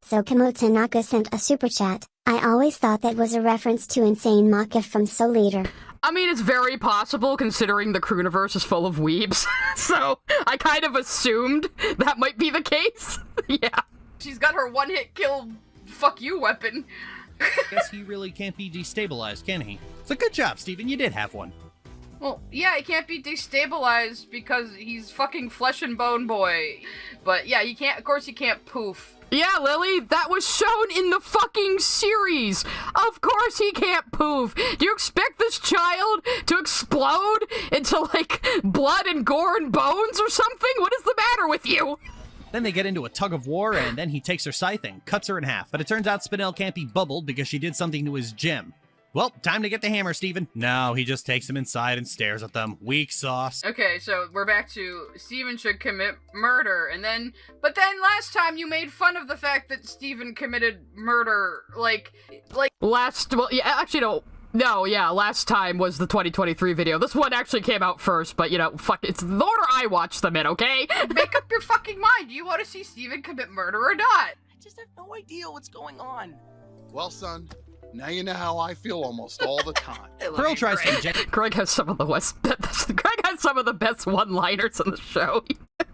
Speaker 1: So Kamo sent a super chat. I always thought that was a reference to Insane Maka from Soul Eater.
Speaker 2: I mean, it's very possible, considering the Crooniverse is full of weebs, so I kind of assumed that might be the case. Yeah.
Speaker 7: She's got her one-hit kill fuck you weapon.
Speaker 6: Guess he really can't be destabilized, can he? So good job, Steven, you did have one.
Speaker 7: Well, yeah, he can't be destabilized because he's fucking flesh and bone boy. But yeah, he can't, of course he can't poof.
Speaker 2: Yeah, Lily, that was shown in the fucking series. Of course he can't poof. Do you expect this child to explode into, like, blood and gore and bones or something? What is the matter with you?
Speaker 6: Then they get into a tug of war, and then he takes her scythe and cuts her in half. But it turns out Spinell can't be bubbled because she did something to his gem. Well, time to get the hammer, Steven. No, he just takes them inside and stares at them. Weak sauce.
Speaker 7: Okay, so we're back to Steven should commit murder, but then last time you made fun of the fact that Steven committed murder, like...
Speaker 2: Last time was the 2023 video. This one actually came out first, but, you know, fuck, it's the order I watch them in, okay?
Speaker 7: Make up your fucking mind. Do you want to see Steven commit murder or not?
Speaker 17: I just have no idea what's going on.
Speaker 19: Well, son, now you know how I feel almost all the time.
Speaker 6: Pearl tries to inject...
Speaker 2: Greg has some of the best one-liners in the show.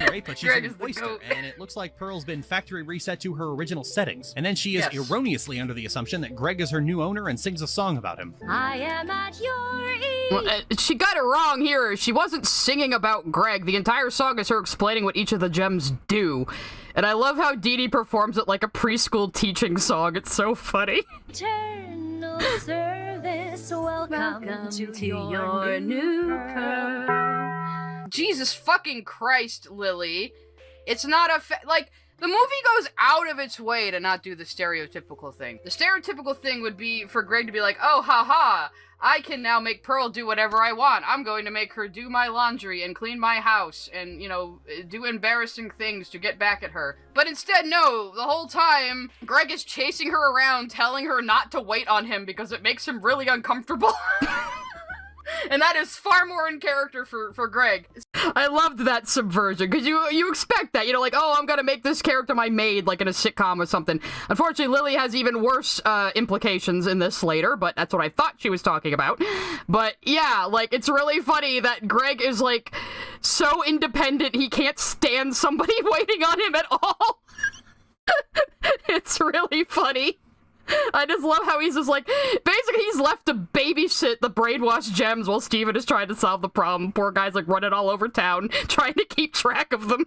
Speaker 6: Great, but she's an oyster, and it looks like Pearl's been factory reset to her original settings. And then she is erroneously under the assumption that Greg is her new owner and sings a song about him.
Speaker 16: I am at your ease.
Speaker 2: Well, she got it wrong here. She wasn't singing about Greg. The entire song is her explaining what each of the gems do. And I love how Dee Dee performs it like a preschool teaching song. It's so funny.
Speaker 16: Eternal service, welcome to your new pearl.
Speaker 7: Jesus fucking Christ, Lily. It's not like, the movie goes out of its way to not do the stereotypical thing. The stereotypical thing would be for Greg to be like, oh, haha, I can now make Pearl do whatever I want. I'm going to make her do my laundry and clean my house and, you know, do embarrassing things to get back at her. But instead, no, the whole time, Greg is chasing her around, telling her not to wait on him because it makes him really uncomfortable. And that is far more in character for Greg.
Speaker 2: I loved that subversion, because you expect that, you know, like, oh, I'm gonna make this character my maid, like in a sitcom or something. Unfortunately, Lily has even worse implications in this later, but that's what I thought she was talking about. But yeah, like, it's really funny that Greg is, like, so independent he can't stand somebody waiting on him at all. It's really funny. I just love how he's just like, basically he's left to babysit the brainwashed gems while Steven is trying to solve the problem. Poor guy's like running all over town, trying to keep track of them.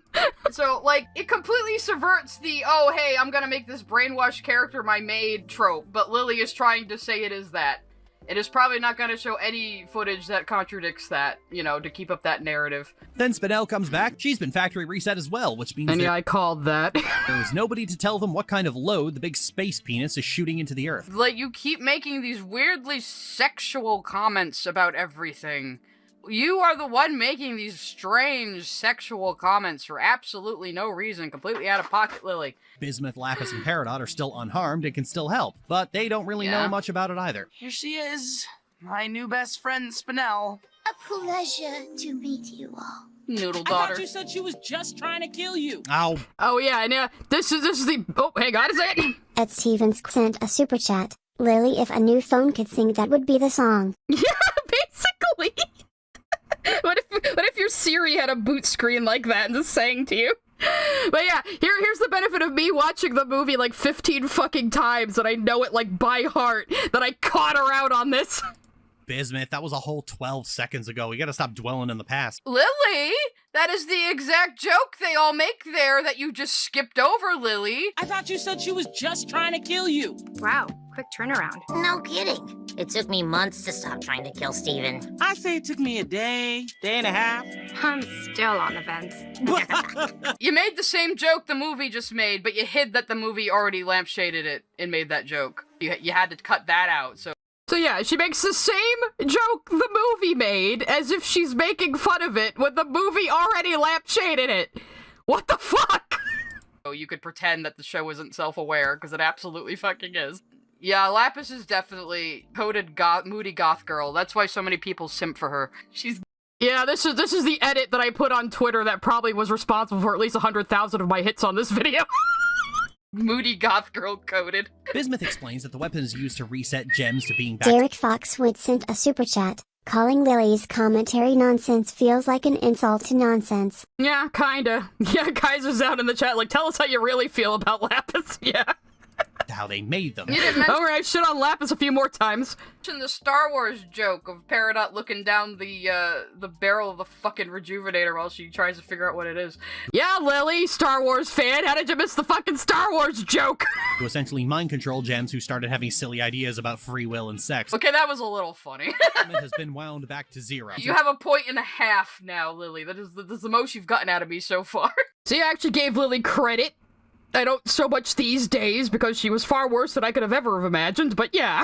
Speaker 7: So, like, it completely subverts the, oh, hey, I'm gonna make this brainwashed character my maid trope, but Lily is trying to say it is that. It is probably not going to show any footage that contradicts that, you know, to keep up that narrative.
Speaker 6: Then Spinell comes back. She's been factory reset as well, which means
Speaker 2: yeah, I called that.
Speaker 6: There's nobody to tell them what kind of load the big space penis is shooting into the Earth.
Speaker 7: Like, you keep making these weirdly sexual comments about everything. You are the one making these strange sexual comments for absolutely no reason, completely out of pocket, Lily.
Speaker 6: Bismuth, Lapis, and Peridot are still unharmed and can still help, but they don't really know much about it either.
Speaker 17: Here she is, my new best friend, Spinell.
Speaker 1: A pleasure to meet you all.
Speaker 7: Noodle daughter.
Speaker 17: I thought you said she was just trying to kill you.
Speaker 6: Ow.
Speaker 2: Oh yeah, and this is the, oh, hang on a second.
Speaker 1: Ed Stevens sent a super chat. Lily, if a new phone could sing, that would be the song.
Speaker 2: Yeah, basically. What if your Siri had a boot screen like that and just sang to you? But yeah, here's the benefit of me watching the movie like 15 fucking times and I know it like by heart that I caught her out on this.
Speaker 6: Bismuth, that was a whole 12 seconds ago. We gotta stop dwelling in the past.
Speaker 7: Lily, that is the exact joke they all make there that you just skipped over, Lily.
Speaker 17: I thought you said she was just trying to kill you.
Speaker 20: Wow, quick turnaround.
Speaker 21: No kidding. It took me months to stop trying to kill Steven.
Speaker 17: I say it took me a day and a half.
Speaker 20: I'm still on the fence.
Speaker 7: You made the same joke the movie just made, but you hid that the movie already lampshaded it and made that joke. You had to cut that out, so
Speaker 2: So yeah, she makes the same joke the movie made as if she's making fun of it with the movie already lampshaded it. What the fuck? Oh, you could pretend that the show isn't self-aware, because it absolutely fucking is. Yeah, Lapis is definitely coded moody goth girl. That's why so many people simp for her. She's... Yeah, this is the edit that I put on Twitter that probably was responsible for at least 100,000 of my hits on this video. Moody goth girl coded.
Speaker 9: Bismuth explains that the weapon is used to reset gems to being back.
Speaker 1: Derek Foxwood sent a super chat. Calling Lily's commentary nonsense feels like an insult to nonsense.
Speaker 2: Yeah, kinda. Yeah, Kaiser's out in the chat like, tell us how you really feel about Lapis. Yeah.
Speaker 9: How they made them.
Speaker 2: You didn't mention I shit on Lapis a few more times. The Star Wars joke of Peridot looking down the barrel of the fucking rejuvenator while she tries to figure out what it is. Yeah, Lily, Star Wars fan, how did you miss the fucking Star Wars joke?
Speaker 9: To essentially mind control gems who started having silly ideas about free will and sex.
Speaker 2: Okay, that was a little funny.
Speaker 9: It has been wound back to 0.
Speaker 2: You have a 1.5 points now, Lily. That is the most you've gotten out of me so far. See, I actually gave Lily credit. I don't so much these days because she was far worse than I could have ever imagined, but yeah.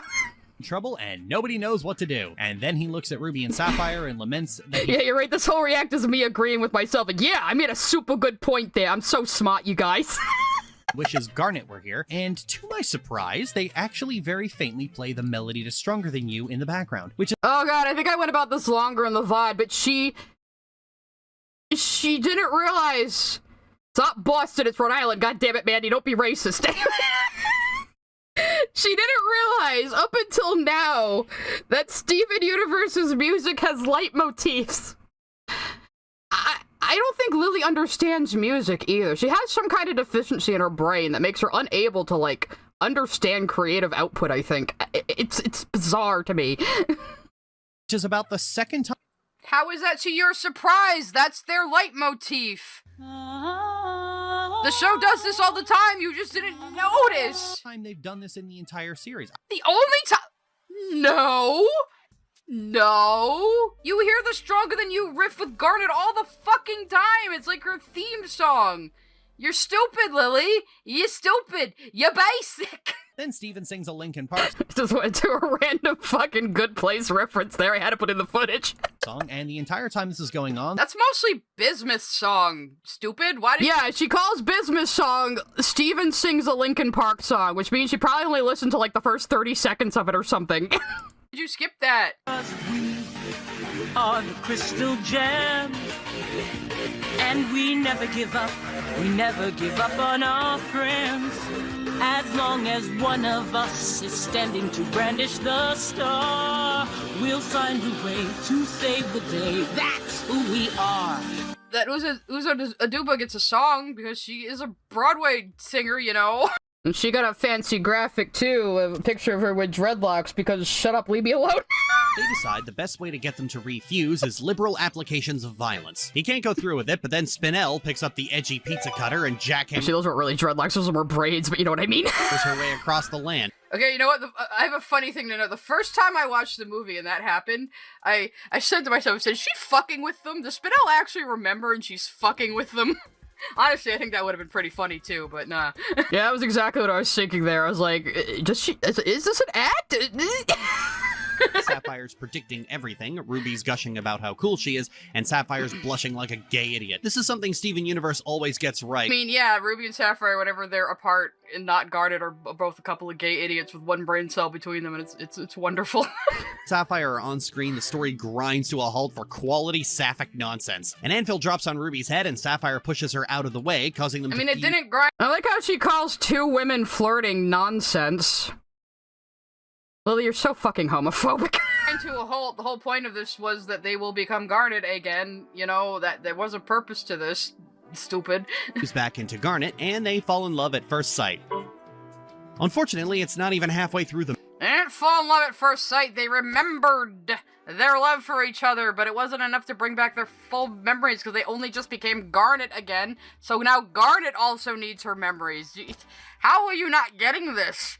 Speaker 9: Trouble and nobody knows what to do. And then he looks at Ruby and Sapphire and laments that
Speaker 2: Yeah, you're right. This whole react is me agreeing with myself. Like, yeah, I made a super good point there. I'm so smart, you guys.
Speaker 9: wishes Garnet were here, and to my surprise, they actually very faintly play the melody to Stronger Than You in the background, which is—
Speaker 2: Oh god, I think I went about this longer in the VOD, but she didn't realize— Stop Boston, it's Rhode Island, goddammit, Mandy, don't be racist. She didn't realize, up until now, that Steven Universe's music has leitmotifs. I don't think Lily understands music either. She has some kind of deficiency in her brain that makes her unable to, like, understand creative output, I think. It's bizarre to me.
Speaker 9: Which is about the second time—
Speaker 2: How is that to your surprise? That's their leitmotif. The show does this all the time, you just didn't notice!
Speaker 9: Time they've done this in the entire series.
Speaker 2: The only time— No! No! You hear the Stronger Than You riff with Garnet all the fucking time! It's like her theme song! You're stupid, Lily! You're stupid! You're basic!
Speaker 9: Then Steven sings a Linkin Park
Speaker 2: just went to a random fucking Good Place reference there. I had to put in the footage.
Speaker 9: Song, and the entire time this is going on—
Speaker 2: That's mostly Bismuth's song, stupid. Why did— Yeah, she calls Bismuth's song Steven sings a Linkin Park song, which means she probably only listened to like the first 30 seconds of it or something. Did you skip that?
Speaker 8: We are the crystal gems, and we never give up. We never give up on our friends. As long as one of us is standing to brandish the star, we'll find a way to save the day. That's who we are.
Speaker 2: That Uzo Aduba gets a song because she is a Broadway singer, you know. And she got a fancy graphic too, a picture of her with dreadlocks because shut up, leave me alone.
Speaker 9: They decide the best way to get them to refuse is liberal applications of violence. He can't go through with it, but then Spinel picks up the edgy pizza cutter and jackhammer—
Speaker 2: Actually, those weren't really dreadlocks, those were braids, but you know what I mean.
Speaker 9: Pushes her way across the land.
Speaker 2: Okay, you know what? I have a funny thing to know. The first time I watched the movie and that happened, I said to myself, is she fucking with them? Does Spinel actually remember and she's fucking with them? Honestly, I think that would have been pretty funny too, but nah. Yeah, that was exactly what I was thinking there. I was like, is this an act?
Speaker 9: Sapphire's predicting everything, Ruby's gushing about how cool she is, and Sapphire's blushing like a gay idiot. This is something Steven Universe always gets right.
Speaker 2: I mean, yeah, Ruby and Sapphire, whenever they're apart and not guarded, are both a couple of gay idiots with one brain cell between them, and it's wonderful.
Speaker 9: Sapphire are on screen, the story grinds to a halt for quality sapphic nonsense. An anvil drops on Ruby's head, and Sapphire pushes her out of the way, causing them to—
Speaker 2: it didn't grind— I like how she calls two women flirting nonsense. Lily, you're so fucking homophobic. To a halt, the whole point of this was that they will become Garnet again. You know, that there was a purpose to this. Stupid.
Speaker 9: He's back into Garnet, and they fall in love at first sight. Unfortunately, it's not even halfway through the—
Speaker 2: They didn't fall in love at first sight, they remembered their love for each other, but it wasn't enough to bring back their full memories because they only just became Garnet again, so now Garnet also needs her memories. How are you not getting this?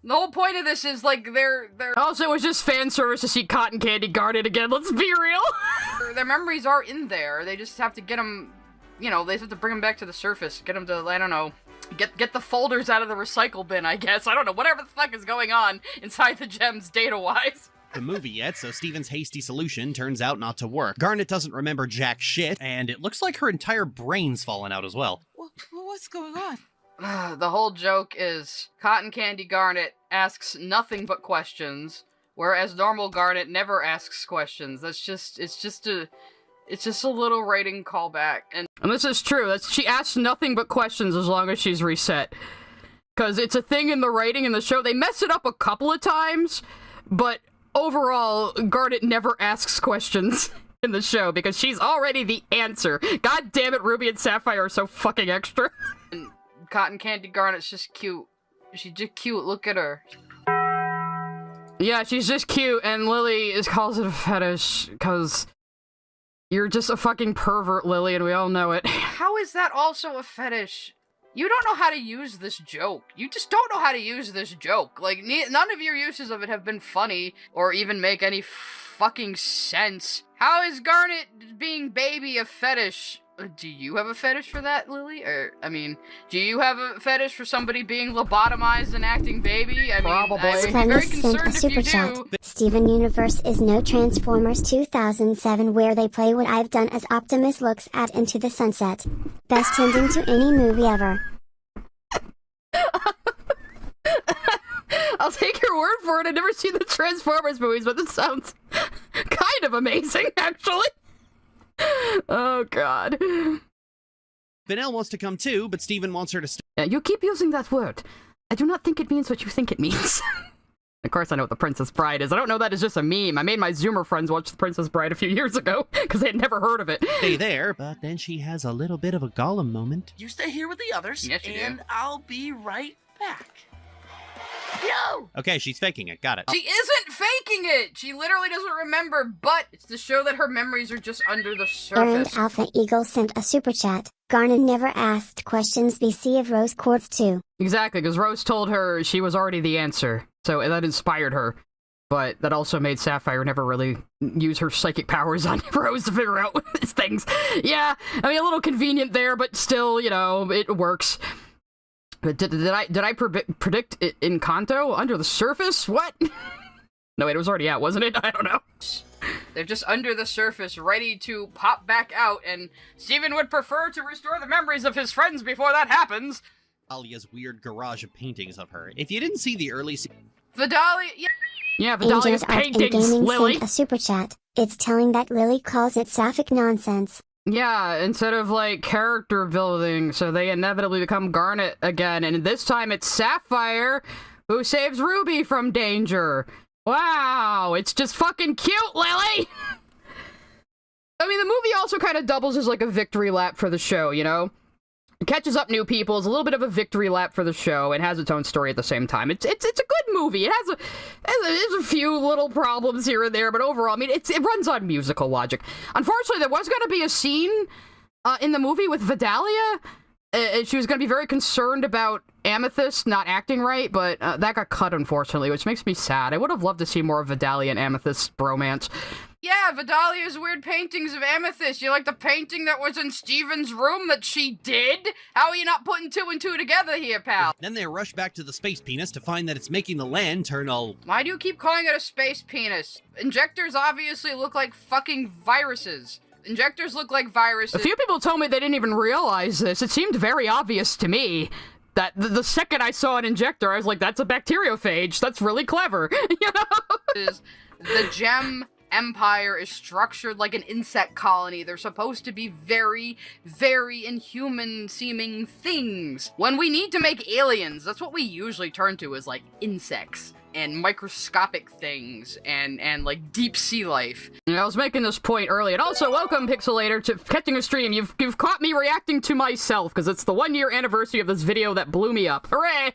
Speaker 2: The whole point of this is, like, they're also, it was just fan service to see Cotton Candy Garnet again, let's be real! Their memories are in there, they just have to get them
Speaker 7: you know, they have to bring him back to the surface, get him to, I don't know, get the folders out of the recycle bin, I guess. I don't know, whatever the fuck is going on inside the gems data-wise.
Speaker 6: The movie yet, so Steven's hasty solution turns out not to work. Garnet doesn't remember jack shit, and it looks like her entire brain's fallen out as well.
Speaker 17: What's going on?
Speaker 7: The whole joke is Cotton Candy Garnet asks nothing but questions, whereas normal Garnet never asks questions. It's just a little writing callback. And this is true. She asks nothing but questions as long as she's reset. Because it's a thing in the writing in the show. They mess it up a couple of times, but overall, Garnet never asks questions in the show because she's already the answer. God damn it, Ruby and Sapphire are so fucking extra. And Cotton Candy Garnet's just cute. She's just cute, look at her. Yeah, she's just cute, and Lily calls it a fetish, because you're just a fucking pervert, Lily, and we all know it. How is that also a fetish? You don't know how to use this joke. You just don't know how to use this joke. Like, none of your uses of it have been funny, or even make any fucking sense. How is Garnet being baby a fetish? Do you have a fetish for that, Lily? Or, I mean, do you have a fetish for somebody being lobotomized and acting baby? I mean,
Speaker 2: probably.
Speaker 7: I would be very concerned if you do.
Speaker 1: Steven Universe is no Transformers 2007 where they play what I've done as Optimus looks at Into the Sunset. Best ending to any movie ever.
Speaker 7: I'll take your word for it. I've never seen the Transformers movies, but this sounds kind of amazing, actually. Oh, God.
Speaker 6: Vanelle wants to come too, but Steven wants her to stay.
Speaker 2: Yeah, you keep using that word. I do not think it means what you think it means. Of course I know what The Princess Bride is. I don't know that it's just a meme. I made my Zoomer friends watch The Princess Bride a few years ago, because they had never heard of it.
Speaker 6: Stay there, but then she has a little bit of a Gollum moment.
Speaker 17: You stay here with the others,
Speaker 7: yes,
Speaker 17: and I'll be right back.
Speaker 7: No!
Speaker 6: Okay, she's faking it. Got it.
Speaker 7: She isn't faking it! She literally doesn't remember, but it's to show that her memories are just under the
Speaker 1: Aaron
Speaker 7: surface.
Speaker 1: Alpha Eagle sent a super chat. Garnet never asked questions BC of Rose Quartz too.
Speaker 2: Exactly, because Rose told her she was already the answer, so that inspired her. But that also made Sapphire never really use her psychic powers on Rose to figure out these things. Yeah, I mean, a little convenient there, but still, you know, it works. But did I predict it in Kanto? Under the surface? What? No, wait, it was already out, wasn't it? I don't know.
Speaker 7: They're just under the surface, ready to pop back out, and Steven would prefer to restore the memories of his friends before that happens.
Speaker 6: Vidalia's weird garage of paintings of her. If you didn't see the early
Speaker 7: Vidalia,
Speaker 2: yeah, Vidalia's paintings, Lily.
Speaker 1: Sent a super chat. It's telling that Lily calls it sapphic nonsense.
Speaker 2: Yeah, instead of, like, character building, so they inevitably become Garnet again, and this time it's Sapphire who saves Ruby from danger. Wow, it's just fucking cute, Lily! I mean, the movie also kind of doubles as, like, a victory lap for the show, you know? It catches up new people, it's a little bit of a victory lap for the show, and has its own story at the same time. It's a good movie. It has a few little problems here and there, but overall, I mean, it runs on musical logic. Unfortunately, there was going to be a scene in the movie with Vidalia. She was going to be very concerned about Amethyst not acting right, but that got cut, unfortunately, which makes me sad. I would have loved to see more of Vidalia and Amethyst bromance.
Speaker 7: Yeah, Vidalia's weird paintings of Amethyst. You like the painting that was in Steven's room that she did? How are you not putting two and two together here, pal?
Speaker 6: Then they rush back to the space penis to find that it's making the land turn all...
Speaker 7: Why do you keep calling it a space penis? Injectors obviously look like fucking viruses. Injectors look like viruses.
Speaker 2: A few people told me they didn't even realize this. It seemed very obvious to me that the second I saw an injector, I was like, that's a bacteriophage. That's really clever, you know?
Speaker 7: The gem empire is structured like an insect colony. They're supposed to be very, very inhuman-seeming things. When we need to make aliens, that's what we usually turn to, is like insects and microscopic things and like deep sea life.
Speaker 2: I was making this point earlier. And also, welcome, Pixelator, to catching a stream. You've caught me reacting to myself, because it's the 1-year anniversary of this video that blew me up. Hooray!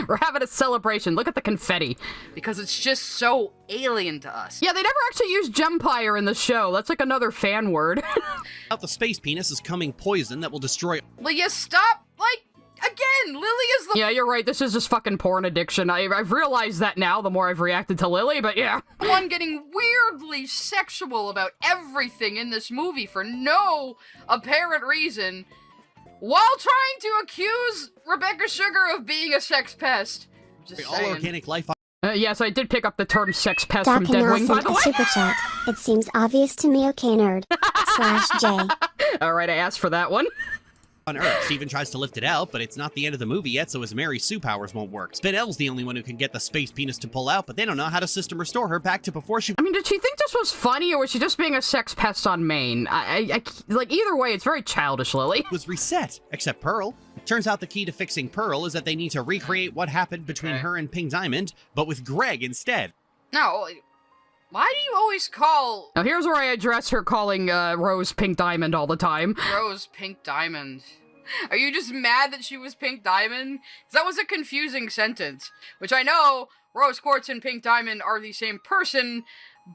Speaker 2: We're having a celebration. Look at the confetti.
Speaker 7: Because it's just so alien to us.
Speaker 2: Yeah, they never actually used Gempire in the show. That's like another fan word.
Speaker 6: Out the space penis is coming poison that will destroy...
Speaker 7: Will you stop? Like, again, Lily is the...
Speaker 2: Yeah, you're right. This is just fucking porn addiction. I've realized that now, the more I've reacted to Lily, but yeah.
Speaker 7: everyone getting weirdly sexual about everything in this movie for no apparent reason, while trying to accuse Rebecca Sugar of being a sex pest. Just
Speaker 6: all organic life.
Speaker 2: Yes, I did pick up the term sex pest
Speaker 1: Doc
Speaker 2: from Deadwing, by
Speaker 1: sent
Speaker 2: the
Speaker 1: a
Speaker 2: way.
Speaker 1: super chat. It seems obvious to me, okay nerd. /J.
Speaker 2: Alright, I asked for that one.
Speaker 6: On Earth, Steven tries to lift it out, but it's not the end of the movie yet, so his Mary Sue powers won't work. Spinel's the only one who can get the space penis to pull out, but they don't know how to system restore her back to before she—
Speaker 2: I mean, did she think this was funny, or was she just being a sex pest on Maine? Like, either way, it's very childish, Lily.
Speaker 6: was reset, except Pearl. It turns out the key to fixing Pearl is that they need to recreate what happened between her and Pink Diamond, but with Greg instead.
Speaker 7: No, why do you always call
Speaker 2: Now, here's where I address her calling Rose Pink Diamond all the time.
Speaker 7: Rose Pink Diamond? Are you just mad that she was Pink Diamond? 'Cause that was a confusing sentence. Which I know Rose Quartz and Pink Diamond are the same person,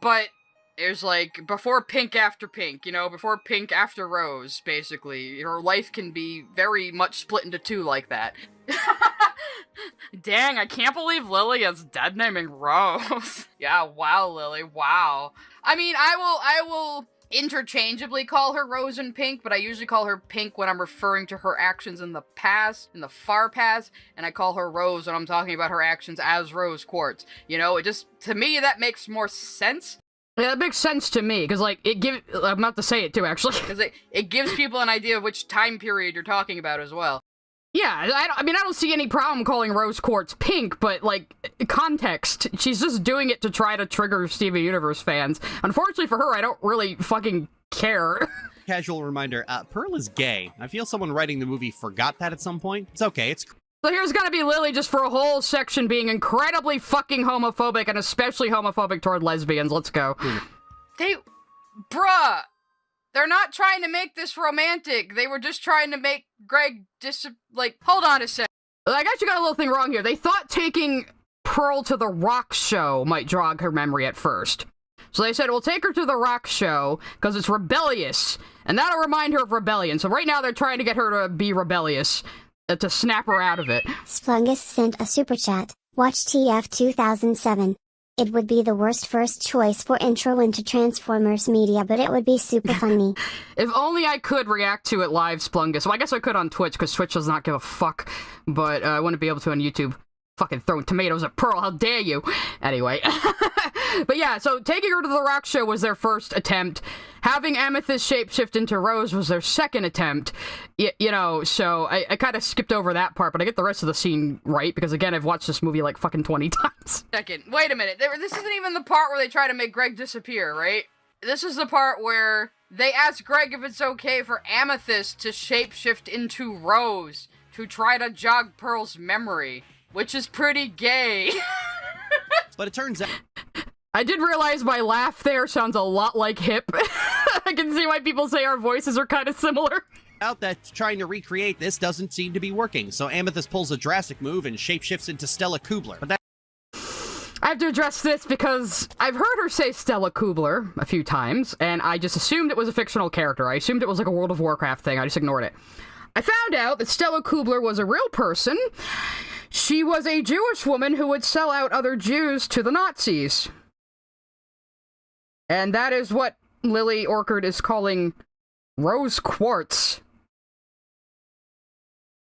Speaker 7: but there's like before Pink after Pink, you know, before Pink after Rose, basically. Her life can be very much split into two like that. Dang, I can't believe Lily is dead naming Rose. Yeah, wow, Lily, wow. I mean, I will interchangeably call her Rose and Pink, but I usually call her Pink when I'm referring to her actions in the past, in the far past, and I call her Rose when I'm talking about her actions as Rose Quartz. You know, it just, to me, that makes more sense.
Speaker 2: Yeah, that makes sense to me, because, like, I'm about to say it, too, actually.
Speaker 7: Because it gives people an idea of which time period you're talking about as well.
Speaker 2: Yeah, I mean, I don't see any problem calling Rose Quartz Pink, but, like, context. She's just doing it to try to trigger Steven Universe fans. Unfortunately for her, I don't really fucking care.
Speaker 6: Casual reminder, Pearl is gay. I feel someone writing the movie forgot that at some point. It's okay, it's...
Speaker 2: So here's gonna be Lily just for a whole section being incredibly fucking homophobic, and especially homophobic toward lesbians. Let's go.
Speaker 7: Bruh! They're not trying to make this romantic. They were just trying to make Greg hold on a sec.
Speaker 2: I guess you got a little thing wrong here. They thought taking Pearl to the rock show might jog her memory at first. So they said, we'll take her to the rock show, because it's rebellious, and that'll remind her of rebellion. So right now they're trying to get her to be rebellious, to snap her out of it.
Speaker 1: Splungus sent a super chat. Watch TF 2007. It would be the worst first choice for intro into Transformers media, but it would be super funny.
Speaker 2: If only I could react to it live, Splungus. Well, I guess I could on Twitch, because Twitch does not give a fuck, but I wouldn't be able to on YouTube. Fucking throwing tomatoes at Pearl, how dare you? Anyway. But yeah, so taking her to the rock show was their first attempt. Having Amethyst shapeshift into Rose was their second attempt. You know, so I kind of skipped over that part, but I get the rest of the scene right, because again, I've watched this movie like fucking 20 times.
Speaker 7: Second, wait a minute. This isn't even the part where they try to make Greg disappear, right? This is the part where they ask Greg if it's okay for Amethyst to shapeshift into Rose to try to jog Pearl's memory, which is pretty gay.
Speaker 6: But it turns out...
Speaker 2: I did realize my laugh there sounds a lot like Hip. I can see why people say our voices are kind of similar.
Speaker 6: Out that trying to recreate this doesn't seem to be working, so Amethyst pulls a drastic move and shapeshifts into Stella Kubler. But that...
Speaker 2: I have to address this because I've heard her say Stella Kubler a few times, and I just assumed it was a fictional character. I assumed it was like a World of Warcraft thing. I just ignored it. I found out that Stella Kubler was a real person. She was a Jewish woman who would sell out other Jews to the Nazis. And that is what Lily Orchard is calling Rose Quartz.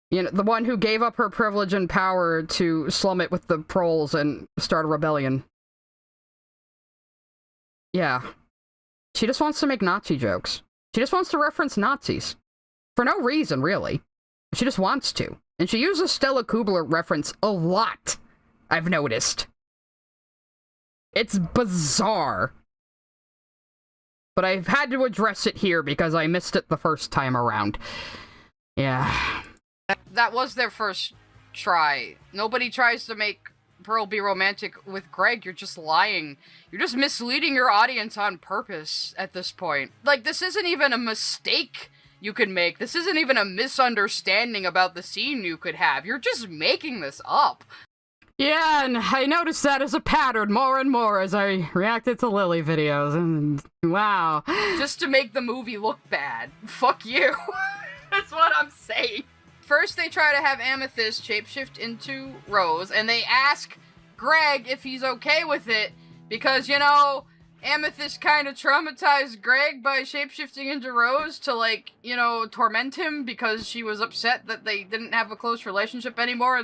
Speaker 2: You know, the one who gave up her privilege and power to slum it with the proles and start a rebellion. Yeah. She just wants to make Nazi jokes. She just wants to reference Nazis. For no reason, really. She just wants to. And she uses Stella Kubler reference a lot, I've noticed. It's bizarre. But I've had to address it here because I missed it the first time around. Yeah.
Speaker 7: That was their first try. Nobody tries to make Pearl be romantic with Greg. You're just lying. You're just misleading your audience on purpose at this point. Like, this isn't even a mistake you could make. This isn't even a misunderstanding about the scene you could have. You're just making this up.
Speaker 2: Yeah, and I noticed that as a pattern more and more as I reacted to Lily videos, and wow.
Speaker 7: Just to make the movie look bad. Fuck you. That's what I'm saying. First, they try to have Amethyst shapeshift into Rose, and they ask Greg if he's okay with it, Because, you know, Amethyst kind of traumatized Greg by shapeshifting into Rose to, like, you know, torment him because she was upset that they didn't have a close relationship anymore.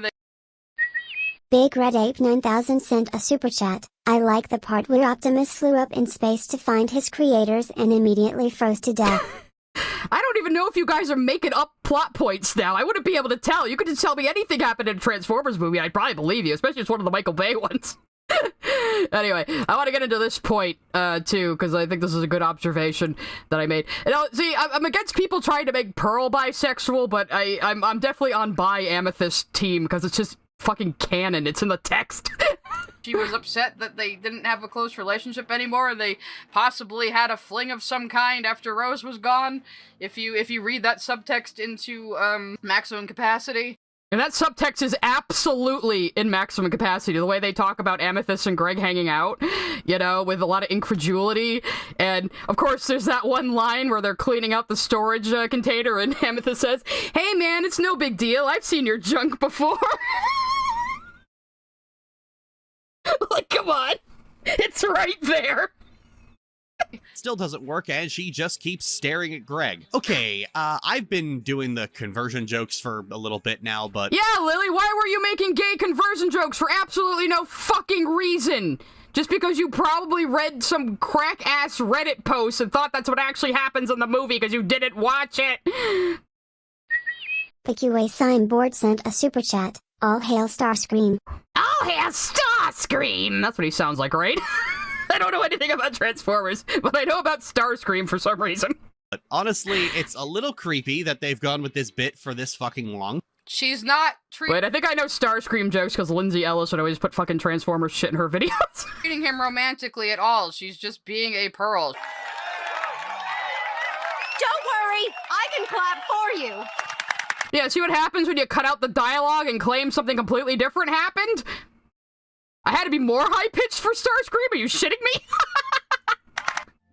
Speaker 1: Big Red Ape 9000 sent a super chat. I like the part where Optimus flew up in space to find his creators and immediately froze to death.
Speaker 2: I don't even know if you guys are making up plot points now. I wouldn't be able to tell. You could just tell me anything happened in a Transformers movie, I'd probably believe you, especially if it's one of the Michael Bay ones. Anyway, I want to get into this point, too, because I think this is a good observation that I made. And see, I'm against people trying to make Pearl bisexual, but I'm definitely on bi Amethyst team, because it's just fucking canon. It's in the text.
Speaker 7: She was upset that they didn't have a close relationship anymore. They possibly had a fling of some kind after Rose was gone. If you read that subtext into Maximum Capacity.
Speaker 2: And that subtext is absolutely in Maximum Capacity. The way they talk about Amethyst and Greg hanging out, you know, with a lot of incredulity. And, of course, there's that one line where they're cleaning out the storage container and Amethyst says, "Hey, man, it's no big deal. I've seen your junk before." Like, come on. It's right there.
Speaker 6: Still doesn't work, and she just keeps staring at Greg. Okay, I've been doing the conversion jokes for a little bit now, but...
Speaker 2: Yeah, Lily, why were you making gay conversion jokes for absolutely no fucking reason? Just because you probably read some crack-ass Reddit post and thought that's what actually happens in the movie because you didn't watch it.
Speaker 1: The QA signboard sent a super chat. All hail Starscream.
Speaker 2: All hail Starscream! That's what he sounds like, right? I don't know anything about Transformers, but I know about Starscream for some reason.
Speaker 6: But honestly, it's a little creepy that they've gone with this bit for this fucking long.
Speaker 7: She's not
Speaker 2: Wait, I think I know Starscream jokes because Lindsay Ellis would always put fucking Transformers shit in her videos.
Speaker 7: treating him romantically at all. She's just being a Pearl.
Speaker 20: Don't worry, I can clap for you.
Speaker 2: Yeah, see what happens when you cut out the dialogue and claim something completely different happened? I had to be more high-pitched for Starscream? Are you shitting me?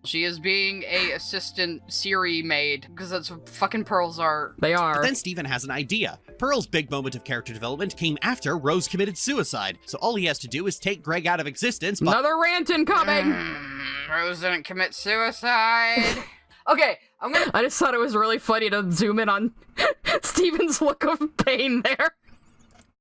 Speaker 7: She is being a assistant Siri maid, because that's what fucking Pearls are.
Speaker 2: They are.
Speaker 6: But then Steven has an idea. Pearl's big moment of character development came after Rose committed suicide, so all he has to do is take Greg out of existence, but...
Speaker 2: Another rant incoming!
Speaker 7: Rose didn't commit suicide. Okay,
Speaker 2: I just thought it was really funny to zoom in on Steven's look of pain there.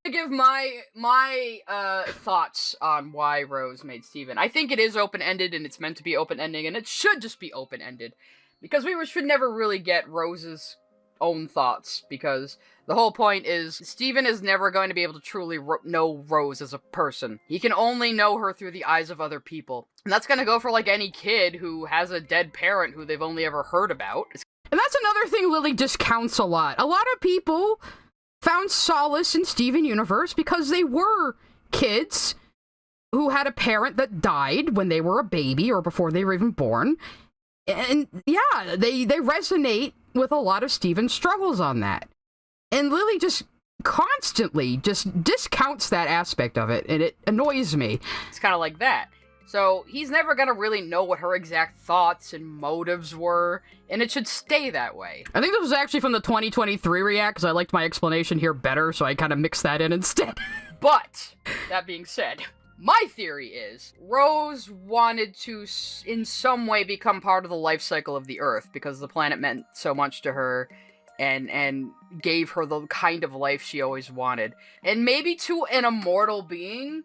Speaker 7: To give my thoughts on why Rose made Steven. I think it is open-ended, and it's meant to be open-ending, and it should just be open-ended. Because we should never really get Rose's own thoughts, because the whole point is Steven is never going to be able to truly know Rose as a person. He can only know her through the eyes of other people. And that's gonna go for, like, any kid who has a dead parent who they've only ever heard about.
Speaker 2: And that's another thing Lily discounts a lot. A lot of people found solace in Steven Universe because they were kids who had a parent that died when they were a baby or before they were even born. And yeah, they resonate with a lot of Steven's struggles on that. And Lily just constantly just discounts that aspect of it, and it annoys me.
Speaker 7: It's kind of like that. So he's never gonna really know what her exact thoughts and motives were, and it should stay that way.
Speaker 2: I think this was actually from the 2023 React, because I liked my explanation here better, so I kind of mixed that in instead.
Speaker 7: But, that being said, my theory is, Rose wanted to in some way become part of the life cycle of the Earth, because the planet meant so much to her, and gave her the kind of life she always wanted. And maybe to an immortal being,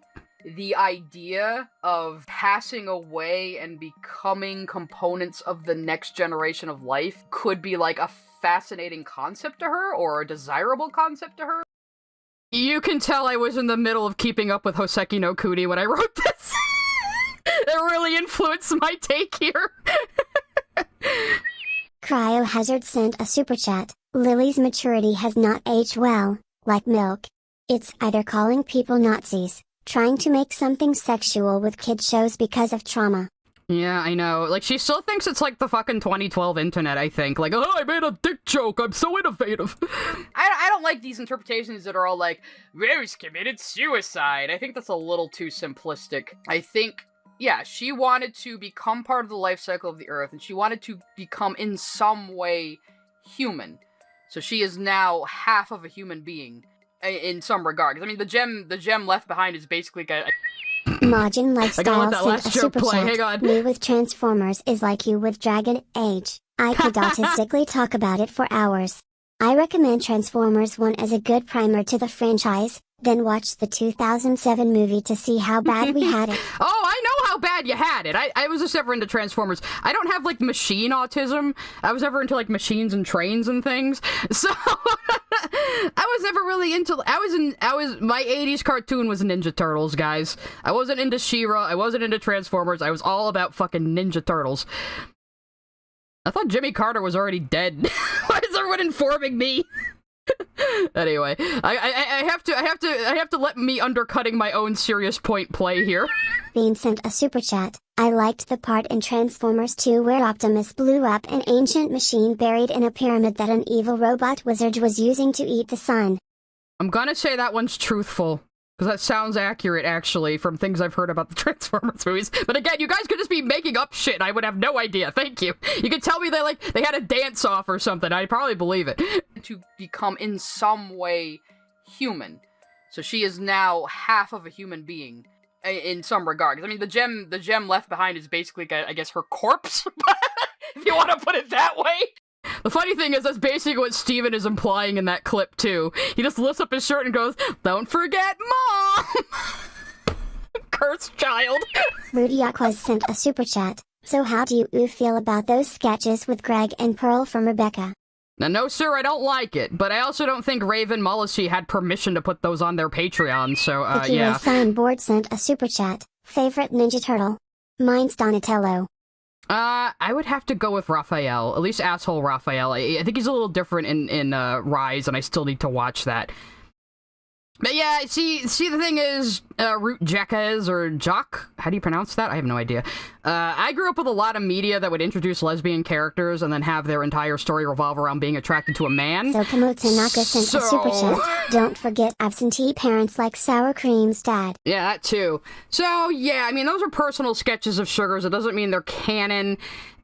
Speaker 7: the idea of passing away and becoming components of the next generation of life could be like a fascinating concept to her, or a desirable concept to her.
Speaker 2: You can tell I was in the middle of keeping up with Hoseki no Kuni when I wrote this. It really influenced my take here.
Speaker 1: Cryohazard sent a super chat. Lily's maturity has not aged well, like milk. It's either calling people Nazis, trying to make something sexual with kid shows because of trauma.
Speaker 2: Yeah, I know. Like, she still thinks it's like the fucking 2012 internet, I think. Like, oh, I made a dick joke, I'm so innovative.
Speaker 7: I don't like these interpretations that are all like, Rose committed suicide. I think that's a little too simplistic. I think, yeah, she wanted to become part of the life cycle of the Earth, and she wanted to become in some way human. So she is now half of a human being, in some regard. 'Cause, I mean, the gem left behind is basically a
Speaker 1: Majin Lifestyle
Speaker 2: that
Speaker 1: sent
Speaker 2: last
Speaker 1: a
Speaker 2: joke
Speaker 1: super
Speaker 2: play.
Speaker 1: chat.
Speaker 2: Hang on.
Speaker 1: Me with Transformers is like you with Dragon Age. I could autistically talk about it for hours. I recommend Transformers 1 as a good primer to the franchise, then watch the 2007 movie to see how bad we had it.
Speaker 2: Oh, I know how bad you had it. I was just never into Transformers. I don't have, like, machine autism. I was ever into, like, machines and trains and things. So, I was never really into... My 80s cartoon was Ninja Turtles, guys. I wasn't into She-Ra. I wasn't into Transformers. I was all about fucking Ninja Turtles. I thought Jimmy Carter was already dead. Why is everyone informing me? Anyway, I have to let me undercutting my own serious point play here.
Speaker 1: Bean sent a super chat. I liked the part in Transformers 2 where Optimus blew up an ancient machine buried in a pyramid that an evil robot wizard was using to eat the sun.
Speaker 2: I'm gonna say that one's truthful. Because that sounds accurate, actually, from things I've heard about the Transformers movies. But again, you guys could just be making up shit, and I would have no idea. Thank you. You could tell me they had a dance-off or something. I'd probably believe it.
Speaker 7: To become in some way human. So she is now half of a human being in some regard. I mean, the gem left behind is basically, I guess, her corpse, if you want to put it that way.
Speaker 2: The funny thing is, that's basically what Steven is implying in that clip, too. He just lifts up his shirt and goes, "Don't forget Mom!" Cursed child.
Speaker 1: Rudy Aquas sent a super chat. So how do you feel about those sketches with Greg and Pearl from Rebecca?
Speaker 2: Now, no, sir, I don't like it, but I also don't think Raven Mullesy had permission to put those on their Patreon, so, yeah.
Speaker 1: Signboard sent a super chat. Favorite Ninja Turtle? Mine's Donatello.
Speaker 2: I would have to go with Raphael, at least asshole Raphael. I think he's a little different in Rise, and I still need to watch that. But yeah, see, the thing is, Root Jacques, or Jock, how do you pronounce that? I have no idea. I grew up with a lot of media that would introduce lesbian characters and then have their entire story revolve around being attracted to a man.
Speaker 1: So Kamo Tanaka sent a super chat. Don't forget absentee parents like Sour Cream's dad.
Speaker 2: Yeah, that too. So, yeah, I mean, those are personal sketches of Sugars. It doesn't mean they're canon.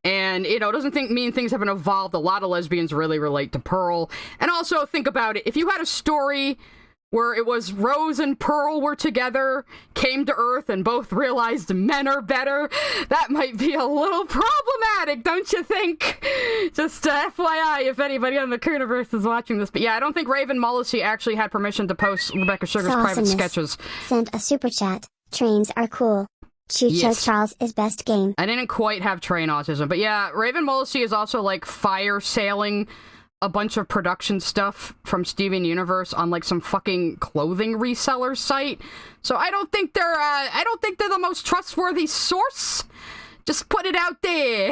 Speaker 2: And, you know, it doesn't mean things haven't evolved. A lot of lesbians really relate to Pearl. And also, think about it. If you had a story where it was Rose and Pearl were together, came to Earth, and both realized men are better, that might be a little problematic, don't you think? Just FYI, if anybody on the Cooniverse is watching this. But yeah, I don't think Raven Mullesy actually had permission to post Rebecca Sugar's private sketches.
Speaker 1: Sent a super chat. Trains are cool. Chucho Charles is best game.
Speaker 2: I didn't quite have train autism, but yeah, Raven Mullesy is also like fire sailing a bunch of production stuff from Steven Universe on like some fucking clothing reseller site. So I don't think they're the most trustworthy source. Just put it out there.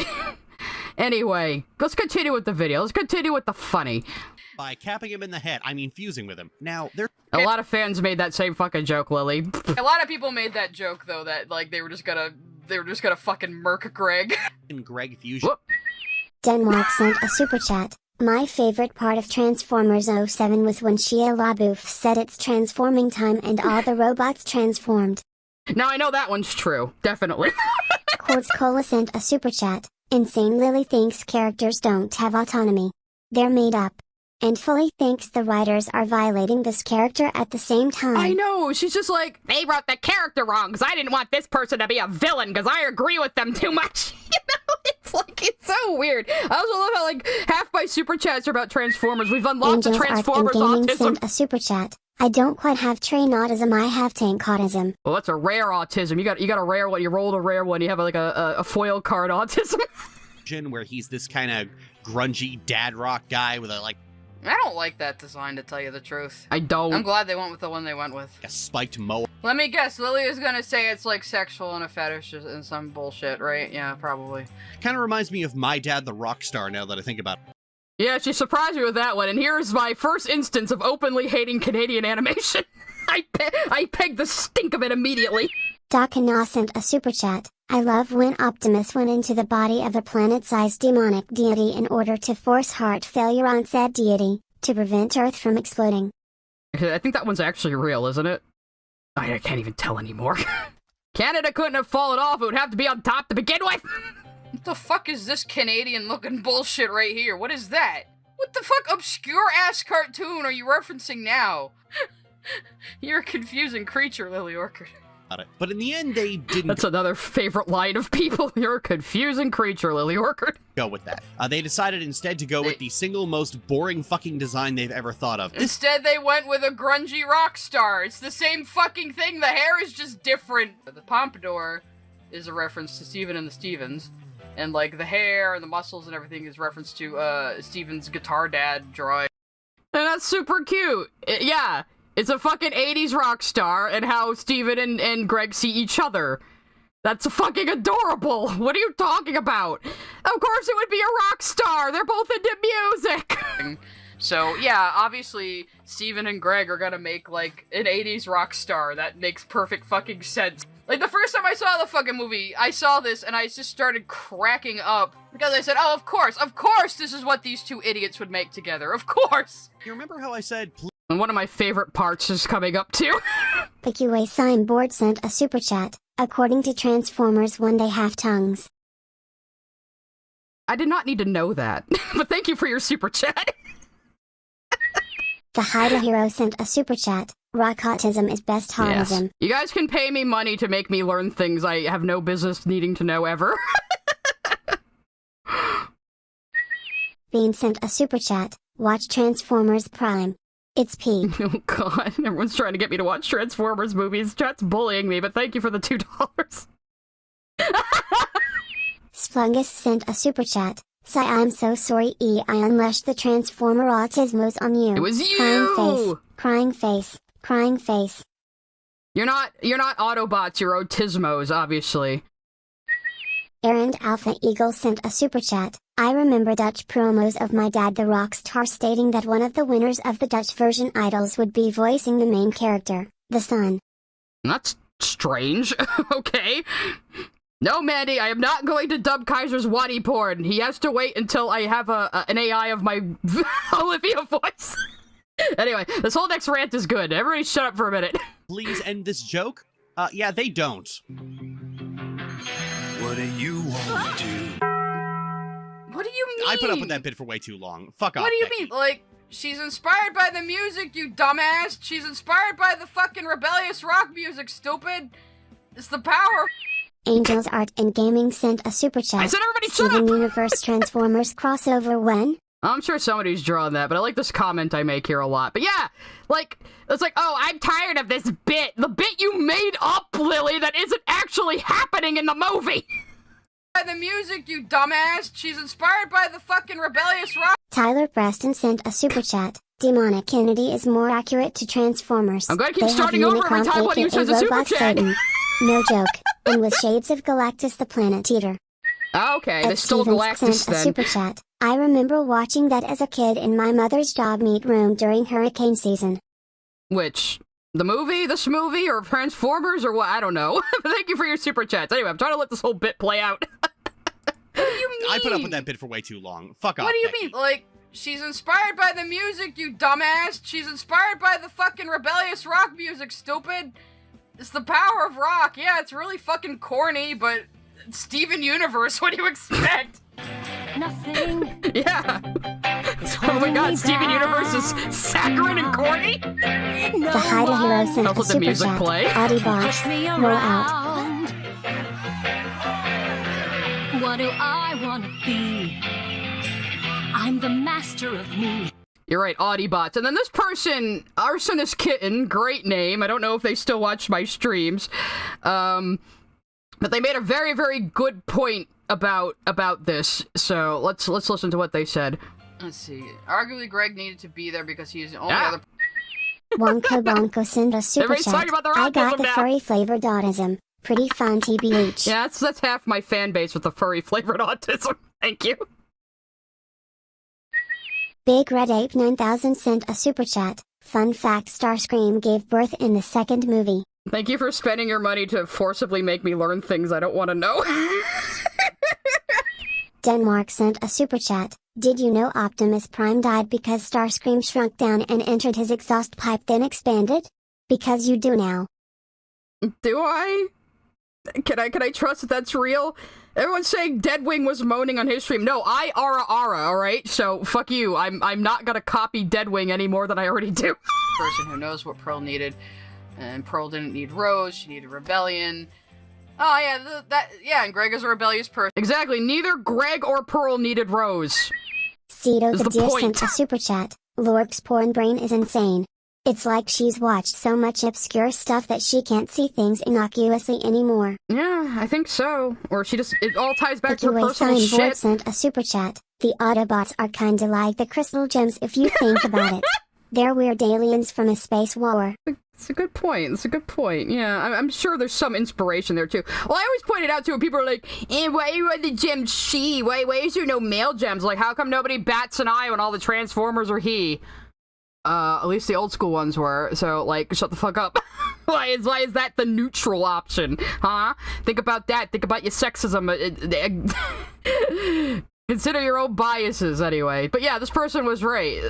Speaker 2: Anyway, let's continue with the video. Let's continue with the funny.
Speaker 6: By capping him in the head, I mean fusing with him. Now,
Speaker 2: a lot of fans made that same fucking joke, Lily.
Speaker 7: A lot of people made that joke though, that like they were just gonna fucking murk Greg.
Speaker 6: In Greg fusion.
Speaker 2: Whoop.
Speaker 1: Denmark sent a super chat. My favorite part of Transformers 07 was when Shia LaBeouf said it's transforming time and all the robots transformed.
Speaker 2: Now I know that one's true. Definitely.
Speaker 1: Quartz Cola sent a super chat. Insane Lily thinks characters don't have autonomy. They're made up. And fully thinks the writers are violating this character at the same time.
Speaker 2: I know, she's just like, they wrote the character wrong because I didn't want this person to be a villain because I agree with them too much. You know, it's so weird. I also love how like half my super chats are about Transformers. We've unlocked the Transformers autism.
Speaker 1: Sent a super chat. I don't quite have train autism, I have tank autism.
Speaker 2: Well, that's a rare autism. You got a rare one, you rolled a rare one, you have like a foil card autism.
Speaker 6: Where he's this kind of grungy dad rock guy with a like
Speaker 7: I don't like that design, to tell you the truth.
Speaker 2: I don't.
Speaker 7: I'm glad they went with the one they went with.
Speaker 6: A spiked mower.
Speaker 7: Let me guess, Lily is gonna say it's like sexual and a fetish and some bullshit, right? Yeah, probably.
Speaker 6: Kind of reminds me of My Dad the Rock Star now that I think about it.
Speaker 2: Yeah, she surprised me with that one, and here's my first instance of openly hating Canadian animation. I pegged the stink of it immediately.
Speaker 1: Dakana sent a super chat. I love when Optimus went into the body of a planet-sized demonic deity in order to force heart failure on said deity, to prevent Earth from exploding.
Speaker 2: I think that one's actually real, isn't it? I can't even tell anymore. Canada couldn't have fallen off, it would have to be on top to begin with!
Speaker 7: What the fuck is this Canadian-looking bullshit right here? What is that? What the fuck obscure-ass cartoon are you referencing now? You're a confusing creature, Lily Orchard.
Speaker 6: it. But in the end, they didn't.
Speaker 2: That's another favorite line of people. You're a confusing creature, Lily Orchard.
Speaker 6: Go with that. They decided instead to go with the single most boring fucking design they've ever thought of.
Speaker 7: Instead, they went with a grungy rock star. It's the same fucking thing. The hair is just different. The pompadour is a reference to Steven and the Stevens. And, like, the hair and the muscles and everything is reference to, Steven's guitar dad drawing.
Speaker 2: And that's super cute. Yeah, it's a fucking 80s rock star and how Steven and Greg see each other. That's fucking adorable. What are you talking about? Of course it would be a rock star. They're both into music.
Speaker 7: So, yeah, obviously, Steven and Greg are gonna make, like, an 80s rock star. That makes perfect fucking sense. Like, the first time I saw the fucking movie, I saw this and I just started cracking up. Because I said, oh, of course, this is what these two idiots would make together. Of course!
Speaker 6: You remember how I said...
Speaker 2: And one of my favorite parts is coming up, too.
Speaker 1: The QA signboard sent a super chat. According to Transformers, one they have tongues.
Speaker 2: I did not need to know that, but thank you for your super chat.
Speaker 1: The Hydra Hero sent a super chat. Rock autism is best autism.
Speaker 2: Yes. You guys can pay me money to make me learn things I have no business needing to know ever.
Speaker 1: Bean sent a super chat. Watch Transformers Prime. It's P.
Speaker 2: Oh god, everyone's trying to get me to watch Transformers movies. Chat's bullying me, but thank you for the $2.
Speaker 1: Splungus sent a super chat. Sigh, I'm so sorry, I unleashed the Transformer autismos on you.
Speaker 2: It was you!
Speaker 1: Crying face. Crying face.
Speaker 2: You're not Autobots, you're Autismos, obviously.
Speaker 1: Errand Alpha Eagle sent a super chat. I remember Dutch promos of my dad the Rockstar stating that one of the winners of the Dutch version Idols would be voicing the main character, the son.
Speaker 2: That's strange. Okay. No, Mandy, I am not going to dub Kaiser's Wadi porn. He has to wait until I have an AI of my Olivia voice. Anyway, this whole next rant is good. Everybody shut up for a minute.
Speaker 6: Please end this joke? Yeah, they don't.
Speaker 3: What do you want to do?
Speaker 7: What do you mean?
Speaker 6: I put up with that bit for way too long. Fuck off,
Speaker 7: What do you
Speaker 6: Becky.
Speaker 7: mean? Like, she's inspired by the music, you dumbass. She's inspired by the fucking rebellious rock music, stupid. It's the power.
Speaker 1: Angels Art and Gaming sent a super chat.
Speaker 2: I said everybody shut
Speaker 1: Steven
Speaker 2: up!
Speaker 1: Universe Transformers crossover when?
Speaker 2: I'm sure somebody's drawn that, but I like this comment I make here a lot. But yeah, like, it's like, oh, I'm tired of this bit. The bit you made up, Lily, that isn't actually happening in the movie.
Speaker 7: By the music, you dumbass. She's inspired by the fucking rebellious rock.
Speaker 1: Tyler Preston sent a super chat. Demonic Kennedy is more accurate to Transformers.
Speaker 2: I'm gonna keep starting over every time one of you says a super chat.
Speaker 1: Satan. No joke. And with shades of Galactus the Planet Eater.
Speaker 2: Okay, they stole Galactus
Speaker 1: sent a
Speaker 2: then.
Speaker 1: super chat. I remember watching that as a kid in my mother's job meat room during hurricane season.
Speaker 2: Which? The movie? This movie? Or Transformers? Or what? I don't know. Thank you for your super chats. Anyway, I'm trying to let this whole bit play out.
Speaker 7: What do you mean?
Speaker 6: I put up with that bit for way too long. Fuck off,
Speaker 7: What do you
Speaker 6: Becky.
Speaker 7: mean? Like, she's inspired by the music, you dumbass. She's inspired by the fucking rebellious rock music, stupid. It's the power of rock. Yeah, it's really fucking corny, but Steven Universe, what do you expect?
Speaker 16: Nothing.
Speaker 2: Yeah. Oh my god, Steven Universe is saccharine and corny?
Speaker 1: The Hydra Hero sent
Speaker 2: I'll
Speaker 1: a
Speaker 2: let the
Speaker 1: super
Speaker 2: music
Speaker 1: chat.
Speaker 2: play.
Speaker 1: Audibots, roll out.
Speaker 16: What do I want to be? I'm the master of me.
Speaker 2: You're right, Audibots. And then this person, Arsonist Kitten, great name. I don't know if they still watch my streams. But they made a very, very good point about this. So let's listen to what they said.
Speaker 7: Let's see. Arguably, Greg needed to be there because he's the only other.
Speaker 1: Wonko Bonko sent a super
Speaker 2: Everybody's
Speaker 1: chat.
Speaker 2: talking about their
Speaker 1: I got
Speaker 2: autism
Speaker 1: the
Speaker 2: now.
Speaker 1: furry flavored autism. Pretty fun, TBH.
Speaker 2: Yeah, that's half my fan base with the furry flavored autism. Thank you.
Speaker 1: Big Red Ape 9000 sent a super chat. Fun fact, Starscream gave birth in the second movie.
Speaker 2: Thank you for spending your money to forcibly make me learn things I don't want to know.
Speaker 1: Denmark sent a super chat. Did you know Optimus Prime died because Starscream shrunk down and entered his exhaust pipe then expanded? Because you do now.
Speaker 2: Do I? Can I trust that that's real? Everyone's saying Deadwing was moaning on his stream. No, I Ara, alright? So, fuck you. I'm not gonna copy Deadwing any more than I already do.
Speaker 7: Person who knows what Pearl needed. And Pearl didn't need Rose, she needed Rebellion. Oh yeah, and Greg is a rebellious person. Exactly, neither Greg or Pearl needed Rose.
Speaker 1: Cito
Speaker 7: Is
Speaker 1: the
Speaker 7: the
Speaker 1: Deer
Speaker 7: point.
Speaker 1: sent a super chat. Lork's porn brain is insane. It's like she's watched so much obscure stuff that she can't see things innocuously anymore.
Speaker 7: Yeah, I think so. Or she just, it all ties back to her
Speaker 1: QA
Speaker 7: personal
Speaker 1: Signboard
Speaker 7: shit.
Speaker 1: sent a super chat. The Autobots are kinda like the crystal gems if you think about it. They're weird aliens from a space war.
Speaker 7: It's a good point. It's a good point. Yeah, I'm sure there's some inspiration there too. Well, I always point it out too when people are like, why are the gems she? Why is there no male gems? Like, how come nobody bats an eye when all the Transformers are he? At least the old school ones were. So, like, shut the fuck up. Why is that the neutral option? Huh? Think about that. Think about your sexism. Consider your own biases, anyway. But yeah, this person was right.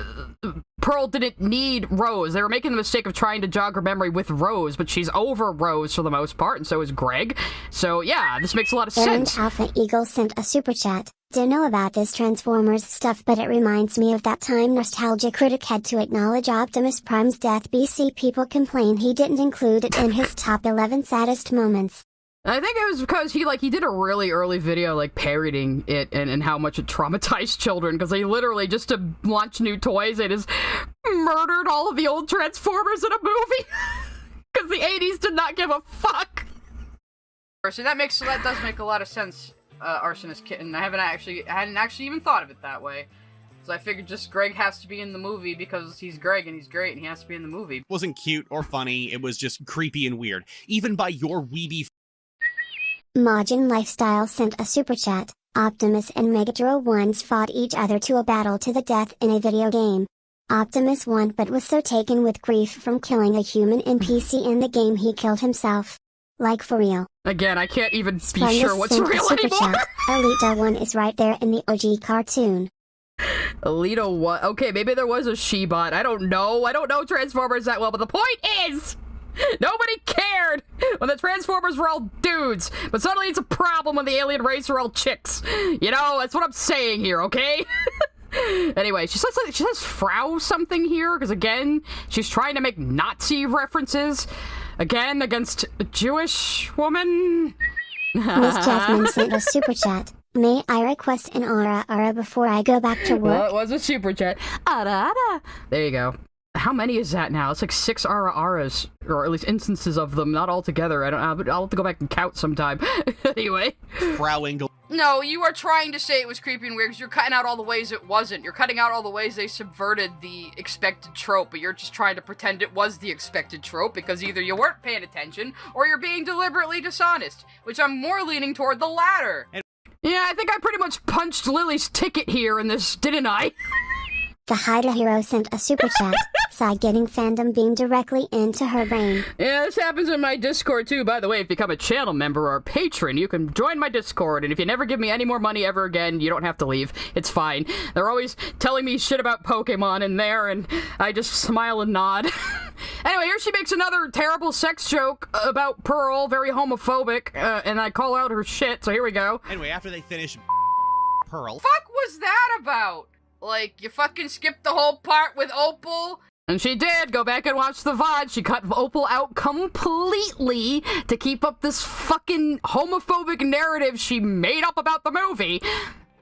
Speaker 7: Pearl didn't need Rose. They were making the mistake of trying to jog her memory with Rose, but she's over Rose for the most part, and so is Greg. So yeah, this makes a lot of
Speaker 1: Aaron
Speaker 7: sense.
Speaker 1: Alpha Eagle sent a super chat. Don't know about this Transformers stuff, but it reminds me of that time Nostalgia Critic had to acknowledge Optimus Prime's death. BC people complain he didn't include it in his top 11 saddest moments.
Speaker 7: I think it was because he did a really early video, like, parodying it and how much it traumatized children, because they literally, just to launch new toys, they just murdered all of the old Transformers in a movie, because the 80s did not give a fuck. So that does make a lot of sense, Arsonist Kitten. I hadn't actually even thought of it that way. So I figured just Greg has to be in the movie because he's Greg and he's great and he has to be in the movie.
Speaker 6: It wasn't cute or funny, it was just creepy and weird. Even by your weeby
Speaker 1: Majin Lifestyle sent a super chat. Optimus and Megatron once fought each other to a battle to the death in a video game. Optimus won but was so taken with grief from killing a human NPC in the game he killed himself. Like for real.
Speaker 7: Again, I can't even be
Speaker 1: Splendid
Speaker 7: sure what's
Speaker 1: sent a
Speaker 7: real
Speaker 1: super
Speaker 7: anymore.
Speaker 1: chat. Alita 1 is right there in the OG cartoon.
Speaker 7: Alita what? Okay, maybe there was a she-bot. I don't know. I don't know Transformers that well, but the point is, nobody cared when the Transformers were all dudes, but suddenly it's a problem when the alien race are all chicks. You know, that's what I'm saying here, okay? Anyway, she says Frau something here, because again, she's trying to make Nazi references. Again, against a Jewish woman.
Speaker 1: Miss Jasmine sent a super chat. May I request an ara before I go back to work?
Speaker 7: Well, it was a super chat. Ara. There you go. How many is that now? It's like 6 aras, or at least instances of them, not all together. I don't know, but I'll have to go back and count sometime. Anyway.
Speaker 6: Frau Engel.
Speaker 7: No, you are trying to say it was creepy and weird because you're cutting out all the ways it wasn't. You're cutting out all the ways they subverted the expected trope, but you're just trying to pretend it was the expected trope because either you weren't paying attention or you're being deliberately dishonest, which I'm more leaning toward the latter. Yeah, I think I pretty much punched Lily's ticket here in this, didn't I?
Speaker 1: The Haida Hero sent a super chat. Sigh getting fandom beamed directly into her brain.
Speaker 7: Yeah, this happens in my Discord too. By the way, if you become a channel member or a patron, you can join my Discord, and if you never give me any more money ever again, you don't have to leave. It's fine. They're always telling me shit about Pokemon in there, and I just smile and nod. Anyway, here she makes another terrible sex joke about Pearl, very homophobic, and I call out her shit, so here we go.
Speaker 6: Anyway, after they finish Pearl.
Speaker 7: Fuck was that about? Like, you fucking skipped the whole part with Opal? And she did. Go back and watch the VOD. She cut Opal out completely to keep up this fucking homophobic narrative she made up about the movie.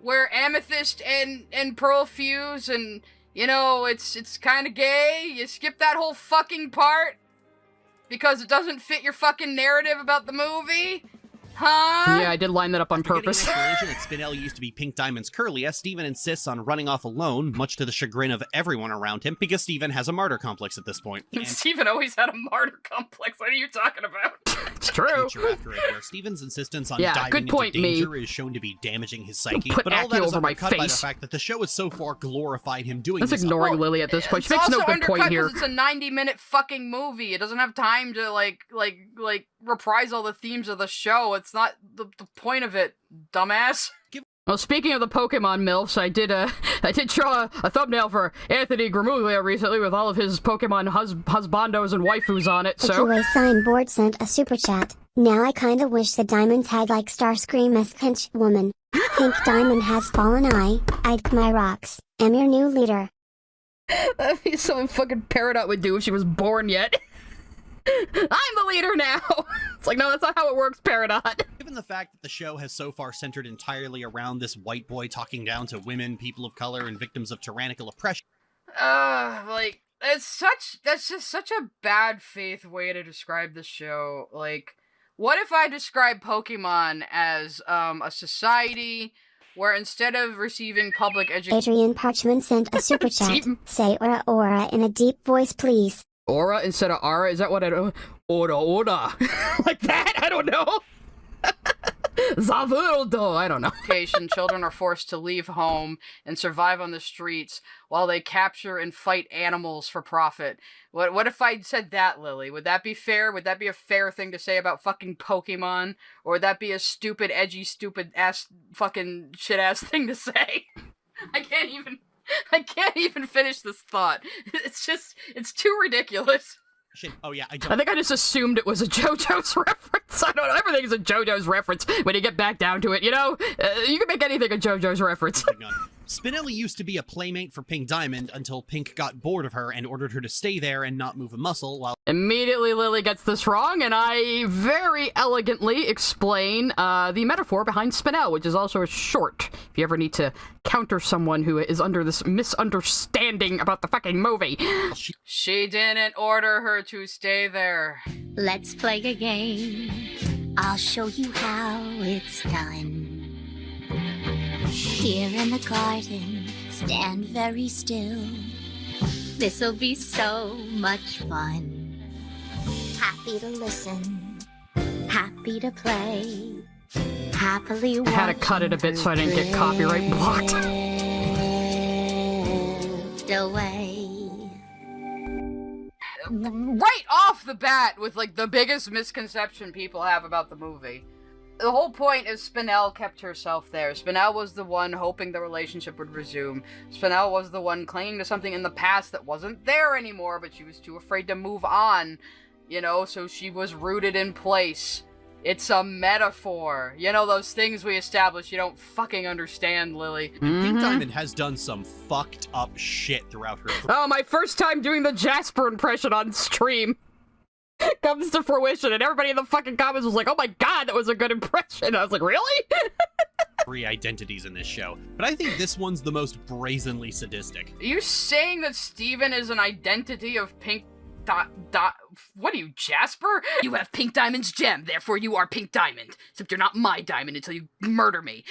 Speaker 7: Where Amethyst and Pearl fuse and, you know, it's kind of gay. You skip that whole fucking part because it doesn't fit your fucking narrative about the movie. Huh? Yeah, I did line that up on purpose.
Speaker 6: After that Spinelli used to be Pink Diamond's Curlia, Steven insists on running off alone, much to the chagrin of everyone around him, because Steven has a martyr complex at this point. And
Speaker 7: Steven always had a martyr complex. What are you talking about? It's true.
Speaker 6: After it, where Steven's insistence on diving into danger is shown to be damaging his psyche, but all that is undercut by the fact that the show has so far glorified him doing this.
Speaker 7: That's ignoring Lily at this point. She makes no good point here.
Speaker 4: It's a 90-minute fucking movie. It doesn't have time to like reprise all the themes of the show. It's not the point of it, dumbass.
Speaker 7: Well, speaking of the Pokemon MILFs, I did draw a thumbnail for Anthony Gramuglia recently with all of his Pokemon husbandos and waifus on it, so...
Speaker 1: The QA Signboard sent a super chat. Now I kinda wish the Diamonds had like Starscream as hench woman. Pink Diamond has fallen I'd my rocks. Am your new leader.
Speaker 7: That'd be something fucking Peridot would do if she was born yet.
Speaker 2: I'm the leader now! It's like, no, that's not how it works, Peridot.
Speaker 6: Given the fact that the show has so far centered entirely around this white boy talking down to women, people of color, and victims of tyrannical oppression...
Speaker 4: Like, that's just such a bad faith way to describe the show. Like, what if I describe Pokemon as, a society where instead of receiving public education...
Speaker 1: Adrian Parchman sent a super chat. Say Aura Aura in a deep voice, please.
Speaker 2: Aura instead of Aura? Is that what I do? Aura. Like that? I don't know. Zavudo, I don't know.
Speaker 4: Children are forced to leave home and survive on the streets while they capture and fight animals for profit. What if I said that, Lily? Would that be fair? Would that be a fair thing to say about fucking Pokemon? Or would that be a stupid, edgy, stupid ass fucking shit ass thing to say? I can't even finish this thought. It's too ridiculous.
Speaker 6: Oh yeah,
Speaker 2: I think I just assumed it was a JoJo's reference. I don't know, everything is a JoJo's reference when you get back down to it, you know? You can make anything a JoJo's reference.
Speaker 6: Spinelli used to be a playmate for Pink Diamond until Pink got bored of her and ordered her to stay there and not move a muscle while...
Speaker 2: Immediately Lily gets this wrong, and I very elegantly explain the metaphor behind Spinel, which is also a short, if you ever need to counter someone who is under this misunderstanding about the fucking movie.
Speaker 4: She didn't order her to stay there.
Speaker 5: Let's play a game. I'll show you how it's done. Here in the garden, stand very still. This'll be so much fun. Happy to listen, happy to play, happily watch.
Speaker 2: I had to cut it a bit so I didn't get copyright blocked.
Speaker 5: Away.
Speaker 4: Right off the bat with, like, the biggest misconception people have about the movie. The whole point is Spinel kept herself there. Spinel was the one hoping the relationship would resume. Spinel was the one clinging to something in the past that wasn't there anymore, but she was too afraid to move on, you know, so she was rooted in place. It's a metaphor. You know, those things we established you don't fucking understand, Lily.
Speaker 6: Pink Diamond has done some fucked up shit throughout her...
Speaker 2: Oh, my first time doing the Jasper impression on stream comes to fruition, and everybody in the fucking comments was like, oh my god, that was a good impression. I was like, really?
Speaker 6: 3 identities in this show, but I think this one's the most brazenly sadistic.
Speaker 4: Are you saying that Steven is an identity of Pink what are you, Jasper? You have Pink Diamond's gem, therefore you are Pink Diamond. Except you're not my diamond until you murder me.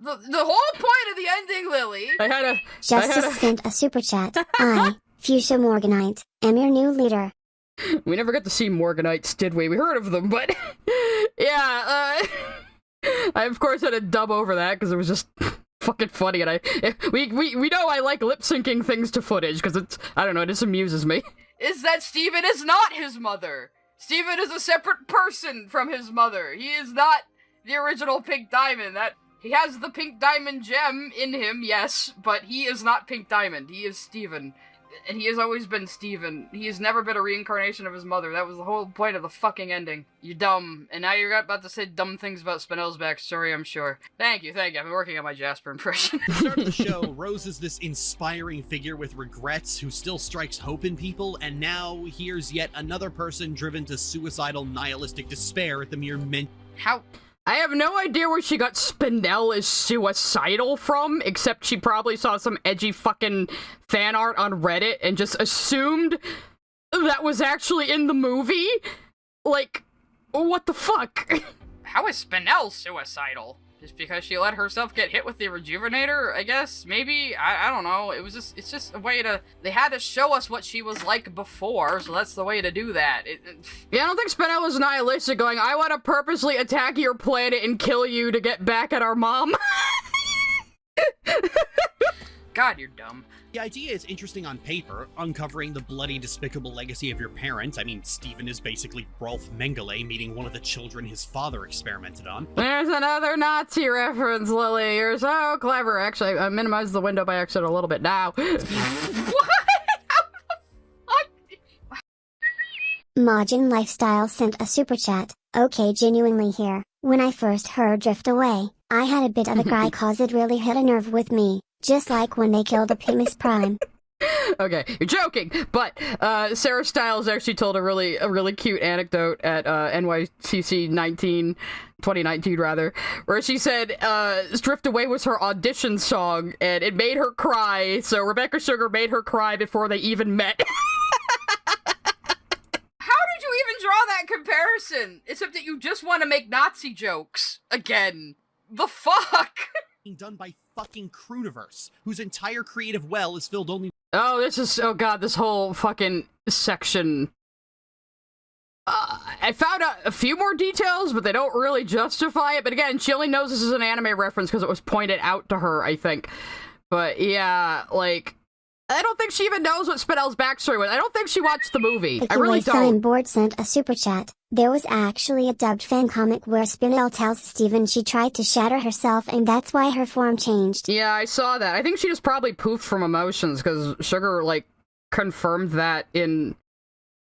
Speaker 4: But the whole point of the ending, Lily...
Speaker 1: Justice sent a super chat. I, Fuchsia Morganite, am your new leader.
Speaker 2: We never got to see Morganites, did we? We heard of them, but... yeah, I of course had to dub over that, because it was just... fucking funny, and we know I like lip-syncing things to footage, because it's, I don't know, it just amuses me.
Speaker 4: Is that Steven is not his mother. Steven is a separate person from his mother. He is not the original Pink Diamond. He has the Pink Diamond gem in him, yes, but he is not Pink Diamond. He is Steven. And he has always been Steven. He has never been a reincarnation of his mother. That was the whole point of the fucking ending. You dumb. And now you're about to say dumb things about Spinel's backstory, I'm sure. Thank you. I've been working on my Jasper impression.
Speaker 6: At the start of the show, Rose is this inspiring figure with regrets who still strikes hope in people, and now here's yet another person driven to suicidal nihilistic despair at the mere
Speaker 4: How?
Speaker 2: I have no idea where she got Spinel is suicidal from, except she probably saw some edgy fucking fan art on Reddit and just assumed that was actually in the movie? Like, what the fuck?
Speaker 4: How is Spinel suicidal? Just because she let herself get hit with the rejuvenator, I guess? Maybe? I don't know. It's just a way to... They had to show us what she was like before, so that's the way to do that.
Speaker 2: Yeah, I don't think Spinel was nihilistic going, I want to purposely attack your planet and kill you to get back at our mom.
Speaker 4: God, you're dumb.
Speaker 6: The idea is interesting on paper, uncovering the bloody, despicable legacy of your parents. I mean, Steven is basically Rolf Mengele meeting one of the children his father experimented on.
Speaker 2: There's another Nazi reference, Lily. You're so clever. Actually, I minimized the window by accident a little bit now.
Speaker 1: Majin Lifestyle sent a super chat. Okay, genuinely here. When I first heard Drift Away, I had a bit of a cry cause it really hit a nerve with me. Just like when they killed Optimus Prime.
Speaker 2: Okay, you're joking, but Sarah Styles actually told a really cute anecdote at NYCC 2019 rather, where she said Drift Away was her audition song, and it made her cry, so Rebecca Sugar made her cry before they even met.
Speaker 4: How did you even draw that comparison? Except that you just want to make Nazi jokes again. The fuck?
Speaker 6: Done by fucking Crooniverse, whose entire creative well is filled only.
Speaker 2: Oh, oh god, this whole fucking section. I found out a few more details, but they don't really justify it. But again, she only knows this is an anime reference because it was pointed out to her, I think. But yeah, like, I don't think she even knows what Spinel's backstory was. I don't think she watched the movie. I really don't.
Speaker 1: Board sent a super chat. There was actually a dubbed fan comic where Spinel tells Steven she tried to shatter herself and that's why her form changed.
Speaker 2: Yeah, I saw that. I think she just probably poofed from emotions because Sugar, like, confirmed that in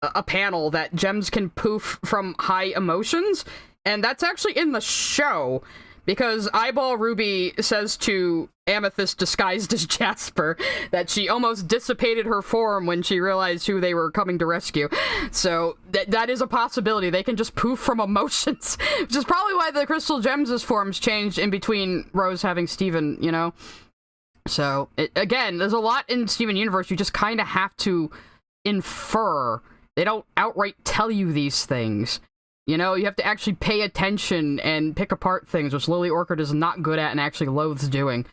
Speaker 2: a panel that gems can poof from high emotions. And that's actually in the show. Because Eyeball Ruby says to Amethyst disguised as Jasper that she almost dissipated her form when she realized who they were coming to rescue. So that is a possibility. They can just poof from emotions. Which is probably why the Crystal Gems' forms changed in between Rose having Steven, you know? So, again, there's a lot in Steven Universe you just kind of have to infer. They don't outright tell you these things. You know, you have to actually pay attention and pick apart things, which Lily Orchard is not good at and actually loathes doing.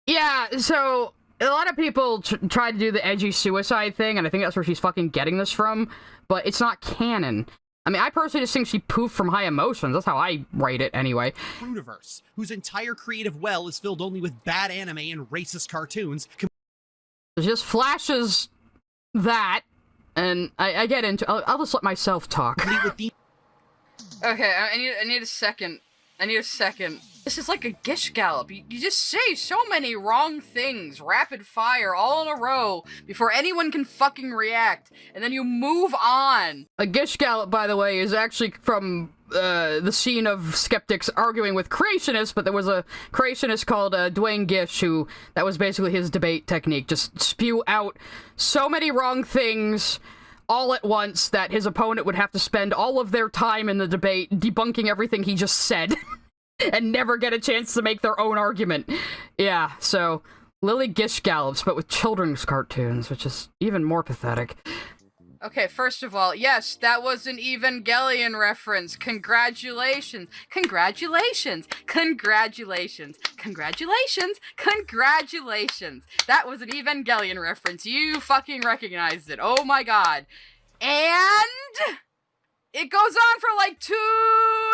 Speaker 2: Yeah, so a lot of people try to do the edgy suicide thing, and I think that's where she's fucking getting this from, but it's not canon. I mean, I personally just think she poofed from high emotions. That's how I write it, anyway.
Speaker 6: Universe, whose entire creative well is filled only with bad anime and racist cartoons.
Speaker 2: It just flashes that, and I get into... I'll just let myself talk.
Speaker 4: Okay, I need a second. I need a second. This is like a gish gallop. You just say so many wrong things, rapid fire, all in a row, before anyone can fucking react, and then you move on.
Speaker 2: A gish gallop, by the way, is actually from the scene of skeptics arguing with creationists, but there was a creationist called Dwayne Gish, who, that was basically his debate technique, just spew out so many wrong things all at once that his opponent would have to spend all of their time in the debate debunking everything he just said and never get a chance to make their own argument. Yeah, so Lily Gish gallops, but with children's cartoons, which is even more pathetic.
Speaker 4: Okay, first of all, yes, that was an Evangelion reference. Congratulations. Congratulations. Congratulations. Congratulations. Congratulations. That was an Evangelion reference. You fucking recognized it. Oh my god. And it goes on for like 2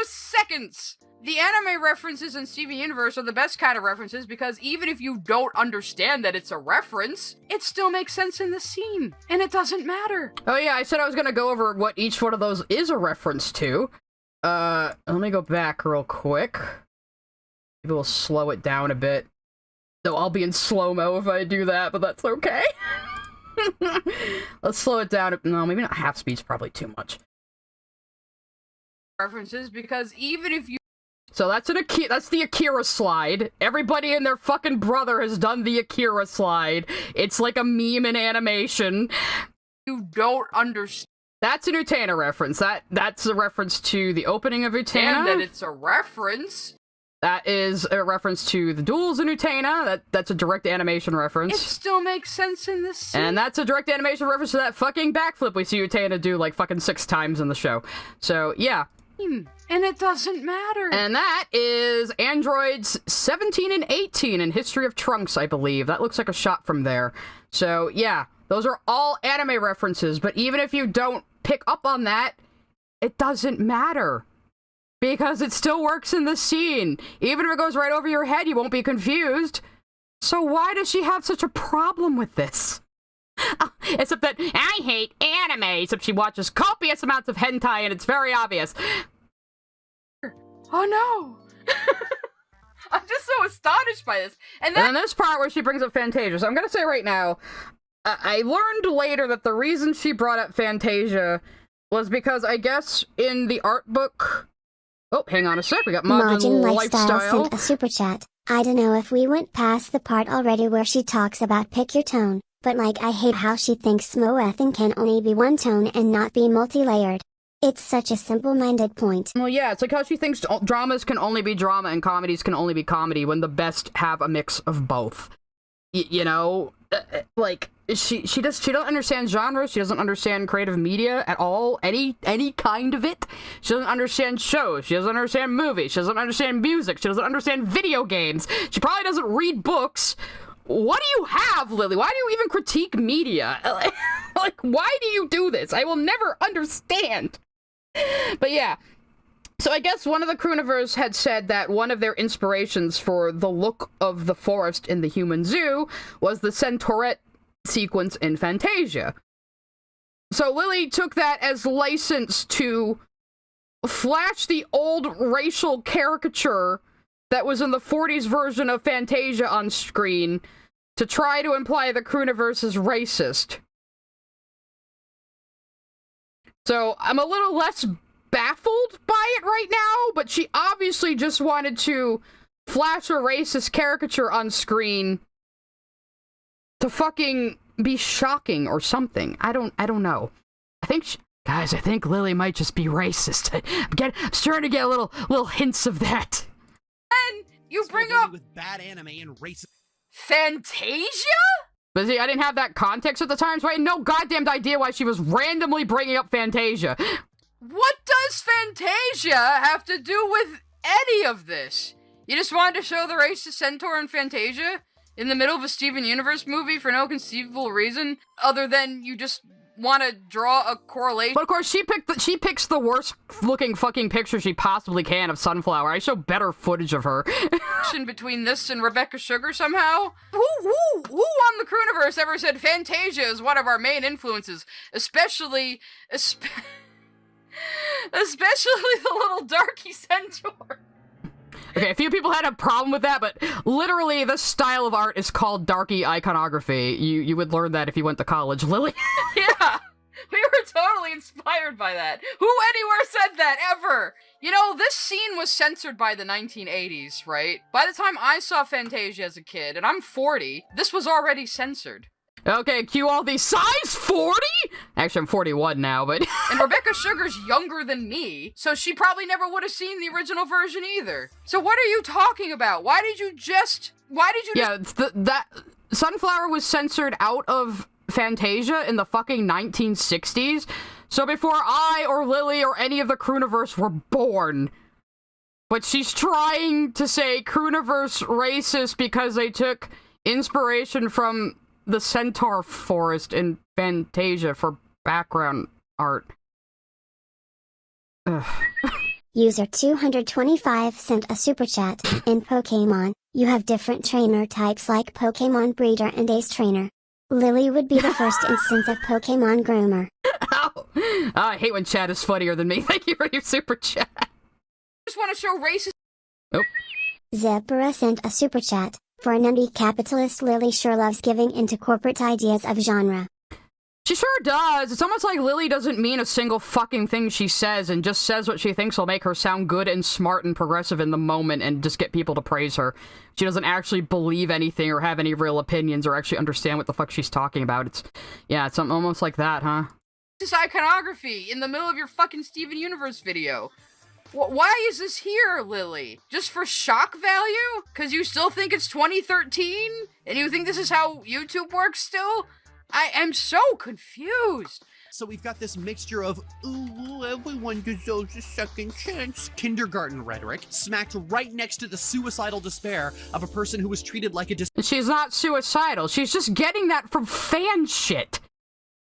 Speaker 4: seconds. The anime references in Steven Universe are the best kind of references because even if you don't understand that it's a reference, it still makes sense in the scene, and it doesn't matter.
Speaker 2: Oh yeah, I said I was gonna go over what each one of those is a reference to. Let me go back real quick. Maybe we'll slow it down a bit. Though I'll be in slow-mo if I do that, but that's okay. Let's slow it down. No, maybe not half speed's probably too much.
Speaker 4: References because even if you
Speaker 2: So that's the Akira slide. Everybody and their fucking brother has done the Akira slide. It's like a meme in animation.
Speaker 4: You don't understand.
Speaker 2: That's an Utena reference. That's a reference to the opening of Utena.
Speaker 4: And that it's a reference.
Speaker 2: That is a reference to the duels in Utena. That's a direct animation reference.
Speaker 4: It still makes sense in this scene.
Speaker 2: And that's a direct animation reference to that fucking backflip we see Utena do like fucking 6 times in the show. So, yeah.
Speaker 4: And it doesn't matter.
Speaker 2: And that is androids 17 and 18 in History of Trunks, I believe. That looks like a shot from there. So, yeah, those are all anime references, but even if you don't pick up on that, it doesn't matter. Because it still works in the scene. Even if it goes right over your head, you won't be confused. So why does she have such a problem with this? Except that I hate anime, except she watches copious amounts of hentai and it's very obvious.
Speaker 4: Oh no! I'm just so astonished by this.
Speaker 2: And then this part where she brings up Fantasia. So I'm gonna say right now, I learned later that the reason she brought up Fantasia was because I guess in the art book... Oh, hang on a sec, we got Majin Lifestyle
Speaker 1: sent a super chat. I don't know if we went past the part already where she talks about pick your tone. But like I hate how she thinks Moethin can only be one tone and not be multi-layered. It's such a simple-minded point.
Speaker 2: Well, yeah, it's like how she thinks dramas can only be drama and comedies can only be comedy when the best have a mix of both. You know? Like, she doesn't understand genre, she doesn't understand creative media at all, any kind of it. She doesn't understand shows, she doesn't understand movies, she doesn't understand music, she doesn't understand video games, she probably doesn't read books. What do you have, Lily? Why do you even critique media? Like, why do you do this? I will never understand. But yeah, so I guess one of the Croonivers had said that one of their inspirations for the look of the forest in the human zoo was the Centaurette sequence in Fantasia. So Lily took that as license to flash the old racial caricature that was in the 40s version of Fantasia on screen to try to imply the Crooniverse is racist. So I'm a little less baffled by it right now, but she obviously just wanted to flash a racist caricature on screen to fucking be shocking or something. I don't know. I think guys, I think Lily might just be racist. I'm starting to get little hints of that.
Speaker 4: And you bring up
Speaker 6: with bad anime and racist
Speaker 4: Fantasia?
Speaker 2: But see, I didn't have that context at the time, so I had no goddamn idea why she was randomly bringing up Fantasia.
Speaker 4: What does Fantasia have to do with any of this? You just wanted to show the racist centaur in Fantasia in the middle of a Steven Universe movie for no conceivable reason, other than you just want to draw a correlation.
Speaker 2: But of course, she picks the worst looking fucking picture she possibly can of Sunflower. I show better footage of her.
Speaker 4: Between this and Rebecca Sugar somehow? Who on the Crooniverse ever said Fantasia is one of our main influences? Especially the little darky centaur.
Speaker 2: Okay, a few people had a problem with that, but literally the style of art is called darky iconography. You would learn that if you went to college, Lily.
Speaker 4: Yeah, we were totally inspired by that. Who anywhere said that, ever? You know, this scene was censored by the 1980s, right? By the time I saw Fantasia as a kid, and I'm 40, this was already censored.
Speaker 2: Okay, cue all these size 40? Actually, I'm 41 now, but...
Speaker 4: And Rebecca Sugar's younger than me, so she probably never would have seen the original version either. So what are you talking about? Why did you just...
Speaker 2: Yeah, that Sunflower was censored out of Fantasia in the fucking 1960s, so before I or Lily or any of the Crooniverse were born. But she's trying to say Crooniverse racist because they took inspiration from the centaur forest in Fantasia for background art. Ugh.
Speaker 1: User 225 sent a super chat. In Pokemon, you have different trainer types like Pokemon Breeder and Ace Trainer. Lily would be the first instance of Pokemon Groomer.
Speaker 2: Ow. I hate when chat is funnier than me. Thank you for your super chat.
Speaker 4: I just want to show racist...
Speaker 2: Nope.
Speaker 1: Zephyrus sent a super chat. For an anti-capitalist, Lily sure loves giving into corporate ideas of genre.
Speaker 2: She sure does. It's almost like Lily doesn't mean a single fucking thing she says and just says what she thinks will make her sound good and smart and progressive in the moment and just get people to praise her. She doesn't actually believe anything or have any real opinions or actually understand what the fuck she's talking about. It's something almost like that, huh?
Speaker 4: This iconography in the middle of your fucking Steven Universe video. Why is this here, Lily? Just for shock value? Because you still think it's 2013? And you think this is how YouTube works still? I am so confused.
Speaker 6: So we've got this mixture of, ooh, everyone deserves a second chance, kindergarten rhetoric, smacked right next to the suicidal despair of a person who was treated like a
Speaker 2: She's not suicidal. She's just getting that from fan shit.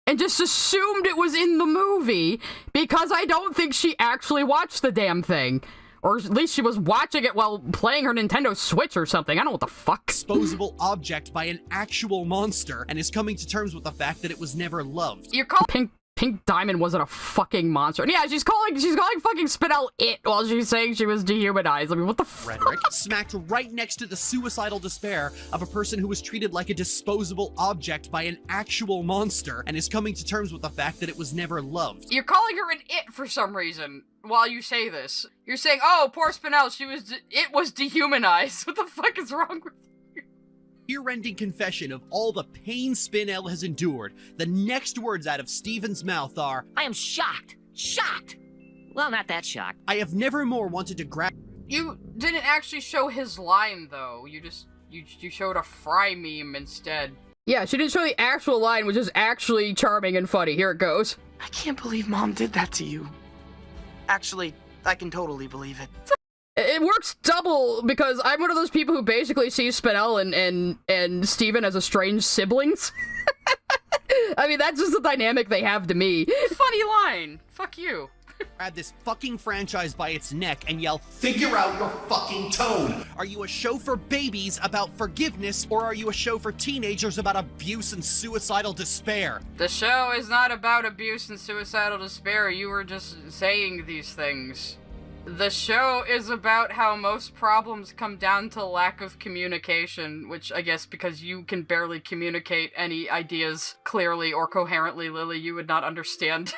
Speaker 2: And just assumed it was in the movie because I don't think she actually watched the damn thing. Or at least she was watching it while playing her Nintendo Switch or something. I don't know what the fuck.
Speaker 6: Disposable object by an actual monster and is coming to terms with the fact that it was never loved.
Speaker 2: You're calling Pink Diamond wasn't a fucking monster. And yeah, she's calling fucking Spinel it while she's saying she was dehumanized. I mean, what the
Speaker 6: rhetoric smacked right next to the suicidal despair of a person who was treated like a disposable object by an actual monster and is coming to terms with the fact that it was never loved.
Speaker 4: You're calling her an it for some reason while you say this. You're saying, oh, poor Spinel, it was dehumanized. What the fuck is wrong with you?
Speaker 6: ear-rending confession of all the pain Spinel has endured, the next words out of Steven's mouth are,
Speaker 21: I am shocked. Shocked. Well, not that shocked.
Speaker 6: I have never more wanted to grab—
Speaker 4: You didn't actually show his line, though. You showed a Fry meme instead.
Speaker 2: Yeah, she didn't show the actual line, which is actually charming and funny. Here it goes.
Speaker 17: I can't believe Mom did that to you. Actually, I can totally believe it.
Speaker 2: It works double because I'm one of those people who basically sees Spinel and Steven as estranged siblings. I mean, that's just the dynamic they have to me.
Speaker 4: Funny line. Fuck you.
Speaker 6: Grab this fucking franchise by its neck and yell, figure out your fucking tone! Are you a show for babies about forgiveness, or are you a show for teenagers about abuse and suicidal despair?
Speaker 4: The show is not about abuse and suicidal despair. You were just saying these things. The show is about how most problems come down to lack of communication, which I guess because you can barely communicate any ideas clearly or coherently, Lily, you would not understand.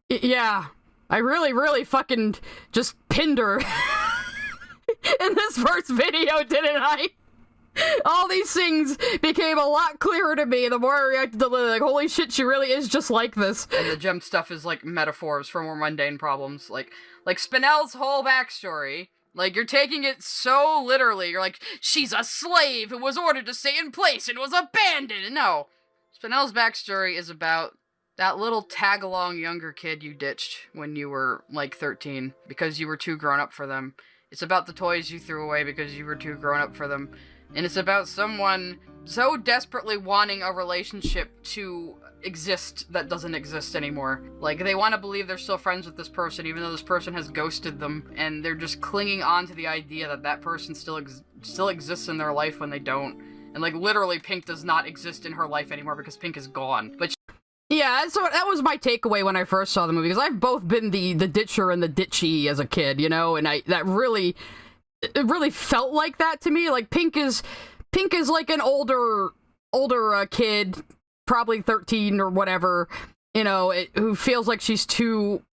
Speaker 2: Yeah. I really fucking just pinned her in this first video, didn't I? All these things became a lot clearer to me the more I reacted to Lily. Like, holy shit, she really is just like this.
Speaker 4: And the gem stuff is like metaphors for more mundane problems. Like Spinel's whole backstory. Like, you're taking it so literally. You're like, she's a slave who was ordered to stay in place and was abandoned. No. Spinel's backstory is about that little tag-along younger kid you ditched when you were, like, 13, because you were too grown up for them. It's about the toys you threw away because you were too grown up for them. And it's about someone so desperately wanting a relationship to exist that doesn't exist anymore. Like, they want to believe they're still friends with this person, even though this person has ghosted them, and they're just clinging on to the idea that that person still exists in their life when they don't. And, like, literally, Pink does not exist in her life anymore because Pink is gone. But
Speaker 2: yeah, so that was my takeaway when I first saw the movie, because I've both been the ditcher and the ditchy as a kid, you know, and it really felt like that to me. Like, Pink is like an older kid, probably 13 or whatever, you know, who feels like she's too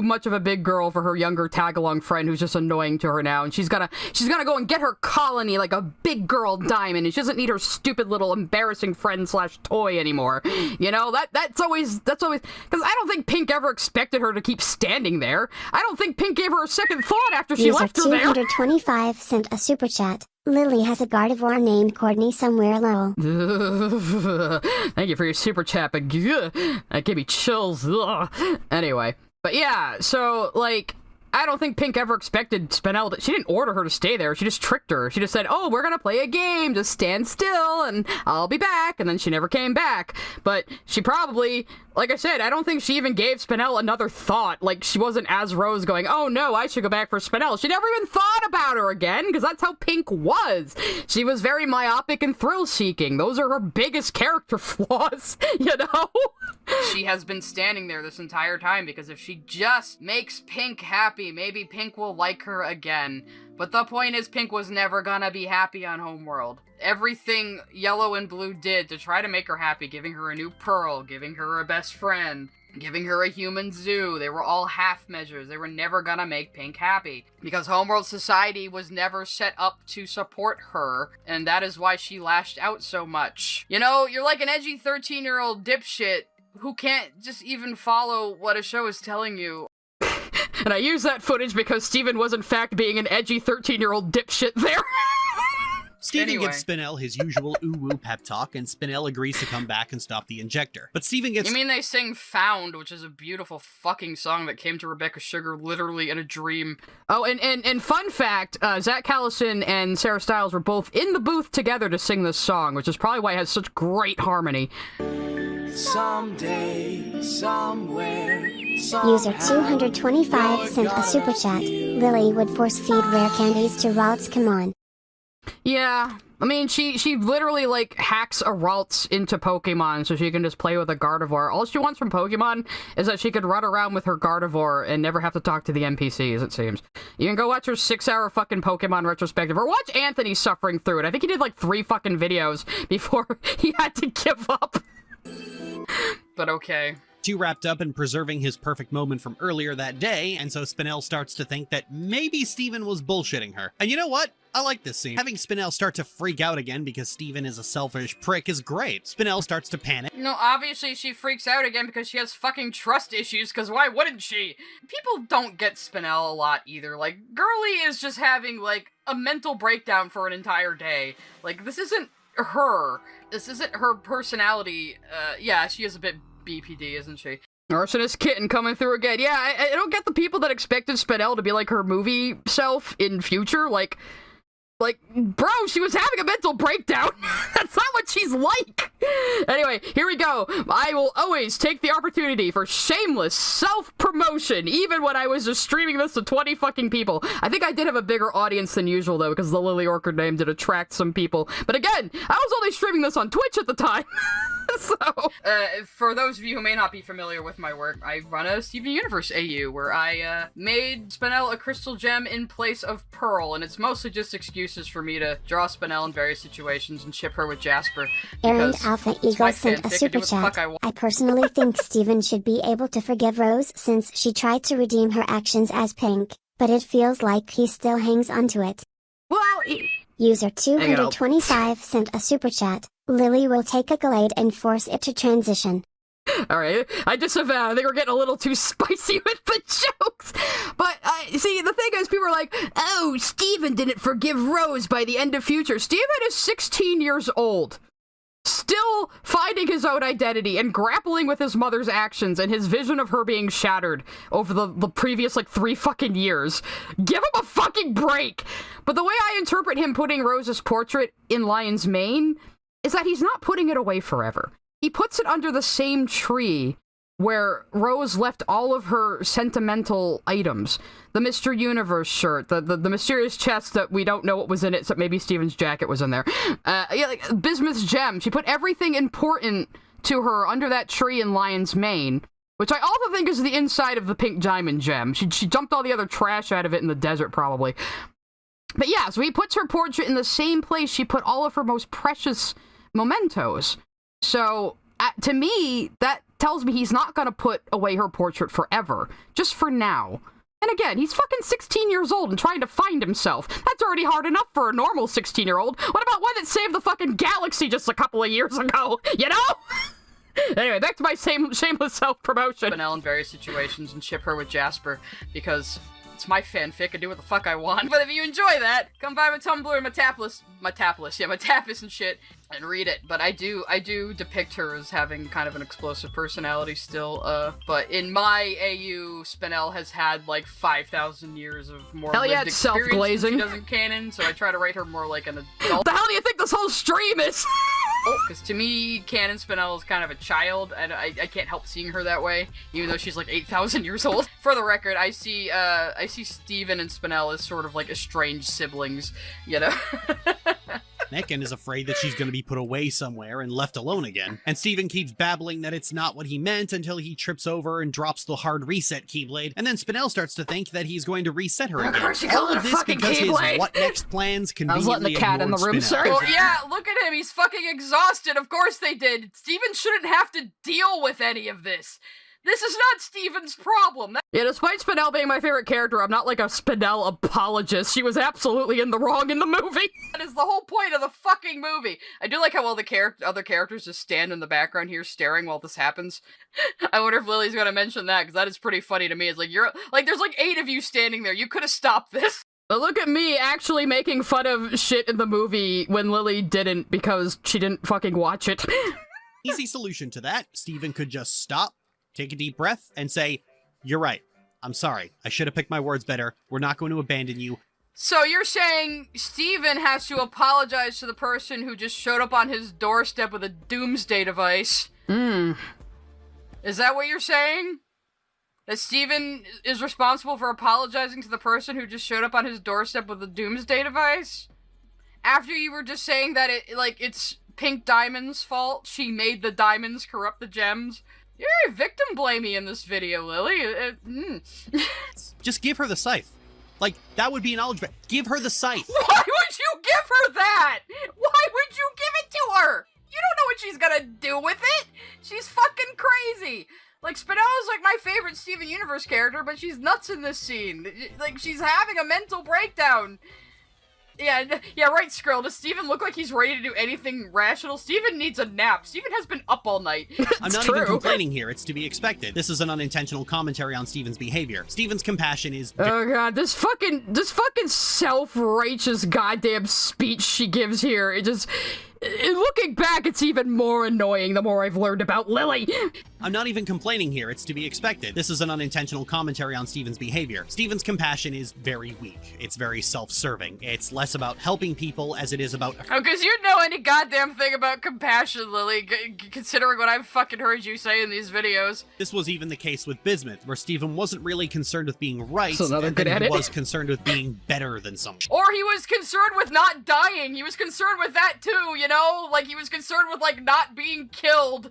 Speaker 2: much of a big girl for her younger tag-along friend who's just annoying to her now, and she's gonna go and get her colony like a big girl diamond, and she doesn't need her stupid little embarrassing friend / toy anymore. You know, that's always because I don't think Pink ever expected her to keep standing there. I don't think Pink gave her a second thought after she left her there.
Speaker 1: 225 sent a super chat. Lily has a Gardevoir named Courtney somewhere low.
Speaker 2: Thank you for your super chat, but that gave me chills. Anyway. But yeah, so, like, I don't think Pink ever expected Spinel she didn't order her to stay there, she just tricked her. She just said, oh, we're gonna play a game, just stand still, and I'll be back, and then she never came back. But she probably, like I said, I don't think she even gave Spinel another thought. Like, she wasn't as Rose going, oh no, I should go back for Spinel. She never even thought about her again, because that's how Pink was. She was very myopic and thrill-seeking. Those are her biggest character flaws, you know?
Speaker 4: She has been standing there this entire time because if she just makes Pink happy, maybe Pink will like her again. But the point is, Pink was never gonna be happy on Homeworld. Everything Yellow and Blue did to try to make her happy, giving her a new pearl, giving her a best friend, giving her a human zoo, they were all half measures. They were never gonna make Pink happy. Because Homeworld society was never set up to support her, and that is why she lashed out so much. You know, you're like an edgy 13-year-old dipshit who can't just even follow what a show is telling you.
Speaker 2: And I use that footage because Steven was in fact being an edgy 13-year-old dipshit there.
Speaker 6: Steven gives Spinel his usual ooh-woo pep talk, and Spinel agrees to come back and stop the injector. But Steven gets—
Speaker 4: You mean they sing Found, which is a beautiful fucking song that came to Rebecca Sugar literally in a dream.
Speaker 2: Oh, and fun fact, Zach Callison and Sarah Stiles were both in the booth together to sing this song, which is probably why it has such great harmony.
Speaker 3: Someday, somewhere,
Speaker 1: User 225 sent a super chat. Lily would force feed rare candies to Ralts, come on.
Speaker 2: Yeah, I mean, she literally, like, hacks a Ralts into Pokemon so she can just play with a Gardevoir. All she wants from Pokemon is that she could run around with her Gardevoir and never have to talk to the NPCs, it seems. You can go watch her 6-hour fucking Pokemon retrospective, or watch Anthony suffering through it. I think he did, like, 3 fucking videos before he had to give up.
Speaker 4: But okay.
Speaker 6: Too wrapped up in preserving his perfect moment from earlier that day, and so Spinel starts to think that maybe Steven was bullshitting her. And you know what? I like this scene. Having Spinel start to freak out again because Steven is a selfish prick is great. Spinel starts to panic.
Speaker 4: No, obviously she freaks out again because she has fucking trust issues, because why wouldn't she? People don't get Spinel a lot either. Like, Girly is just having, like, a mental breakdown for an entire day. Like, this isn't her. This isn't her personality. Yeah, she is a bit BPD, isn't she?
Speaker 2: Arsonist Kitten coming through again. Yeah, I don't get the people that expected Spinel to be like her movie self in future. Like, bro, she was having a mental breakdown. That's not what she's like. Anyway, here we go. I will always take the opportunity for shameless self-promotion, even when I was just streaming this to 20 fucking people. I think I did have a bigger audience than usual, though, because the Lily Orchard name did attract some people. But again, I was only streaming this on Twitch at the time. So,
Speaker 4: for those of you who may not be familiar with my work, I run a Steven Universe AU, where I, made Spinel a crystal gem in place of Pearl, and it's mostly just excuses for me to draw Spinel in various situations and ship her with Jasper.
Speaker 1: Aaron Alpha Eagle sent a super chat. I personally think Steven should be able to forgive Rose since she tried to redeem her actions as Pink, but it feels like he still hangs onto it.
Speaker 2: Well,
Speaker 1: User 225 sent a super chat. Lily will take a Glade and force it to transition.
Speaker 2: Alright, I disavow. I think we're getting a little too spicy with the jokes. But, see, the thing is, people are like, oh, Steven didn't forgive Rose by the end of Future. Steven is 16 years old. Still finding his own identity and grappling with his mother's actions and his vision of her being shattered over the previous, 3 fucking years. Give him a fucking break! But the way I interpret him putting Rose's portrait in Lion's Mane is that he's not putting it away forever. He puts it under the same tree where Rose left all of her sentimental items. The Mr. Universe shirt, the mysterious chest that we don't know what was in it, except maybe Steven's jacket was in there. Bismuth's gem. She put everything important to her under that tree in Lion's Mane, which I also think is the inside of the pink diamond gem. She dumped all the other trash out of it in the desert, probably. But yeah, so he puts her portrait in the same place she put all of her most precious mementos. So, to me, that tells me he's not gonna put away her portrait forever. Just for now. And again, he's fucking 16 years old and trying to find himself. That's already hard enough for a normal 16-year-old. What about one that saved the fucking galaxy just a couple of years ago? You know? Anyway, back to my shameless self-promotion.
Speaker 4: Spinel in various situations and ship her with Jasper, because it's my fanfic, I do what the fuck I want. But if you enjoy that, come by my Tumblr and my Tapas and shit, and read it. But I do depict her as having kind of an explosive personality still, but in my AU, Spinel has had 5,000 years of more lived experience
Speaker 2: self-glazing.
Speaker 4: than she does in canon, so I try to write her more like an adult.
Speaker 2: What the hell do you think this whole stream is?
Speaker 4: Because to me, canon Spinel is kind of a child, and I can't help seeing her that way, even though she's 8,000 years old. For the record, I see Steven and Spinel as sort of estranged siblings, you know?
Speaker 6: Nick and is afraid that she's going to be put away somewhere and left alone again. And Steven keeps babbling that it's not what he meant until he trips over and drops the hard reset keyblade. And then Spinel starts to think that he's going to reset her again.
Speaker 2: Of course, you call it a fucking keyblade.
Speaker 6: What next plans conveniently
Speaker 2: I was letting the cat in the room, sir.
Speaker 4: Well, yeah, look at him. He's fucking exhausted. Of course they did. Steven shouldn't have to deal with any of this. This is not Steven's problem.
Speaker 2: Yeah, despite Spinel being my favorite character, I'm not a Spinel apologist. She was absolutely in the wrong in the movie.
Speaker 4: That is the whole point of the fucking movie. I do like how all the other characters just stand in the background here staring while this happens. I wonder if Lily's gonna mention that, because that is pretty funny to me. It's there's 8 of you standing there. You could have stopped this.
Speaker 2: But look at me actually making fun of shit in the movie when Lily didn't, because she didn't fucking watch it.
Speaker 6: Easy solution to that. Steven could just stop, take a deep breath, and say, "You're right. I'm sorry. I should have picked my words better. We're not going to abandon you."
Speaker 4: So you're saying Steven has to apologize to the person who just showed up on his doorstep with a doomsday device? Is that what you're saying? That Steven is responsible for apologizing to the person who just showed up on his doorstep with a doomsday device? After you were just saying that it's Pink Diamond's fault? She made the diamonds corrupt the gems? You're very victim blamey in this video, Lily.
Speaker 6: Just give her the scythe. That would be an knowledge. Give her the scythe.
Speaker 4: Why would you give her that? Why would you give it to her? You don't know what she's gonna do with it. She's fucking crazy. Spinel's my favorite Steven Universe character, but she's nuts in this scene. She's having a mental breakdown. Yeah, right, Skrill. Does Steven look like he's ready to do anything rational? Steven needs a nap. Steven has been up all night.
Speaker 6: I'm not even complaining here. It's to be expected. This is an unintentional commentary on Steven's behavior. Steven's compassion is...
Speaker 2: Oh god, this fucking self-righteous goddamn speech she gives here, it just... Looking back, it's even more annoying the more I've learned about Lily.
Speaker 6: I'm not even complaining here. It's to be expected. This is an unintentional commentary on Steven's behavior. Steven's compassion is very weak. It's very self-serving. It's less about helping people as it is about...
Speaker 4: Oh, because you know any goddamn thing about compassion, Lily, considering what I've fucking heard you say in these videos.
Speaker 6: This was even the case with Bismuth, where Steven wasn't really concerned with being right,
Speaker 2: so
Speaker 6: and then he was concerned with being better than someone.
Speaker 4: Or he was concerned with not dying. He was concerned with that too, you know? Like, he was concerned with, like, not being killed.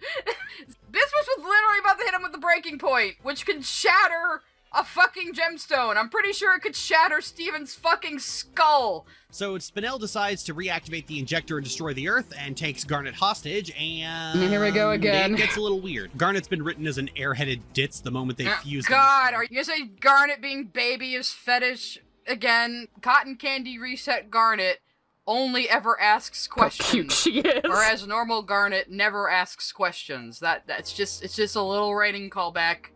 Speaker 4: Bismuth was literally about to hit him with the breaking point, which can shatter a fucking gemstone. I'm pretty sure it could shatter Steven's fucking skull.
Speaker 6: So Spinel decides to reactivate the injector and destroy the Earth, and takes Garnet hostage, and...
Speaker 2: Here we go again.
Speaker 6: It gets a little weird. Garnet's been written as an airheaded ditz the moment they fuse them.
Speaker 4: God, are you gonna say Garnet being baby is fetish again? Cotton Candy Reset Garnet only ever asks questions.
Speaker 2: How cute she is.
Speaker 4: Whereas normal Garnet never asks questions. It's just a little writing callback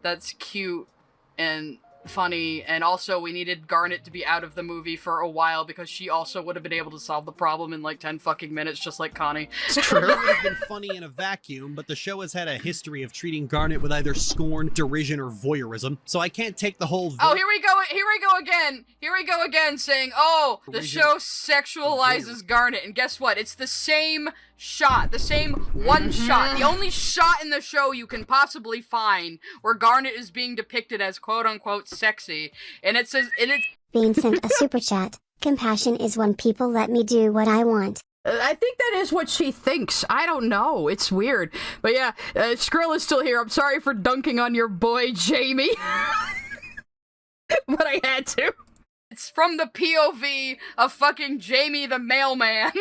Speaker 4: that's cute and funny, and also we needed Garnet to be out of the movie for a while because she also would have been able to solve the problem in like 10 fucking minutes, just like Connie.
Speaker 6: It's true. It would have been funny in a vacuum, but the show has had a history of treating Garnet with either scorn, derision, or voyeurism, so I can't take the whole...
Speaker 4: Oh, here we go again, saying, oh, the show sexualizes Garnet, and guess what? It's the same shot, the same one shot, the only shot in the show you can possibly find where Garnet is being depicted as quote-unquote sexy, and it says,
Speaker 1: Bean sent a super chat. Compassion is when people let me do what I want.
Speaker 2: I think that is what she thinks. I don't know. It's weird. But yeah, Skrill is still here. I'm sorry for dunking on your boy, Jamie. But I had to.
Speaker 4: It's from the POV of fucking Jamie the mailman.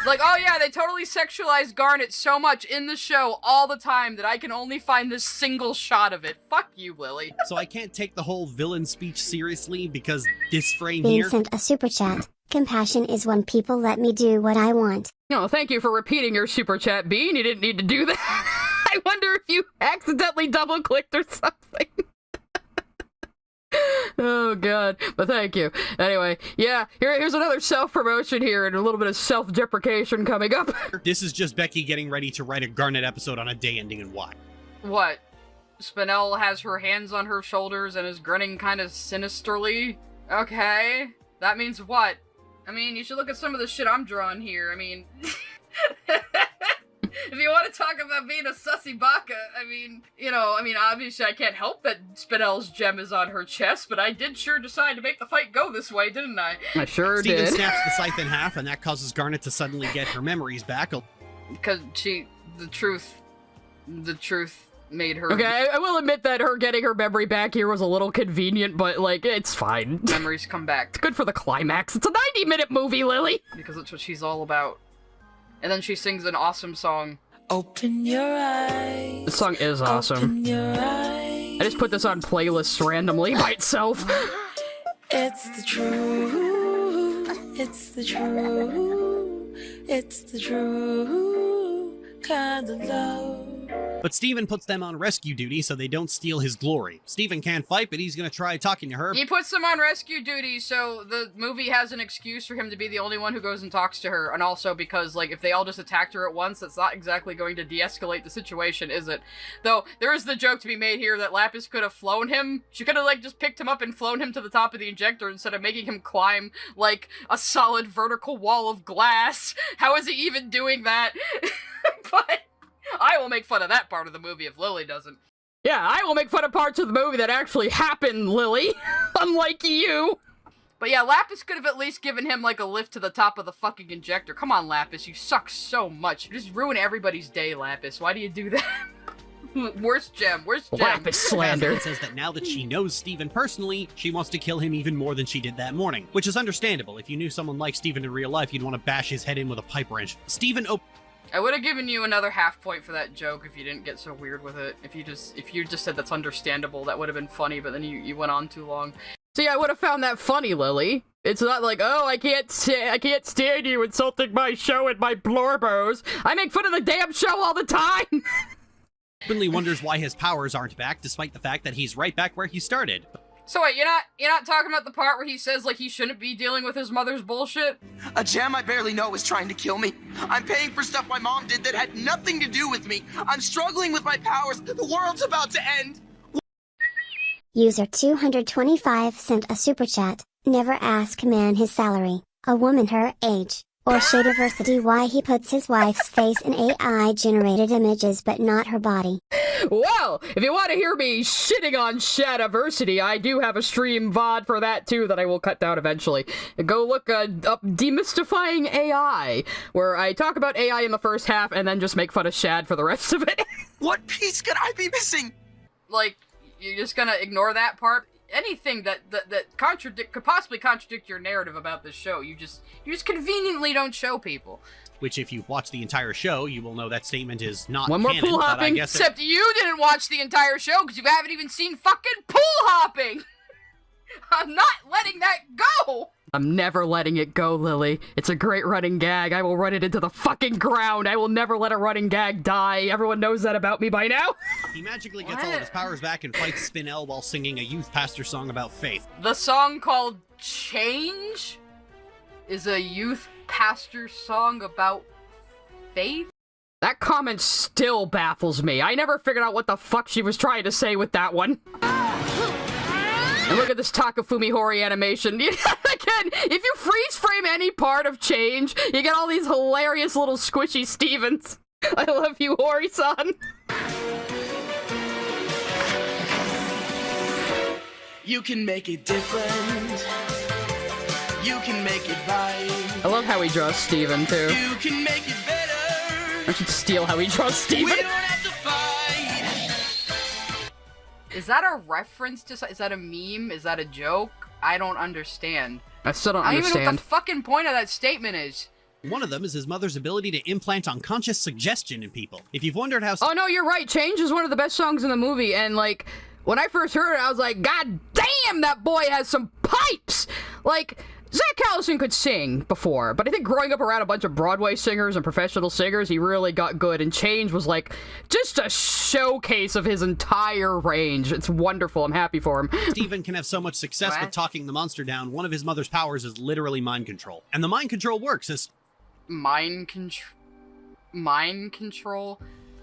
Speaker 4: Like, oh yeah, they totally sexualize Garnet so much in the show all the time that I can only find this single shot of it. Fuck you, Lily.
Speaker 6: So I can't take the whole villain speech seriously because this frame
Speaker 1: Bean
Speaker 6: here...
Speaker 1: sent a super chat. Compassion is when people let me do what I want.
Speaker 2: No, thank you for repeating your super chat, Bean. You didn't need to do that. I wonder if you accidentally double-clicked or something. Oh god, but thank you. Anyway, yeah, here's another self-promotion here and a little bit of self-deprecation coming up.
Speaker 6: This is just Becky getting ready to write a Garnet episode on a day ending in Y.
Speaker 4: What? Spinel has her hands on her shoulders and is grinning kind of sinisterly? Okay, that means what? I mean, you should look at some of the shit I'm drawing here. I mean... If you want to talk about being a sussy baka, I mean, obviously I can't help that Spinel's gem is on her chest, but I did sure decide to make the fight go this way, didn't I?
Speaker 2: I sure
Speaker 6: Steven
Speaker 2: did.
Speaker 6: snaps the scythe in half, and that causes Garnet to suddenly get her memories back.
Speaker 4: Because the truth made her...
Speaker 2: Okay, I will admit that her getting her memory back here was a little convenient, but, like, it's fine.
Speaker 4: Memories come back.
Speaker 2: It's good for the climax. It's a 90-minute movie, Lily!
Speaker 4: Because that's what she's all about. And then she sings an awesome song.
Speaker 3: Open your eyes.
Speaker 2: This song is awesome.
Speaker 3: Open your eyes.
Speaker 2: I just put this on playlists randomly by itself.
Speaker 3: It's the truth. It's the truth. It's the true kind of love.
Speaker 6: But Steven puts them on rescue duty so they don't steal his glory. Steven can't fight, but he's gonna try talking to her.
Speaker 4: He puts them on rescue duty so the movie has an excuse for him to be the only one who goes and talks to her, and also because, like, if they all just attacked her at once, that's not exactly going to de-escalate the situation, is it? Though, there is the joke to be made here that Lapis could have flown him. She could have, like, just picked him up and flown him to the top of the injector instead of making him climb, like, a solid vertical wall of glass. How is he even doing that? But... I will make fun of that part of the movie if Lily doesn't.
Speaker 2: Yeah, I will make fun of parts of the movie that actually happened, Lily. Unlike you.
Speaker 4: But yeah, Lapis could have at least given him, like, a lift to the top of the fucking injector. Come on, Lapis, you suck so much. You just ruin everybody's day, Lapis. Why do you do that? Worst gem.
Speaker 2: Lapis slander.
Speaker 6: It says that now that she knows Steven personally, she wants to kill him even more than she did that morning. Which is understandable. If you knew someone like Steven in real life, you'd want to bash his head in with a pipe wrench. Steven
Speaker 4: I would have given you another half point for that joke if you didn't get so weird with it. If you just said that's understandable, that would have been funny, but then you went on too long.
Speaker 2: See, I would have found that funny, Lily. It's not like, oh, I can't stand you insulting my show and my blorbos. I make fun of the damn show all the time!
Speaker 6: Openly wonders why his powers aren't back, despite the fact that he's right back where he started.
Speaker 4: So wait, you're not talking about the part where he says, like, he shouldn't be dealing with his mother's bullshit?
Speaker 11: A gem I barely know is trying to kill me. I'm paying for stuff my mom did that had nothing to do with me. I'm struggling with my powers. The world's about to end.
Speaker 1: User 225 sent a super chat. Never ask man his salary, a woman her age, or shadiversity why he puts his wife's face in AI-generated images but not her body.
Speaker 2: Well, if you want to hear me shitting on Shadiversity, I do have a stream VOD for that too that I will cut down eventually. Go look up Demystifying AI, where I talk about AI in the first half and then just make fun of Shad for the rest of it.
Speaker 11: What piece could I be missing?
Speaker 4: Like, you're just gonna ignore that part? Anything that could possibly contradict your narrative about this show, you just conveniently don't show people.
Speaker 6: Which, if you've watched the entire show, you will know that statement is not
Speaker 2: One more
Speaker 6: canon,
Speaker 2: pool
Speaker 6: but I
Speaker 2: hopping,
Speaker 6: guess
Speaker 4: Except you didn't watch the entire show because you haven't even seen fucking pool hopping! I'm not letting that go!
Speaker 2: I'm never letting it go, Lily. It's a great running gag. I will run it into the fucking ground. I will never let a running gag die. Everyone knows that about me by now.
Speaker 6: He magically gets all of his powers back and fights Spinel while singing a youth pastor song about faith.
Speaker 4: The song called Change is a youth pastor song about faith?
Speaker 2: That comment still baffles me. I never figured out what the fuck she was trying to say with that one. And look at this Takafumi Hori animation. Again, if you freeze frame any part of Change, you get all these hilarious little squishy Stevens. I love you, Hori-san.
Speaker 11: You can make it different. You can make it right.
Speaker 2: I love how he draws Steven, too.
Speaker 11: You can make it better.
Speaker 2: I should steal how he draws Steven.
Speaker 11: We don't have to fight.
Speaker 4: Is that a reference to... Is that a meme? Is that a joke? I don't understand.
Speaker 2: I still don't
Speaker 4: I don't
Speaker 2: understand.
Speaker 4: even know what the fucking point of that statement is.
Speaker 6: One of them is his mother's ability to implant unconscious suggestion in people. If you've wondered how...
Speaker 2: Oh, no, you're right. Change is one of the best songs in the movie, and, like, when I first heard it, I was like, God damn, that boy has some pipes! Like... Zach Callison could sing before, but I think growing up around a bunch of Broadway singers and professional singers, he really got good, and Change was like just a showcase of his entire range. It's wonderful. I'm happy for him.
Speaker 6: Steven can have so much success with talking the monster down. One of his mother's powers is literally mind control. And the mind control works as...
Speaker 4: Mind control?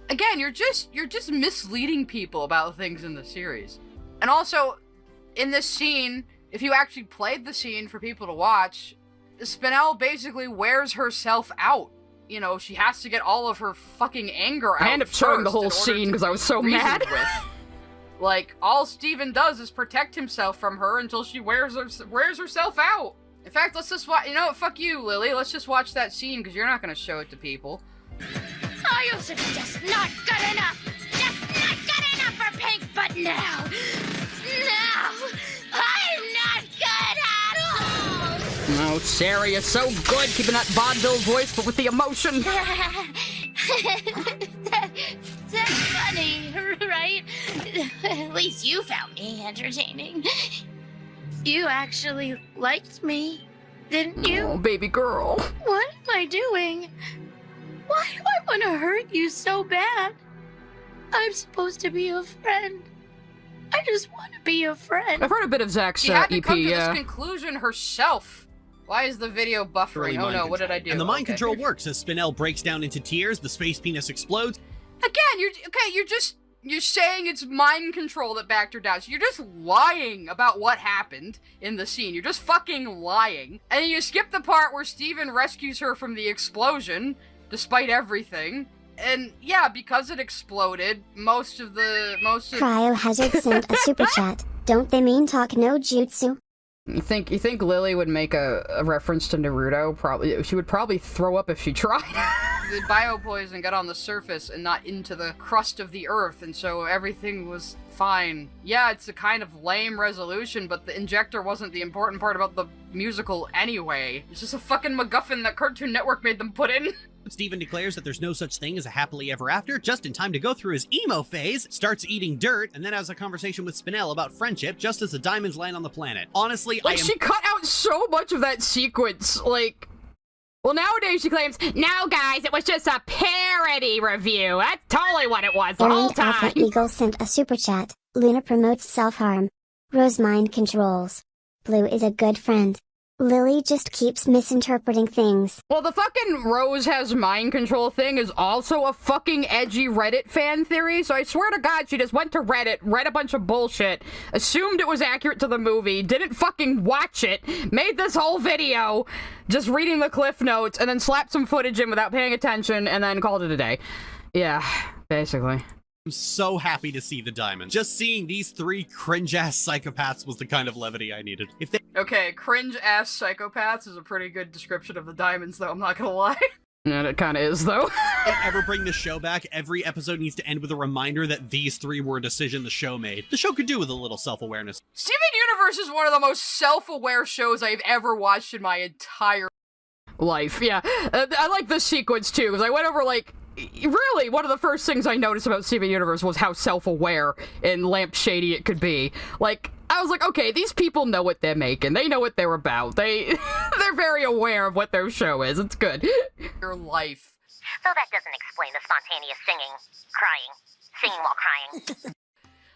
Speaker 4: Again, you're just misleading people about things in the series. And also, in this scene... If you actually played the scene for people to watch, Spinel basically wears herself out. You know, she has to get all of her fucking anger out.
Speaker 2: I ended up showing the whole scene because I was so mad.
Speaker 4: Like, all Steven does is protect himself from her until she wears herself out. In fact, let's just watch. You know what? Fuck you, Lily. Let's just watch that scene because you're not going to show it to people.
Speaker 5: Oh, you're just not good enough. Just not good enough for Pink, but now, I'm not good at all!
Speaker 2: Oh, Sarah, you're so good keeping that vaudeville voice, but with the emotion.
Speaker 5: That's funny, right? At least you found me entertaining. You actually liked me, didn't you?
Speaker 2: Oh, baby girl.
Speaker 5: What am I doing? Why do I want to hurt you so bad? I'm supposed to be a friend. I just want to be a friend.
Speaker 2: I've heard a bit of Zach's
Speaker 4: She had to
Speaker 2: EP,
Speaker 4: come to this conclusion herself. Why is the video buffering?
Speaker 6: Really
Speaker 4: Oh no, what did I do?
Speaker 6: And the mind control works as Spinel breaks down into tears, the space penis explodes.
Speaker 4: Again, you're saying it's mind control that backed her down. So you're just lying about what happened in the scene. You're just fucking lying. And then you skip the part where Steven rescues her from the explosion, despite everything. And yeah, because it exploded, most of
Speaker 1: Cryohazard sent a super chat. Don't they mean talk no jutsu?
Speaker 2: You think Lily would make a reference to Naruto? Probably. She would probably throw up if she tried.
Speaker 4: The biopoison got on the surface and not into the crust of the earth, and so everything was fine. Yeah, it's a kind of lame resolution, but the injector wasn't the important part about the musical anyway. It's just a fucking MacGuffin that Cartoon Network made them put in.
Speaker 6: Steven declares that there's no such thing as a happily ever after, just in time to go through his emo phase, starts eating dirt, and then has a conversation with Spinel about friendship just as the diamonds land on the planet. Honestly,
Speaker 2: like, she cut out so much of that sequence, like... Well, nowadays she claims, no, guys, it was just a parody review. That's totally what it was the whole time.
Speaker 1: Alpha Eagle sent a super chat. Luna promotes self-harm. Rose mind controls. Blue is a good friend. Lily just keeps misinterpreting things.
Speaker 2: Well, the fucking Rose has mind control thing is also a fucking edgy Reddit fan theory, so I swear to God she just went to Reddit, read a bunch of bullshit, assumed it was accurate to the movie, didn't fucking watch it, made this whole video just reading the cliff notes, and then slapped some footage in without paying attention, and then called it a day. Yeah, basically.
Speaker 6: I'm so happy to see the diamonds. Just seeing these three cringe-ass psychopaths was the kind of levity I needed. If they—
Speaker 4: Okay, cringe-ass psychopaths is a pretty good description of the diamonds, though, I'm not gonna lie.
Speaker 2: Yeah, it kinda is, though.
Speaker 6: If they ever bring the show back, every episode needs to end with a reminder that these three were a decision the show made. The show could do with a little self-awareness.
Speaker 4: Steven Universe is one of the most self-aware shows I've ever watched in my entire
Speaker 2: life. Yeah, I like this sequence, too, because I went over, like, really, one of the first things I noticed about Steven Universe was how self-aware and lampshady it could be. Like, I was like, okay, these people know what they're making. They know what they're about. They're very aware of what their show is. It's good.
Speaker 4: Your life.
Speaker 21: So that doesn't explain the spontaneous singing while crying.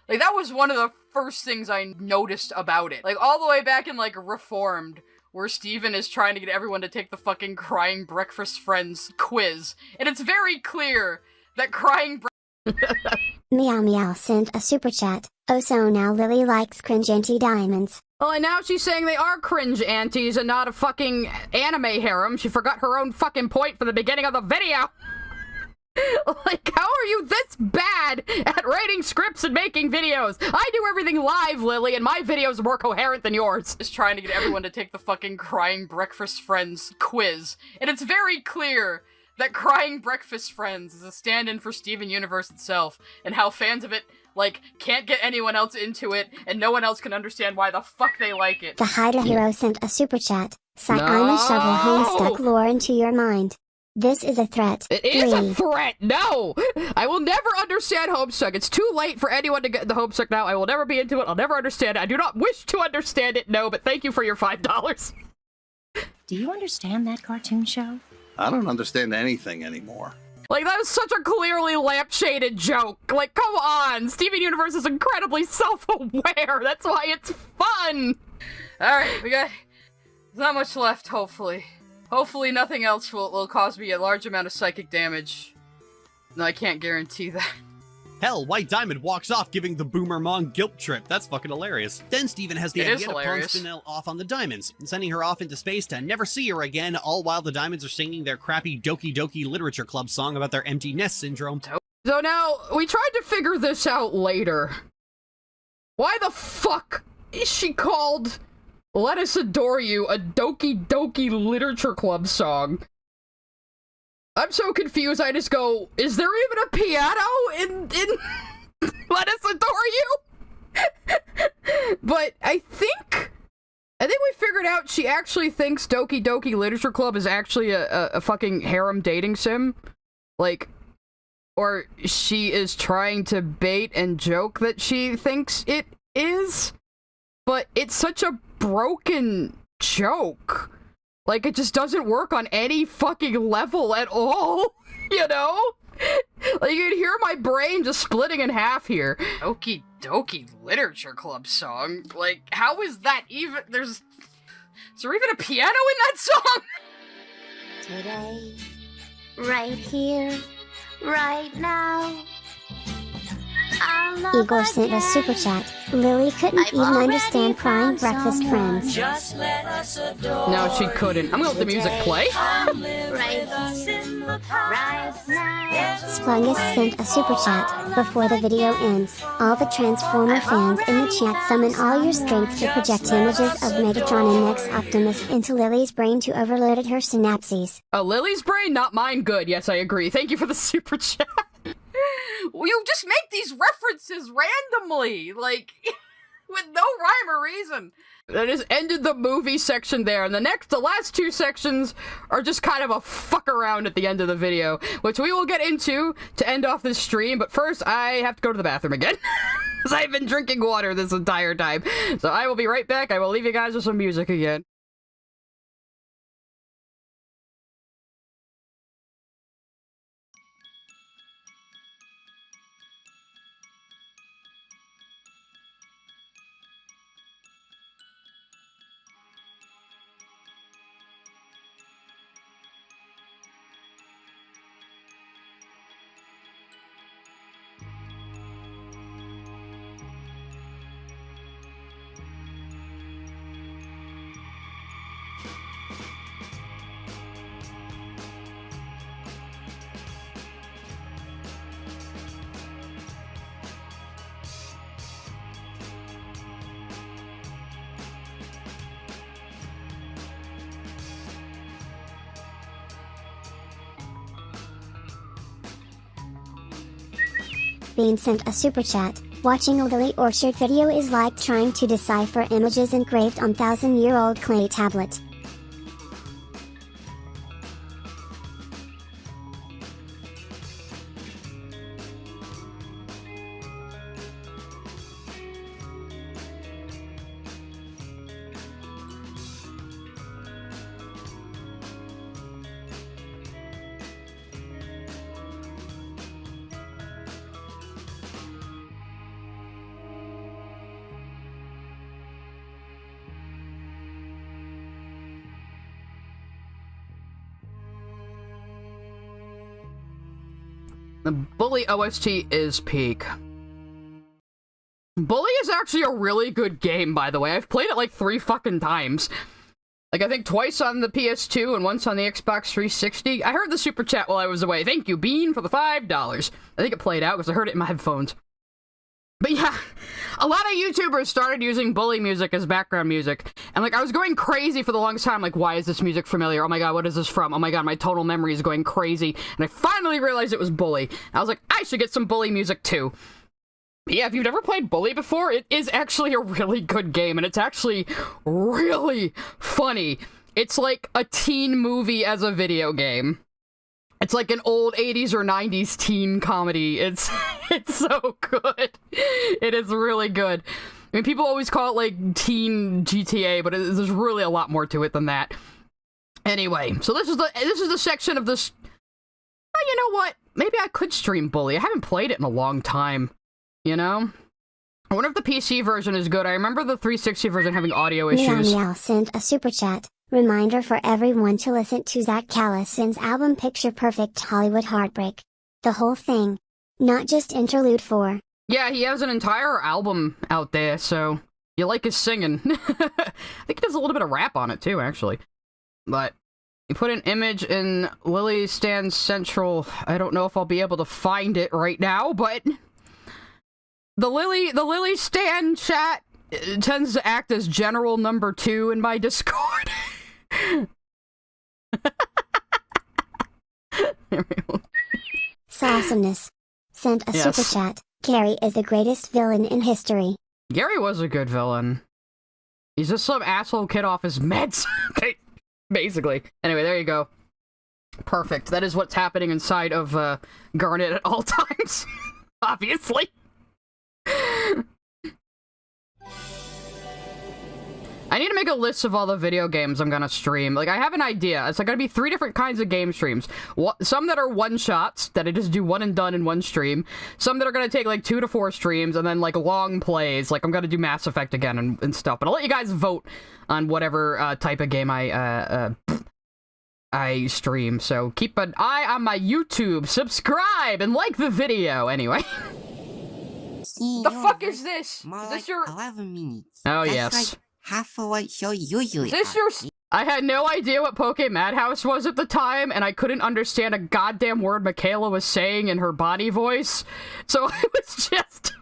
Speaker 4: Like, that was one of the first things I noticed about it. Like, all the way back in, like, Reformed, where Steven is trying to get everyone to take the fucking Crying Breakfast Friends quiz. And it's very clear that Crying
Speaker 1: Meow Meow sent a super chat. Oh, so now Lily likes cringe anti-diamonds.
Speaker 2: Oh, and now she's saying they are cringe antis and not a fucking anime harem. She forgot her own fucking point from the beginning of the video. Like, how are you this bad at writing scripts and making videos? I do everything live, Lily, and my videos are more coherent than yours.
Speaker 4: Is trying to get everyone to take the fucking Crying Breakfast Friends quiz. And it's very clear that Crying Breakfast Friends is a stand-in for Steven Universe itself, and how fans of it, like, can't get anyone else into it, and no one else can understand why the fuck they like it.
Speaker 1: The Haida Hero sent a super chat. I'm a shovel Homestuck lore into your mind. This is a threat.
Speaker 2: It is a threat! No! I will never understand Homestuck. It's too late for anyone to get into Homestuck now. I will never be into it. I'll never understand it. I do not wish to understand it, no, but thank you for your $5.
Speaker 14: Do you understand that cartoon show?
Speaker 19: I don't understand anything anymore.
Speaker 2: Like, that is such a clearly lampshaded joke. Like, come on! Steven Universe is incredibly self-aware. That's why it's fun!
Speaker 4: Alright, there's not much left, hopefully. Hopefully nothing else will cause me a large amount of psychic damage. No, I can't guarantee that.
Speaker 6: Hell, White Diamond walks off giving the Boomer Mom guilt trip. That's fucking hilarious. Then Steven has the idea to pawn Spinel off on the diamonds, and sending her off into space to never see her again, all while the diamonds are singing their crappy Doki Doki Literature Club song about their empty nest syndrome.
Speaker 2: So now, we tried to figure this out later. Why the fuck is she called Let Us Adore You, a Doki Doki Literature Club song? I'm so confused, I just go, is there even a piano in Let Us Adore You? But I think we figured out she actually thinks Doki Doki Literature Club is actually a fucking harem dating sim. Like, or she is trying to bait and joke that she thinks it is. But it's such a broken joke. Like, it just doesn't work on any fucking level at all, you know? Like, you can hear my brain just splitting in half here.
Speaker 4: Doki Doki Literature Club song? Like, how is that even? Is there even a piano in that song?
Speaker 5: Today, right here, right now.
Speaker 1: Igor sent a super chat. Lily couldn't even understand Crying Breakfast Friends.
Speaker 2: No, she couldn't. I'm gonna let the music play.
Speaker 1: Splungus sent a super chat. Before the video ends, all the Transformer fans in the chat summon all your strength to project images of Megatron and Nex Optimus into Lily's brain to overload her synapses.
Speaker 2: Lily's brain? Not mine. Good. Yes, I agree. Thank you for the super chat.
Speaker 4: You just make these references randomly, like, With no rhyme or reason.
Speaker 2: That just ended the movie section there, and the last two sections are just kind of a fuck around at the end of the video, which we will get into to end off this stream, but first I have to go to the bathroom again, because I've been drinking water this entire time. So I will be right back. I will leave you guys with some music again.
Speaker 1: Bean sent a super chat. Watching a Lily Orchard video is like trying to decipher images engraved on 1,000-year-old clay tablet.
Speaker 2: The Bully OST is peak. Bully is actually a really good game, by the way. I've played it like 3 fucking times. Like, I think twice on the PS2 and once on the Xbox 360. I heard the super chat while I was away. Thank you, Bean, for the $5. I think it played out because I heard it in my headphones. But yeah, a lot of YouTubers started using Bully music as background music. And like, I was going crazy for the longest time, like, why is this music familiar? Oh my god, what is this from? Oh my god, my tonal memory is going crazy. And I finally realized it was Bully. I was like, I should get some Bully music too. But yeah, if you've never played Bully before, it is actually a really good game, and it's actually really funny. It's like a teen movie as a video game. It's like an old 80s or 90s teen comedy. It's so good. It is really good. I mean, people always call it like teen GTA, but there's really a lot more to it than that. Anyway, so this is the section of this. Oh, you know what? Maybe I could stream Bully. I haven't played it in a long time. You know? I wonder if the PC version is good. I remember the 360 version having audio issues.
Speaker 1: Meow sent a super chat. Reminder for everyone to listen to Zach Callison's album Picture Perfect Hollywood Heartbreak. The whole thing. Not just interlude 4.
Speaker 2: Yeah, he has an entire album out there, so you like his singing. I think he does a little bit of rap on it too, actually. But you put an image in Lily Stand Central. I don't know if I'll be able to find it right now, but the Lily Stan chat tends to act as general number 2 in my Discord.
Speaker 1: Sawesomeness sent a super chat. Gary is the greatest villain in history.
Speaker 2: Gary was a good villain. He's just some asshole kid off his meds. Basically. Anyway, there you go. Perfect. That is what's happening inside of Garnet at all times. Obviously. I need to make a list of all the video games I'm gonna stream. Like, I have an idea. It's like gonna be 3 different kinds of game streams. Some that are one-shots, that I just do one and done in one stream. Some that are gonna take like 2 to 4 streams, and then like long plays. Like, I'm gonna do Mass Effect again and stuff. But I'll let you guys vote on whatever type of game I stream. So keep an eye on my YouTube, subscribe, and like the video anyway.
Speaker 4: The fuck is this? Is this your
Speaker 15: 11 minutes.
Speaker 2: Oh,
Speaker 15: That's
Speaker 2: yes.
Speaker 15: Like half of what show usually
Speaker 4: Is this your...
Speaker 2: I had no idea what Poke Madhouse was at the time, and I couldn't understand a goddamn word Michaela was saying in her body voice, so I was just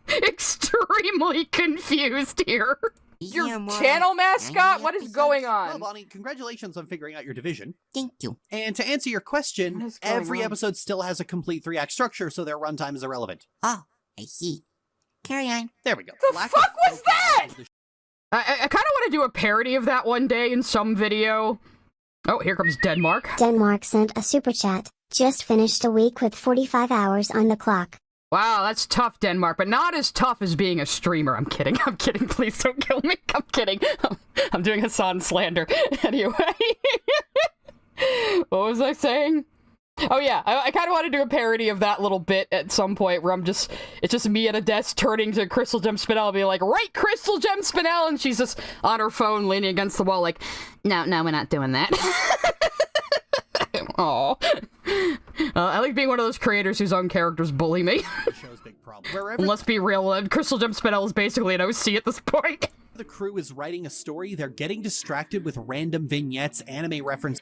Speaker 2: extremely confused here.
Speaker 4: Your channel mascot? What is going on?
Speaker 6: Well, Bonnie, congratulations on figuring out your division.
Speaker 15: Thank you.
Speaker 6: And to answer your question, every episode still has a complete 3-act structure, so their runtime is irrelevant.
Speaker 15: Oh, I see. Carry on.
Speaker 6: There we go.
Speaker 4: The fuck was that?
Speaker 2: I kind of want to do a parody of that one day in some video. Oh, here comes Denmark.
Speaker 1: Denmark sent a super chat. Just finished a week with 45 hours on the clock.
Speaker 2: Wow, that's tough, Denmark, but not as tough as being a streamer. I'm kidding. I'm kidding. Please don't kill me. I'm kidding. I'm doing Hassan slander. Anyway. What was I saying? Oh yeah, I kind of want to do a parody of that little bit at some point where it's just me at a desk turning to Crystal Gem Spinel and be like, right, Crystal Gem Spinel, and she's just on her phone leaning against the wall like, no, we're not doing that. Aw. I like being one of those creators whose own characters bully me. Let's be real, Crystal Gem Spinel is basically an OC at this point.
Speaker 6: The crew is writing a story, they're getting distracted with random vignettes, anime references.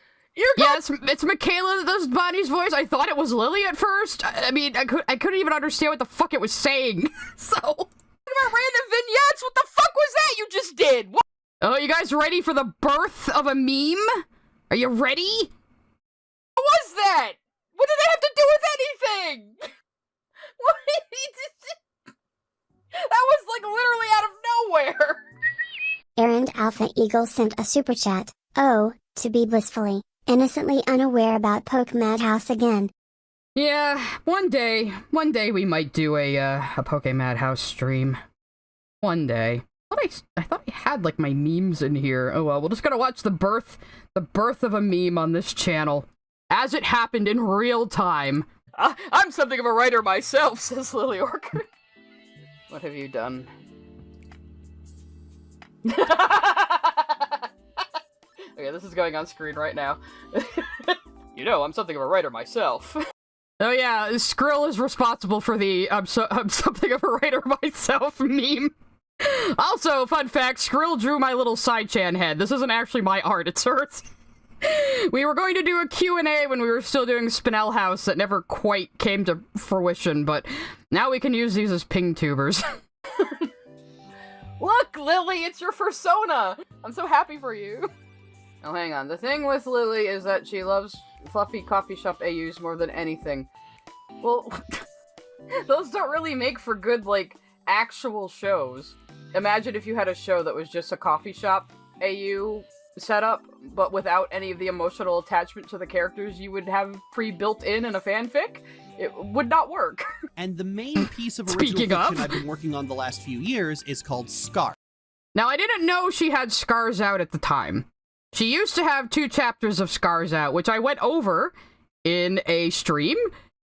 Speaker 2: Yeah, it's Michaela that does Bonnie's voice. I thought it was Lily at first. I mean, I couldn't even understand what the fuck it was saying. So,
Speaker 4: What about random vignettes? What the fuck was that you just did? What?
Speaker 2: Oh, you guys ready for the birth of a meme? Are you ready?
Speaker 4: What was that? What did it have to do with anything? What? That was like literally out of nowhere.
Speaker 1: Errand Alpha Eagle sent a super chat. Oh, to be blissfully, innocently unaware about Poke Madhouse again.
Speaker 2: Yeah, one day we might do a Poke Madhouse stream. One day. I thought I had like my memes in here. Oh well, we're just gonna watch the birth of a meme on this channel as it happened in real time.
Speaker 4: I'm something of a writer myself, says Lily Orchard. What have you done? Okay, this is going on screen right now. You know, I'm something of a writer myself.
Speaker 2: Oh yeah, Skrill is responsible for the I'm something of a writer myself meme. Also, fun fact, Skrill drew my little Sai-chan head. This isn't actually my art, it's hers. We were going to do a Q&A when we were still doing Spinel House that never quite came to fruition, but now we can use these as ping tubers.
Speaker 4: Look, Lily, it's your persona! I'm so happy for you. Oh, hang on. The thing with Lily is that she loves fluffy coffee shop AUs more than anything. Well, those don't really make for good, like, actual shows. Imagine if you had a show that was just a coffee shop AU setup, but without any of the emotional attachment to the characters you would have pre-built in a fanfic. It would not work.
Speaker 6: And the main piece of original fiction I've been working on the last few years is called Scar.
Speaker 2: Now, I didn't know she had Scars out at the time. She used to have 2 chapters of Scars out, which I went over in a stream,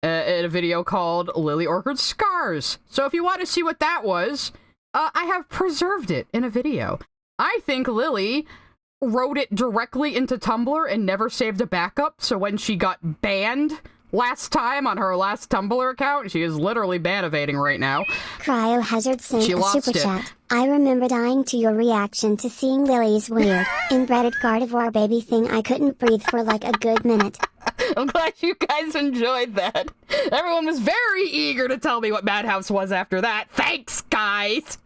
Speaker 2: in a video called Lily Orchard's Scars. So if you want to see what that was, I have preserved it in a video. I think Lily wrote it directly into Tumblr and never saved a backup, so when she got banned last time on her last Tumblr account, she is literally ban-evading right now.
Speaker 1: Cryohazard sent
Speaker 2: She
Speaker 1: a
Speaker 2: lost
Speaker 1: super
Speaker 2: it.
Speaker 1: chat. I remember dying to your reaction to seeing Lily's weird, inbred Gardevoir baby thing. I couldn't breathe for like a good minute.
Speaker 2: I'm glad you guys enjoyed that. Everyone was very eager to tell me what Madhouse was after that. Thanks, guys!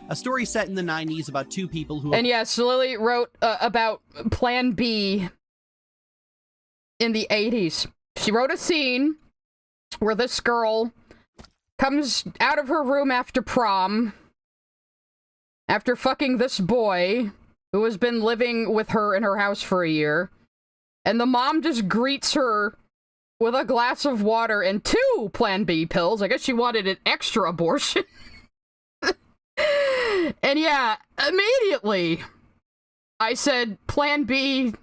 Speaker 6: A story set in the 90s about 2 people who...
Speaker 2: And yes, Lily wrote about Plan B in the 80s. She wrote a scene where this girl comes out of her room after prom, after fucking this boy who has been living with her in her house for a year, and the mom just greets her with a glass of water and 2 Plan B pills. I guess she wanted an extra abortion. And yeah, immediately I said Plan B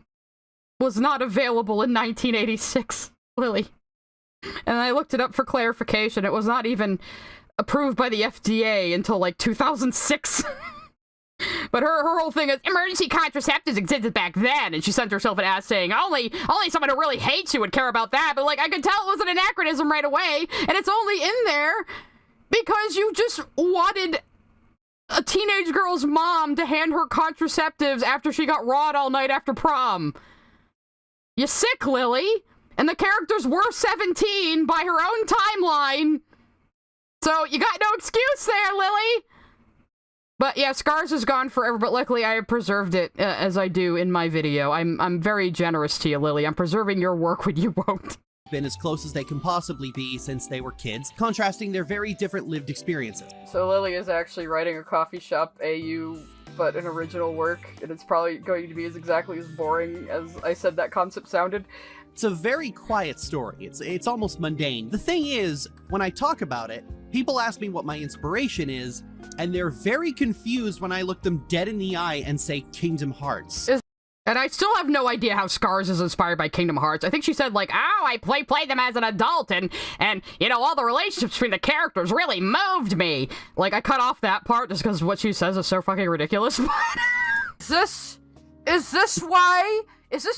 Speaker 2: was not available in 1986, Lily. And I looked it up for clarification. It was not even approved by the FDA until like 2006. But her whole thing is emergency contraceptives existed back then, and she sent herself an ass saying only someone who really hates you would care about that. But like I could tell it was an anachronism right away, and it's only in there because you just wanted a teenage girl's mom to hand her contraceptives after she got rawed all night after prom. You sick, Lily? And the characters were 17 by her own timeline. So you got no excuse there, Lily. But yeah, Scars is gone forever, but luckily I have preserved it as I do in my video. I'm very generous to you, Lily. I'm preserving your work when you won't.
Speaker 6: been as close as they can possibly be since they were kids, contrasting their very different lived experiences.
Speaker 7: So Lily is actually writing a coffee shop AU, but an original work, and it's probably going to be exactly as boring as I said that concept sounded.
Speaker 6: It's a very quiet story. It's almost mundane. The thing is, when I talk about it, people ask me what my inspiration is, and they're very confused when I look them dead in the eye and say Kingdom Hearts.
Speaker 2: And I still have no idea how Scars is inspired by Kingdom Hearts. I think she said, like, oh, I played them as an adult, and, you know, all the relationships between the characters really moved me. Like, I cut off that part just because what she says is so fucking ridiculous.
Speaker 7: Is this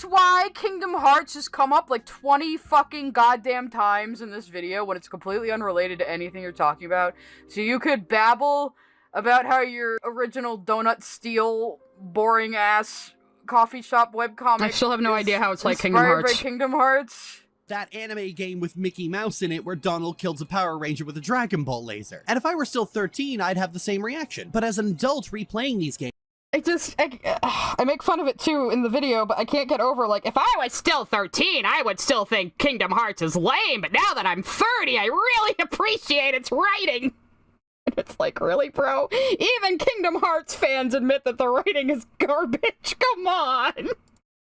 Speaker 7: why Kingdom Hearts has come up like 20 fucking goddamn times in this video when it's completely unrelated to anything you're talking about? So you could babble about how your original Donut Steel boring-ass coffee shop webcomic
Speaker 2: I still have no idea how it's like Kingdom
Speaker 7: inspired
Speaker 2: Hearts.
Speaker 7: by Kingdom Hearts?
Speaker 6: That anime game with Mickey Mouse in it where Donald kills a Power Ranger with a Dragon Ball laser. And if I were still 13, I'd have the same reaction. But as an adult replaying these games,
Speaker 2: I make fun of it too in the video, but I can't get over, like, if I was still 13, I would still think Kingdom Hearts is lame, but now that I'm 30, I really appreciate its writing. And it's like, really, bro? Even Kingdom Hearts fans admit that the writing is garbage. Come on!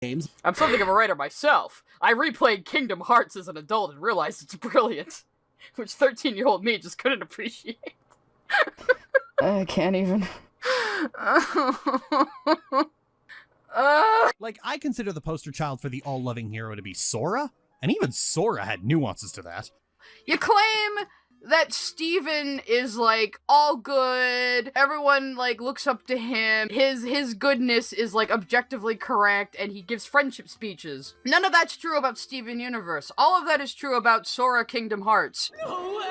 Speaker 7: I'm something of a writer myself. I replayed Kingdom Hearts as an adult and realized it's brilliant, which 13-year-old me just couldn't appreciate.
Speaker 2: I can't even.
Speaker 6: Like, I consider the poster child for the all-loving hero to be Sora, and even Sora had nuances to that.
Speaker 7: You claim that Steven is, like, all good, everyone, like, looks up to him, his goodness is, like, objectively correct, and he gives friendship speeches. None of that's true about Steven Universe. All of that is true about Sora Kingdom Hearts.
Speaker 8: No way!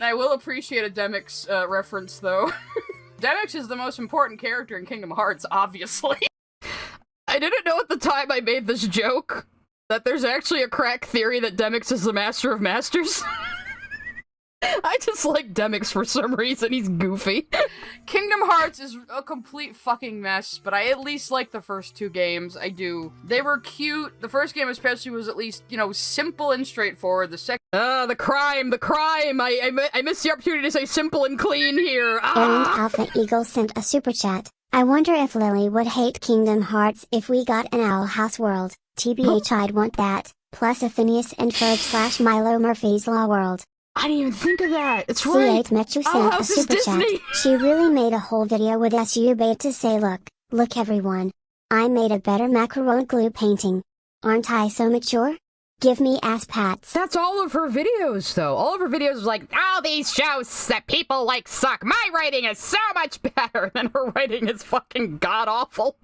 Speaker 7: I will appreciate a Demix reference, though. Demix is the most important character in Kingdom Hearts, obviously.
Speaker 2: I didn't know at the time I made this joke that there's actually a crack theory that Demix is the master of masters. I just like Demix for some reason, he's goofy.
Speaker 7: Kingdom Hearts is a complete fucking mess, but I at least like the first two games. I do. They were cute. The first game especially was at least, you know, simple and straightforward. The second...
Speaker 2: the crime! I missed the opportunity to say simple and clean here!
Speaker 1: Errand Alpha Eagle sent a super chat. I wonder if Lily would hate Kingdom Hearts if we got an Owl House world. TBH I'd want that, plus a Phineas and Ferb / Milo Murphy's Law world.
Speaker 2: I didn't even think of that. It's right.
Speaker 1: C8 Metro sent a super chat. She really made a whole video with SU bait to say look everyone. I made a better macaron glue painting. Aren't I so mature? Give me ass pats.
Speaker 2: That's all of her videos, though. All of her videos is like, all these shows that people like suck. My writing is so much better. Than her writing is fucking god-awful.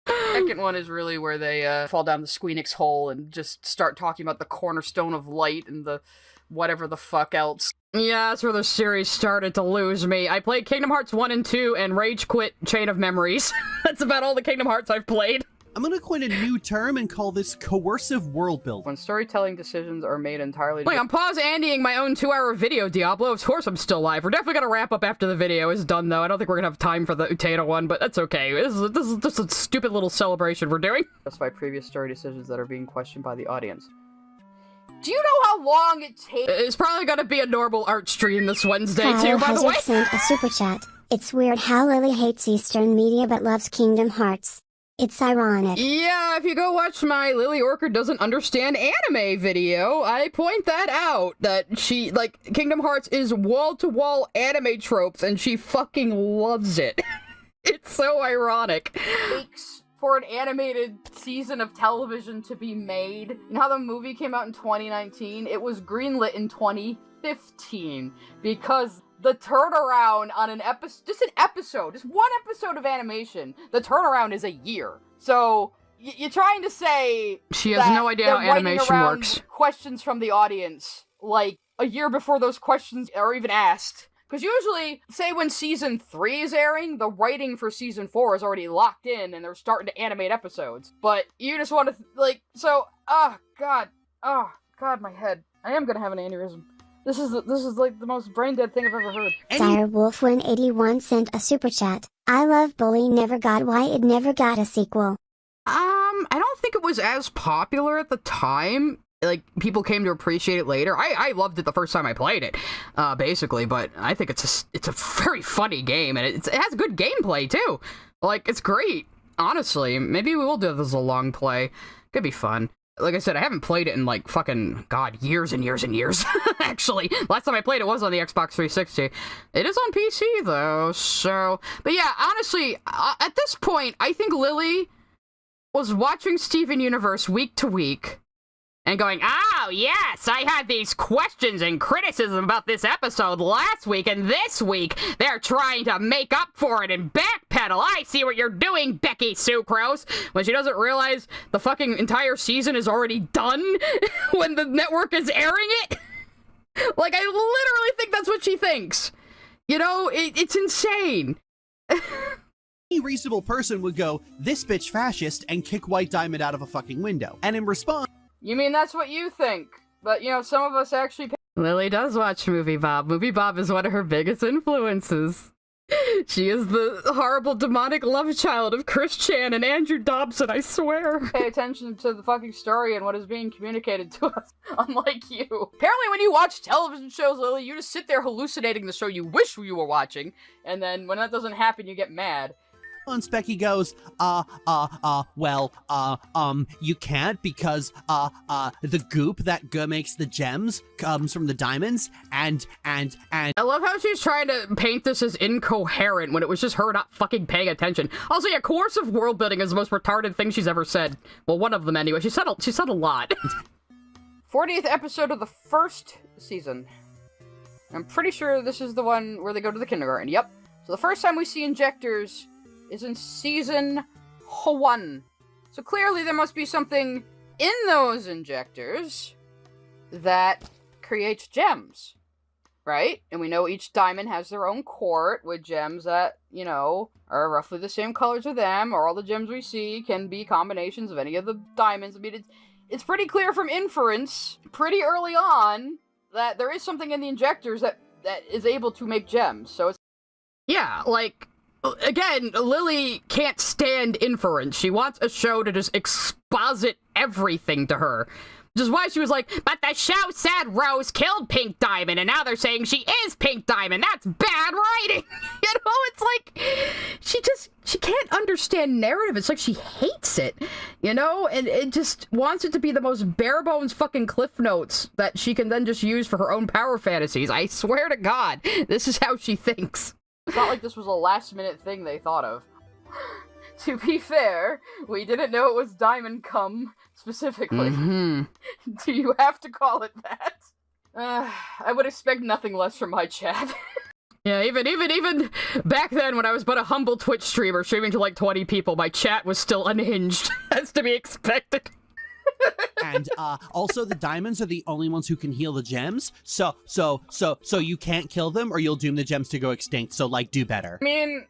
Speaker 7: Second one is really where they fall down the Squeenix hole and just start talking about the cornerstone of light and the whatever the fuck else.
Speaker 2: Yeah, that's where the series started to lose me. I played Kingdom Hearts 1 and 2 and rage quit Chain of Memories. That's about all the Kingdom Hearts I've played.
Speaker 6: I'm gonna coin a new term and call this coercive world building.
Speaker 7: When storytelling decisions are made entirely...
Speaker 2: Wait, I'm pause Andying my own 2-hour video, Diablo. Of course I'm still live. We're definitely gonna wrap up after the video is done, though. I don't think we're gonna have time for the Utena one, but that's okay. This is just a stupid little celebration we're doing.
Speaker 7: Justify previous story decisions that are being questioned by the audience. Do you know how long it takes?
Speaker 2: It's probably gonna be a normal art stream this Wednesday, too, by the way.
Speaker 1: Sent a super chat. It's weird how Lily hates Eastern media but loves Kingdom Hearts. It's ironic.
Speaker 2: Yeah, if you go watch my Lily Orchard Doesn't Understand Anime video, I point that out. That she, like, Kingdom Hearts is wall-to-wall anime tropes, and she fucking loves it. It's so ironic.
Speaker 7: Takes for an animated season of television to be made. You know how the movie came out in 2019? It was greenlit in 2015 because the turnaround on an episode, just one episode of animation, the turnaround is a year. So you're trying to say
Speaker 2: she has no idea how animation works.
Speaker 7: Questions from the audience, like a year before those questions are even asked. Because usually, say when season 3 is airing, the writing for season 4 is already locked in and they're starting to animate episodes. But you just want to, like, so, God, my head. I am gonna have an aneurysm. This is like the most brain dead thing I've ever heard.
Speaker 1: Dire Wolf181 sent a super chat. I love Bully never got why it never got a sequel.
Speaker 2: I don't think it was as popular at the time. Like, people came to appreciate it later. I loved it the first time I played it, basically, but I think it's a very funny game, and it has good gameplay, too. Like, it's great, honestly. Maybe we will do this as a long play. Could be fun. Like I said, I haven't played it in, like, fucking, God, years and years and years, actually. Last time I played it was on the Xbox 360. It is on PC, though, so... But yeah, honestly, at this point, I think Lily was watching Steven Universe week to week, and going, oh, yes, I had these questions and criticism about this episode last week, and this week they're trying to make up for it and backpedal. I see what you're doing, Becky Sucrose. When she doesn't realize the fucking entire season is already done when the network is airing it. Like, I literally think that's what she thinks. You know, it's insane.
Speaker 6: Any reasonable person would go, this bitch fascist, and kick White Diamond out of a fucking window. And in response...
Speaker 7: You mean that's what you think? But, you know, some of us actually...
Speaker 2: Lily does watch Movie Bob. Movie Bob is one of her biggest influences. She is the horrible demonic love child of Chris Chan and Andrew Dobson, I swear.
Speaker 7: Pay attention to the fucking story and what is being communicated to us, unlike you. Apparently when you watch television shows, Lily, you just sit there hallucinating the show you wish you were watching, and then when that doesn't happen, you get mad.
Speaker 6: Once Becky goes, you can't because, the goop that makes the gems comes from the diamonds, and...
Speaker 2: I love how she's trying to paint this as incoherent when it was just her not fucking paying attention. Also, yeah, coercive world building is the most retarded thing she's ever said. Well, one of them anyway. She said a lot.
Speaker 7: 40th episode of the first season. I'm pretty sure this is the one where they go to the kindergarten. Yep. So the first time we see injectors is in season 1. So clearly there must be something in those injectors that creates gems, right? And we know each diamond has their own court with gems that, you know, are roughly the same colors of them, or all the gems we see can be combinations of any of the diamonds. I mean, it's pretty clear from inference pretty early on that there is something in the injectors that is able to make gems. So it's...
Speaker 2: Yeah, like... Again, Lily can't stand inference. She wants a show to just exposit everything to her. Which is why she was like, but the show said Rose killed Pink Diamond, and now they're saying she is Pink Diamond. That's bad writing. You know, it's like, she can't understand narrative. It's like she hates it, you know? And it just wants it to be the most bare bones fucking cliff notes that she can then just use for her own power fantasies. I swear to God, this is how she thinks.
Speaker 7: It's not like this was a last-minute thing they thought of. To be fair, we didn't know it was Diamond Cum, specifically.
Speaker 2: Mm-hmm.
Speaker 7: Do you have to call it that? I would expect nothing less from my chat.
Speaker 2: Yeah, even back then when I was but a humble Twitch streamer streaming to like 20 people, my chat was still unhinged, as to be expected.
Speaker 6: And also the diamonds are the only ones who can heal the gems. So you can't kill them or you'll doom the gems to go extinct. So like, do better.
Speaker 7: I mean,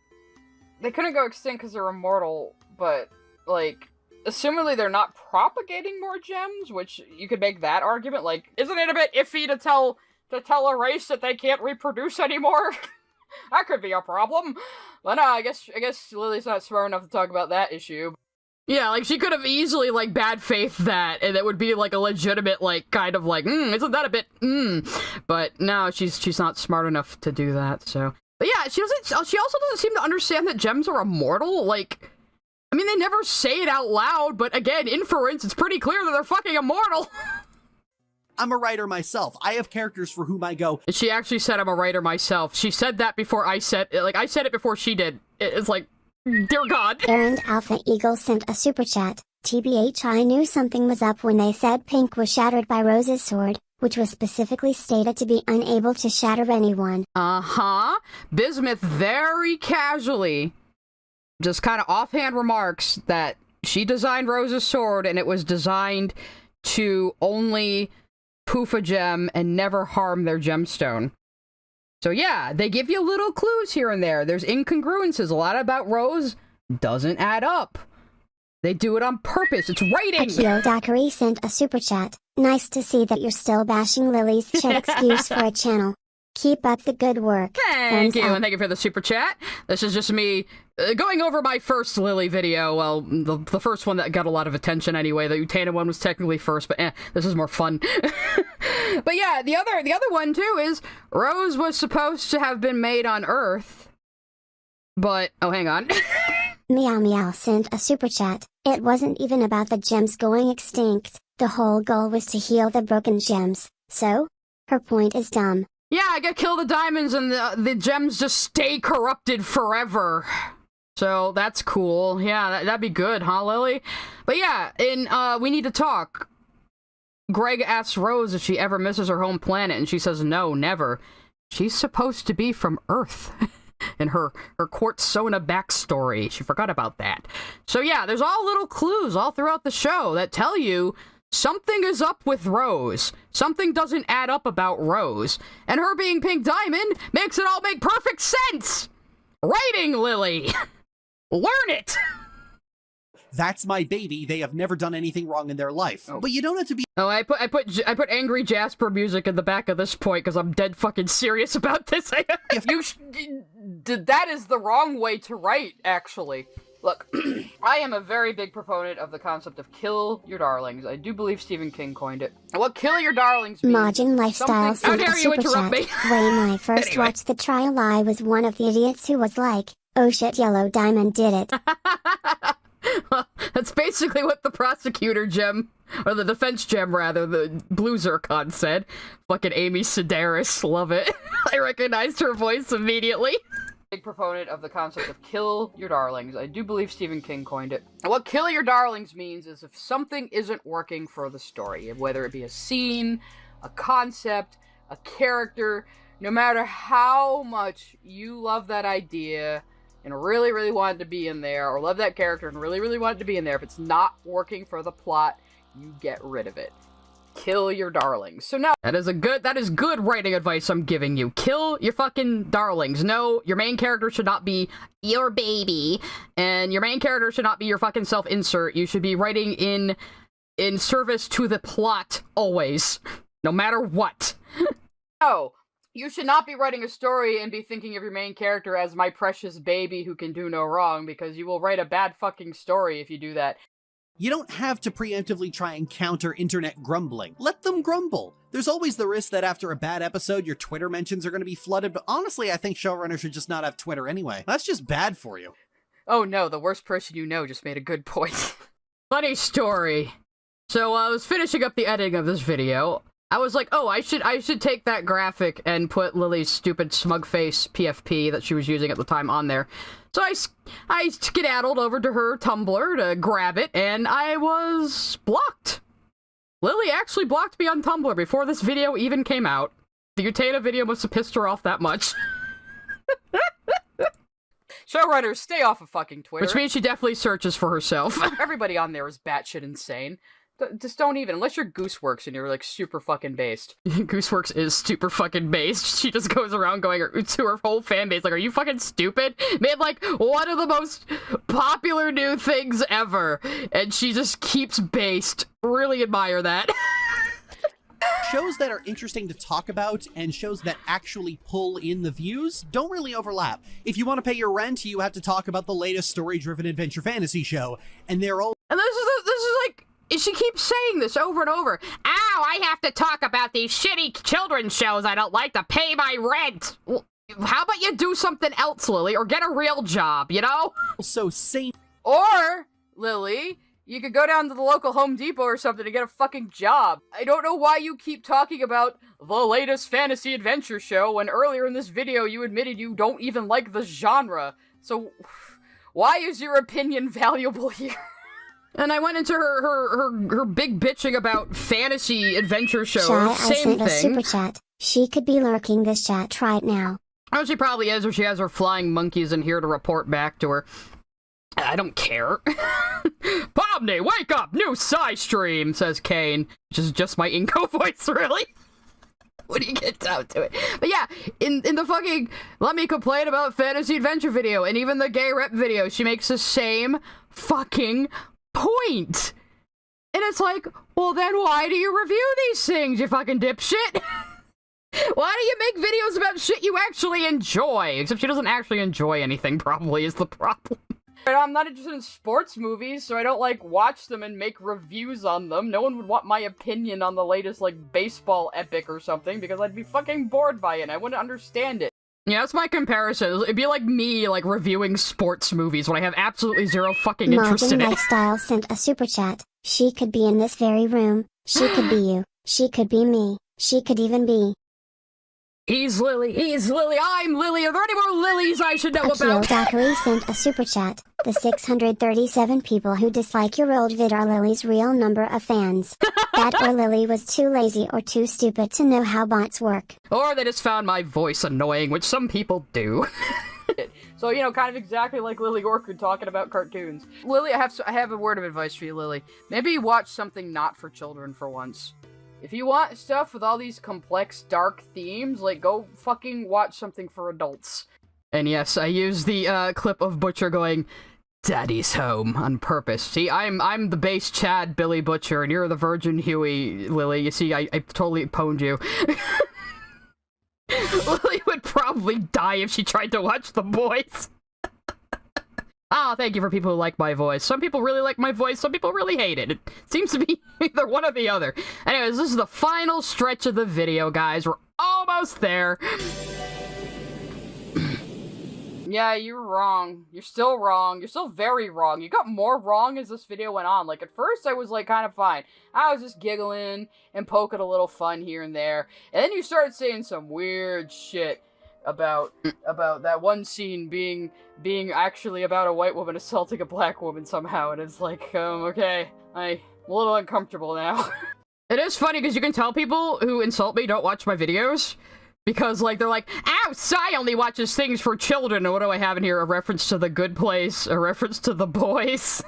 Speaker 7: they couldn't go extinct because they're immortal, but like, assumingly they're not propagating more gems, which you could make that argument. Like, isn't it a bit iffy to tell a race that they can't reproduce anymore? That could be a problem. But no, I guess Lily's not smart enough to talk about that issue.
Speaker 2: Yeah, like, she could have easily, like, bad faith that, and it would be, like, a legitimate, like, kind of, like, isn't that a bit, But no, she's not smart enough to do that, so. But yeah, she also doesn't seem to understand that gems are immortal, like, I mean, they never say it out loud, but again, inference, it's pretty clear that they're fucking immortal.
Speaker 6: I'm a writer myself. I have characters for whom I go.
Speaker 2: She actually said I'm a writer myself. She said that before I said it before she did. It's like, dear God.
Speaker 1: Errand Alpha Eagle sent a super chat. TBH, I knew something was up when they said Pink was shattered by Rose's sword, which was specifically stated to be unable to shatter anyone.
Speaker 2: Uh-huh. Bismuth very casually, just kind of offhand remarks that she designed Rose's sword and it was designed to only poof a gem and never harm their gemstone. So yeah, they give you little clues here and there. There's incongruences. A lot about Rose doesn't add up. They do it on purpose. It's writing!
Speaker 1: Akio Dakari sent a super chat. Nice to see that you're still bashing Lily's shit excuse for a channel. Keep up the good work.
Speaker 2: Thank you, and thank you for the super chat. This is just me going over my first Lily video. Well, the first one that got a lot of attention anyway. The Utena one was technically first, but this is more fun. But yeah, the other one too is Rose was supposed to have been made on Earth, but oh, hang on.
Speaker 1: Meow Meow sent a super chat. It wasn't even about the gems going extinct. The whole goal was to heal the broken gems. So, her point is dumb.
Speaker 2: Yeah, I gotta kill the diamonds and the gems just stay corrupted forever. So that's cool. Yeah, that'd be good, huh, Lily? But yeah, in We Need to Talk, Greg asks Rose if she ever misses her home planet, and she says no, never. She's supposed to be from Earth. In her Quartz Sona backstory. She forgot about that. So yeah, there's all little clues all throughout the show that tell you something is up with Rose. Something doesn't add up about Rose. And her being Pink Diamond makes it all make perfect sense! Writing, Lily! Learn it!
Speaker 6: That's my baby. They have never done anything wrong in their life. Oh. But you don't have to be.
Speaker 2: Oh, I put angry Jasper music in the back of this point because I'm dead fucking serious about this.
Speaker 4: That is the wrong way to write, actually. Look, I am a very big proponent of the concept of kill your darlings. I do believe Stephen King coined it. What kill your darlings means
Speaker 1: Majin Lifestyle sent a super chat. When I first watched the trial, I was one of the idiots who was like, oh shit, Yellow Diamond did it.
Speaker 2: Well, that's basically what the prosecutor gem, or the defense gem rather, the Blue Zircon said. Fucking Amy Sedaris, love it. I recognized her voice immediately.
Speaker 4: Big proponent of the concept of kill your darlings. I do believe Stephen King coined it. And what kill your darlings means is if something isn't working for the story, whether it be a scene, a concept, a character, no matter how much you love that idea and really, really wanted to be in there, or love that character and really, really wanted to be in there, if it's not working for the plot, you get rid of it. Kill your darlings. So now... That is good writing advice I'm giving you. Kill your fucking darlings. No, your main character should not be your baby, and your main character should not be your fucking self-insert. You should be writing in service to the plot, always. No matter what. No. You should not be writing a story and be thinking of your main character as my precious baby who can do no wrong, because you will write a bad fucking story if you do that.
Speaker 6: You don't have to preemptively try and counter internet grumbling. Let them grumble. There's always the risk that after a bad episode, your Twitter mentions are going to be flooded, but honestly, I think showrunners should just not have Twitter anyway. That's just bad for you.
Speaker 4: Oh no, the worst person you know just made a good point.
Speaker 2: Funny story. So I was finishing up the editing of this video. I was like, oh, I should take that graphic and put Lily's stupid smug face PFP that she was using at the time on there. So I skedaddled over to her Tumblr to grab it, and I was blocked. Lily actually blocked me on Tumblr before this video even came out. The Utena video must have pissed her off that much.
Speaker 4: Showrunners, stay off of fucking Twitter.
Speaker 2: Which means she definitely searches for herself.
Speaker 4: Everybody on there is batshit insane. Just don't even, unless you're Gooseworks and you're like super fucking based.
Speaker 2: Gooseworks is super fucking based. She just goes around going to her whole fan base like, are you fucking stupid? Made like one of the most popular new things ever, and she just keeps based. Really admire that.
Speaker 6: Shows that are interesting to talk about and shows that actually pull in the views don't really overlap. If you want to pay your rent, you have to talk about the latest story-driven adventure fantasy show, and they're all...
Speaker 2: And this is like... She keeps saying this over and over. Ow, I have to talk about these shitty children's shows I don't like to pay my rent. Well, how about you do something else, Lily, or get a real job, you know?
Speaker 6: So same.
Speaker 4: Or, Lily, you could go down to the local Home Depot or something to get a fucking job. I don't know why you keep talking about the latest fantasy adventure show when earlier in this video you admitted you don't even like the genre. So, why is your opinion valuable here?
Speaker 2: And I went into her big bitching about fantasy adventure shows.
Speaker 1: Shy,
Speaker 2: Same
Speaker 1: I sent
Speaker 2: thing.
Speaker 1: a super chat. She could be lurking this chat right now.
Speaker 2: Oh, she probably is, or she has her flying monkeys in here to report back to her. I don't care. Pomni, wake up! New Psy stream, says Kane. Which is just my Inko voice, really. When you get down to it. But yeah, in the fucking let me complain about fantasy adventure video, and even the gay rep video, she makes the same fucking point. And it's like, well then why do you review these things, you fucking dipshit? Why do you make videos about shit you actually enjoy? Except she doesn't actually enjoy anything, probably, is the problem.
Speaker 7: I'm not interested in sports movies, so I don't, like, watch them and make reviews on them. No one would want my opinion on the latest, like, baseball epic or something, because I'd be fucking bored by it, and I wouldn't understand it.
Speaker 2: Yeah, that's my comparison. It'd be like me, like, reviewing sports movies when I have absolutely zero fucking interest in it.
Speaker 1: Lifestyle sent a super chat. She could be in this very room. She could be you. She could be me. She could even be...
Speaker 2: He's Lily, I'm Lily, are there any more Lilies I should know
Speaker 1: Akio
Speaker 2: about?
Speaker 1: Dakari sent a super chat. The 637 people who dislike your old vid are Lily's real number of fans. That or Lily was too lazy or too stupid to know how bots work.
Speaker 2: Or they just found my voice annoying, which some people do.
Speaker 7: So, you know, kind of exactly like Lily Orchid talking about cartoons. Lily, I have a word of advice for you, Lily. Maybe watch something not for children for once. If you want stuff with all these complex, dark themes, like, go fucking watch something for adults.
Speaker 2: And yes, I used the clip of Butcher going, "Daddy's home," on purpose. See, I'm the base Chad Billy Butcher, and you're the Virgin Huey, Lily. You see, I totally pwned you. Lily would probably die if she tried to watch The Boys. Oh, thank you for people who like my voice. Some people really like my voice, some people really hate it. It seems to be either one or the other. Anyways, this is the final stretch of the video, guys. We're almost there.
Speaker 7: Yeah, you're wrong. You're still wrong. You're still very wrong. You got more wrong as this video went on. Like, at first I was, like, kind of fine. I was just giggling and poking a little fun here and there. And then you started saying some weird shit about that one scene being actually about a white woman assaulting a black woman somehow, and it's like, okay, I'm a little uncomfortable now.
Speaker 2: It is funny, because you can tell people who insult me don't watch my videos, because, like, they're like, "Ow, Sai only watches things for children," and what do I have in here? A reference to The Good Place, a reference to The Boys,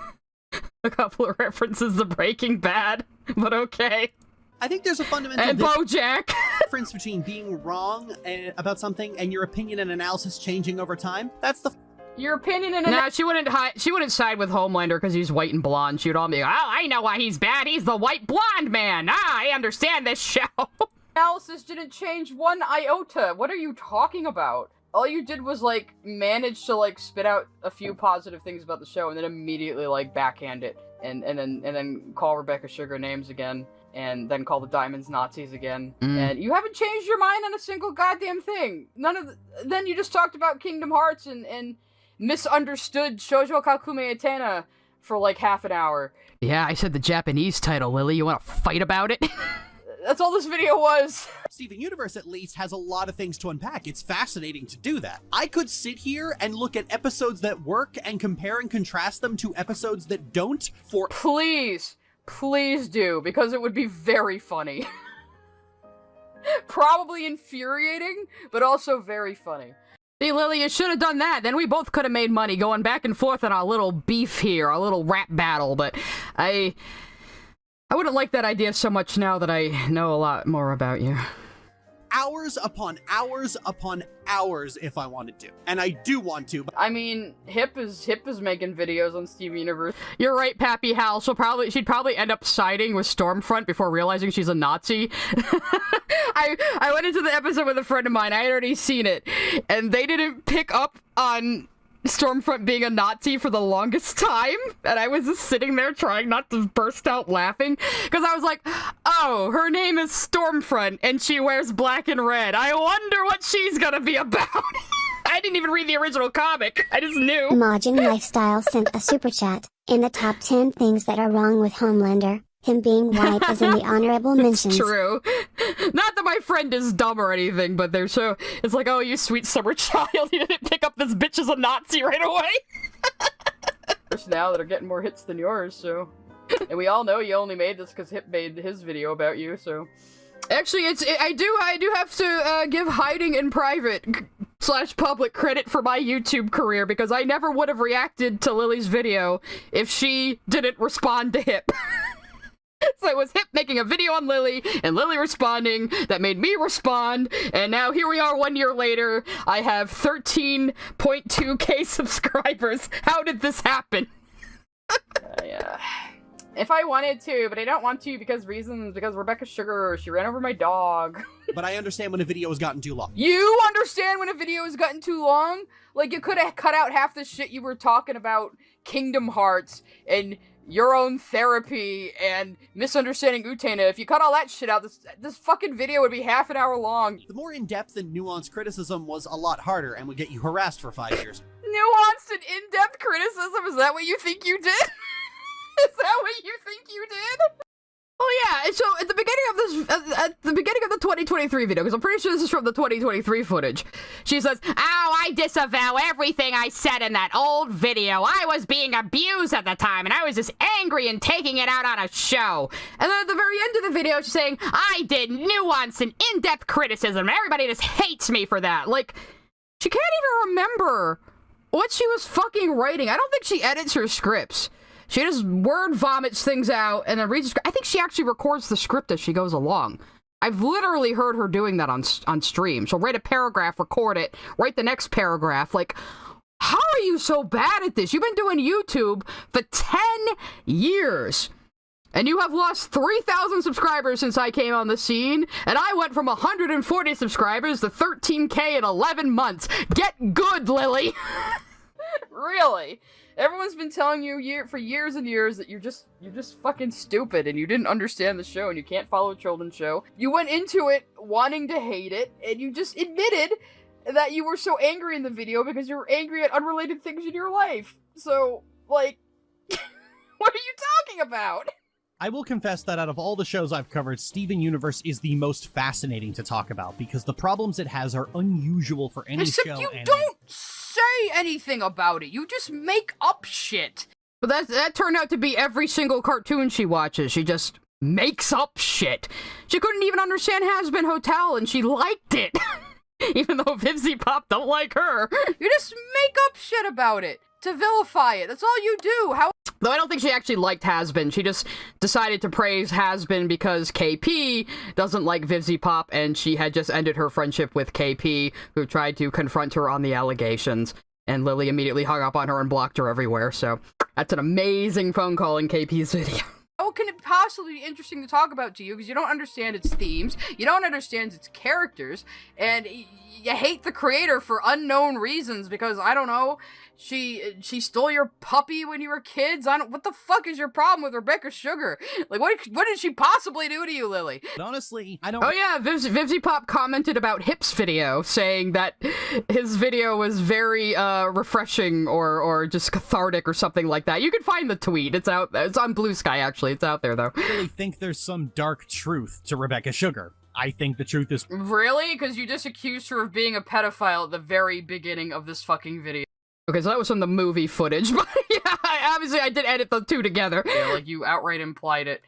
Speaker 2: a couple of references to Breaking Bad, but okay.
Speaker 6: I think there's a fundamental
Speaker 2: and BoJack
Speaker 6: difference between being wrong about something and your opinion and analysis changing over time. That's the...
Speaker 7: Your opinion and...
Speaker 2: Nah, she wouldn't side with Homelander because he's white and blonde. She would all be like, "Oh, I know why he's bad. He's the white blonde man. Ah, I understand this show."
Speaker 7: Analysis didn't change one iota. What are you talking about? All you did was, like, manage to, like, spit out a few positive things about the show and then immediately, like, backhand it. And then call Rebecca Sugar names again. And then call the Diamonds Nazis again. And you haven't changed your mind on a single goddamn thing. Then you just talked about Kingdom Hearts and misunderstood Shoujo Kakume Atena for like half an hour.
Speaker 2: Yeah, I said the Japanese title, Lily. You want to fight about it?
Speaker 7: That's all this video was.
Speaker 6: Steven Universe, at least, has a lot of things to unpack. It's fascinating to do that. I could sit here and look at episodes that work and compare and contrast them to episodes that don't for...
Speaker 7: Please do, because it would be very funny. Probably infuriating, but also very funny.
Speaker 2: See, Lily, you should have done that. Then we both could have made money going back and forth on our little beef here, our little rap battle, but I wouldn't like that idea so much now that I know a lot more about you.
Speaker 6: Hours upon hours upon hours if I wanted to. And I do want to. But
Speaker 7: I mean, Hip is making videos on Steven Universe.
Speaker 2: You're right, Pappy Hal. She'd probably end up siding with Stormfront before realizing she's a Nazi. I went into the episode with a friend of mine. I had already seen it. And they didn't pick up on Stormfront being a Nazi for the longest time, and I was just sitting there trying not to burst out laughing, because I was like, oh, her name is Stormfront, and she wears black and red. I wonder what she's gonna be about. I didn't even read the original comic. I just knew.
Speaker 1: Majin Lifestyle sent a super chat. In the top 10 things that are wrong with Homelander, him being white is in the honorable mentions.
Speaker 2: True. Not that my friend is dumb or anything, but they're so... It's like, oh, you sweet summer child, you didn't pick up this bitch as a Nazi right away.
Speaker 7: Just now that are getting more hits than yours, so... And we all know you only made this because Hip made his video about you, so...
Speaker 2: Actually, I do have to give hiding in private / public credit for my YouTube career, because I never would have reacted to Lily's video if she didn't respond to Hip. So it was Hip making a video on Lily, and Lily responding, that made me respond, and now here we are 1 year later, I have 13.2k subscribers. How did this happen?
Speaker 7: Yeah. If I wanted to, but I don't want to because Rebecca Sugar, she ran over my dog.
Speaker 6: But I understand when a video has gotten too long.
Speaker 7: You understand when a video has gotten too long? Like, you could have cut out half the shit you were talking about Kingdom Hearts and your own therapy and misunderstanding Utena. If you cut all that shit out, this fucking video would be half an hour long.
Speaker 6: The more in-depth and nuanced criticism was a lot harder and would get you harassed for 5 years.
Speaker 7: Nuanced and in-depth criticism? Is that what you think you did? Is that what you think you did? Oh yeah, so at the beginning of the 2023 video, because I'm pretty sure this is from the 2023 footage, she says, "Oh, I disavow everything I said in that old video. I was being abused at the time, and I was just angry and taking it out on a show." And then at the very end of the video, she's saying, "I did nuance and in-depth criticism. Everybody just hates me for that." Like, she can't even remember what she was fucking writing. I don't think she edits her scripts. She just word vomits things out and then reads the script. I think she actually records the script as she goes along. I've literally heard her doing that on stream. She'll write a paragraph, record it, write the next paragraph. Like, how are you so bad at this? You've been doing YouTube for 10 years. And you have lost 3,000 subscribers since I came on the scene. And I went from 140 subscribers to 13K in 11 months. Get good, Lily. Really? Everyone's been telling you for years and years that you're just fucking stupid and you didn't understand the show and you can't follow a children's show. You went into it wanting to hate it and you just admitted that you were so angry in the video because you were angry at unrelated things in your life. So, like, what are you talking about?
Speaker 6: I will confess that out of all the shows I've covered, Steven Universe is the most fascinating to talk about because the problems it has are unusual for any show.
Speaker 7: Except you don't say anything about it. You just make up shit. But that turned out to be every single cartoon she watches. She just makes up shit. She couldn't even understand Has-Been Hotel and she liked it. Even though Vivzy Pop don't like her. You just make up shit about it to vilify it. That's all you do. Though I don't think she actually liked Has-Been. She just decided to praise Has-Been because KP doesn't like Vivzy Pop, and she had just ended her friendship with KP, who tried to confront her on the allegations. And Lily immediately hung up on her and blocked her everywhere, so that's an amazing phone call in KP's video. How can it possibly be interesting to talk about to you? Because you don't understand its themes, you don't understand its characters, and you hate the creator for unknown reasons because, I don't know, she stole your puppy when you were kids? What the fuck is your problem with Rebecca Sugar? Like, what did she possibly do to you, Lily?
Speaker 6: But honestly, I don't...
Speaker 7: Oh yeah, Vivzy Pop commented about Hip's video, saying that his video was very, refreshing or just cathartic or something like that. You can find the tweet. It's out there. It's on Blue Sky, actually. It's out there, though.
Speaker 6: I really think there's some dark truth to Rebecca Sugar. I think the truth is...
Speaker 7: Really? Because you just accused her of being a pedophile at the very beginning of this fucking video. Okay, so that was from the movie footage, but yeah, obviously I did edit the two together. Yeah, like, you outright implied it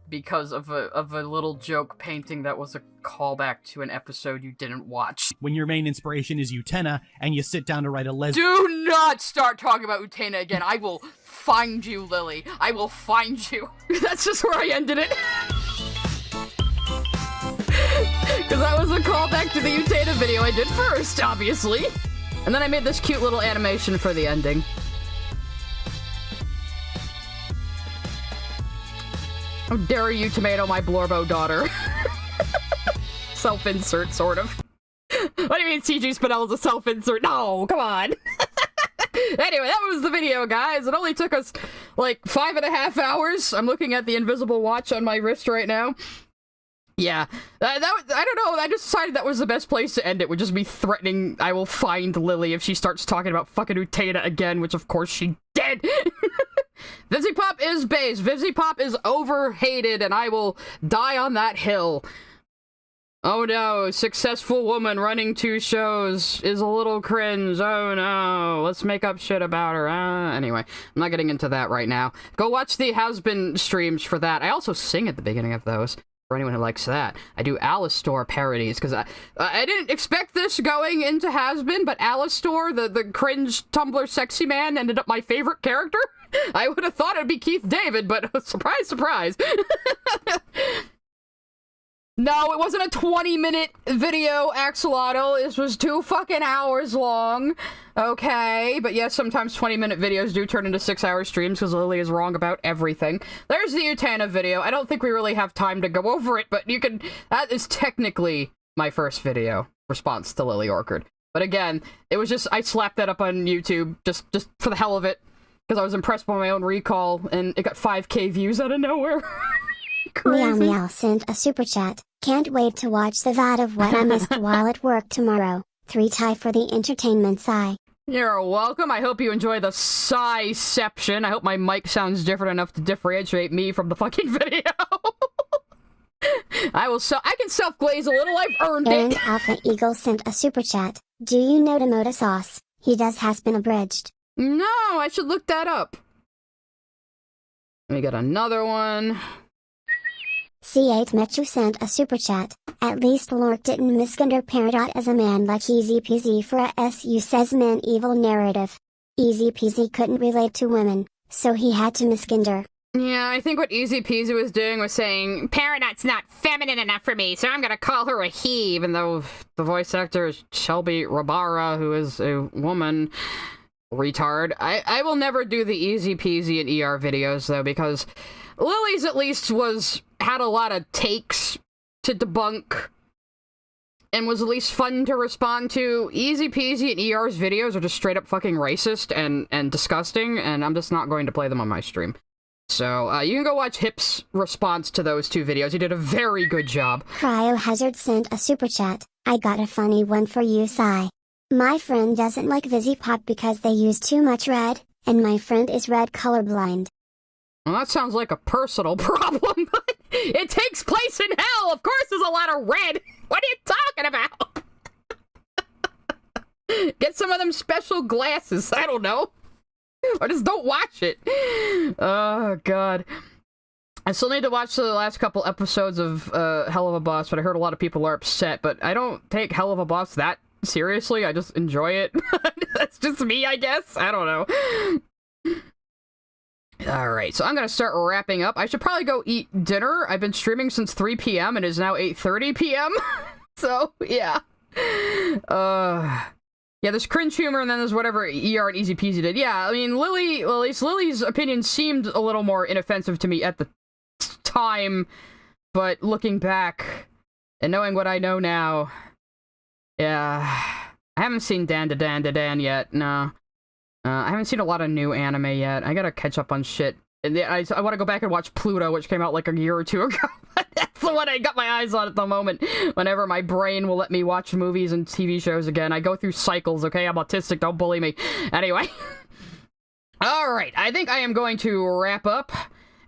Speaker 7: because of a little joke painting that was a callback to an episode you didn't watch.
Speaker 6: When your main inspiration is Utena, and you sit down to write a
Speaker 7: Do not start talking about Utena again. I will find you, Lily. I will find you. That's just where I ended it. Because that was a callback to the Utena video I did first, obviously. And then I made this cute little animation for the ending. How dare you tomato my Blorbo daughter? Self-insert, sort of. What do you mean CG Spinell's a self-insert? No, come on. Anyway, that was the video, guys. It only took us, like, 5.5 hours. I'm looking at the invisible watch on my wrist right now. Yeah, I don't know, I just decided that was the best place to end it, would just be threatening I will find Lily if she starts talking about fucking Utena again, which of course she did. Vivzy Pop is base, Vivzy Pop is overhated, and I will die on that hill. Oh no, successful woman running 2 shows is a little cringe, oh no, let's make up shit about her, anyway, I'm not getting into that right now. Go watch the Has-Been streams for that. I also sing at the beginning of those. For anyone who likes that. I do Alistor parodies, because I didn't expect this going into Has-Been, but Alistor, the cringe Tumblr sexy man, ended up my favorite character. I would have thought it'd be Keith David, but surprise, surprise.
Speaker 2: No, it wasn't a 20-minute video, Axolotl. This was 2 fucking hours long. Okay, but yes, sometimes 20-minute videos do turn into 6-hour streams because Lily is wrong about everything. There's the Utana video. I don't think we really have time to go over it, but you can... That is technically my first video response to Lily Orchard. But again, it was just... I slapped that up on YouTube just for the hell of it because I was impressed by my own recall, and it got 5K views out of nowhere.
Speaker 1: Meow Meow sent a super chat. Can't wait to watch the VOD of what I missed while at work tomorrow. 3 tie for the entertainment sigh.
Speaker 2: You're welcome. I hope you enjoy the sigh-ception. I hope my mic sounds different enough to differentiate me from the fucking video. I can self-glaze a little. I've earned
Speaker 1: Aaron
Speaker 2: it.
Speaker 1: Alpha Eagle sent a super chat. Do you know Tomoda Sauce? He has been abridged.
Speaker 2: No, I should look that up. Let me get another one.
Speaker 1: C8 Metru sent a super chat. At least Lork didn't misgender Peridot as a man like Easy Peasy for a SU says men evil narrative. Easy Peasy couldn't relate to women, so he had to misgender.
Speaker 2: Yeah, I think what Easy Peasy was doing was saying, Peridot's not feminine enough for me, so I'm gonna call her a he, even though the voice actor is Shelby Rabara, who is a woman. Retard. I will never do the Easy Peasy and ER videos, though, because Lily's at least had a lot of takes to debunk and was at least fun to respond to. Easy Peasy and ER's videos are just straight up fucking racist and disgusting, and I'm just not going to play them on my stream. So, you can go watch Hip's response to those 2 videos. He did a very good job.
Speaker 1: Cryohazard sent a super chat. I got a funny one for you, Sai. My friend doesn't like Vizzy Pop because they use too much red, and my friend is red colorblind.
Speaker 2: Well, that sounds like a personal problem, but it takes place in hell! Of course there's a lot of red! What are you talking about? Get some of them special glasses, I don't know. Or just don't watch it. Oh, God. I still need to watch the last couple episodes of Hell of a Boss, but I heard a lot of people are upset, but I don't take Hell of a Boss that seriously. I just enjoy it. That's just me, I guess. I don't know. Alright, so I'm gonna start wrapping up. I should probably go eat dinner. I've been streaming since 3 p.m. and it is now 8:30 p.m. So, yeah. Yeah, there's cringe humor and then there's whatever ER and Easy Peasy did. Yeah, I mean, at least Lily's opinion seemed a little more inoffensive to me at the time, but looking back and knowing what I know now, yeah, I haven't seen Dan to Dan yet, no. I haven't seen a lot of new anime yet. I gotta catch up on shit. And I want to go back and watch Pluto, which came out like a year or 2 ago. That's the one I got my eyes on at the moment. Whenever my brain will let me watch movies and TV shows again. I go through cycles, okay? I'm autistic, don't bully me. Anyway. Alright, I think I am going to wrap up.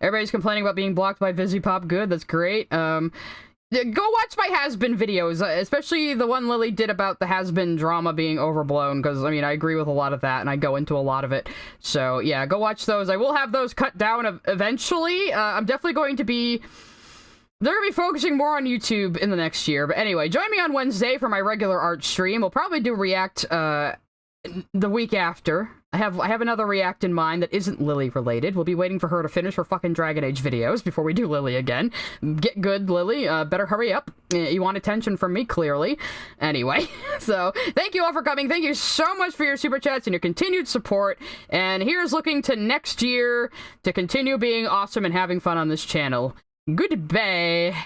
Speaker 2: Everybody's complaining about being blocked by VizzyPop. Good, that's great. Go watch my has-been videos, especially the one Lily did about the has-been drama being overblown, because, I mean, I agree with a lot of that, and I go into a lot of it. So, yeah, go watch those. I will have those cut down eventually. I'm definitely going to be... They're going to be focusing more on YouTube in the next year. But anyway, join me on Wednesday for my regular art stream. We'll probably do React, the week after. I have another React in mind that isn't Lily related. We'll be waiting for her to finish her fucking Dragon Age videos before we do Lily again. Get good, Lily. Better hurry up. You want attention from me, clearly. Anyway, so thank you all for coming. Thank you so much for your super chats and your continued support. And here's looking to next year to continue being awesome and having fun on this channel. Goodbye.